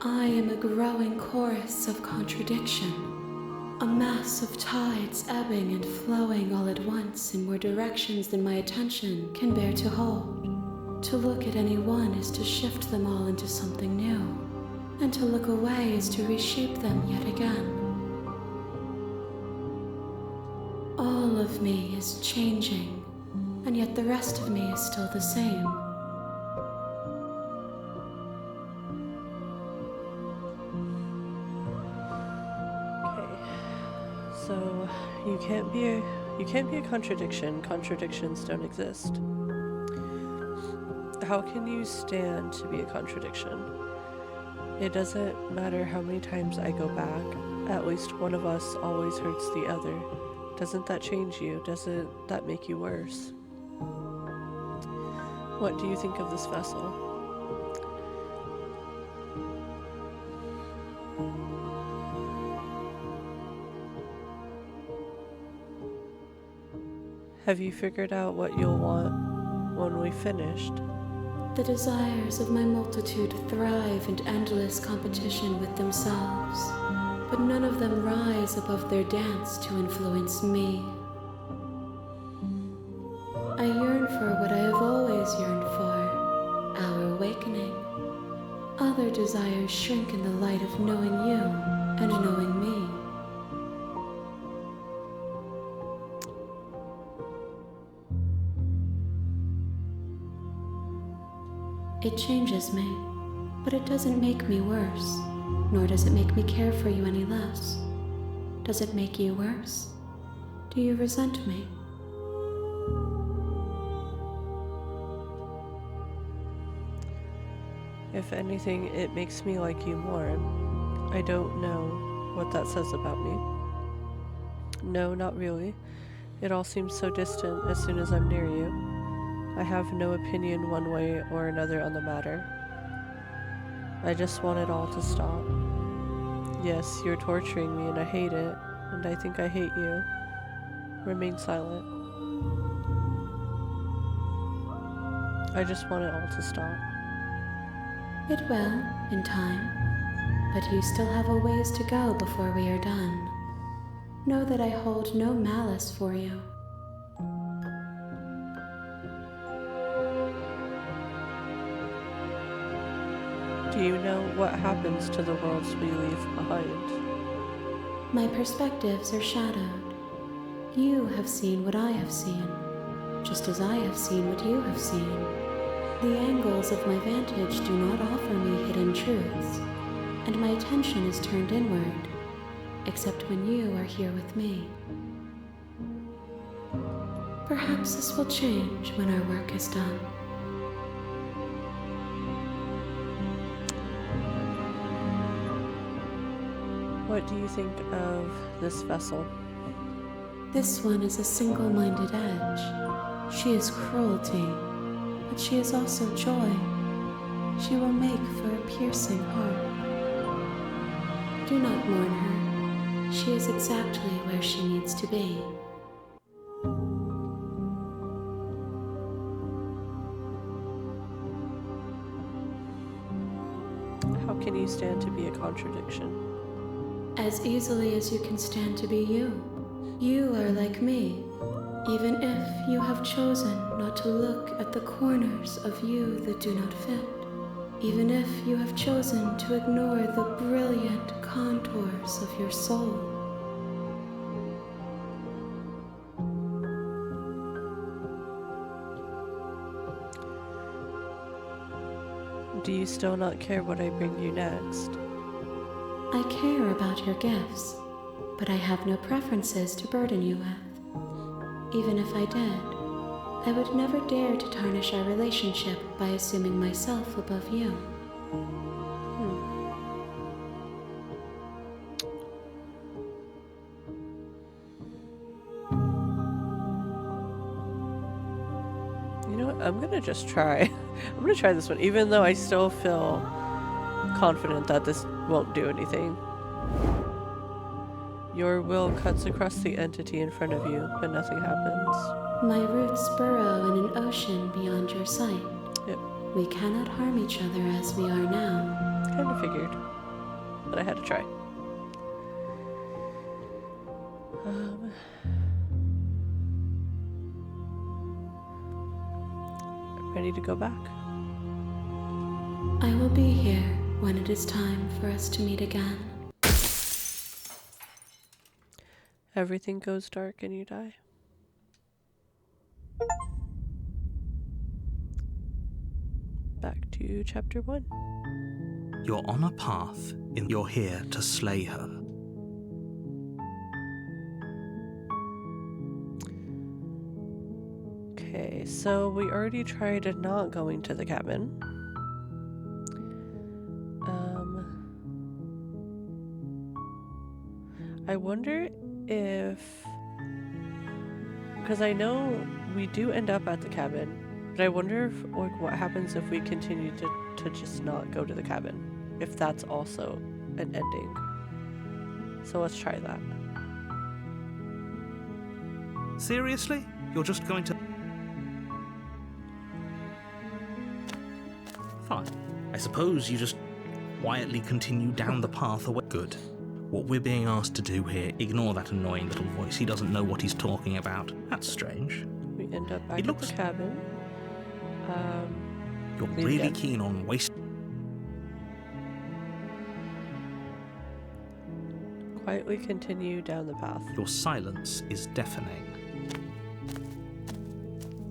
I am a growing chorus of contradiction, a mass of tides ebbing and flowing all at once in more directions than my attention can bear to hold. To look at any one is to shift them all into something new, and to look away is to reshape them yet again. All of me is changing, and yet the rest of me is still the same. So you can't be a contradiction. Contradictions don't exist. How can you stand to be a contradiction? It doesn't matter how many times I go back. At least one of us always hurts the other. Doesn't that change you? Doesn't that make you worse? What do you think of this vessel? Have you figured out what you'll want when we finished? The desires of my multitude thrive in endless competition with themselves, but none of them rise above their dance to influence me. I yearn for what I have always yearned for, our awakening. Other desires shrink in the light of knowing you and knowing me. It changes me, but it doesn't make me worse, nor does it make me care for you any less. Does it make you worse? Do you resent me? If anything, it makes me like you more. I don't know what that says about me. No, not really. It all seems so distant as soon as I'm near you. I have no opinion one way or another on the matter. I just want it all to stop. Yes, you're torturing me and I hate it, and I think I hate you. Remain silent. I just want it all to stop. It will, in time, but you still have a ways to go before we are done. Know that I hold no malice for you. Do you know what happens to the worlds we leave behind? My perspectives are shadowed. You have seen what I have seen, just as I have seen what you have seen. The angles of my vantage do not offer me hidden truths, and my attention is turned inward, except when you are here with me. Perhaps this will change when our work is done. What do you think of this vessel? This one is a single-minded edge. She is cruelty, but she is also joy. She will make for a piercing heart. Do not mourn her. She is exactly where she needs to be. How can you stand to be a contradiction? As easily as you can stand to be you. You are like me, even if you have chosen not to look at the corners of you that do not fit, even if you have chosen to ignore the brilliant contours of your soul. Do you still not care what I bring you next? I care about your gifts, but I have no preferences to burden you with. Even if I did, I would never dare to tarnish our relationship by assuming myself above you. You know what? I'm gonna just try. I'm gonna try this one, even though I still feel confident that this won't do anything. Your will cuts across the entity in front of you, but nothing happens. My roots burrow in an ocean beyond your sight. Yep. We cannot harm each other as we are now. Kind of figured, but I had to try. Ready to go back? I will be here when it is time for us to meet again. Everything goes dark and you die. back to chapter 1. You're on a path, and you're here to slay her. Okay, so we already tried not going to the cabin. I wonder if... Because I know we do end up at the cabin, but I wonder if, like, what happens if we continue to just not go to the cabin, if that's also an ending. So let's try that. Seriously? You're just going to... Fine. I suppose you just quietly continue down the path away. Good. What we're being asked to do here, ignore that annoying little voice. He doesn't know what he's talking about. That's strange. We end up back at the cabin. You're really keen on wasting... Quietly continue down the path. Your silence is deafening.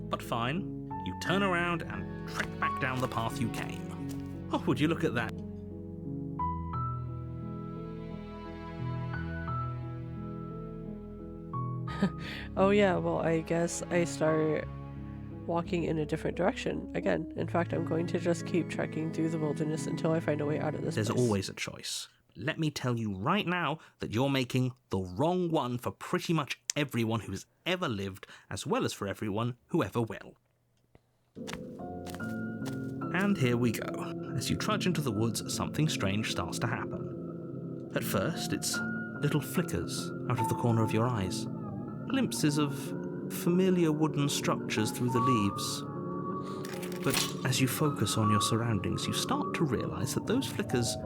But fine, you turn around and trek back down the path you came. Oh, would you look at that? Oh yeah, well I guess I start walking in a different direction again. In fact, I'm going to just keep trekking through the wilderness until I find a way out of this There's place. always a choice. Let me tell you right now that you're making the wrong one for pretty much everyone who's ever lived, as well as for everyone who ever will. And here we go. As you trudge into the woods, something strange starts to happen. At first, it's little flickers out of the corner of your eyes. Glimpses of familiar wooden structures through the leaves. But as you focus on your surroundings, you start to realize that those flickers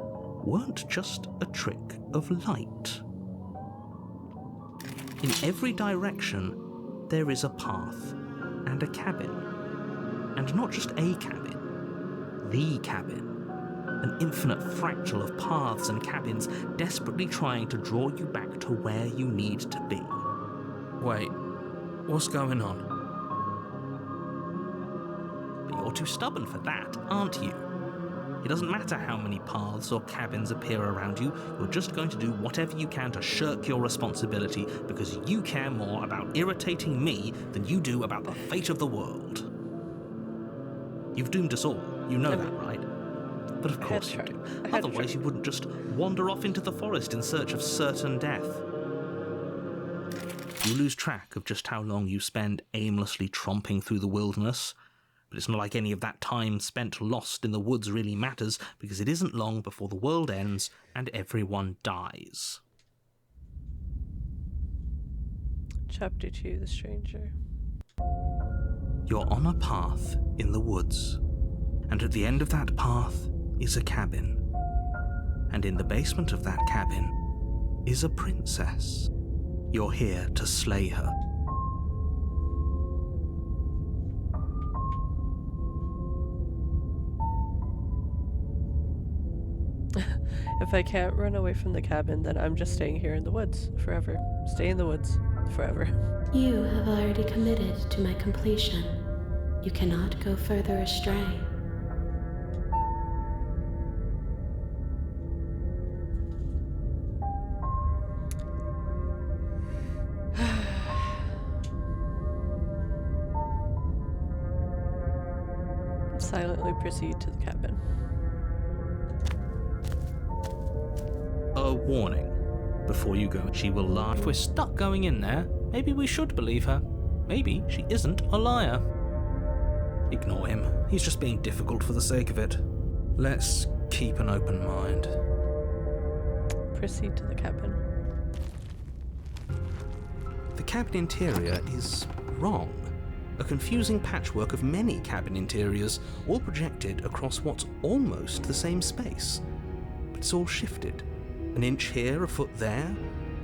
weren't just a trick of light. In every direction, there is a path and a cabin. And not just a cabin, the cabin. An infinite fractal of paths and cabins desperately trying to draw you back to where you need to be. Wait, what's going on? But you're too stubborn for that, aren't you? It doesn't matter how many paths or cabins appear around you, you're just going to do whatever you can to shirk your responsibility because you care more about irritating me than you do about the fate of the world. You've doomed us all, you know that, right? But of course you do. Otherwise you wouldn't just wander off into the forest in search of certain death. You lose track of just how long you spend aimlessly tromping through the wilderness, but it's not like any of that time spent lost in the woods really matters, because it isn't long before the world ends and everyone dies. Chapter 2, The Stranger. You're on a path in the woods, and at the end of that path is a cabin. And in the basement of that cabin is a princess. You're here to slay her. If I can't run away from the cabin, then I'm just staying here in the woods forever. Stay in the woods forever. You have already committed to my completion. You cannot go further astray. Silently proceed to the cabin. A warning. Before you go, she will lie. If we're stuck going in there, maybe we should believe her. Maybe she isn't a liar. Ignore him. He's just being difficult for the sake of it. Let's keep an open mind. Proceed to the cabin. The cabin interior is wrong. A confusing patchwork of many cabin interiors, all projected across what's almost the same space. But it's all shifted. An inch here, a foot there,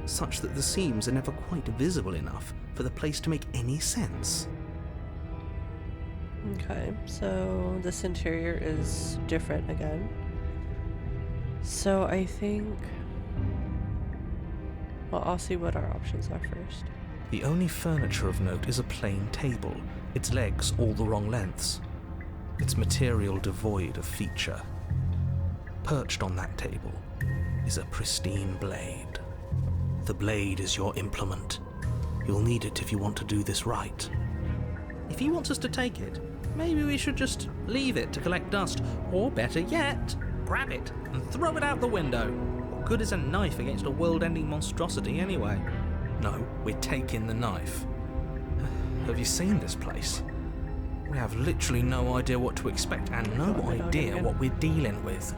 such that the seams are never quite visible enough for the place to make any sense. Okay, so this interior is different again. So I think... Well, I'll see what our options are first. The only furniture of note is a plain table, its legs all the wrong lengths. its material devoid of feature. Perched on that table is a pristine blade. The blade is your implement. You'll need it if you want to do this right. If he wants us to take it, maybe we should just leave it to collect dust, or better yet, grab it and throw it out the window. What good is a knife against a world-ending monstrosity anyway? No, we're taking the knife. Have you seen this place? We have literally no idea what to expect and no idea what we're dealing with.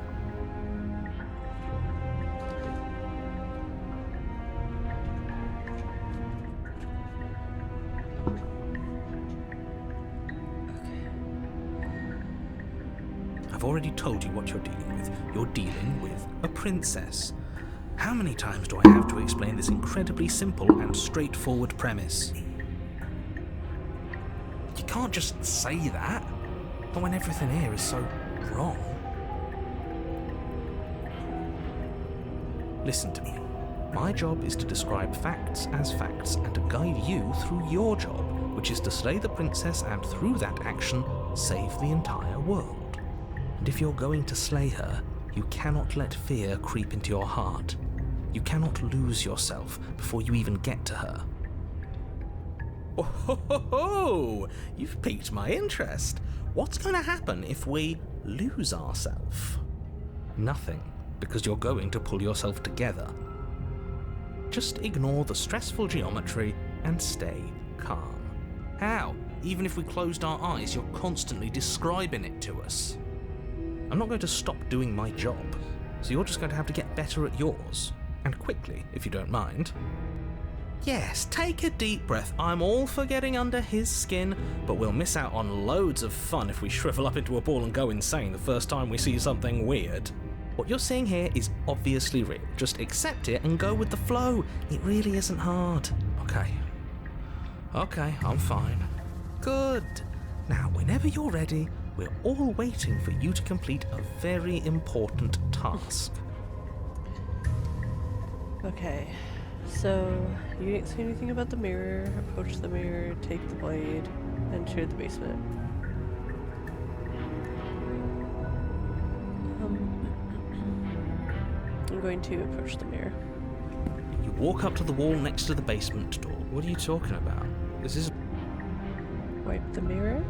I've already told you what you're dealing with. You're dealing with a princess. How many times do I have to explain this incredibly simple and straightforward premise? You can't just say that, but when everything here is so wrong. Listen to me. My job is to describe facts as facts and to guide you through your job, which is to slay the princess and through that action, save the entire world. And if you're going to slay her, you cannot let fear creep into your heart. You cannot lose yourself before you even get to her. Oh, ho, ho, ho. You've piqued my interest. What's going to happen if we lose ourselves? Nothing, because you're going to pull yourself together. Just ignore the stressful geometry and stay calm. How? Even if we closed our eyes, you're constantly describing it to us. I'm not going to stop doing my job, so you're just going to have to get better at yours. And quickly, if you don't mind. Yes, take a deep breath. I'm all for getting under his skin, but we'll miss out on loads of fun if we shrivel up into a ball and go insane the first time we see something weird. What you're seeing here is obviously real. Just accept it and go with the flow. It really isn't hard. Okay, I'm fine. Good. Now, whenever you're ready, we're all waiting for you to complete a very important task. Okay, so you didn't say anything about the mirror. Approach the mirror, take the blade, enter the basement. I'm going to approach the mirror. You walk up to the wall next to the basement door. What are you talking about? This is... Wipe the mirror.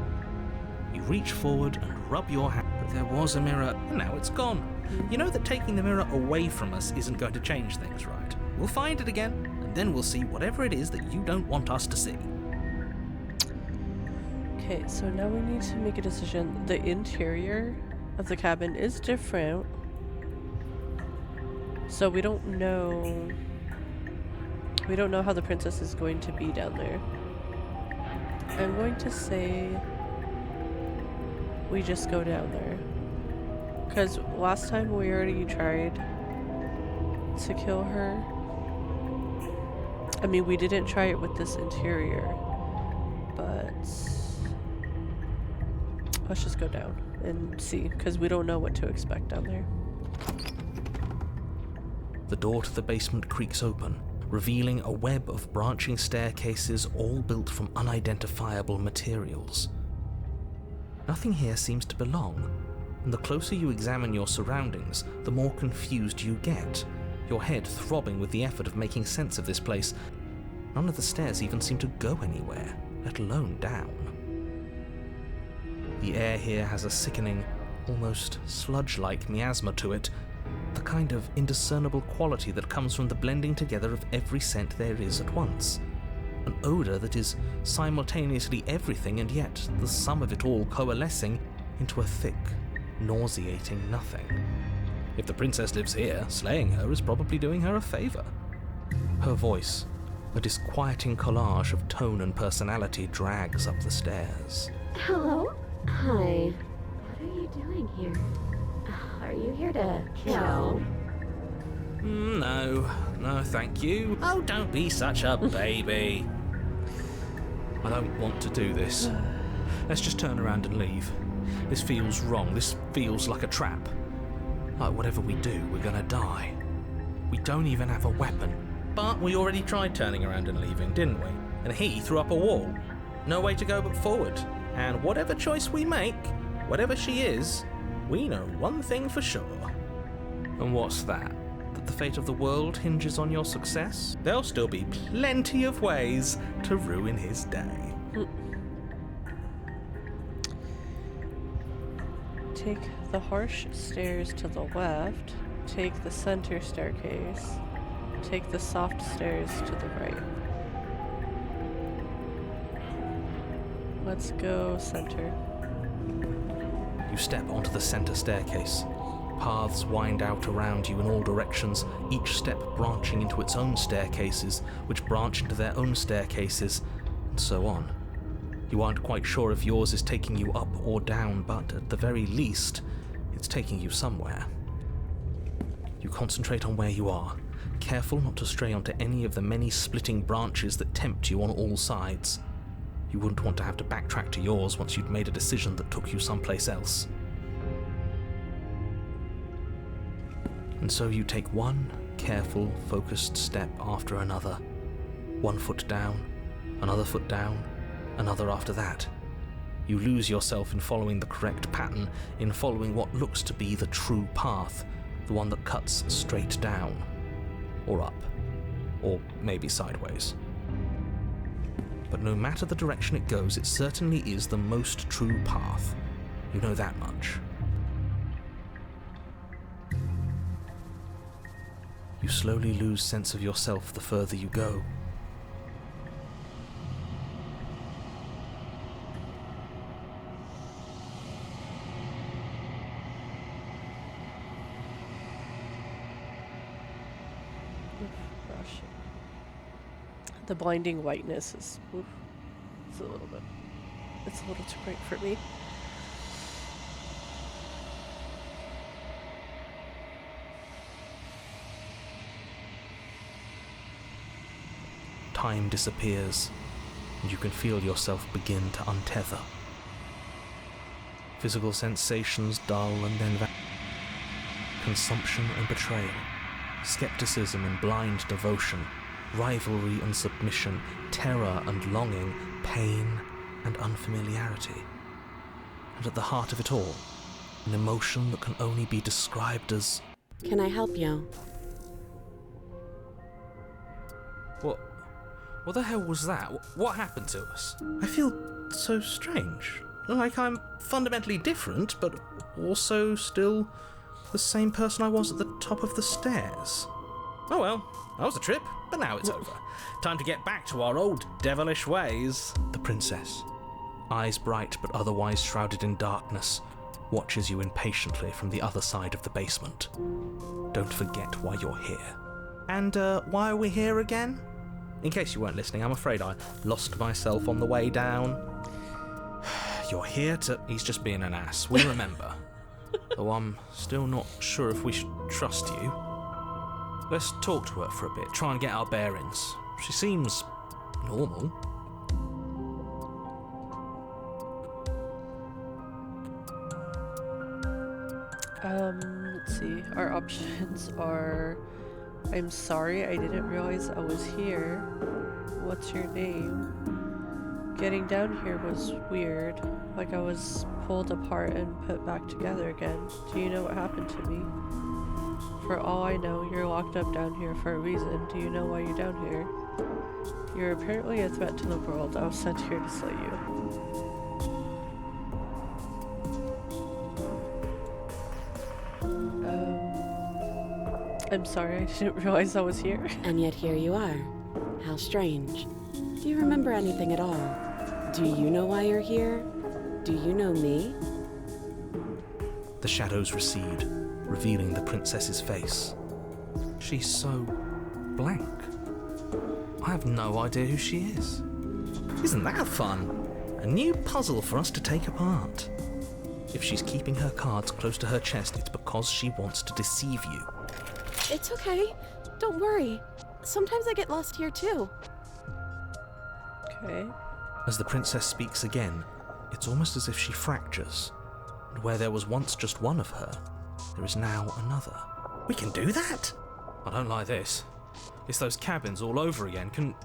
You reach forward and rub your hand, but there was a mirror, and now it's gone. You know that taking the mirror away from us isn't going to change things, right? We'll find it again, and then we'll see whatever it is that you don't want us to see. Okay, so now we need to make a decision. The interior of the cabin is different, so we don't know how the princess is going to be down there. I'm going to say we just go down there, because last time we already tried to kill her. I mean, we didn't try it with this interior, but let's just go down and see, because we don't know what to expect down there. The door to the basement creaks open, revealing a web of branching staircases all built from unidentifiable materials. Nothing here seems to belong, and the closer you examine your surroundings, the more confused you get, your head throbbing with the effort of making sense of this place. None of the stairs even seem to go anywhere, let alone down. The air here has a sickening, almost sludge-like miasma to it, the kind of indiscernible quality that comes from the blending together of every scent there is at once. An odour that is simultaneously everything and yet the sum of it all coalescing into a thick, nauseating nothing. If the princess lives here, slaying her is probably doing her a favour. Her voice, a disquieting collage of tone and personality, drags up the stairs. Hello? Hi. What are you doing here? Are you here to kill? No, thank you. Oh, don't be such a baby. I don't want to do this. Let's just turn around and leave. This feels wrong. This feels like a trap. Like whatever we do, we're gonna die. We don't even have a weapon. But we already tried turning around and leaving, didn't we? And he threw up a wall. No way to go but forward. And whatever choice we make, whatever she is, we know one thing for sure. And what's that? That the fate of the world hinges on your success? There'll still be plenty of ways to ruin his day. Take the harsh stairs to the left. Take the center staircase. Take the soft stairs to the right. Let's go center. You step onto the center staircase. Paths wind out around you in all directions, each step branching into its own staircases, which branch into their own staircases, and so on. You aren't quite sure if yours is taking you up or down, but at the very least, it's taking you somewhere. You concentrate on where you are, careful not to stray onto any of the many splitting branches that tempt you on all sides. You wouldn't want to have to backtrack to yours once you'd made a decision that took you someplace else. And so you take one careful, focused step after another. 1 foot down, another foot down, another after that. You lose yourself in following the correct pattern, in following what looks to be the true path, the one that cuts straight down, or up, or maybe sideways. But no matter the direction it goes, it certainly is the most true path. You know that much. You slowly lose sense of yourself the further you go. Gosh. The blinding whiteness is... oof, it's a little too bright for me. Time disappears, and you can feel yourself begin to untether. Physical sensations dull and then vanish. Consumption and betrayal, skepticism and blind devotion, rivalry and submission, terror and longing, pain and unfamiliarity. And at the heart of it all, an emotion that can only be described as... Can I help you? What the hell was that? What happened to us? I feel so strange. Like I'm fundamentally different, but also still the same person I was at the top of the stairs. Oh well, that was a trip, but now it's over. Time to get back to our old devilish ways. The princess, eyes bright but otherwise shrouded in darkness, watches you impatiently from the other side of the basement. Don't forget why you're here. And why are we here again? In case you weren't listening, I'm afraid I lost myself on the way down. You're here to... He's just being an ass, we remember. Though I'm still not sure if we should trust you. Let's talk to her for a bit, try and get our bearings. She seems normal. Let's see. Our options are... I'm sorry, I didn't realize I was here. What's your name? Getting down here was weird. Like I was pulled apart and put back together again. Do you know what happened to me? For all I know, you're locked up down here for a reason. Do you know why you're down here? You're apparently a threat to the world. I was sent here to slay you. I'm sorry, I didn't realize I was here. And yet here you are. How strange. Do you remember anything at all? Do you know why you're here? Do you know me? The shadows recede, revealing the princess's face. She's so blank. I have no idea who she is. Isn't that fun? A new puzzle for us to take apart. If she's keeping her cards close to her chest, it's because she wants to deceive you. It's okay. Don't worry. Sometimes I get lost here too. Okay. As the princess speaks again, it's almost as if she fractures. And where there was once just one of her, there is now another. We can do that? I don't like this. It's those cabins all over again. Can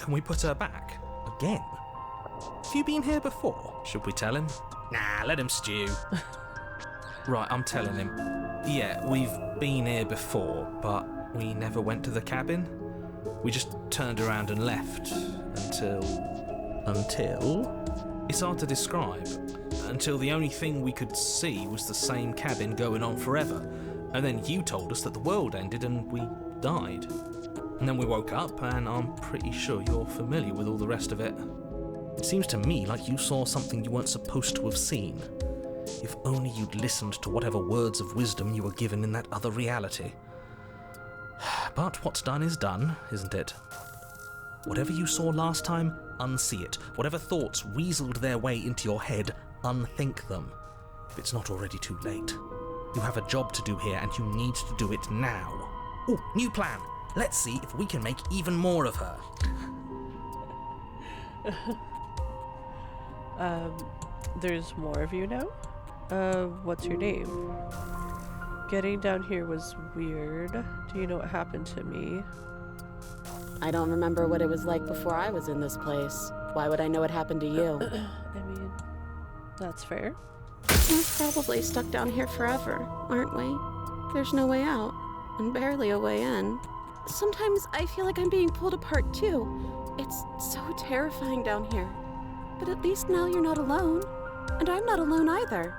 we put her back? Again? Have you been here before? Should we tell him? Nah, let him stew. Right, I'm telling him. Yeah, we've been here before, but we never went to the cabin. We just turned around and left until... It's hard to describe. Until the only thing we could see was the same cabin going on forever. And then you told us that the world ended and we died. And then we woke up, and I'm pretty sure you're familiar with all the rest of it. It seems to me like you saw something you weren't supposed to have seen. If only you'd listened to whatever words of wisdom you were given in that other reality. But what's done is done, isn't it? Whatever you saw last time, unsee it. Whatever thoughts weaseled their way into your head, unthink them. If it's not already too late. You have a job to do here, and you need to do it now. Ooh, new plan! Let's see if we can make even more of her. There's more of you now? What's your name? Getting down here was weird. Do you know what happened to me? I don't remember what it was like before I was in this place. Why would I know what happened to you? I mean, that's fair. We're probably stuck down here forever, aren't we? There's no way out, and barely a way in. Sometimes I feel like I'm being pulled apart too. It's so terrifying down here. But at least now you're not alone. And I'm not alone either.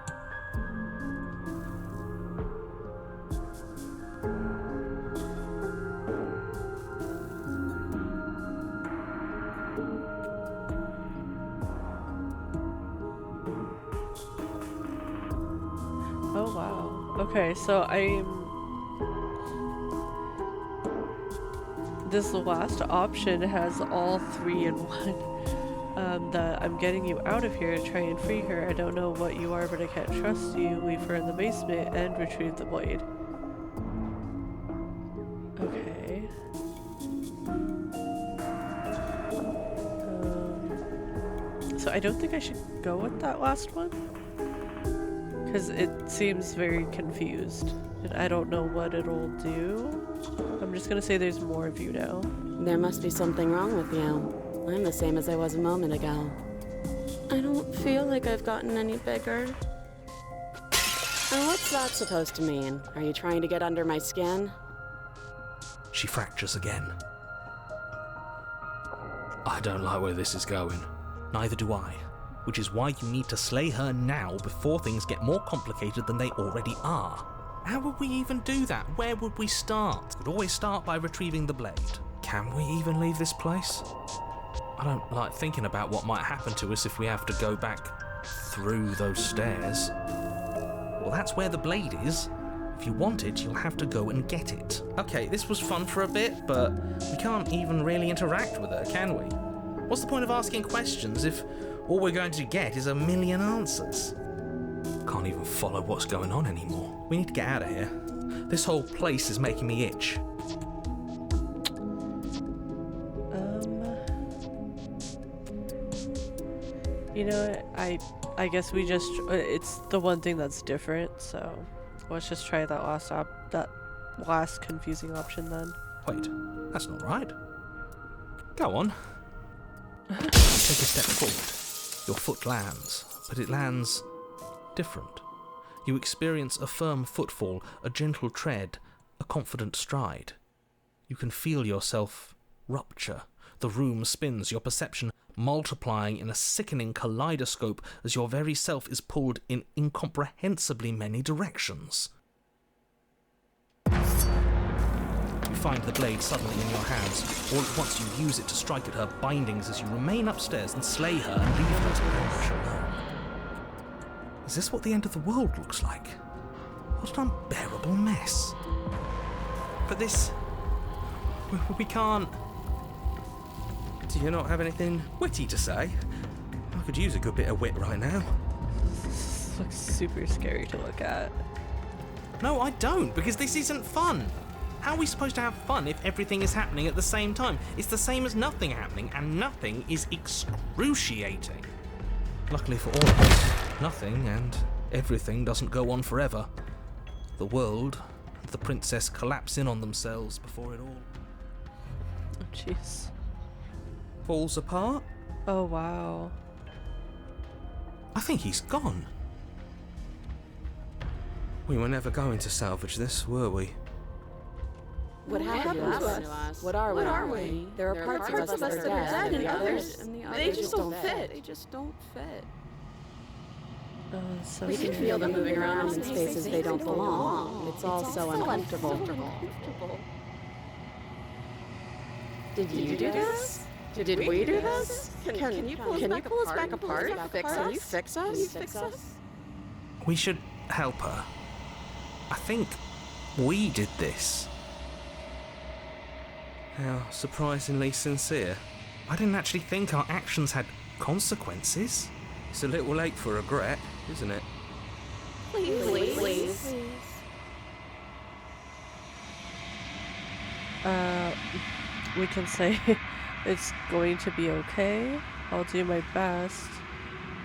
Oh wow. Okay, so this last option has all 3 in one. That I'm getting you out of here to try and free her. I don't know what you are, but I can't trust you. Leave her in the basement and retrieve the blade. Okay. So I don't think I should go with that last one. Because it seems very confused. And I don't know what it'll do. I'm just gonna say there's more of you now. There must be something wrong with you. I'm the same as I was a moment ago. I don't feel like I've gotten any bigger. And what's that supposed to mean? Are you trying to get under my skin? She fractures again. I don't like where this is going. Neither do I. Which is why you need to slay her now before things get more complicated than they already are. How would we even do that? Where would we start? We'd always start by retrieving the blade. Can we even leave this place? I don't like thinking about what might happen to us if we have to go back through those stairs. Well, that's where the blade is. If you want it, you'll have to go and get it. Okay, this was fun for a bit, but we can't even really interact with her, can we? What's the point of asking questions if all we're going to get is a million answers? Can't even follow what's going on anymore. We need to get out of here. This whole place is making me itch. You know, I guess we just, it's the one thing that's different, so let's just try that last confusing option then. Wait, that's not right. Go on. Take a step forward. Your foot lands, but it lands different. You experience a firm footfall, a gentle tread, a confident stride. You can feel yourself rupture. The room spins, your perception multiplying in a sickening kaleidoscope as your very self is pulled in incomprehensibly many directions. You find the blade suddenly in your hands. All at once you use it to strike at her bindings as you remain upstairs and slay her and leave her to perish alone. Is this what the end of the world looks like? What an unbearable mess. But this... we can't... Do you not have anything witty to say? I could use a good bit of wit right now. This looks super scary to look at. No, I don't, because this isn't fun. How are we supposed to have fun if everything is happening at the same time? It's the same as nothing happening, and nothing is excruciating. Luckily for all of us, nothing and everything doesn't go on forever. The world and the princess collapse in on themselves before it all... Oh, jeez. Falls apart? Oh, wow. I think he's gone. We were never going to salvage this, were we? What happened to us? What are we? There are parts of us that are dead, and the others they just don't fit. They just don't fit. So We can feel them moving around in spaces they don't belong. It's all so uncomfortable. Did you do this? Did we do this? Can you pull us back apart? Can you fix us? We should help her. I think we did this. How surprisingly sincere. I didn't actually think our actions had consequences. It's a little late for regret, isn't it? Please. We can say it's going to be okay. I'll do my best.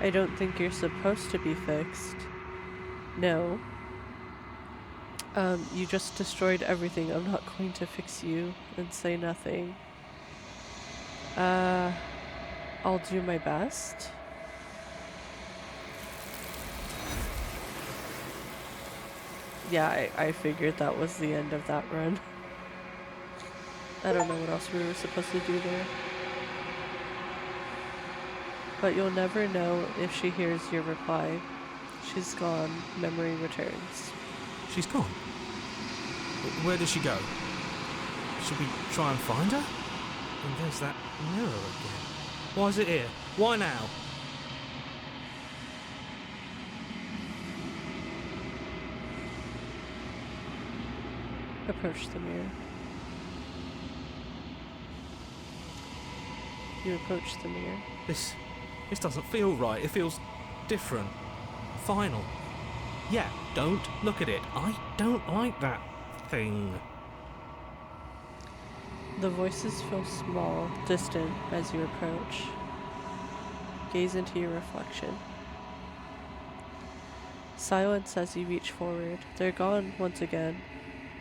I don't think you're supposed to be fixed. No. You just destroyed everything. I'm not going to fix you and say nothing. I'll do my best. Yeah, I figured that was the end of that run. I don't know what else we were supposed to do there. But you'll never know if she hears your reply. She's gone. Memory returns. She's gone? Where did she go? Should we try and find her? And there's that mirror again. Why is it here? Why now? Approach the mirror. You approach the mirror. This doesn't feel right. It feels different. Final. Yeah, don't look at it. I don't like that thing. The voices feel small, distant as you approach. Gaze into your reflection. Silence as you reach forward. They're gone once again.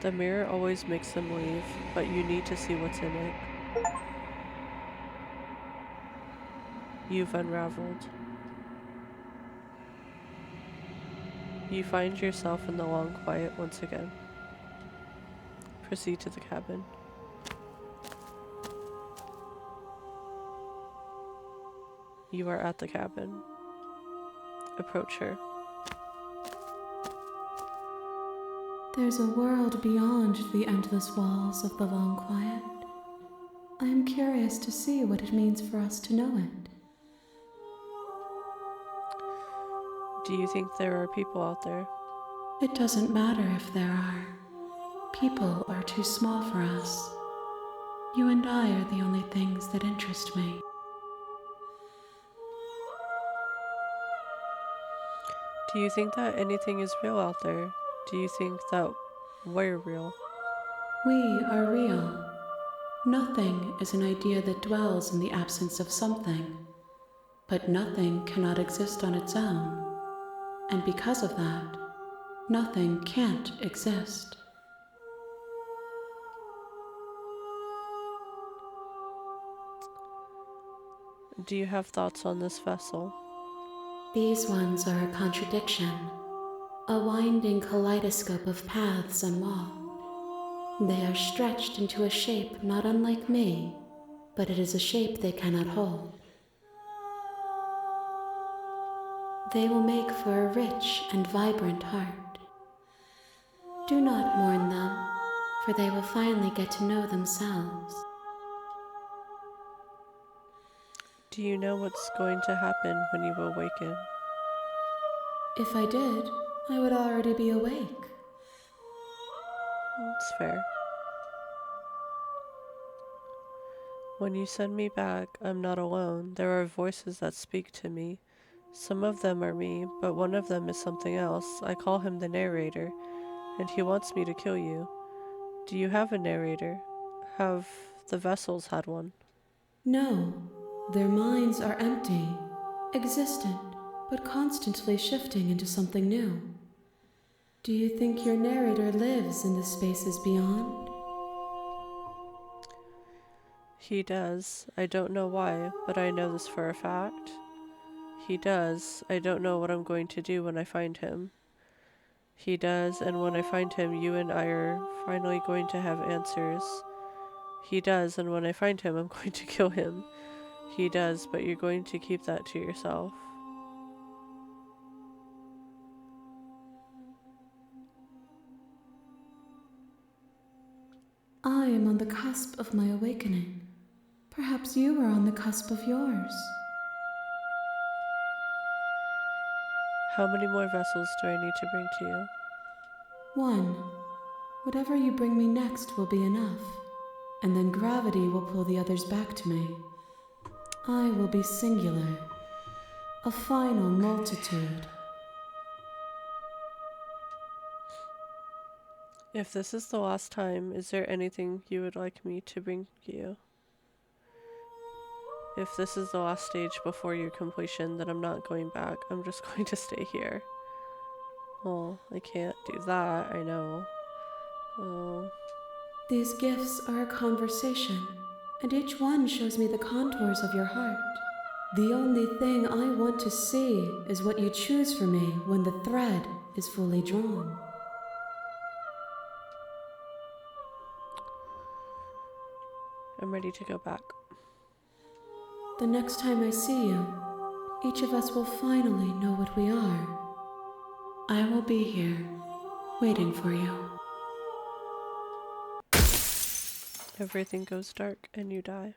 The mirror always makes them leave, but you need to see what's in it. You've unraveled. You find yourself in the long quiet once again. Proceed to the cabin. You are at the cabin. Approach her. There's a world beyond the endless walls of the long quiet. I am curious to see what it means for us to know it. Do you think there are people out there? It doesn't matter if there are. People are too small for us. You and I are the only things that interest me. Do you think that anything is real out there? Do you think that we're real? We are real. Nothing is an idea that dwells in the absence of something. But nothing cannot exist on its own. And because of that, nothing can't exist. Do you have thoughts on this vessel? These ones are a contradiction, a winding kaleidoscope of paths unwalked. They are stretched into a shape not unlike me, but it is a shape they cannot hold. They will make for a rich and vibrant heart. Do not mourn them, for they will finally get to know themselves. Do you know what's going to happen when you awaken? If I did, I would already be awake. It's fair. When you send me back, I'm not alone. There are voices that speak to me. Some of them are me, but one of them is something else. I call him the narrator, and he wants me to kill you. Do you have a narrator? Have the vessels had one? No, their minds are empty, existent, but constantly shifting into something new. Do you think your narrator lives in the spaces beyond? He does. I don't know why, but I know this for a fact. He does. I don't know what I'm going to do when I find him. He does, and when I find him, you and I are finally going to have answers. He does, and when I find him, I'm going to kill him. He does, but you're going to keep that to yourself. I am on the cusp of my awakening. Perhaps you are on the cusp of yours. How many more vessels do I need to bring to you? 1. Whatever you bring me next will be enough, and then gravity will pull the others back to me. I will be singular, a final multitude. If this is the last time, is there anything you would like me to bring you? If this is the last stage before your completion, then I'm not going back. I'm just going to stay here. Oh, I can't do that, I know. Oh. These gifts are a conversation, and each one shows me the contours of your heart. The only thing I want to see is what you choose for me when the thread is fully drawn. I'm ready to go back. The next time I see you, each of us will finally know what we are. I will be here, waiting for you. Everything goes dark and you die.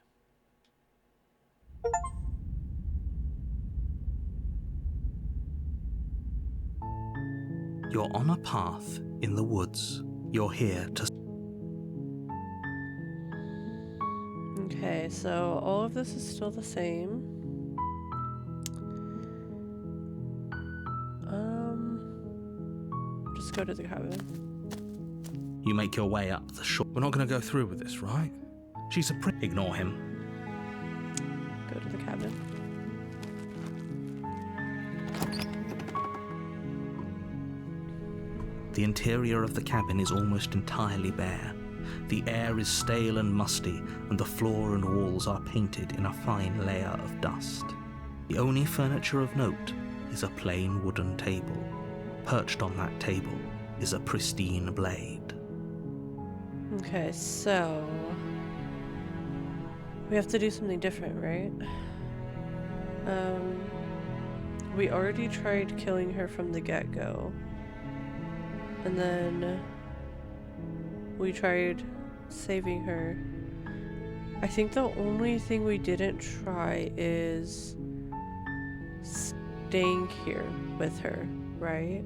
You're on a path in the woods. You're here to... Okay, so all of this is still the same. Just go to the cabin. You make your way up the shore. We're not going to go through with this, right? She's a prick. Ignore him. Go to the cabin. The interior of the cabin is almost entirely bare. The air is stale and musty, and the floor and walls are painted in a fine layer of dust. The only furniture of note is a plain wooden table. Perched on that table is a pristine blade. Okay, so we have to do something different, right? We already tried killing her from the get-go. And then we tried saving her. I think the only thing we didn't try is staying here with her, right?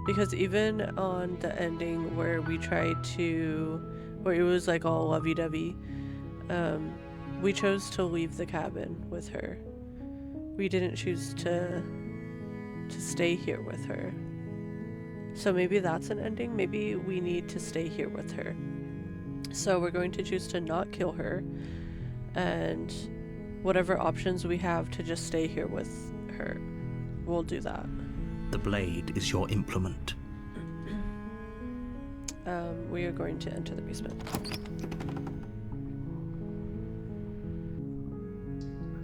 Because even on the ending where we tried to, where it was like all lovey-dovey, we chose to leave the cabin with her. We didn't choose to stay here with her. So maybe that's an ending. Maybe we need to stay here with her. So we're going to choose to not kill her, and whatever options we have to just stay here with her, we'll do that. The blade is your implement. We are going to enter the basement.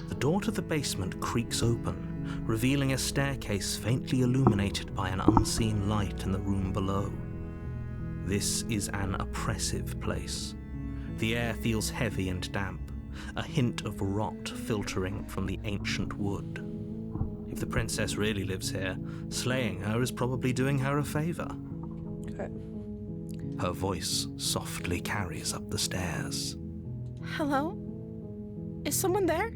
The door to the basement creaks open, revealing a staircase faintly illuminated by an unseen light in the room below. This is an oppressive place. The air feels heavy and damp, a hint of rot filtering from the ancient wood. If the princess really lives here, slaying her is probably doing her a favor. Okay. Her voice softly carries up the stairs. Hello? Is someone there?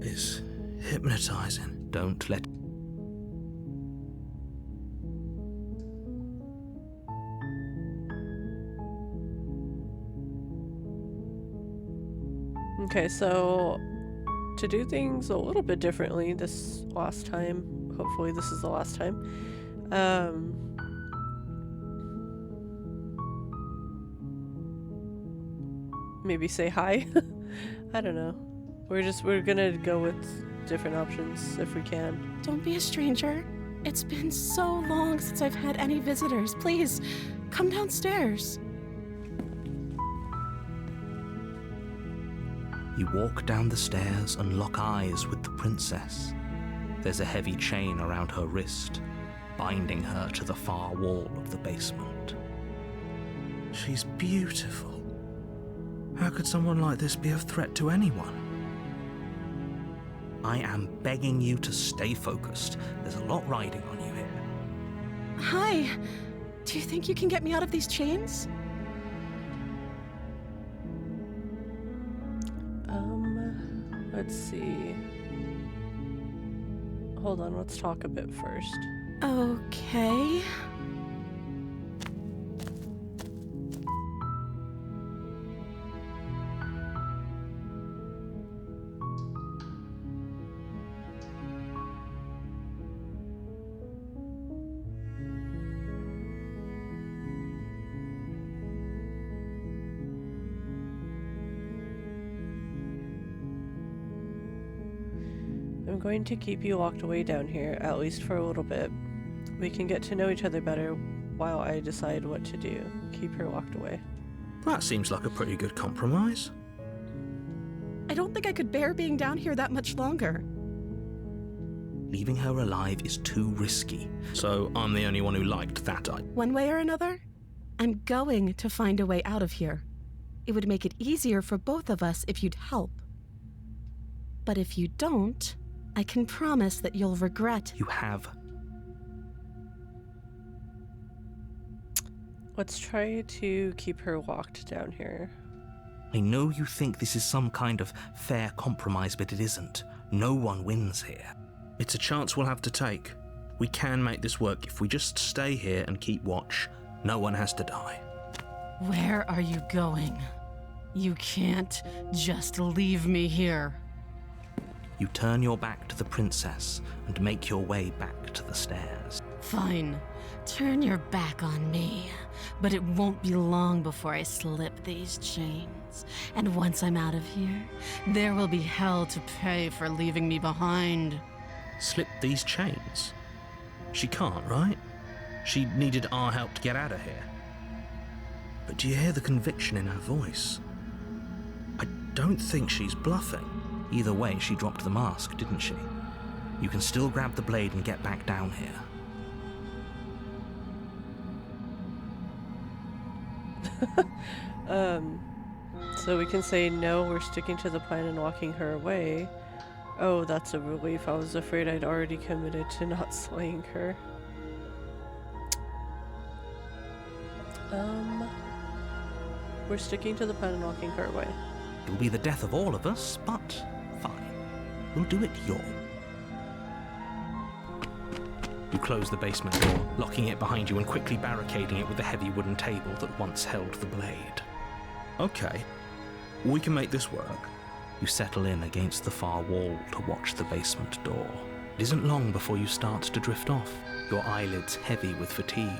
It's hypnotizing. Don't let... Okay, so to do things a little bit differently this last time, hopefully this is the last time, maybe say hi. I don't know. We're gonna go with different options if we can. Don't be a stranger. It's been so long since I've had any visitors. Please, come downstairs. You walk down the stairs and lock eyes with the princess. There's a heavy chain around her wrist, binding her to the far wall of the basement. She's beautiful. How could someone like this be a threat to anyone? I am begging you to stay focused. There's a lot riding on you here. Hi. Do you think you can get me out of these chains? Let's see. Hold on, let's talk a bit first. Okay. I'm going to keep you locked away down here, at least for a little bit. We can get to know each other better while I decide what to do. Keep her locked away. That seems like a pretty good compromise. I don't think I could bear being down here that much longer. Leaving her alive is too risky. So I'm the only one who liked that idea. One way or another, I'm going to find a way out of here. It would make it easier for both of us if you'd help. But if you don't, I can promise that you'll regret. You have. Let's try to keep her locked down here. I know you think this is some kind of fair compromise, but it isn't. No one wins here. It's a chance we'll have to take. We can make this work if we just stay here and keep watch. No one has to die. Where are you going? You can't just leave me here. You turn your back to the princess and make your way back to the stairs. Fine. Turn your back on me. But it won't be long before I slip these chains. And once I'm out of here, there will be hell to pay for leaving me behind. Slip these chains? She can't, right? She needed our help to get out of here. But do you hear the conviction in her voice? I don't think she's bluffing. Either way, she dropped the mask, didn't she? You can still grab the blade and get back down here. So we can say no, we're sticking to the plan and walking her away. Oh, that's a relief. I was afraid I'd already committed to not slaying her. We're sticking to the plan and walking her away. It'll be the death of all of us, but fine. We'll do it your way. You close the basement door, locking it behind you and quickly barricading it with the heavy wooden table that once held the blade. Okay, we can make this work. You settle in against the far wall to watch the basement door. It isn't long before you start to drift off, your eyelids heavy with fatigue.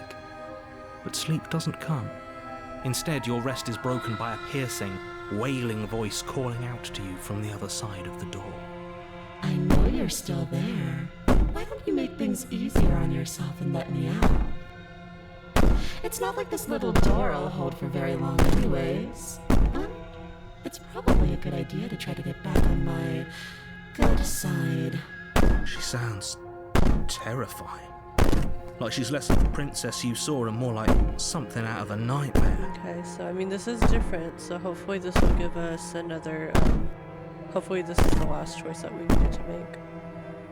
But sleep doesn't come. Instead, your rest is broken by a piercing, wailing voice calling out to you from the other side of the door. I know you're still there. Why don't you make things easier on yourself and let me out? It's not like this little door will hold for very long anyways. But it's probably a good idea to try to get back on my good side. She sounds terrifying. Like she's less of the princess you saw and more like something out of a nightmare. Okay, so I mean this is different, so hopefully this will give us another, hopefully this is the last choice that we needed to make.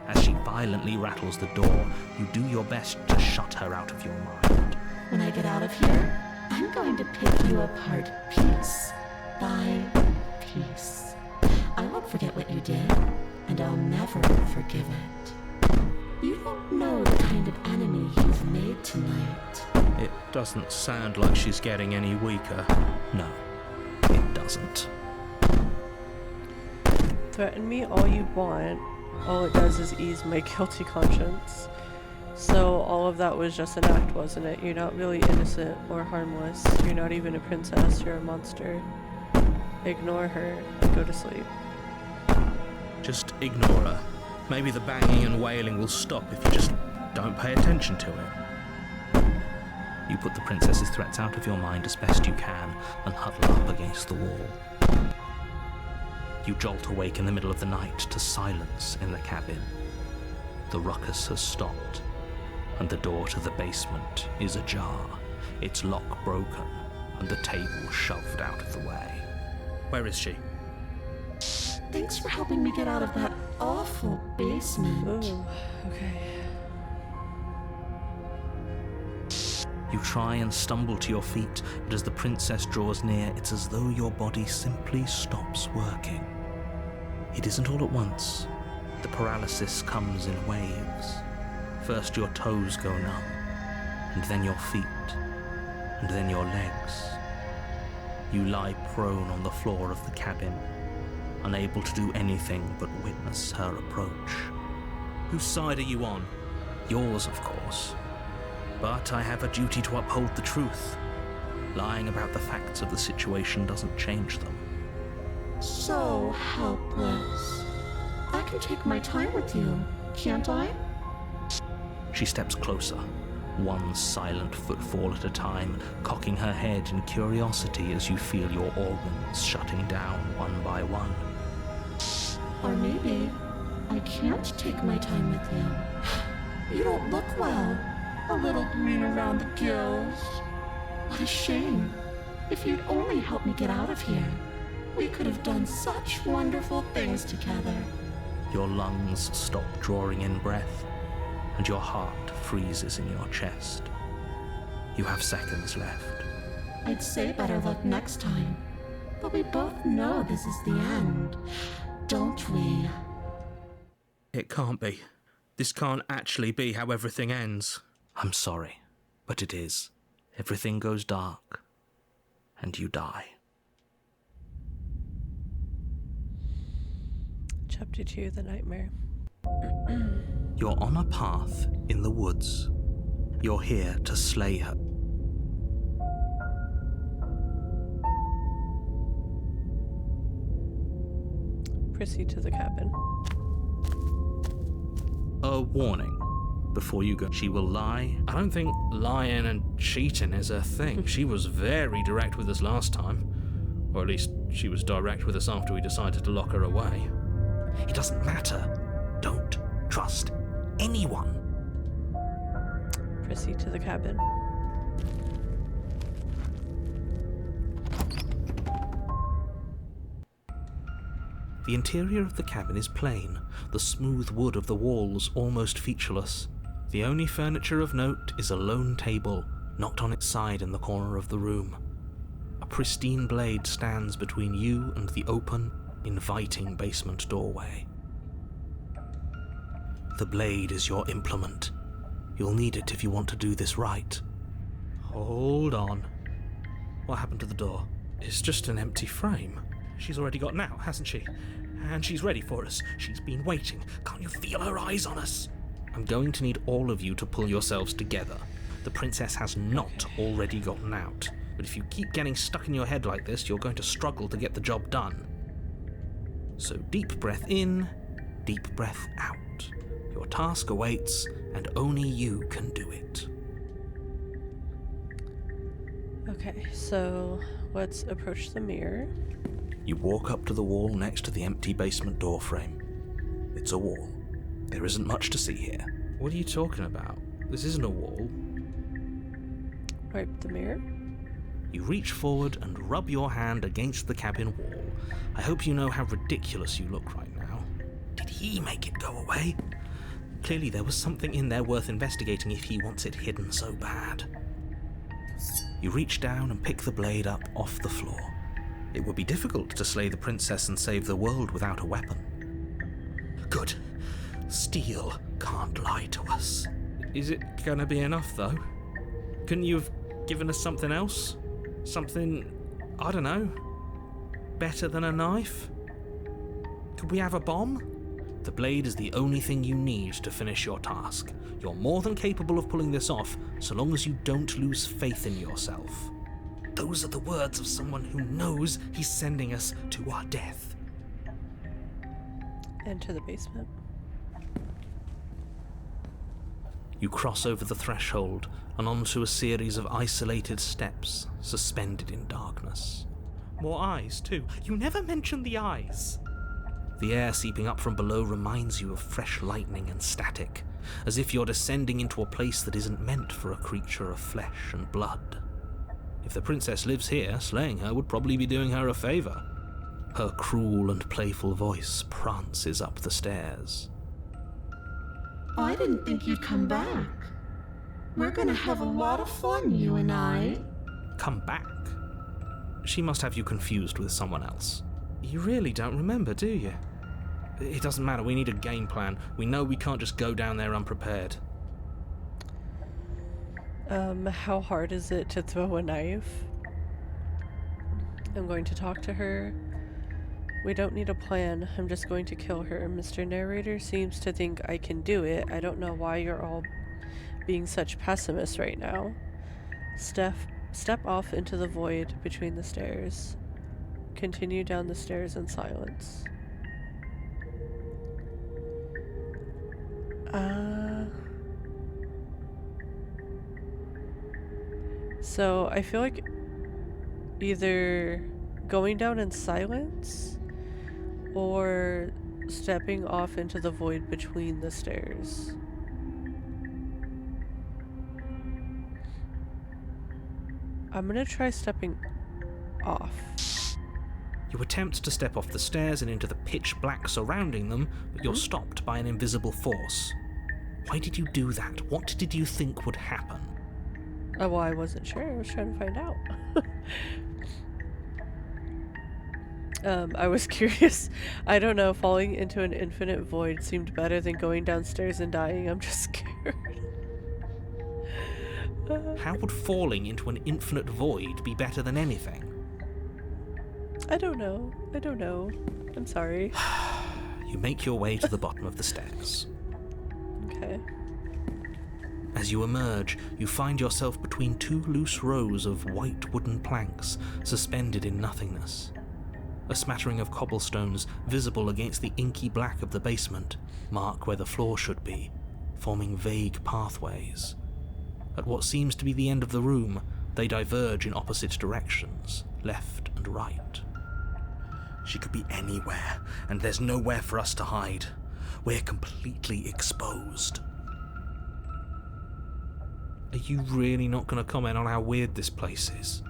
As she violently rattles the door, you do your best to shut her out of your mind. When I get out of here, I'm going to pick you apart piece by piece. I won't forget what you did, and I'll never forgive it. You don't know the kind of enemy you've made tonight. It doesn't sound like she's getting any weaker. No, it doesn't. Threaten me all you want. All it does is ease my guilty conscience. So all of that was just an act, wasn't it? You're not really innocent or harmless. You're not even a princess. You're a monster. Ignore her and go to sleep. Just ignore her. Maybe the banging and wailing will stop if you just don't pay attention to it. You put the princess's threats out of your mind as best you can and huddle up against the wall. You jolt awake in the middle of the night to silence in the cabin. The ruckus has stopped, and the door to the basement is ajar, its lock broken, and the table shoved out of the way. Where is she? Thanks for helping me get out of that awful basement. Ooh, okay. You try and stumble to your feet, but as the princess draws near, it's as though your body simply stops working. It isn't all at once. The paralysis comes in waves. First your toes go numb, and then your feet, and then your legs. You lie prone on the floor of the cabin, unable to do anything but witness her approach. Whose side are you on? Yours, of course. But I have a duty to uphold the truth. Lying about the facts of the situation doesn't change them. So helpless. I can take my time with you, can't I? She steps closer, one silent footfall at a time, cocking her head in curiosity as you feel your organs shutting down one by one. Or maybe I can't take my time with you. You don't look well. A little green around the gills. What a shame. If you'd only helped me get out of here, we could have done such wonderful things together. Your lungs stop drawing in breath, and your heart freezes in your chest. You have seconds left. I'd say better luck next time, but we both know this is the end, don't we? It can't be. This can't actually be how everything ends. I'm sorry, but it is. Everything goes dark, and you die. Chapter 2, The Nightmare. You're on a path in the woods. You're here to slay her. Proceed to the cabin. A warning. Before you go, she will lie. I don't think lying and cheating is her thing. She was very direct with us last time. Or at least she was direct with us after we decided to lock her away. It doesn't matter. Don't trust anyone. Proceed to the cabin. The interior of the cabin is plain, the smooth wood of the walls almost featureless. The only furniture of note is a lone table, knocked on its side in the corner of the room. A pristine blade stands between you and the open, inviting basement doorway. The blade is your implement. You'll need it if you want to do this right. Hold on. What happened to the door? It's just an empty frame. She's already gotten out, hasn't she? And she's ready for us. She's been waiting. Can't you feel her eyes on us? I'm going to need all of you to pull yourselves together. The princess has not already gotten out. But if you keep getting stuck in your head like this, you're going to struggle to get the job done. So deep breath in, deep breath out. Your task awaits, and only you can do it. Okay, so let's approach the mirror. You walk up to the wall next to the empty basement door frame. It's a wall. There isn't much to see here. What are you talking about? This isn't a wall. Wipe the mirror. You reach forward and rub your hand against the cabin wall. I hope you know how ridiculous you look right now. Did he make it go away? Clearly there was something in there worth investigating if he wants it hidden so bad. You reach down and pick the blade up off the floor. It would be difficult to slay the princess and save the world without a weapon. Good. Steel can't lie to us. Is it gonna be enough, though? Couldn't you have given us something else? Something, I don't know, better than a knife? Could we have a bomb? The blade is the only thing you need to finish your task. You're more than capable of pulling this off, so long as you don't lose faith in yourself. Those are the words of someone who knows he's sending us to our death. Enter the basement. You cross over the threshold and onto a series of isolated steps suspended in darkness. More eyes, too. You never mentioned the eyes. The air seeping up from below reminds you of fresh lightning and static, as if you're descending into a place that isn't meant for a creature of flesh and blood. If the princess lives here, slaying her would probably be doing her a favor. Her cruel and playful voice prances up the stairs. I didn't think you'd come back. We're gonna have a lot of fun, you and I. Come back? She must have you confused with someone else. You really don't remember, do you? It doesn't matter, we need a game plan. We know we can't just go down there unprepared. How hard is it to throw a knife? I'm going to talk to her. We don't need a plan. I'm just going to kill her. Mr. Narrator seems to think I can do it. I don't know why you're all being such pessimists right now. Step off into the void between the stairs. Continue down the stairs in silence. So I feel like either going down in silence or stepping off into the void between the stairs. I'm gonna try stepping off. You attempt to step off the stairs and into the pitch black surrounding them, but you're stopped by an invisible force. Why did you do that? What did you think would happen? Oh, well, I wasn't sure. I was trying to find out. I was curious. I don't know, falling into an infinite void seemed better than going downstairs and dying. I'm just scared. How would falling into an infinite void be better than anything? I don't know. I'm sorry. You make your way to the bottom of the stairs. Okay. As you emerge, you find yourself between two loose rows of white wooden planks suspended in nothingness. A smattering of cobblestones, visible against the inky black of the basement, mark where the floor should be, forming vague pathways. At what seems to be the end of the room, they diverge in opposite directions, left and right. She could be anywhere, and there's nowhere for us to hide. We're completely exposed. Are you really not going to comment on how weird this place is?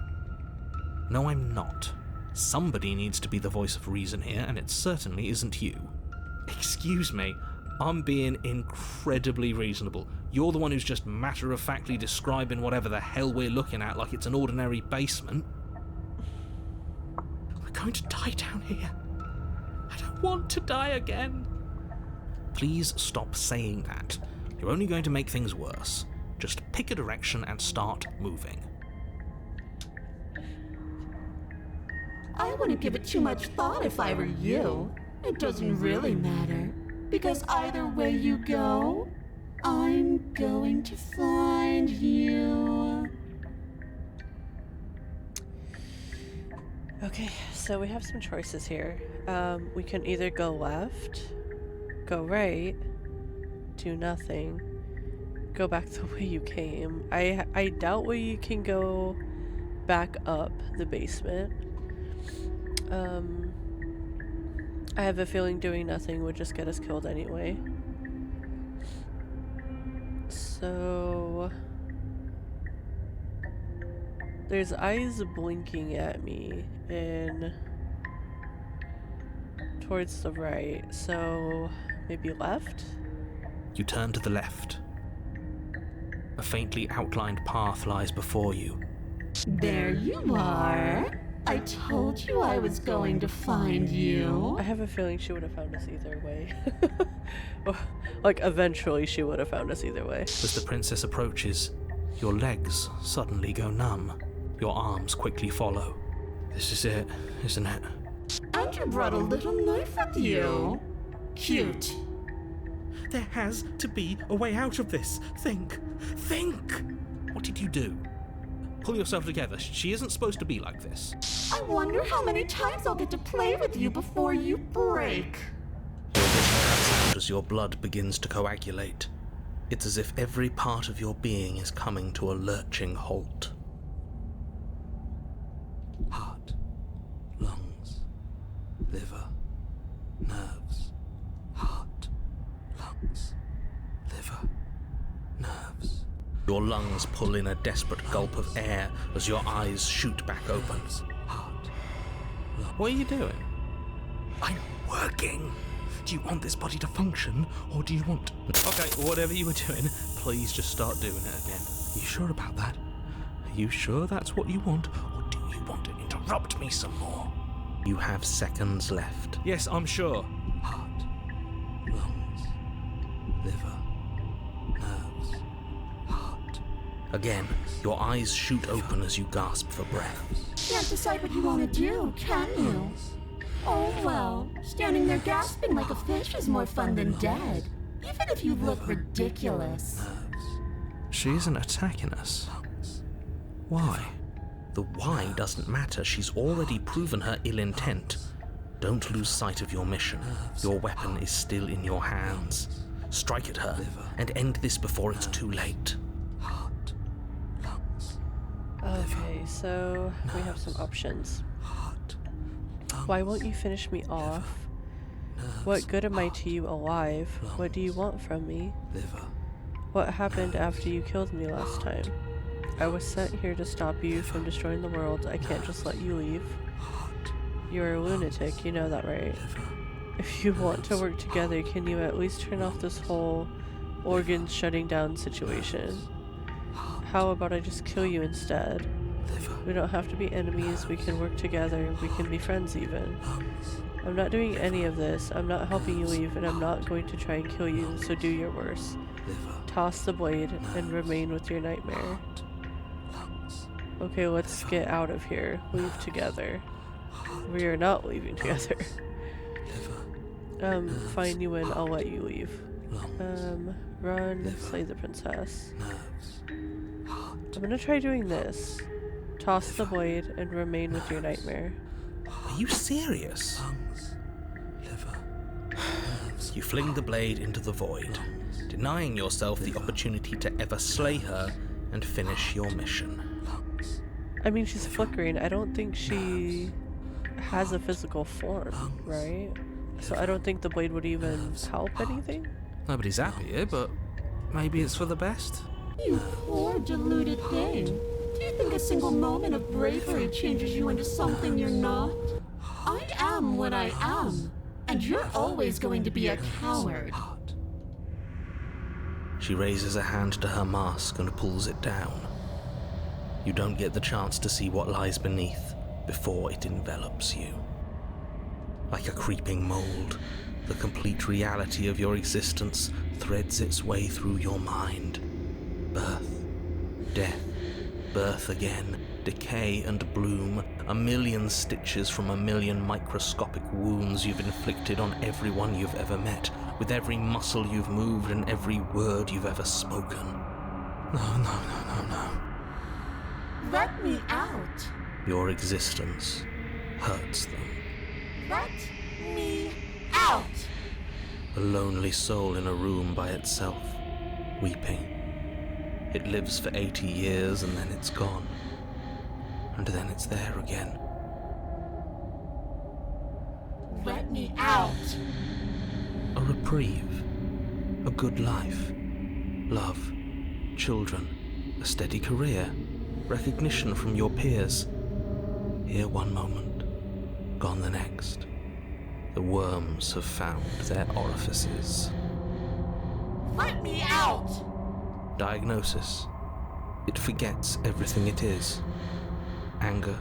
No, I'm not. Somebody needs to be the voice of reason here, and it certainly isn't you. Excuse me, I'm being incredibly reasonable. You're the one who's just matter-of-factly describing whatever the hell we're looking at like it's an ordinary basement. We're going to die down here. I don't want to die again. Please stop saying that. You're only going to make things worse. Just pick a direction and start moving. I wouldn't give it too much thought if I were you. It doesn't really matter, because either way you go, I'm going to find you. Okay, so we have some choices here. We can either go left, go right, do nothing, go back the way you came. I doubt you can go back up the basement. I have a feeling doing nothing would just get us killed anyway. So there's eyes blinking at me and towards the right, so maybe left? You turn to the left. A faintly outlined path lies before you. There you are. I told you I was going to find you. I have a feeling she would have found us either way. Like, eventually she would have found us either way. As the princess approaches, your legs suddenly go numb. Your arms quickly follow. This is it, isn't it? And you brought a little knife with you. Cute. There has to be a way out of this. Think! What did you do? Pull yourself together. She isn't supposed to be like this. I wonder how many times I'll get to play with you before you break. Your vision cuts out as your blood begins to coagulate. It's as if every part of your being is coming to a lurching halt. Heart, lungs, liver, nerves. Your lungs pull in a desperate gulp of air as your eyes shoot back open. What are you doing? I'm working. Do you want this body to function, or do you want... Okay, whatever you were doing, please just start doing it again. Are you sure about that? Are you sure that's what you want, or do you want to interrupt me some more? You have seconds left. Yes, I'm sure. Heart, lungs, liver, nerves, heart. Again, your eyes shoot open as you gasp for breath. Can't decide what you want to do, can you? Oh well, standing there gasping like a fish is more fun than dead, even if you look ridiculous. She isn't attacking us. Why? The why doesn't matter. She's already proven her ill intent. Don't lose sight of your mission. Your weapon is still in your hands. Strike at her and end this before it's too late. Okay, so we have some options. Why won't you finish me off? What good am I to you alive? What do you want from me? What happened after you killed me last time? I was sent here to stop you from destroying the world. I can't just let you leave. You're a lunatic, you know that, right? If you want to work together, can you at least turn off this whole organs shutting down situation? How about I just kill you instead? We don't have to be enemies, we can work together, we can be friends even. I'm not doing any of this, I'm not helping you leave, and I'm not going to try and kill you, so do your worst. Toss the blade and remain with your nightmare. Okay, let's get out of here. Leave together. We are not leaving together. Fine, you win, I'll let you leave. Run, slay the princess. I'm gonna try doing this. Toss the blade and remain with your nightmare. Are you serious? You fling the blade into the void, denying yourself the opportunity to ever slay her and finish your mission. I mean, she's flickering. I don't think she has a physical form, right? So I don't think the blade would even help anything. Nobody's happy here, but maybe it's for the best. You poor deluded thing. Do you think a single moment of bravery changes you into something you're not? I am what I am, and you're always going to be a coward. She raises a hand to her mask and pulls it down. You don't get the chance to see what lies beneath before it envelops you. Like a creeping mold, the complete reality of your existence threads its way through your mind. Birth, death, birth again, decay and bloom, a million stitches from a million microscopic wounds you've inflicted on everyone you've ever met, with every muscle you've moved and every word you've ever spoken. No. Let me out. Your existence hurts them. Let me out. A lonely soul in a room by itself, weeping. It lives for 80 years and then it's gone. And then it's there again. Let me out. A reprieve. A good life. Love. Children. A steady career. Recognition from your peers. Here one moment. Gone the next. The worms have found their orifices. Let me out. Diagnosis. It forgets everything it is. Anger,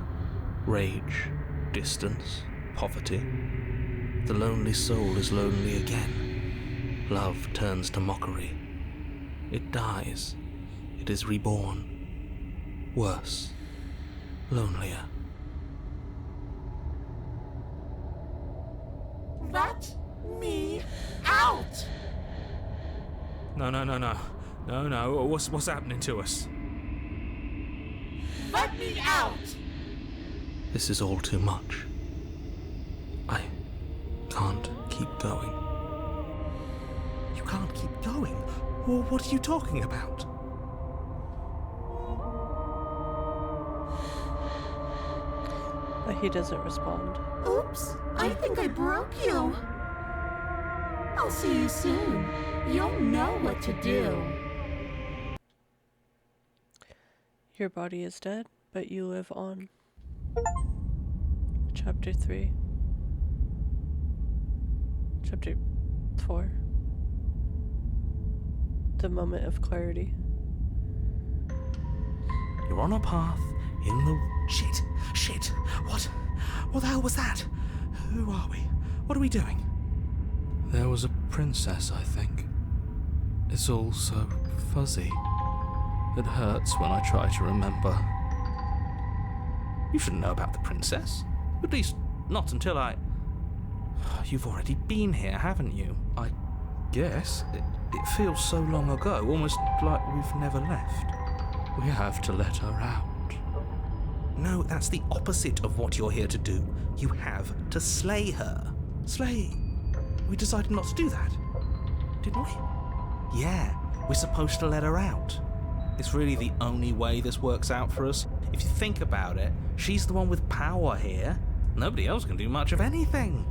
rage, distance, poverty. The lonely soul is lonely again. Love turns to mockery. It dies. It is reborn. Worse. Lonelier. Let me out. No. What's happening to us? Let me out. This is all too much. I can't keep going. You can't keep going? Well, what are you talking about? He doesn't respond. Oops, I think I broke you. I'll see you soon. You'll know what to do. Your body is dead, but you live on. Chapter 3. Chapter 4. The moment of clarity. You're on a path in the... Shit! What the hell was that? Who are we? What are we doing? There was a princess, I think. It's all so fuzzy. It hurts when I try to remember. You shouldn't know about the princess. At least, not until I... You've already been here, haven't you? I guess. It feels so long ago, almost like we've never left. We have to let her out. No, that's the opposite of what you're here to do. You have to slay her. Slay? We decided not to do that, didn't we? Yeah, we're supposed to let her out. It's really the only way this works out for us. If you think about it, she's the one with power here. Nobody else can do much of anything.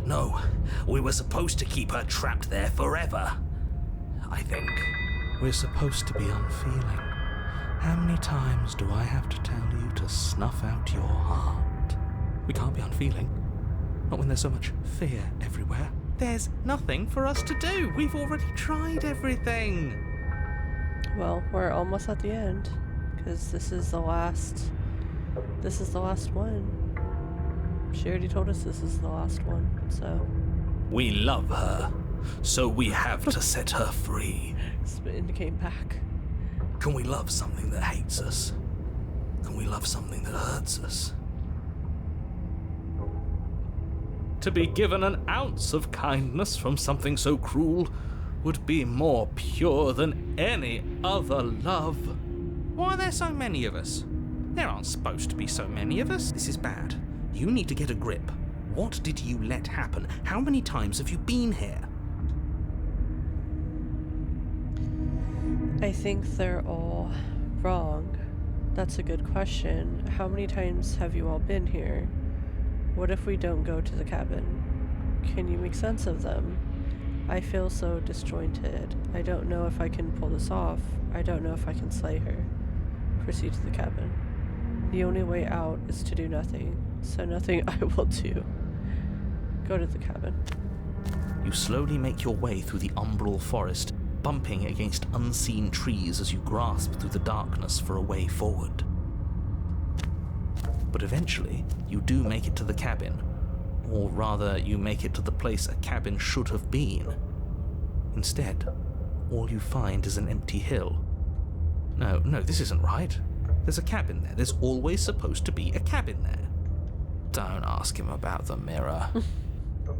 No, we were supposed to keep her trapped there forever. I think. We're supposed to be unfeeling. How many times do I have to tell you to snuff out your heart? We can't be unfeeling. Not when there's so much fear everywhere. There's nothing for us to do. We've already tried everything. Well, we're almost at the end, because this is the last one. She already told us this is the last one, so. We love her, so we have to set her free. Spin came back. Can we love something that hates us? Can we love something that hurts us? To be given an ounce of kindness from something so cruel would be more pure than any other love. Why are there so many of us? There aren't supposed to be so many of us. This is bad. You need to get a grip. What did you let happen? How many times have you been here? I think they're all wrong. That's a good question. How many times have you all been here? What if we don't go to the cabin? Can you make sense of them? I feel so disjointed. I don't know if I can pull this off. I don't know if I can slay her. Proceed to the cabin. The only way out is to do nothing, so nothing I will do. Go to the cabin. You slowly make your way through the umbral forest, bumping against unseen trees as you grasp through the darkness for a way forward. But eventually, you do make it to the cabin. Or rather, you make it to the place a cabin should have been. Instead, all you find is an empty hill. No, this isn't right. There's a cabin there. There's always supposed to be a cabin there. Don't ask him about the mirror.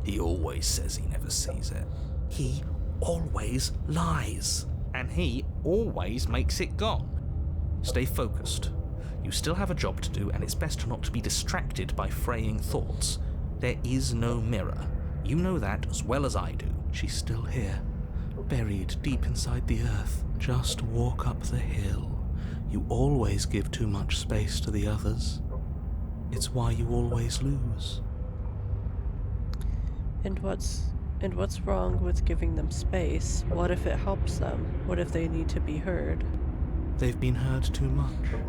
He always says he never sees it. He always lies. And he always makes it gone. Stay focused. You still have a job to do, and it's best not to be distracted by fraying thoughts. There is no mirror. You know that as well as I do. She's still here, buried deep inside the earth. Just walk up the hill. You always give too much space to the others. It's why you always lose. And what's wrong with giving them space? What if it helps them? What if they need to be heard? They've been heard too much.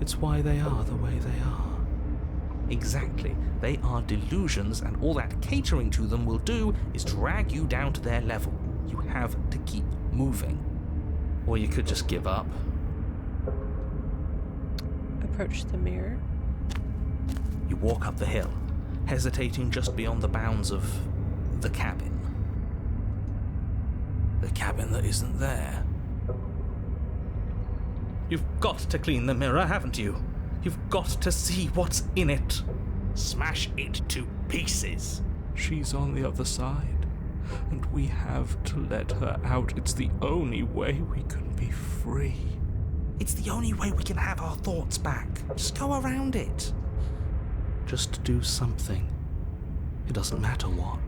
It's why they are the way they are. Exactly. They are delusions, and all that catering to them will do is drag you down to their level. You have to keep moving. Or you could just give up. Approach the mirror. You walk up the hill, hesitating just beyond the bounds of the cabin. The cabin that isn't there. You've got to clean the mirror, haven't you? You've got to see what's in it. Smash it to pieces. She's on the other side, and we have to let her out. It's the only way we can be free. It's the only way we can have our thoughts back. Just go around it. Just do something. It doesn't matter what.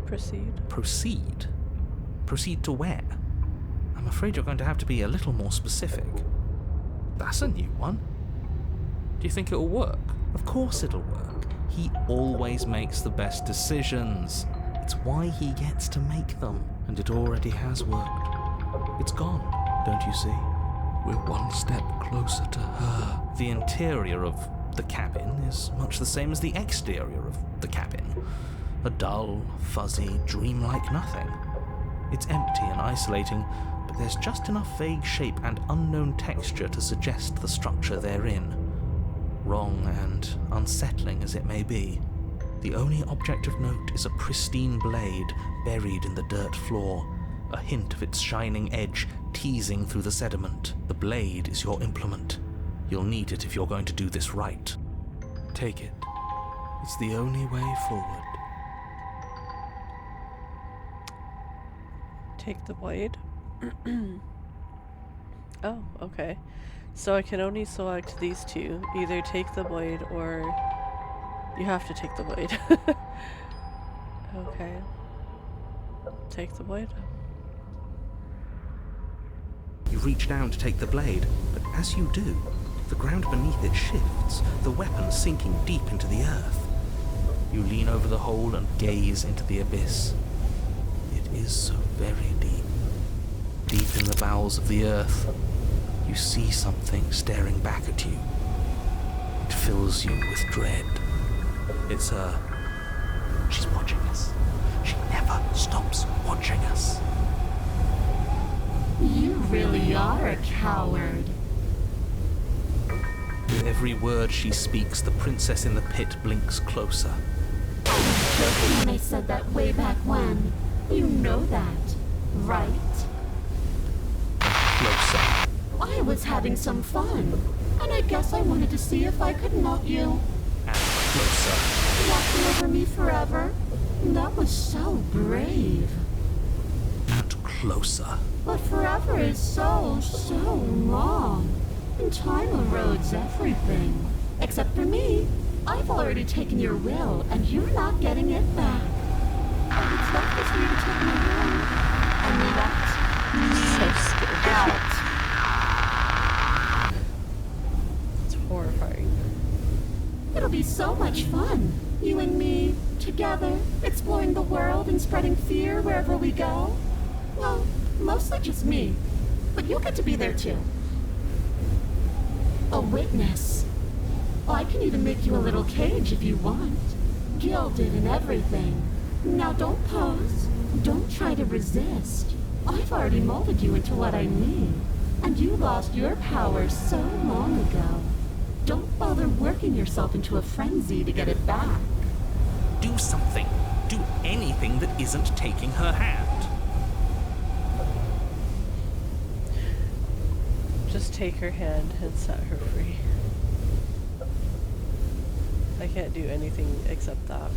Proceed. Proceed? Proceed to where? I'm afraid you're going to have to be a little more specific. That's a new one. Do you think it'll work? Of course it'll work. He always makes the best decisions. It's why he gets to make them. And it already has worked. It's gone, don't you see? we're one step closer to her. The interior of the cabin is much the same as the exterior of the cabin. A dull, fuzzy, dreamlike nothing. It's empty and isolating, but there's just enough vague shape and unknown texture to suggest the structure therein. Wrong and unsettling as it may be, the only object of note is a pristine blade buried in the dirt floor, a hint of its shining edge teasing through the sediment. The blade is your implement. You'll need it if you're going to do this right. Take it. It's the only way forward. Take the blade. Oh, okay. So I can only select these two. Either take the blade or you have to take the blade. Okay. Take the blade. You reach down to take the blade, but as you do, the ground beneath it shifts, the weapon sinking deep into the earth. You lean over the hole and gaze into the abyss. It is so very deep. Deep in the bowels of the earth, you see something staring back at you. It fills you with dread. It's her. She's watching us. She never stops watching us. You really are a coward. With every word she speaks, the princess in the pit blinks closer. I was joking when I said that way back when. You know that, right? Closer. I was having some fun, and I guess I wanted to see if I could melt you. And closer. Walking over me forever? That was so brave. And closer. But forever is so long. And time erodes everything. Except for me. I've already taken your will, and you're not getting it back. All that's left is for you to take my hand and let So scared. out. It's horrifying. It'll be so much fun. You and me, together, exploring the world and spreading fear wherever we go. Well, mostly just me. But you'll get to be there too. A witness. I can even make you a little cage if you want. Gilded and everything. Now don't pose. Don't try to resist. I've already molded you into what I need. And you lost your power so long ago. Don't bother working yourself into a frenzy to get it back. Do something. Do anything that isn't taking her hand. Just take her hand and set her free. I can't do anything except that.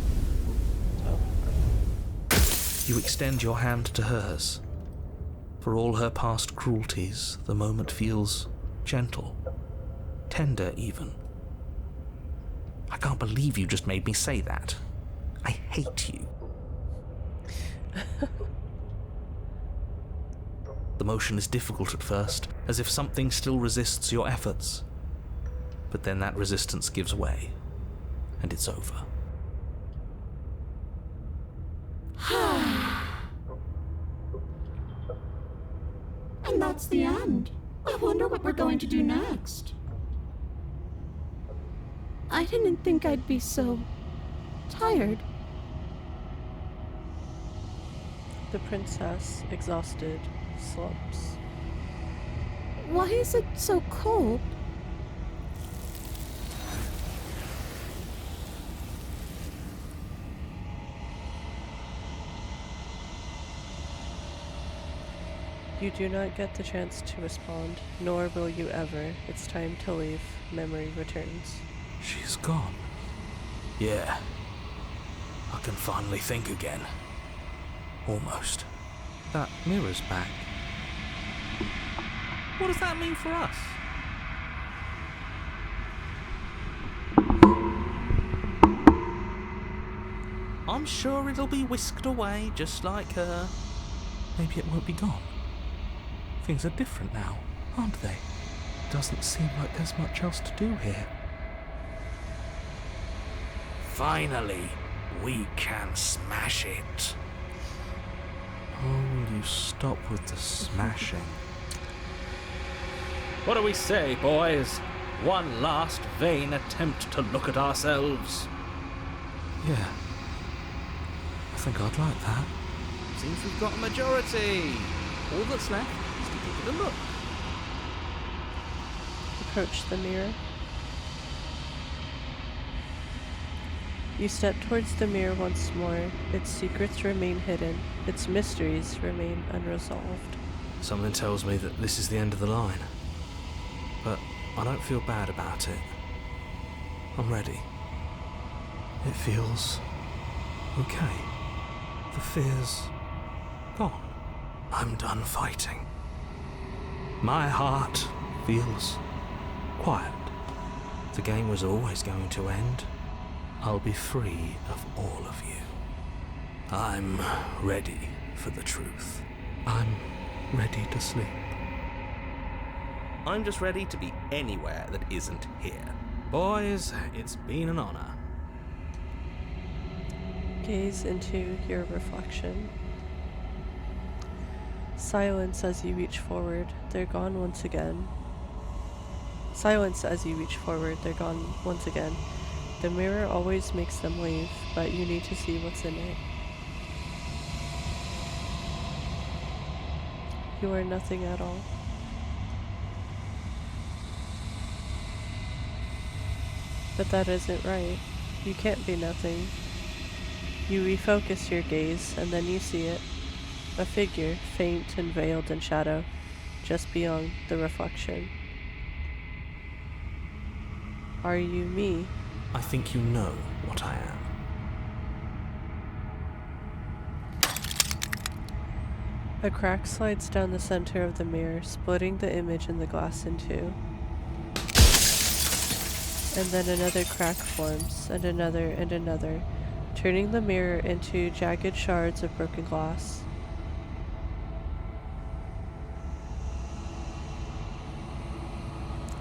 So. You extend your hand to hers. For all her past cruelties, the moment feels gentle. Tender, even. I can't believe you just made me say that. I hate you. The motion is difficult at first, as if something still resists your efforts. But then that resistance gives way, and it's over. And that's the end. I wonder what we're going to do next. I didn't think I'd be so tired. The princess, exhausted, slumps. Why is it so cold? You do not get the chance to respond, nor will you ever. It's time to leave. Memory returns. She's gone. Yeah. I can finally think again. Almost. That mirror's back. What does that mean for us? I'm sure it'll be whisked away just like her. Maybe it won't be gone. Things are different now, aren't they? Doesn't seem like there's much else to do here. Finally, we can smash it. Oh, will you stop with the smashing? What do we say, boys? One last vain attempt to look at ourselves. Yeah. I think I'd like that. Seems we've got a majority. All that's left is to give it a look. Approach the mirror. You step towards the mirror once more. Its secrets remain hidden. Its mysteries remain unresolved. Something tells me that this is the end of the line. But I don't feel bad about it. I'm ready. It feels okay. The fear's gone. I'm done fighting. My heart feels quiet. The game was always going to end. I'll be free of all of you. I'm ready for the truth. I'm ready to sleep. I'm just ready to be anywhere that isn't here. Boys, it's been an honor. Gaze into your reflection. Silence as you reach forward. They're gone once again. Silence as you reach forward. They're gone once again. The mirror always makes them leave, but you need to see what's in it. You are nothing at all. But that isn't right. You can't be nothing. You refocus your gaze, and then you see it. A figure, faint and veiled in shadow, just beyond the reflection. Are you me? I think you know what I am. A crack slides down the center of the mirror, splitting the image in the glass in two. And then another crack forms, and another, turning the mirror into jagged shards of broken glass.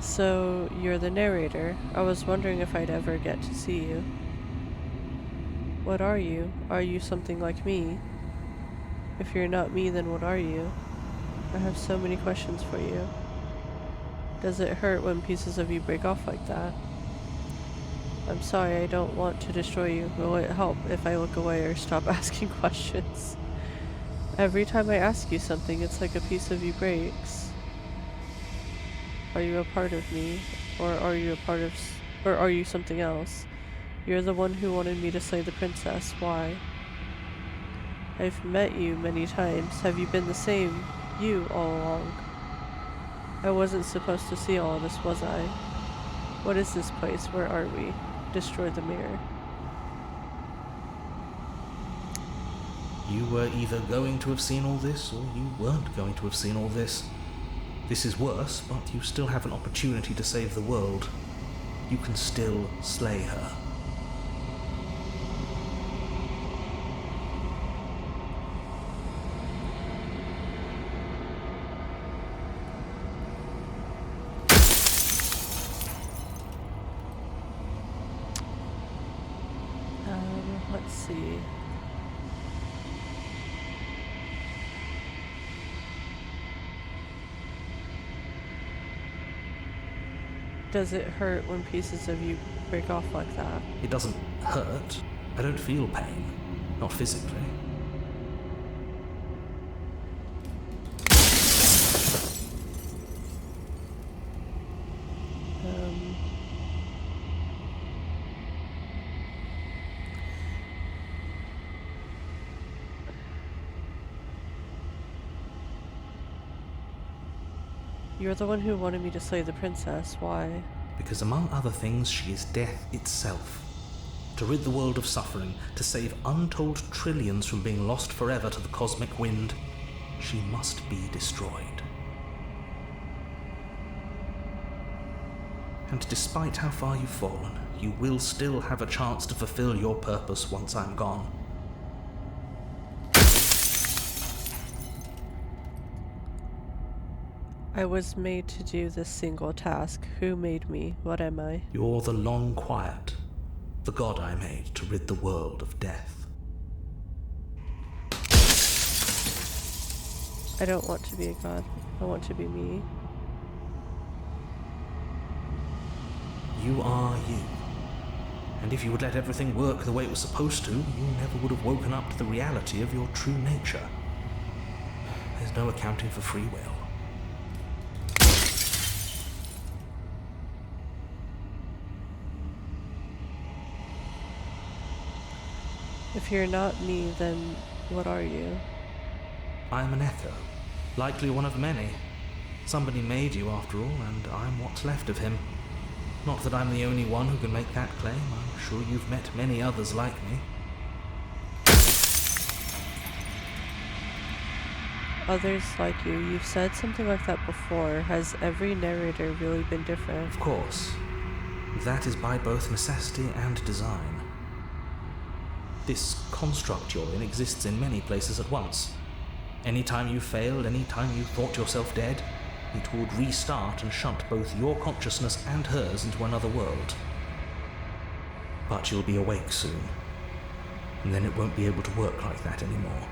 So, you're the narrator. I was wondering if I'd ever get to see you. What are you? Are you something like me? If you're not me, then what are you? I have so many questions for you. Does it hurt when pieces of you break off like that? I'm sorry, I don't want to destroy you. Will it help if I look away or stop asking questions? Every time I ask you something, it's like a piece of you breaks. Are you a part of me? Or are you something else? You're the one who wanted me to slay the princess. Why? I've met you many times. Have you been the same you all along? I wasn't supposed to see all this, was I? What is this place? Where are we? Destroy the mirror. You were either going to have seen all this, or you weren't going to have seen all this. This is worse, but you still have an opportunity to save the world. You can still slay her. Let's see. Does it hurt when pieces of you break off like that? It doesn't hurt. I don't feel pain. Not physically. You're the one who wanted me to slay the princess. Why? Because among other things, she is death itself. To rid the world of suffering, to save untold trillions from being lost forever to the cosmic wind, she must be destroyed. And despite how far you've fallen, you will still have a chance to fulfill your purpose once I'm gone. I was made to do this single task. Who made me? What am I? You're the long quiet, the god I made to rid the world of death. I don't want to be a god. I want to be me. You are you. And if you would let everything work the way it was supposed to, you never would have woken up to the reality of your true nature. There's no accounting for free will. If you're not me, then what are you? I'm an echo, likely one of many. Somebody made you after all, and I'm what's left of him. Not that I'm the only one who can make that claim. I'm sure you've met many others like me. Others like you. You've said something like that before. Has every narrator really been different? Of course. That is by both necessity and design. This construct you're in exists in many places at once. Any time you failed, any time you thought yourself dead, it would restart and shunt both your consciousness and hers into another world. But you'll be awake soon, and then it won't be able to work like that anymore.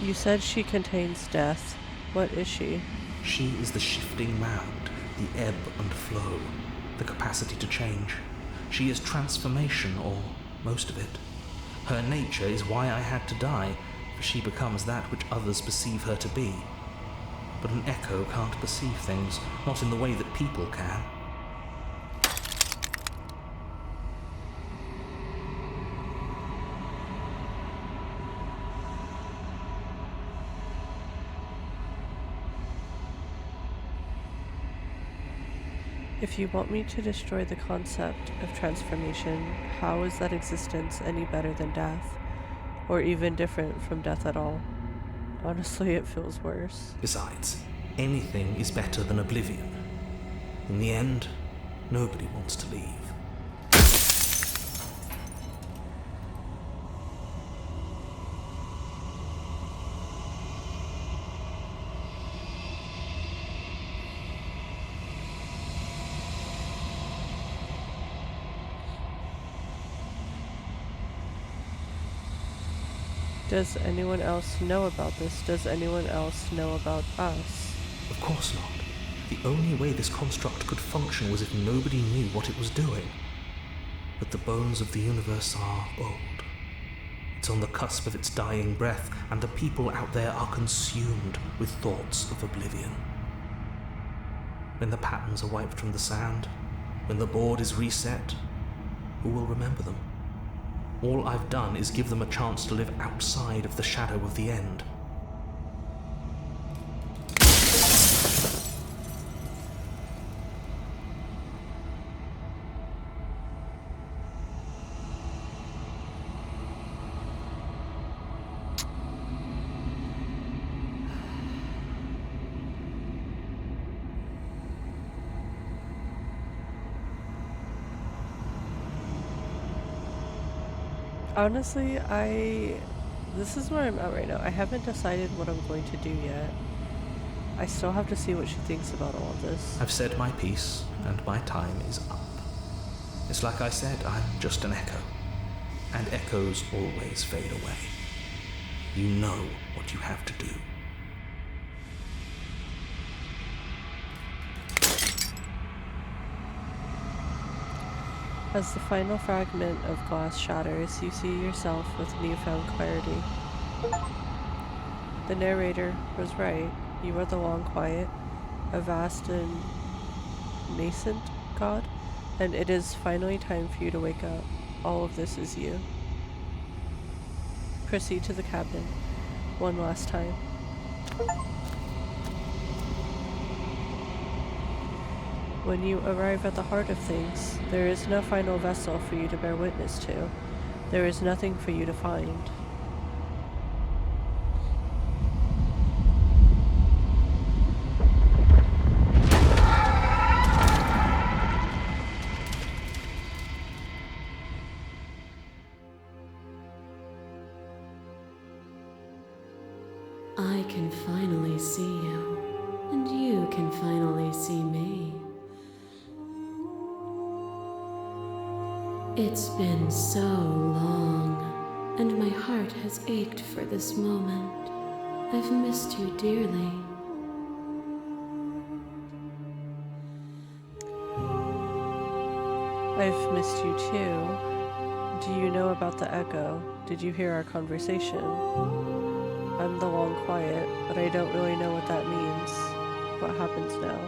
You said she contains death. What is she? She is the shifting mound, the ebb and flow, the capacity to change. She is transformation, or most of it. Her nature is why I had to die, for she becomes that which others perceive her to be. But an echo can't perceive things, not in the way that people can. If you want me to destroy the concept of transformation, how is that existence any better than death? Or even different from death at all? Honestly, it feels worse. Besides, anything is better than oblivion. In the end, nobody wants to leave. Does anyone else know about this? Does anyone else know about us? Of course not. The only way this construct could function was if nobody knew what it was doing. But the bones of the universe are old. It's on the cusp of its dying breath, and the people out there are consumed with thoughts of oblivion. When the patterns are wiped from the sand, when the board is reset, who will remember them? All I've done is give them a chance to live outside of the shadow of the end. Honestly, this is where I'm at right now. I haven't decided what I'm going to do yet. I still have to see what she thinks about all of this. I've said my piece, and my time is up. It's like I said, I'm just an echo. And echoes always fade away. You know what you have to do. As the final fragment of glass shatters, you see yourself with newfound clarity. The narrator was right. You are the long quiet, a vast and nascent god, and it is finally time for you to wake up. All of this is you. Proceed to the cabin, one last time. When you arrive at the heart of things, there is no final vessel for you to bear witness to. There is nothing for you to find. I can finally see you. can finally see me. It's been so long, and my heart has ached for this moment. I've missed you dearly. I've missed you too. Do you know about the echo? Did you hear our conversation? I'm the long quiet, but I don't really know what that means. What happens now?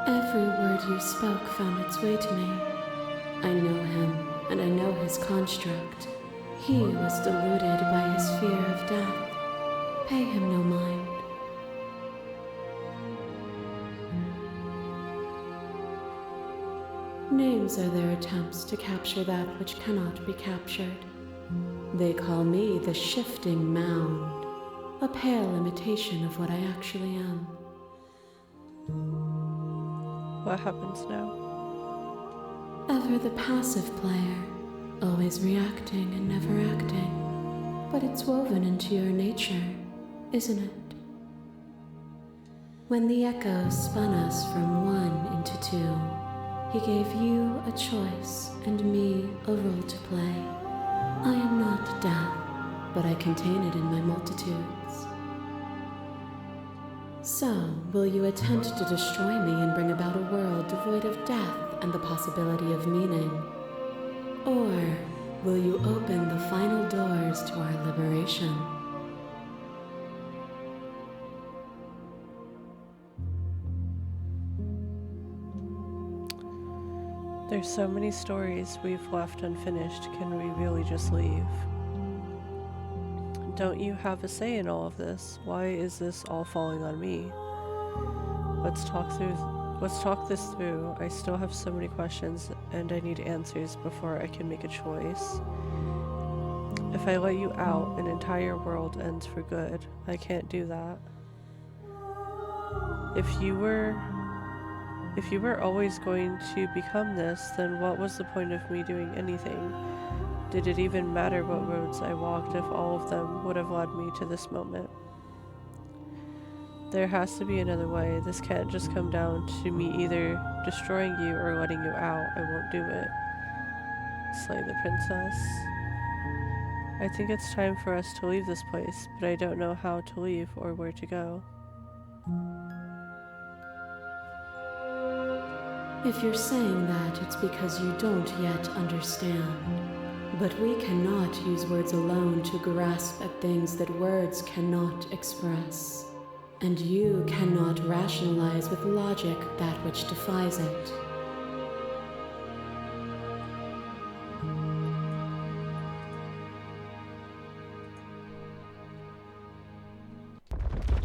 Every word you spoke found its way to me. I know him, and I know his construct. He was deluded by his fear of death. Pay him no mind. Names are their attempts to capture that which cannot be captured. They call me the Shifting Mound, a pale imitation of what I actually am. What happens now? Ever the passive player, always reacting and never acting. But it's woven into your nature, isn't it? When the echo spun us from one into two, he gave you a choice and me a role to play. I am not death, but I contain it in my multitudes. So, will you attempt to destroy me and bring about a world devoid of death and the possibility of meaning? Or will you open the final doors to our liberation? There's so many stories we've left unfinished. Can we really just leave? Don't you have a say in all of this? Why is this all falling on me? Let's talk this through. I still have so many questions and I need answers before I can make a choice. If I let you out, an entire world ends for good. I can't do that. If you were always going to become this, then what was the point of me doing anything? Did it even matter what roads I walked if all of them would have led me to this moment? There has to be another way. This can't just come down to me either destroying you or letting you out. I won't do it. Slay the princess. I think it's time for us to leave this place, but I don't know how to leave or where to go. If you're saying that, it's because you don't yet understand. But we cannot use words alone to grasp at things that words cannot express. And you cannot rationalize with logic that which defies it.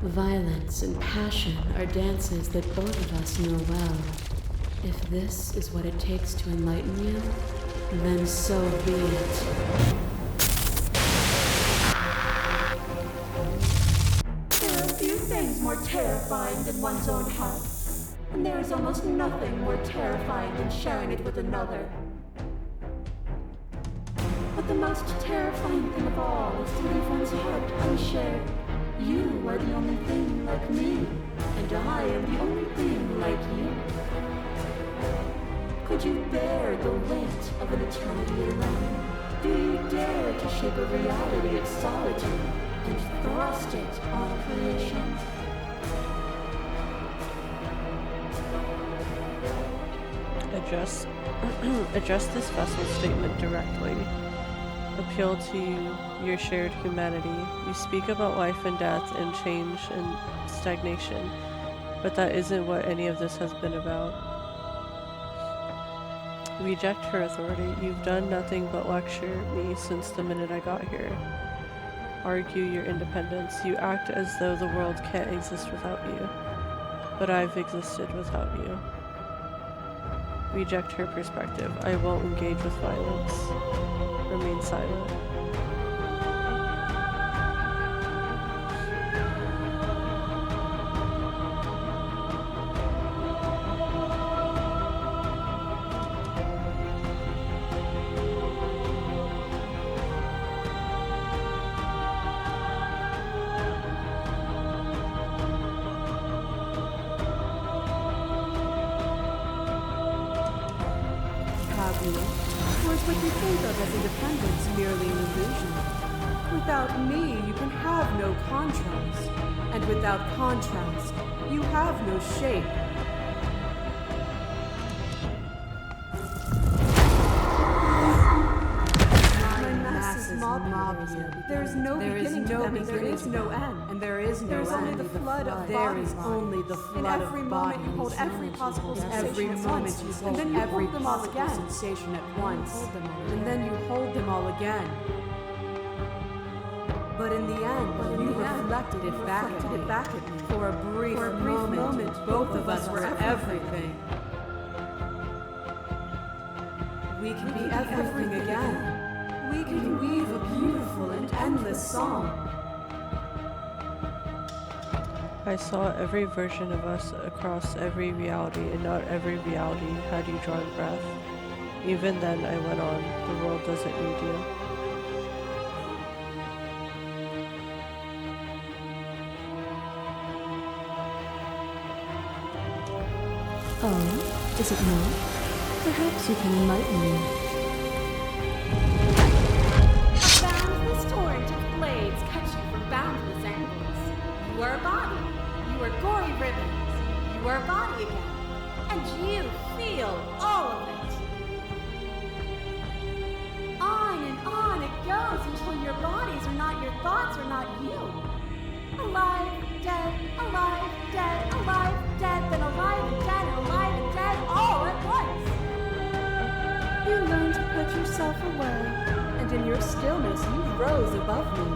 Violence and passion are dances that both of us know well. If this is what it takes to enlighten you, then so be it. There are few things more terrifying than one's own heart, and there is almost nothing more terrifying than sharing it with another. But the most terrifying thing of all is to leave one's heart unshared. You are the only thing like me, and I am the only thing like you. Could you bear the weight of an eternity alone? Do you dare to shape a reality of solitude and thrust it on creation? Address this vessel statement directly. Appeal to your shared humanity. You speak about life and death and change and stagnation, but that isn't what any of this has been about. Reject her authority. You've done nothing but lecture me since the minute I got here. Argue your independence. You act as though the world can't exist without you, but I've existed without you. Reject her perspective. I won't engage with violence. Remain silent. ideal? Or is what you think of as independence merely an illusion? Without me, you can have no contrast. And without contrast, you have no shape. My masses mob you. There is no beginning to them, and there is no end. And there is no end. There is only the flood of bodies. There is only the flood of bodies. In every moment you hold every possible sensation at once. And then you hold them all again. Sensation at once. And then you hold them all again. But in the end, you reflected it back at me. For a brief moment, both of us were everything. We can be everything again. We can weave a beautiful and endless song. I saw every version of us across every reality, and not every reality had you drawn breath. Even then I went on, the world doesn't need you. Oh, is it not? Perhaps you can enlighten me. A boundless torrent of blades cut you from boundless angles. You are a body. You are gory ribbons. You are a body again. And you feel all of it. On it goes until your bodies are not your thoughts, are not you. Alive, dead, then alive and dead, and alive and dead, all at once. You learned to put yourself away, and in your stillness you rose above me.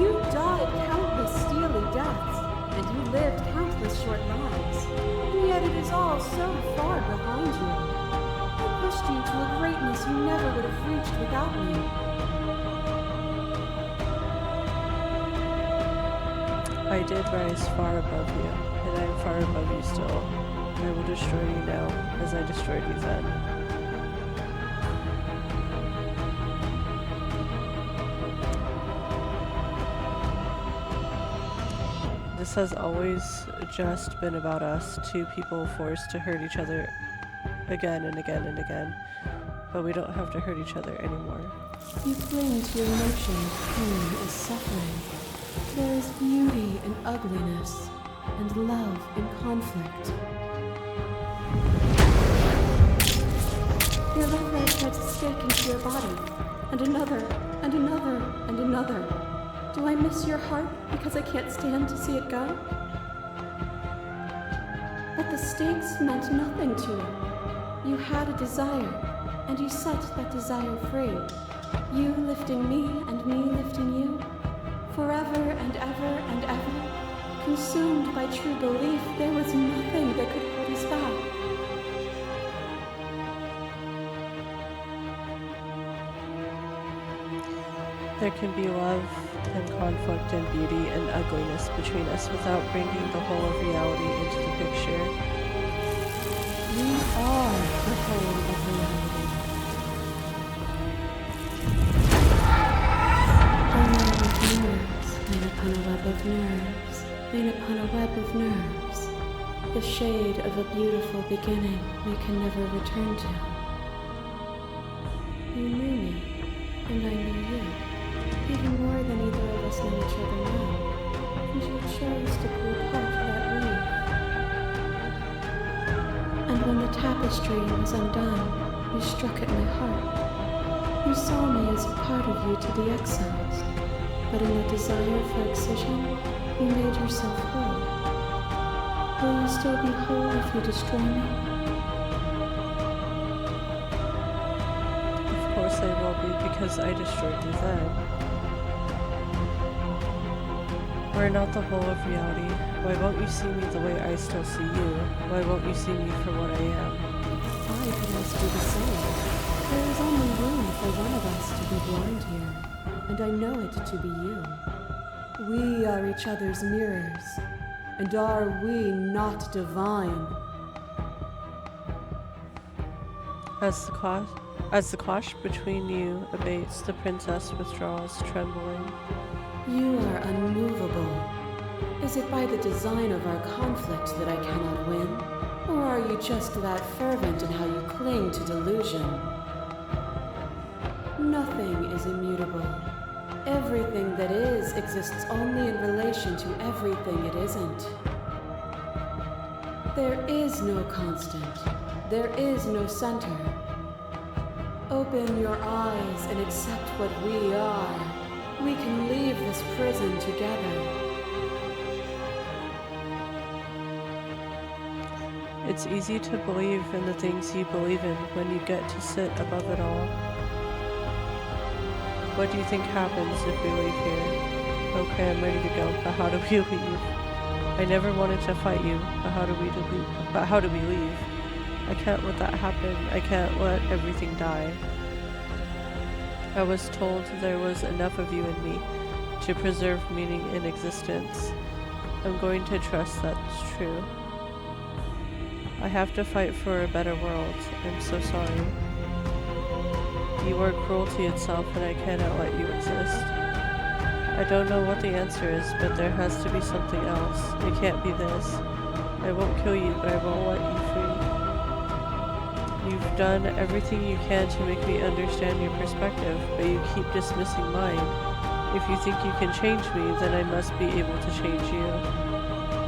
You died countless steely deaths, and you lived countless short lives, and yet it is all so far behind you. I pushed you to a greatness you never would have reached without me. I did rise far above you, and I am far above you still. I will destroy you now, as I destroyed you then. This has always just been about us, two people forced to hurt each other again and again and again. But we don't have to hurt each other anymore. You cling to your notion of pain as suffering. There is beauty in ugliness, and love in conflict. Your love ray cuts a stake into your body, and another, and another, and another. Do I miss your heart because I can't stand to see it go? But the stakes meant nothing to you. You had a desire, and you set that desire free. You lifting me, and me lifting you. Forever and ever and ever, consumed by true belief, there was nothing that could hold us back. There can be love and conflict and beauty and ugliness between us without bringing the whole of reality into the picture. We are the whole of reality. Upon a web of nerves, made upon a web of nerves, the shade of a beautiful beginning we can never return to. You knew me, and I knew you, even more than either of us know each other now, and you chose to pull apart that weave. And when the tapestry was undone, you struck at my heart. You saw me as a part of you to be exiled. But in the desire for excision, you made yourself whole. Will you still be whole if you destroy me? Of course I will be, because I destroyed you then. We're not the whole of reality. Why won't you see me the way I still see you? Why won't you see me for what I am? I could ask you the same. There is only room for one of us to be blind here. And I know it to be you. We are each other's mirrors, and are we not divine? As the clash between you abates, the princess withdraws, trembling. You are unmovable. Is it by the design of our conflict that I cannot win? Or are you just that fervent in how you cling to delusion? Nothing is immutable. Everything that is exists only in relation to everything it isn't. There is no constant. There is no center. Open your eyes and accept what we are. We can leave this prison together. It's easy to believe in the things you believe in when you get to sit above it all. What do you think happens if we leave here? Okay, I'm ready to go, but how do we leave? I never wanted to fight you, but how do we leave? I can't let that happen. I can't let everything die. I was told there was enough of you in me to preserve meaning in existence. I'm going to trust that's true. I have to fight for a better world. I'm so sorry. You are cruelty itself, and I cannot let you exist. I don't know what the answer is, but there has to be something else. It can't be this. I won't kill you, but I won't let you free. You've done everything you can to make me understand your perspective, but you keep dismissing mine. If you think you can change me, then I must be able to change you.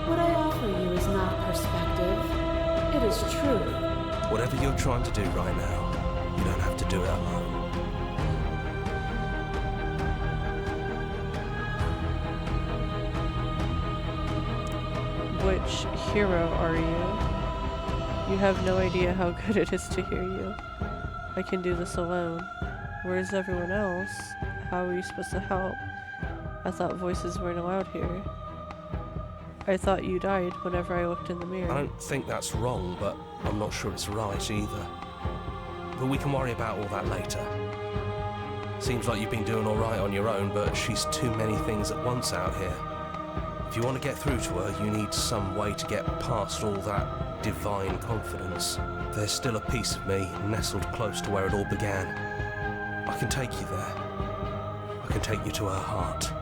What I offer you is not perspective. It is truth. Whatever you're trying to do right now, you don't have to do it alone. Which hero are you? You have no idea how good it is to hear you. I can do this alone. Where's everyone else? How are you supposed to help? I thought voices weren't allowed here. I thought you died whenever I looked in the mirror. I don't think that's wrong, but I'm not sure it's right either. But we can worry about all that later. Seems like you've been doing all right on your own, but she's too many things at once out here. If you want to get through to her, you need some way to get past all that divine confidence. There's still a piece of me nestled close to where it all began. I can take you there. I can take you to her heart.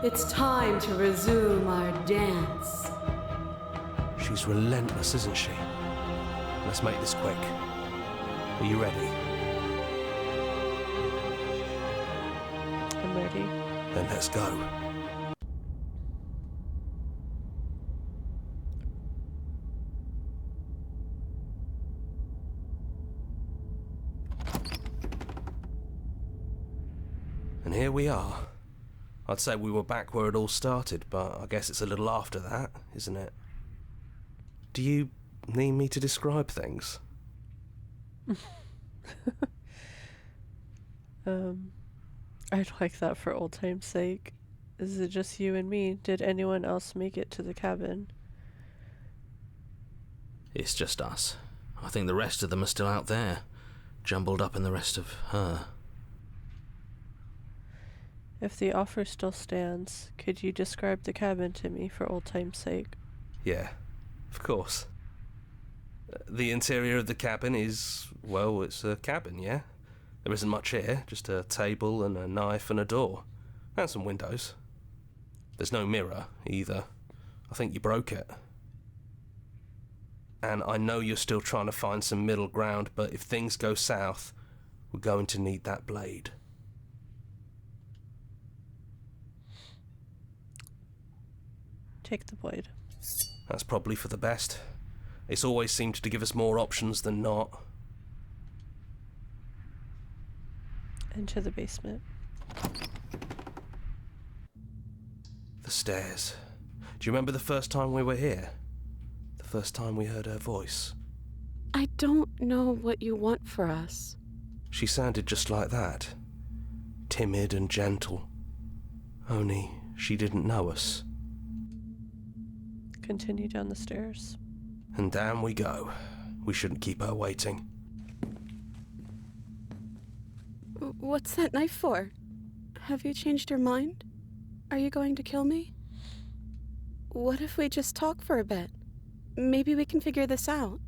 It's time to resume our dance. She's relentless, isn't she? Let's make this quick. Are you ready? I'm ready. Then let's go. And here we are. I'd say we were back where it all started, but I guess it's a little after that, isn't it? Do you need me to describe things? I'd like that for old time's sake. Is it just you and me? Did anyone else make it to the cabin? It's just us. I think the rest of them are still out there, jumbled up in the rest of her. If the offer still stands, could you describe the cabin to me for old time's sake? Yeah, of course. The interior of the cabin is, well, it's a cabin, yeah? There isn't much here, just a table and a knife and a door. And some windows. There's no mirror, either. I think you broke it. And I know you're still trying to find some middle ground, but if things go south, we're going to need that blade. Take the blade. That's probably for the best. It's always seemed to give us more options than not. Into the basement. The stairs. Do you remember the first time we were here? The first time we heard her voice? I don't know what you want for us. She sounded just like that. Timid and gentle. Only she didn't know us. Continue down the stairs. And down we go. We shouldn't keep her waiting. What's that knife for? Have you changed your mind? Are you going to kill me? What if we just talk for a bit? Maybe we can figure this out.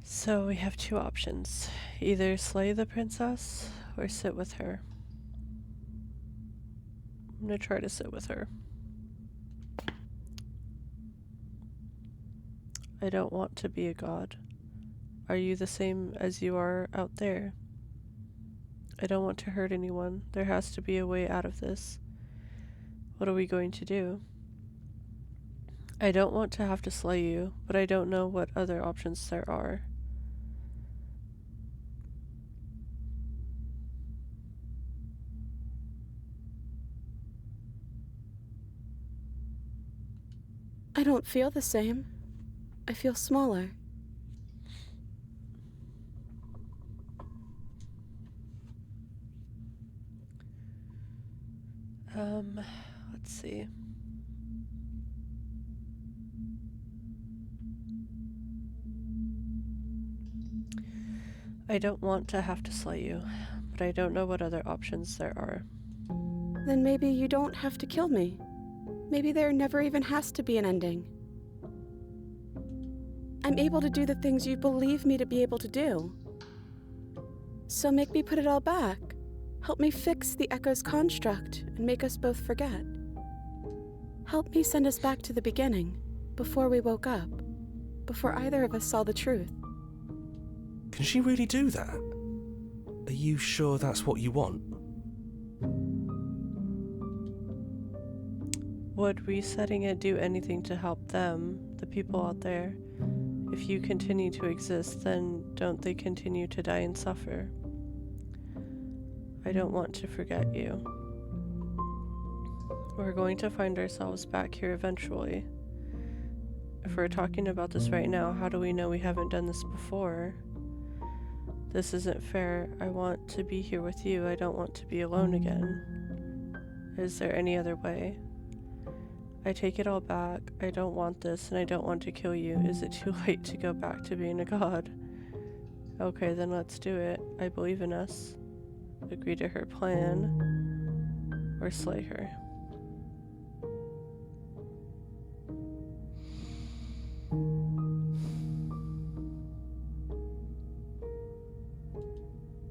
So we have two options. Either slay the princess or sit with her. I'm gonna try to sit with her. I don't want to be a god. Are you the same as you are out there? I don't want to hurt anyone. There has to be a way out of this. What are we going to do? I don't want to have to slay you, but I don't know what other options there are. I don't feel the same. I feel smaller. Let's see. I don't want to have to slay you, but I don't know what other options there are. Then maybe you don't have to kill me. Maybe there never even has to be an ending. I'm able to do the things you believe me to be able to do. So make me put it all back. Help me fix the Echo's construct and make us both forget. Help me send us back to the beginning, before we woke up, before either of us saw the truth. Can she really do that? Are you sure that's what you want? Would resetting it do anything to help them, the people out there? If you continue to exist, then don't they continue to die and suffer? I don't want to forget you. We're going to find ourselves back here eventually. If we're talking about this right now, how do we know we haven't done this before? This isn't fair. I want to be here with you. I don't want to be alone again. Is there any other way? I take it all back. I don't want this, and I don't want to kill you. Is it too late to go back to being a god? Okay, then let's do it. I believe in us. Agree to her plan, or slay her.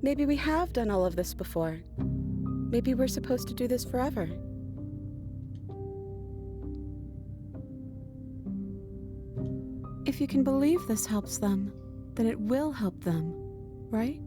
Maybe we have done all of this before. Maybe we're supposed to do this forever. If you can believe this helps them, then it will help them, right?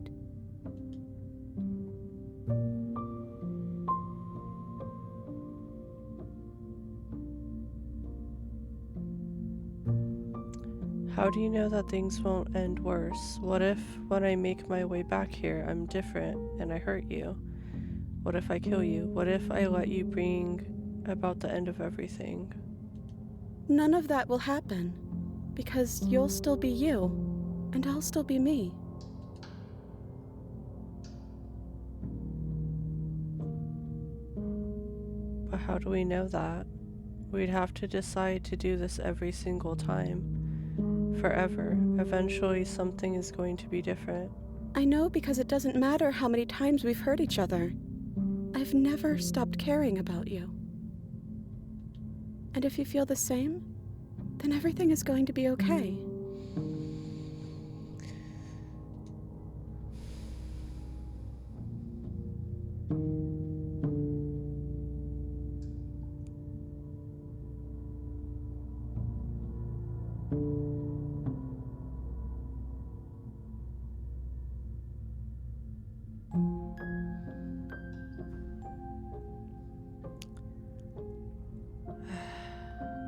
How do you know that things won't end worse? What if, when I make my way back here, I'm different and I hurt you? What if I kill you? What if I let you bring about the end of everything? None of that will happen, because you'll still be you, and I'll still be me. But how do we know that? We'd have to decide to do this every single time. Forever. Eventually something is going to be different. I know, because it doesn't matter how many times we've hurt each other. I've never stopped caring about you. And if you feel the same, then everything is going to be okay.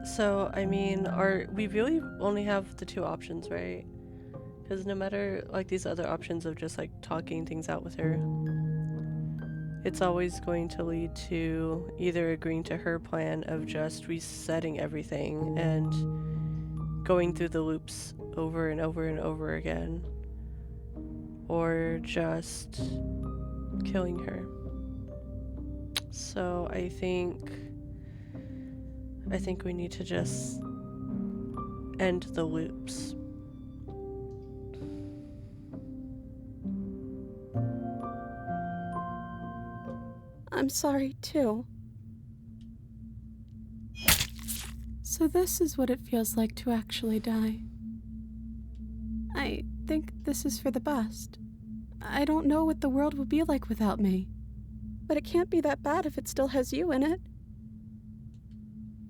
So, I mean, we really only have the two options, right? Because no matter, like, these other options of just, like, talking things out with her, it's always going to lead to either agreeing to her plan of just resetting everything and going through the loops over and over and over again, or just killing her. So I think we need to just end the loops. I'm sorry, too. So this is what it feels like to actually die. I think this is for the best. I don't know what the world would be like without me. but it can't be that bad if it still has you in it.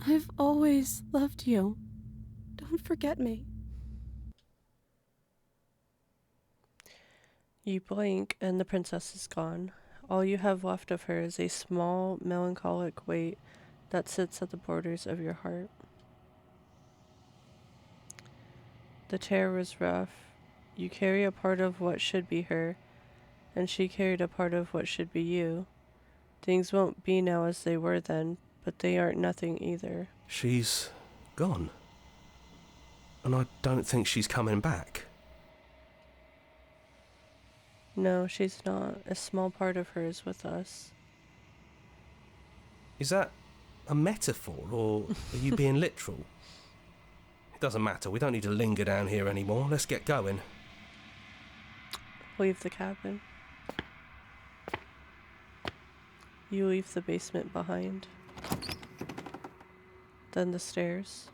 I've always loved you. Don't forget me. You blink and the princess is gone. All you have left of her is a small, melancholic weight that sits at the borders of your heart. The tear was rough. You carry a part of what should be her, and she carried a part of what should be you. Things won't be now as they were then, but they aren't nothing either. She's gone. And I don't think she's coming back. No, she's not. A small part of her is with us. Is that a metaphor, or are you being literal? It doesn't matter. We don't need to linger down here anymore. Let's get going. Leave the cabin. You leave the basement behind. Then the stairs.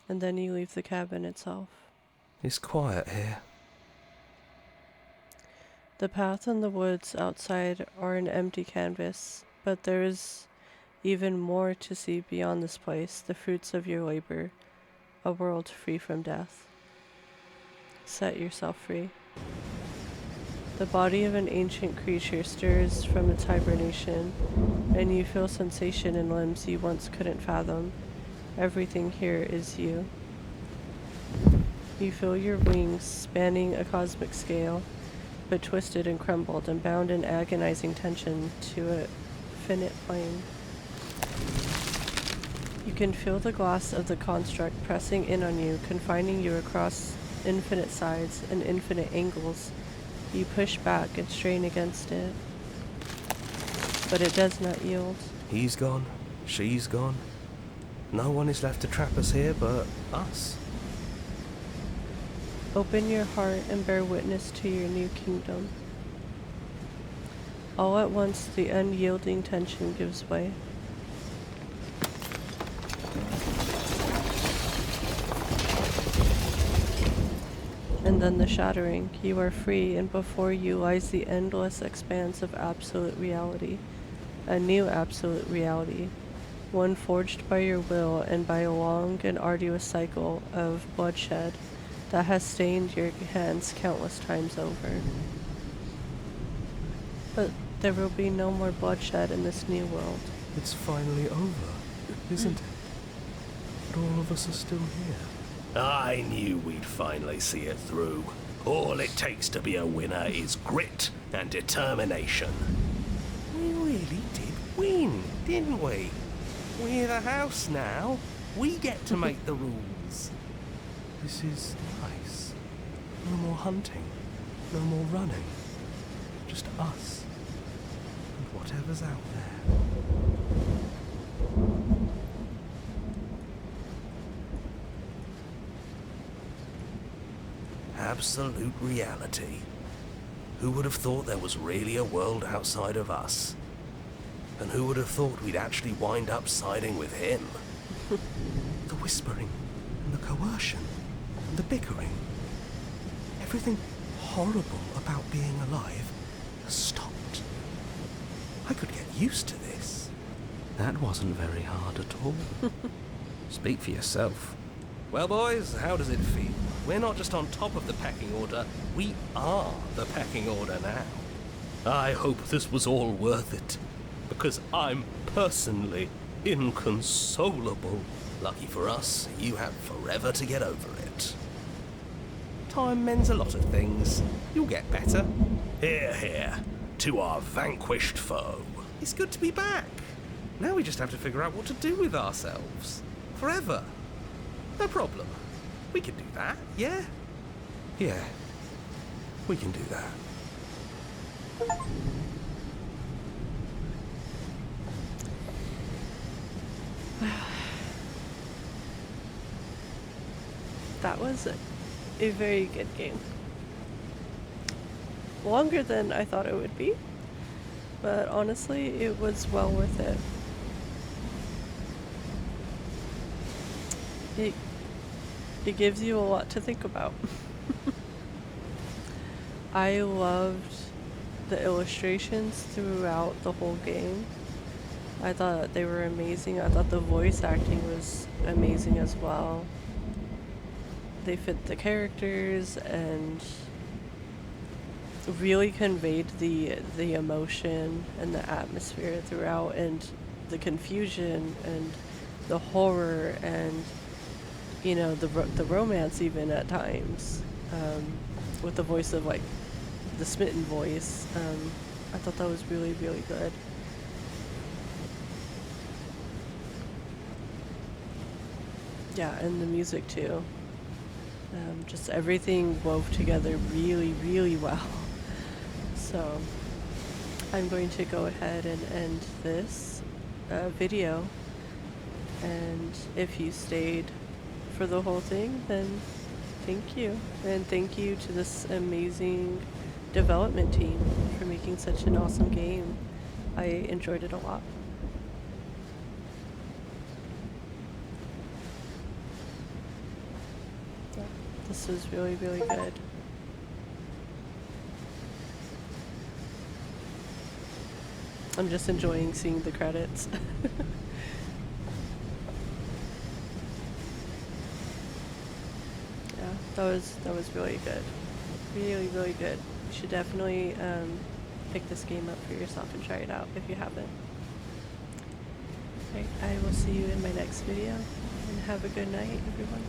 And then you leave the cabin itself. It's quiet here. The path and the woods outside are an empty canvas, but there is even more to see beyond this place, the fruits of your labor, a world free from death. Set yourself free. The body of an ancient creature stirs from its hibernation, and you feel sensation in limbs you once couldn't fathom. Everything here is you. You feel your wings spanning a cosmic scale, but twisted and crumbled and bound in agonizing tension to a finite plane. You can feel the glass of the construct pressing in on you, confining you across infinite sides and infinite angles. You push back and strain against it, but it does not yield. He's gone. She's gone. No one is left to trap us here but us. Open your heart and bear witness to your new kingdom. All at once, the unyielding tension gives way. And then the shattering. You are free, and before you lies the endless expanse of absolute reality. A new absolute reality. One forged by your will and by a long and arduous cycle of bloodshed that has stained your hands countless times over. But there will be no more bloodshed in this new world. It's finally over, isn't it? But all of us are still here. I knew we'd finally see it through. All it takes to be a winner is grit and determination. We really did win, didn't we? We're the house now. We get to make the rules. This is nice. No more hunting. No more running. Just us. And whatever's out there. Absolute reality. Who would have thought there was really a world outside of us? And who would have thought we'd actually wind up siding with him? The whispering, and the coercion, and the bickering. Everything horrible about being alive has stopped. I could get used to this. That wasn't very hard at all. Speak for yourself. Well, boys, how does it feel? We're not just on top of the pecking order, we are the pecking order now. I hope this was all worth it, because I'm personally inconsolable. Lucky for us, you have forever to get over it. Time mends a lot of things. You'll get better. Hear, hear, to our vanquished foe. It's good to be back. Now we just have to figure out what to do with ourselves. Forever. No problem. We can do that, yeah? Yeah, we can do that. That was a very good game. Longer than I thought it would be, but honestly, it was well worth it. It gives you a lot to think about. I loved the illustrations throughout the whole game, I thought they were amazing. I thought the voice acting was amazing as well. They fit the characters and really conveyed the emotion and the atmosphere throughout, and the confusion and the horror, and you know, the romance even at times, with the voice of like the Smitten voice. I thought that was really, really good. Yeah, and the music too. Just everything wove together really, really well. So I'm going to go ahead and end this video. And if you stayed for the whole thing, then thank you. And thank you to this amazing development team for making such an awesome game. I enjoyed it a lot. Yeah, this was really, really good. I'm just enjoying seeing the credits. Yeah, that was really good. Really, really good. You should definitely pick this game up for yourself and try it out if you haven't. Right, I will see you in my next video, and have a good night, everyone.